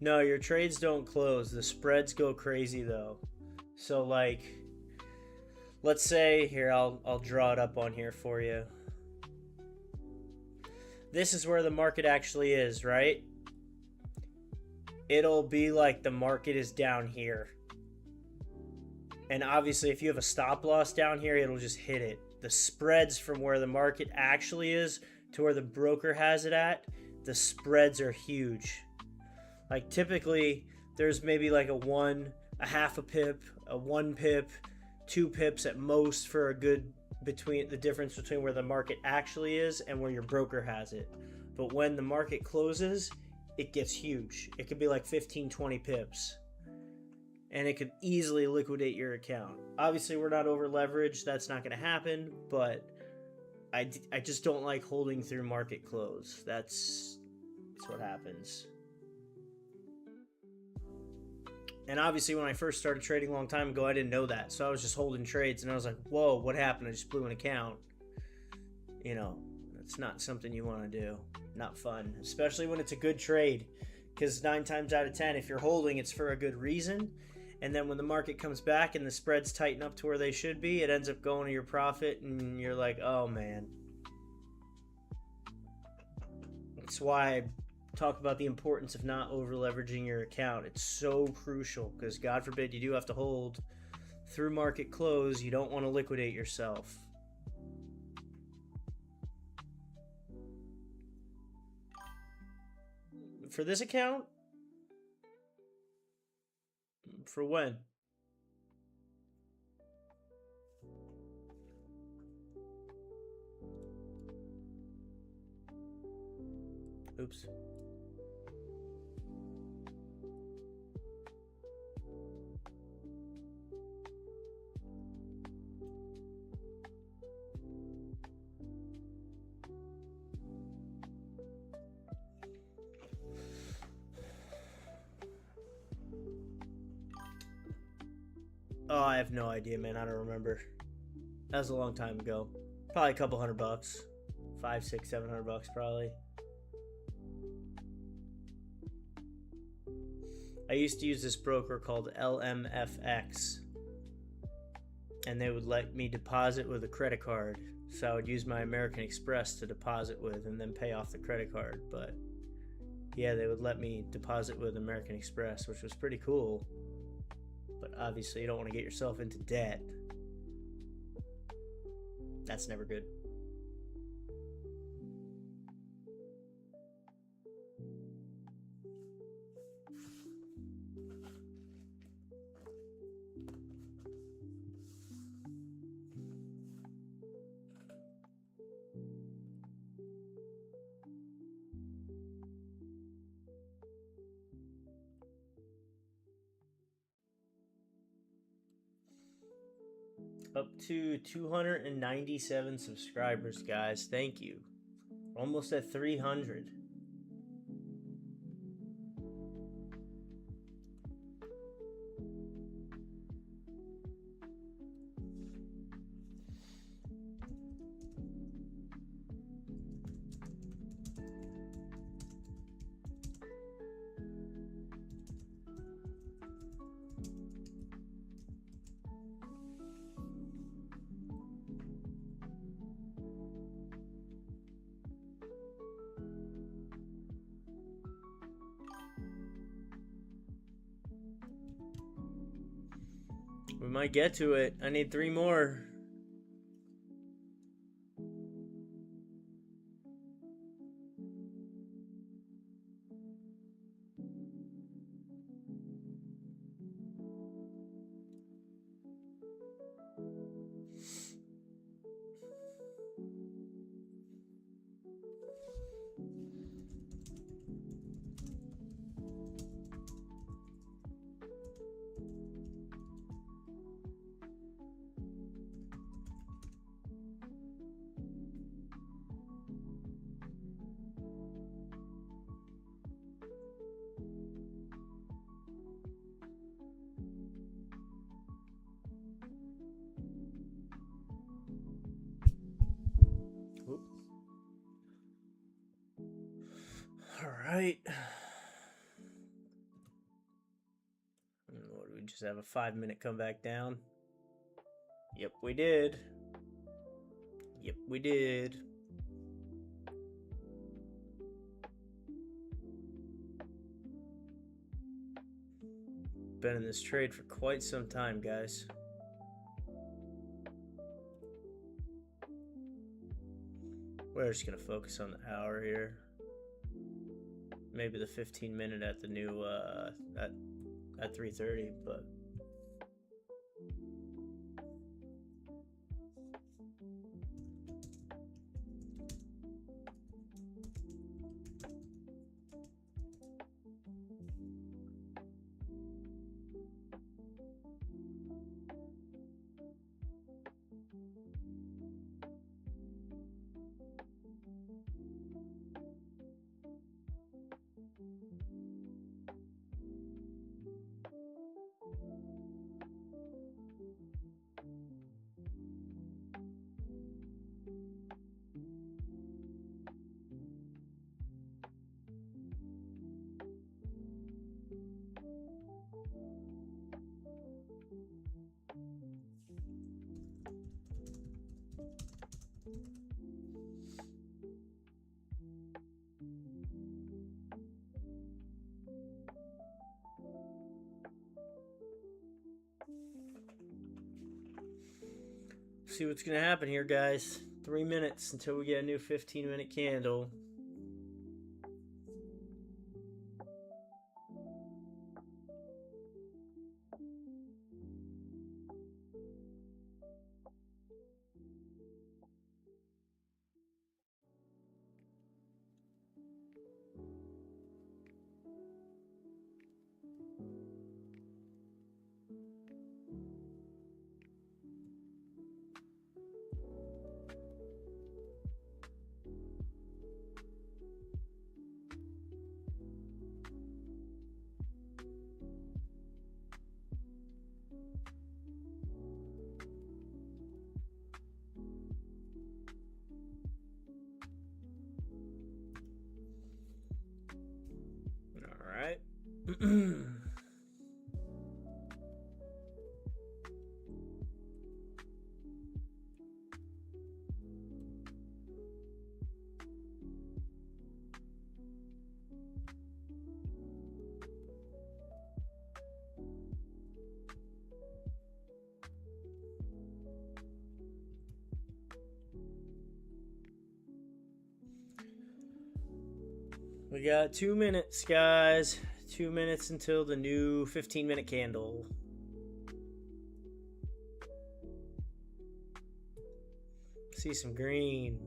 No, your trades don't close. The spreads go crazy though. So like, let's say here, I'll draw it up on here for you. This is where the market actually is, right? It'll be like the market is down here. And obviously if you have a stop loss down here, it'll just hit it. The spreads from where the market actually is to where the broker has it at, the spreads are huge. Like typically there's maybe like a half a pip, a 1 pip, 2 pips at most for a good between the difference between where the market actually is and where your broker has it. But when the market closes, it gets huge. It could be like 15, 20 pips. And it could easily liquidate your account. Obviously, we're not over leveraged. That's not going to happen. But I just don't like holding through market close. That's what happens. And obviously, when I first started trading a long time ago, I didn't know that. So I was just holding trades, and I was like, whoa, what happened? I just blew an account. You know, it's not something you want to do. Not fun, especially when it's a good trade. Because 9 times out of 10, if you're holding, it's for a good reason. And then when the market comes back and the spreads tighten up to where they should be, it ends up going to your profit, and you're like, oh, man. That's why I talk about the importance of not over leveraging your account. It's so crucial because God forbid you do have to hold through market close. You don't want to liquidate yourself. For this account? For when? Oops. Oh, I have no idea, man. I don't remember. That was a long time ago. Probably a couple $100. 5, 6, $700 probably. I used to use this broker called LMFX, and they would let me deposit with a credit card. So I would use my American Express to deposit with and then pay off the credit card. But yeah, they would let me deposit with American Express, which was pretty cool. But obviously, you don't want to get yourself into debt. That's never good. Up to 297 subscribers, guys. Thank you. Almost at 300. We might get to it. I need 3 more. All right. What, do we just have a 5-minute comeback down? Yep, we did. Yep, we did. Been in this trade for quite some time, guys. We're just gonna focus on the hour here. Maybe the 15-minute at the new at 3:30, but see what's gonna happen here, guys. 3 minutes until we get a new 15-minute candle. We got 2 minutes, guys. 2 minutes until the new 15-minute candle. See some green.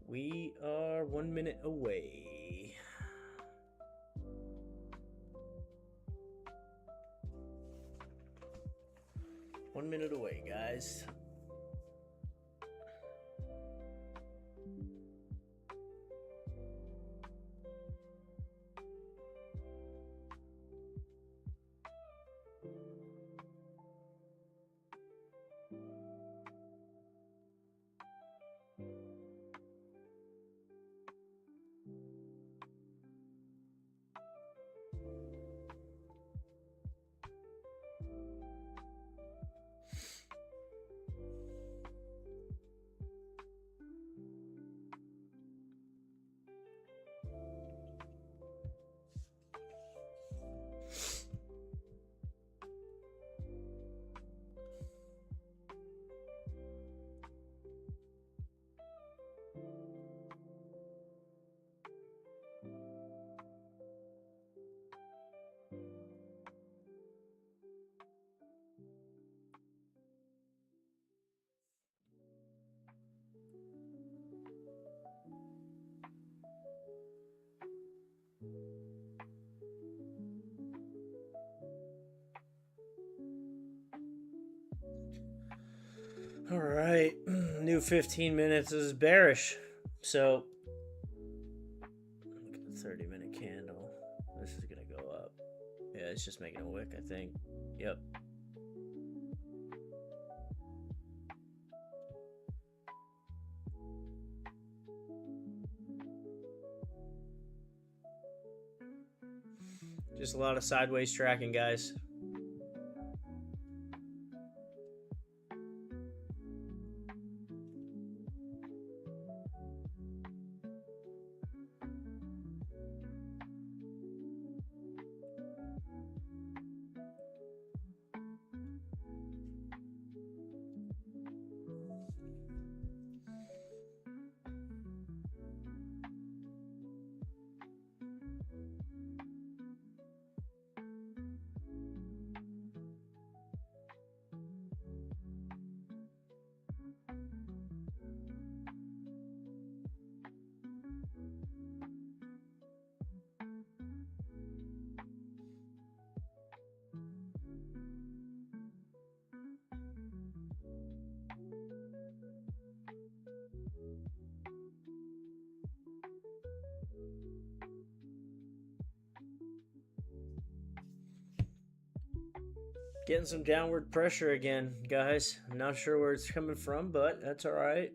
We are 1 minute away. One minute away, guys. All right, new 15 minutes is bearish. So, look at the 30-minute candle. This is going to go up. Yeah, it's just making a wick, I think. Yep. Just a lot of sideways tracking, guys. Getting some downward pressure again, guys. I'm not sure where it's coming from, but that's all right.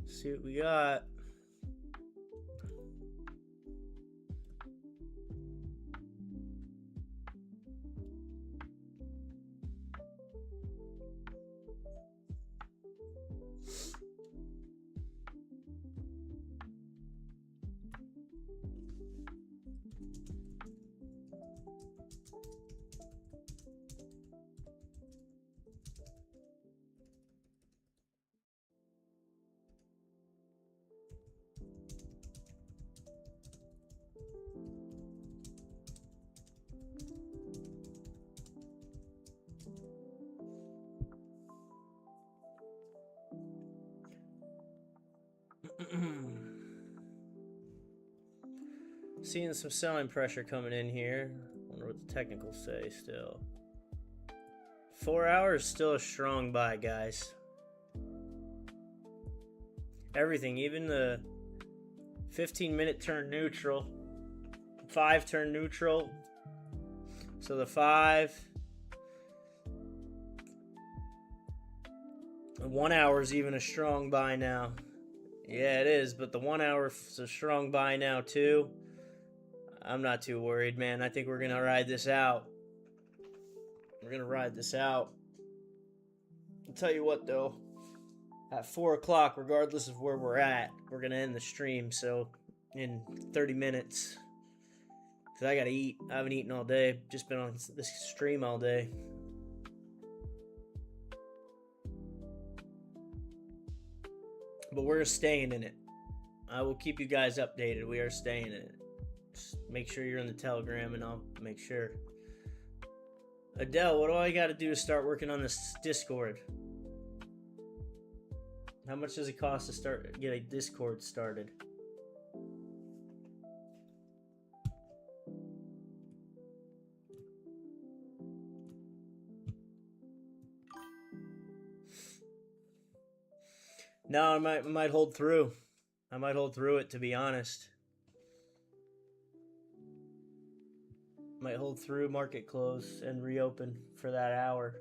See what we got. Seeing some selling pressure coming in here. Wonder what the technicals say still. 4 hours still a strong buy, guys. Everything, even the 15-minute turn neutral. 5 turn neutral. So the 5. 1 hour is even a strong buy now. Yeah, it is, but the 1 hour is a strong buy now too. I'm not too worried, man. I think we're going to ride this out. We're going to ride this out. I'll tell you what, though. At 4 o'clock, regardless of where we're at, we're going to end the stream. So, in 30 minutes. Because I got to eat. I haven't eaten all day. Just been on this stream all day. But we're staying in it. I will keep you guys updated. We are staying in it. Just make sure you're in the Telegram, and I'll make sure. Adele, what do I got to do to start working on this Discord? How much does it cost to get a Discord started? No, I might hold through. I might hold through it, to be honest. Might hold through market close and reopen for that hour.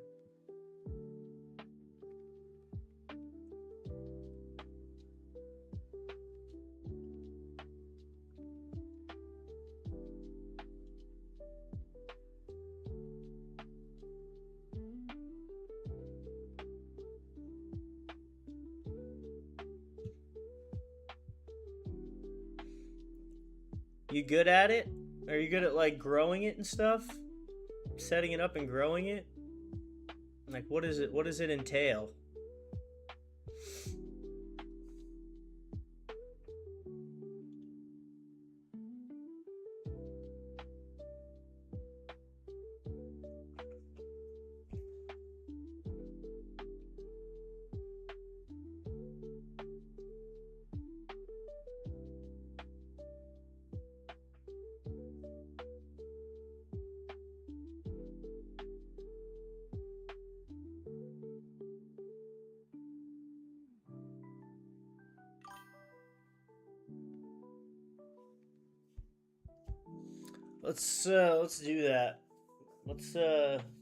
You good at it? Are you good at like growing it and stuff? Setting it up and growing it? Like what is it? What does it entail? Let's do that. Let's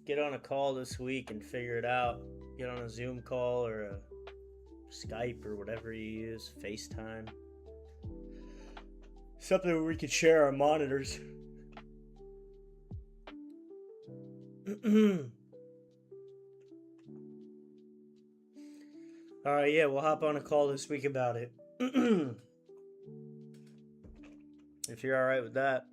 get on a call this week and figure it out. Get on a Zoom call or a Skype or whatever you use, FaceTime. Something where we could share our monitors. Alright, yeah, we'll hop on a call this week about it. If you're alright with that.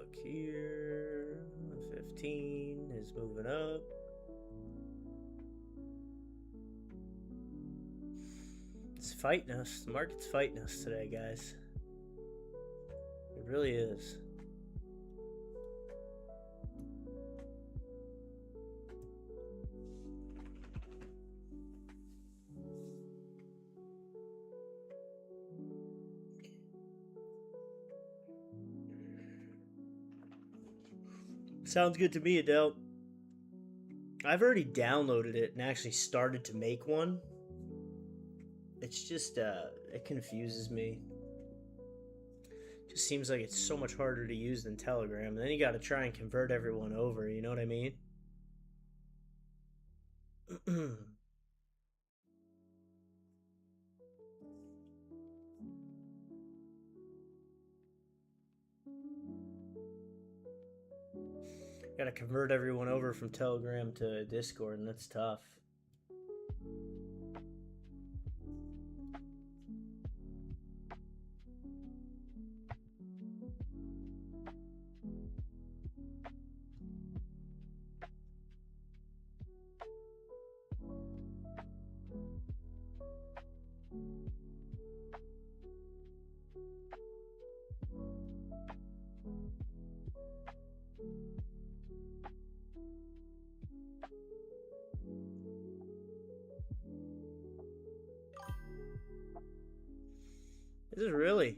look here. 15 is moving up. It's fighting us. The market's fighting us today, guys. It really is. Sounds good to me, Adele. I've already downloaded it and actually started to make one. It's just, it confuses me. It just seems like it's so much harder to use than Telegram. And then you got to try and convert everyone over, you know what I mean? Got to convert everyone over from Telegram to Discord, and that's tough. This is really...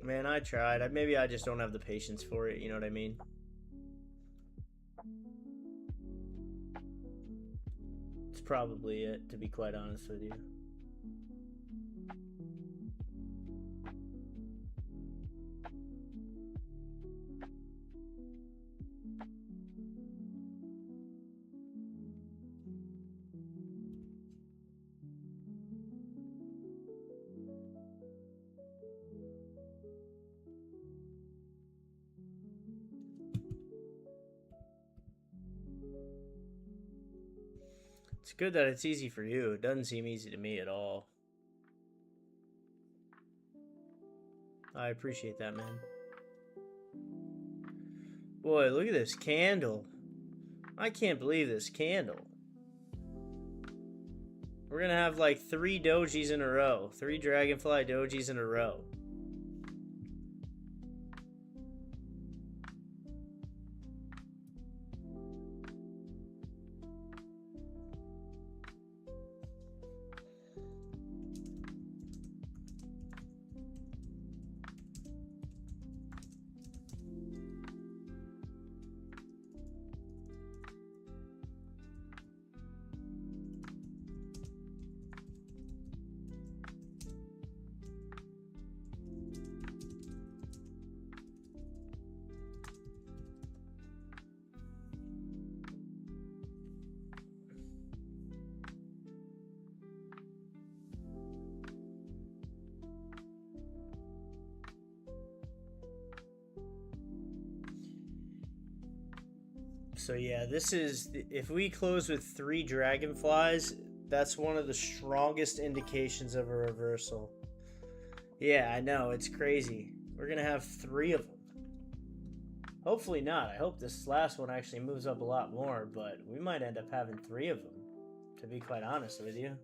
Man, I tried. Maybe I just don't have the patience for it, you know what I mean? It's probably it, to be quite honest with you. It's good that it's easy for you. It doesn't seem easy to me at all. I appreciate that, man. Boy, look at this candle. I can't believe this candle. We're gonna have like 3 dojis in a row. 3 dragonfly dojis in a row. So yeah, this is, if we close with 3 dragonflies, that's one of the strongest indications of a reversal. Yeah, I know, it's crazy. We're gonna have 3 of them. Hopefully not. I hope this last one actually moves up a lot more, but we might end up having 3 of them, to be quite honest with you.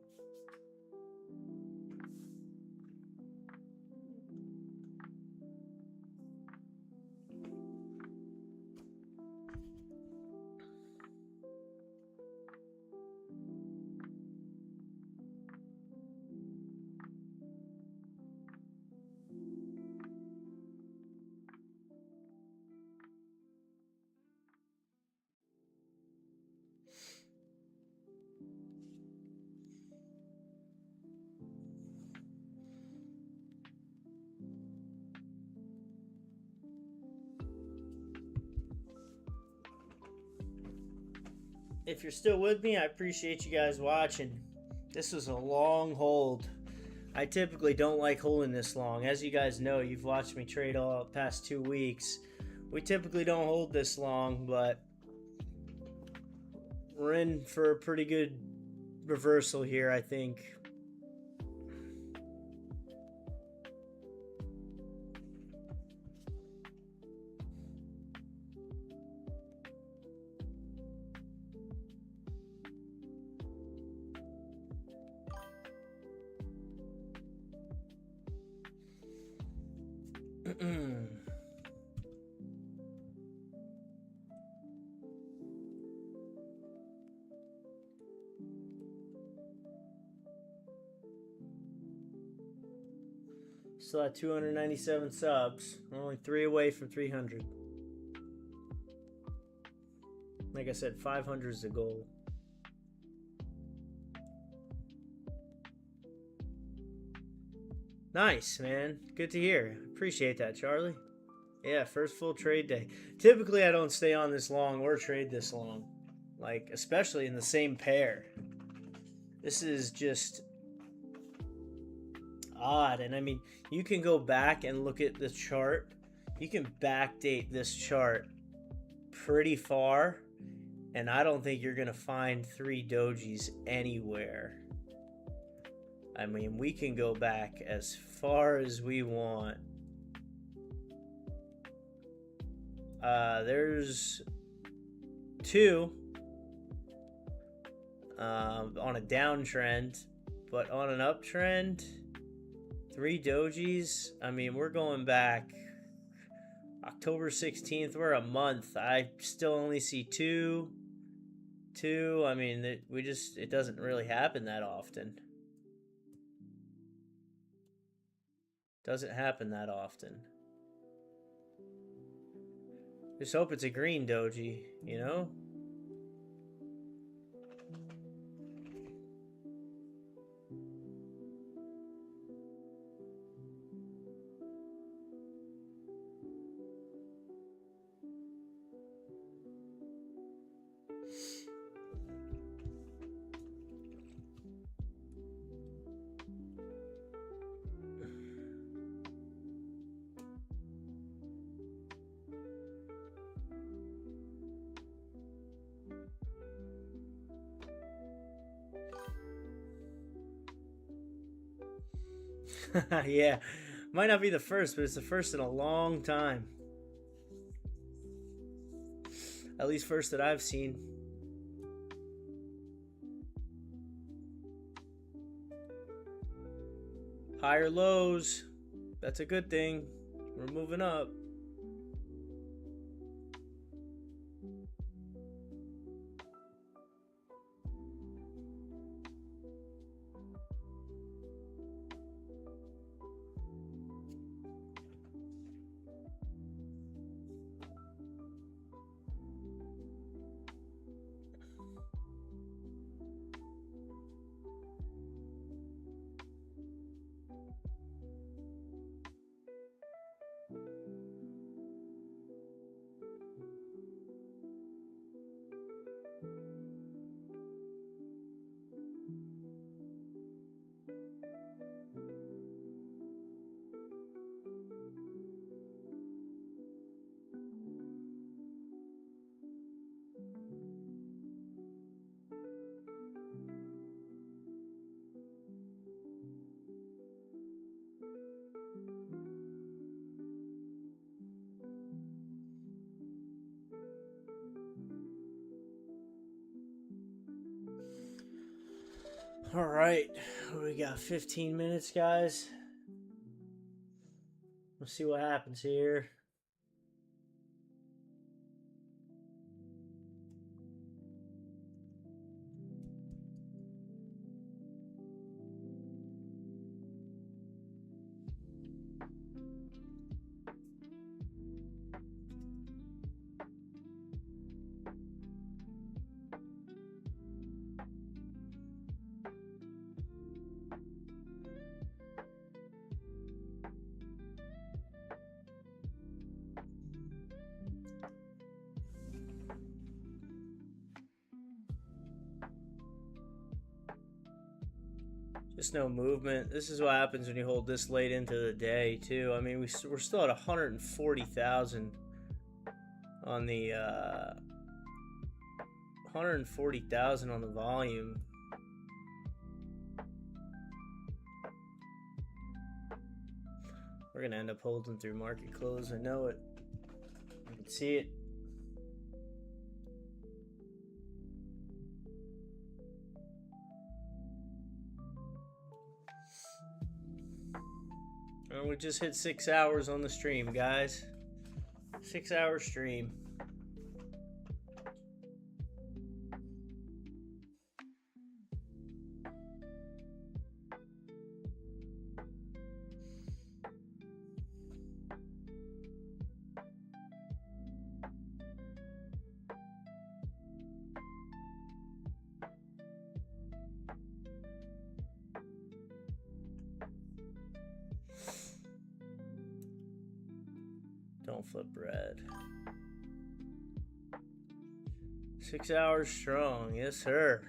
If you're still with me, I appreciate you guys watching. This was a long hold. I typically don't like holding this long. As you guys know, you've watched me trade all the past 2 weeks. We typically don't hold this long, but we're in for a pretty good reversal here, I think. Still at 297 subs. We're only 3 away from 300. Like I said, 500 is the goal. Nice, man. Good to hear. Appreciate that, Charlie. Yeah, first full trade day. Typically, I don't stay on this long or trade this long. Like, especially in the same pair. This is just odd. And I mean, you can go back and look at the chart. You can backdate this chart pretty far. And I don't think you're going to find 3 dojis anywhere. I mean, we can go back as far as we want. There's 2 on a downtrend, but on an uptrend, 3 dojis. I mean, we're going back October 16th. We're a month. I still only see 2. I mean, it doesn't really happen that often. Doesn't happen that often. Just hope it's a green doji, you know? Yeah, might not be the first, but it's the first in a long time. At least first that I've seen. Higher lows. That's a good thing. We're moving up. All right, we got 15 minutes, guys. Let's see what happens here. Just no movement. This is what happens when you hold this late into the day, too. I mean, we're still at 140,000 on the 140,000 on the volume. We're gonna end up holding through market close. I know it. You can see it. And we just hit 6 hours on the stream, guys. 6 hour stream. Don't flip red. 6 hours strong. Yes, sir.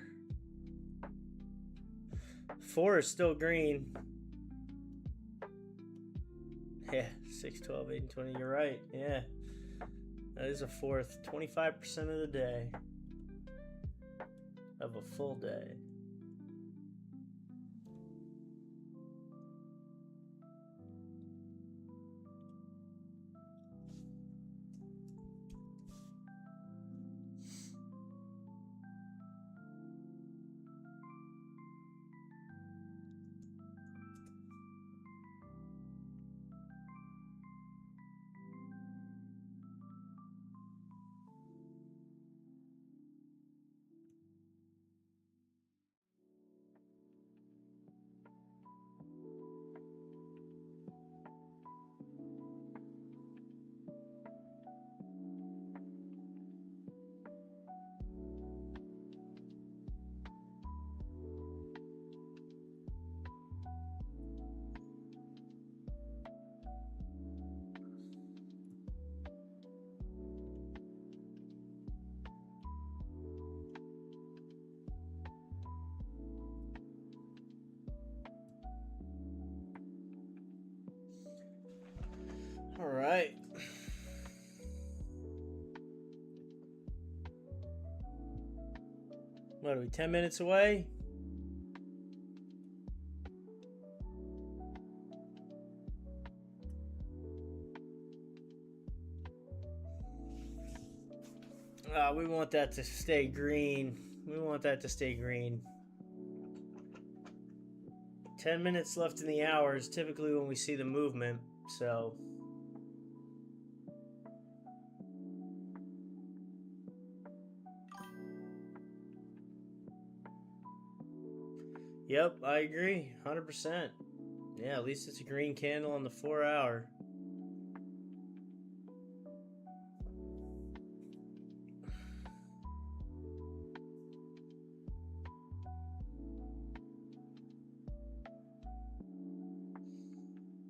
4 is still green. Yeah, 6, 12, 8, and 20. You're right. Yeah. That is a fourth. 25% of the day. Of a full day. All right. What are we, 10 minutes away? We want that to stay green. We want that to stay green. 10 minutes left in the hour is typically when we see the movement, so... Yep, I agree. 100%. Yeah, at least it's a green candle on the 4 hour.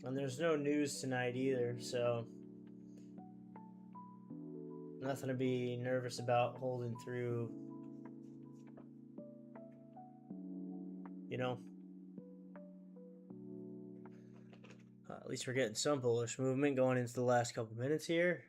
And there's no news tonight either, so nothing to be nervous about holding through, you know. At least we're getting some bullish movement going into the last couple minutes here.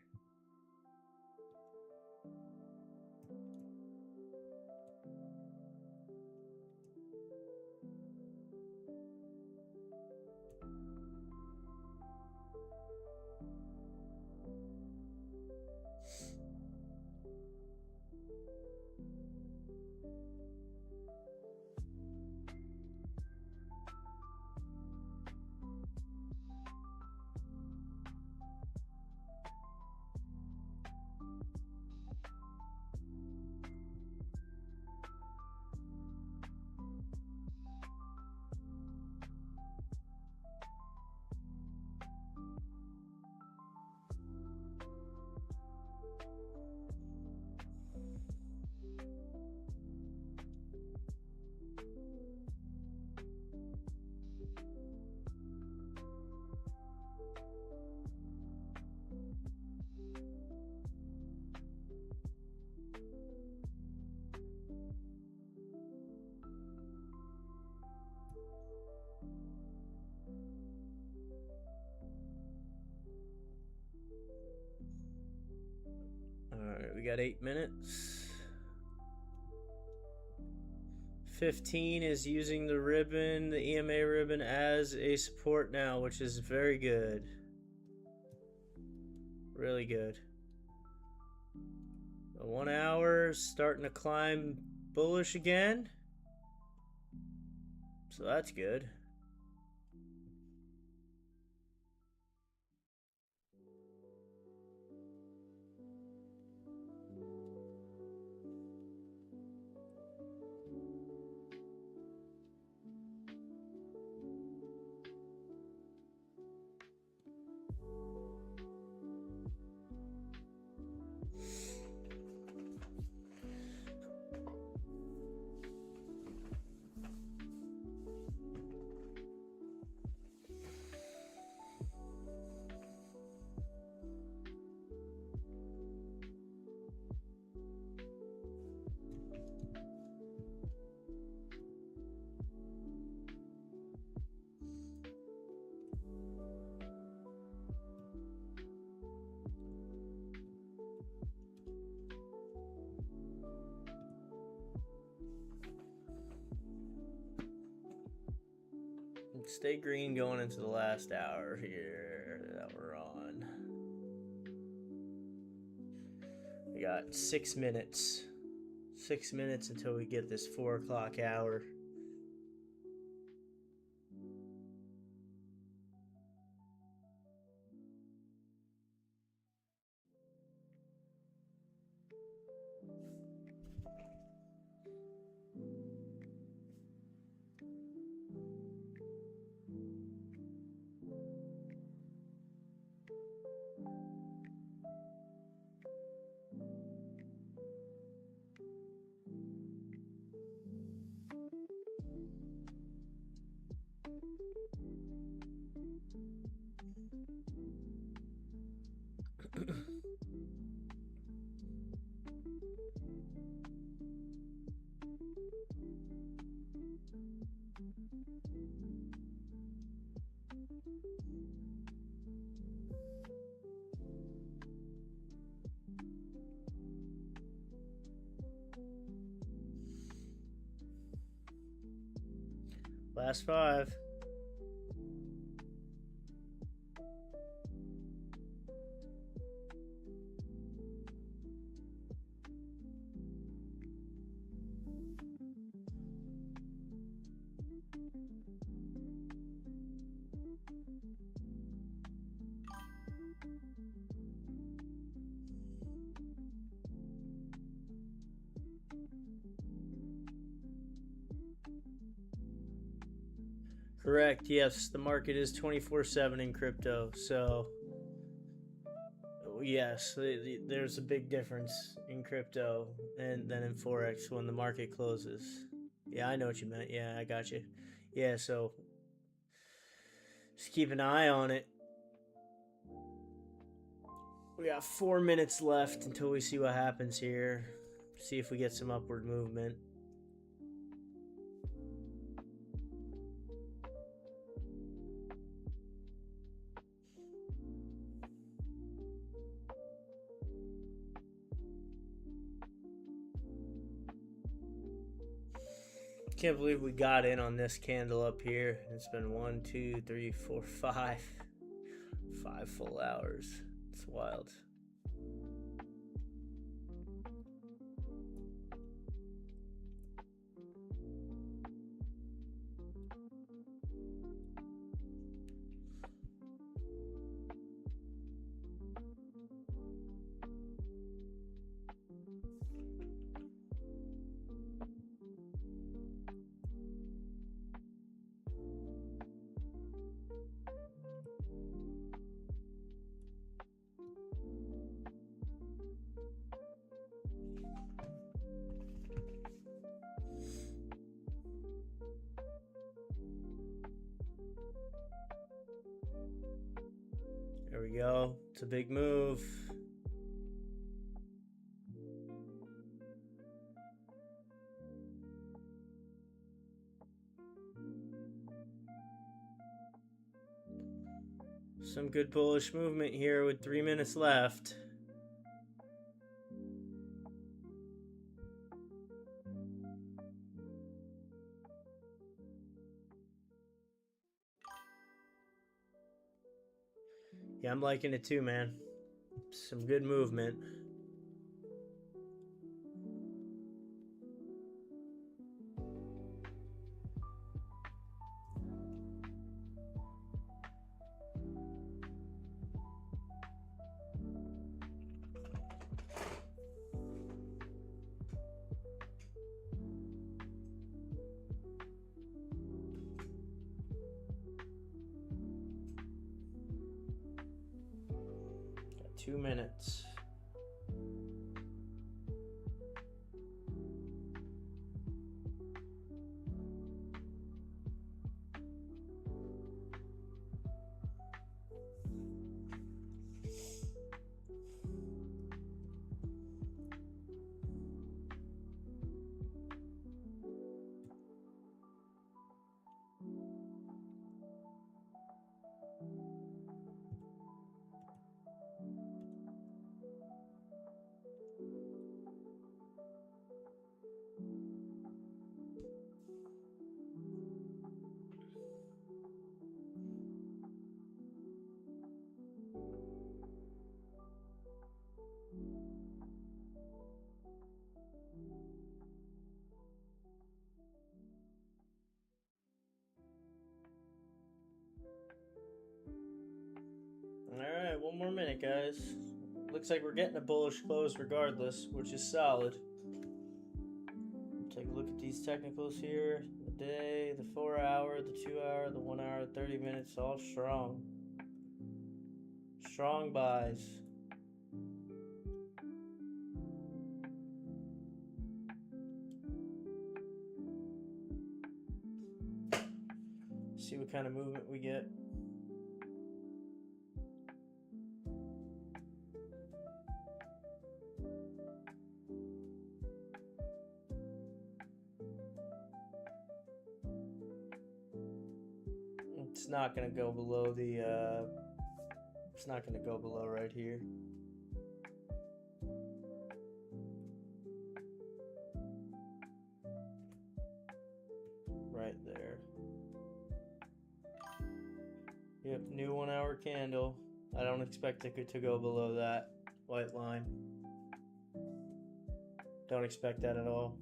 Alright, we got 8 minutes. 15 is using the ribbon, the EMA ribbon, as a support now, which is very good. Really good. The 1 hour starting to climb bullish again. So that's good. stay green going into the last hour here that we're on. We got 6 minutes. 6 minutes until we get this 4 o'clock hour. Last 5. Correct. Yes, the market is 24/7 in crypto. So, yes, there's a big difference in crypto than in Forex when the market closes. Yeah, I know what you meant. Yeah, I got you. Yeah, so just keep an eye on it. We got 4 minutes left until we see what happens here. See if we get some upward movement. Can't believe we got in on this candle up here. It's been 1, 2, 3, 4, 5 full hours. It's wild. There we go. It's a big move. Some good bullish movement here with 3 minutes left. Yeah, I'm liking it too, man. Some good movement. Got 2 minutes. minute, guys. Looks like we're getting a bullish close regardless, which is solid. Take a look at these technicals here. The day, the 4 hour, the 2 hour, the 1 hour, 30 minutes, all strong. Strong buys. See what kind of movement we get. It's not going to go below the, it's not going to go below right here. Right there. Yep, new 1 hour candle. I don't expect it to go below that white line. Don't expect that at all.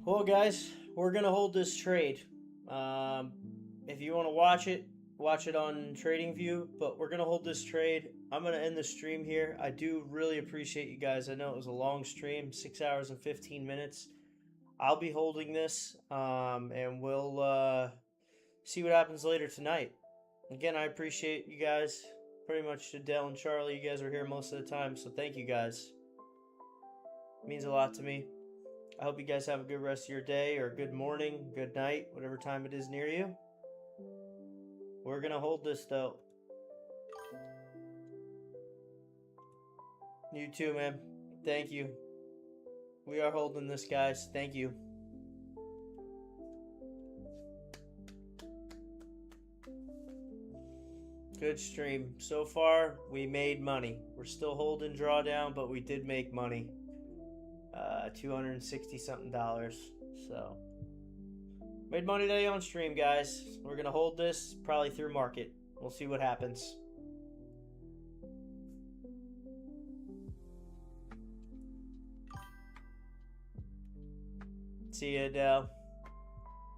Well, guys, we're going to hold this trade. If you want to watch it on TradingView, but we're going to hold this trade. I'm going to end the stream here. I do really appreciate you guys. I know it was a long stream, 6 hours and 15 minutes. I'll be holding this, and we'll see what happens later tonight. Again, I appreciate you guys. Pretty much Adele and Charlie, you guys are here most of the time, so thank you guys. It means a lot to me. I hope you guys have a good rest of your day, or good morning, good night, whatever time it is near you. We're going to hold this, though. You too, man. Thank you. We are holding this, guys. Thank you. Good stream. So far, we made money. We're still holding drawdown, but we did make money. $260 something. So, made money today on stream, guys. We're going to hold this probably through market. We'll see what happens. See you, Adele.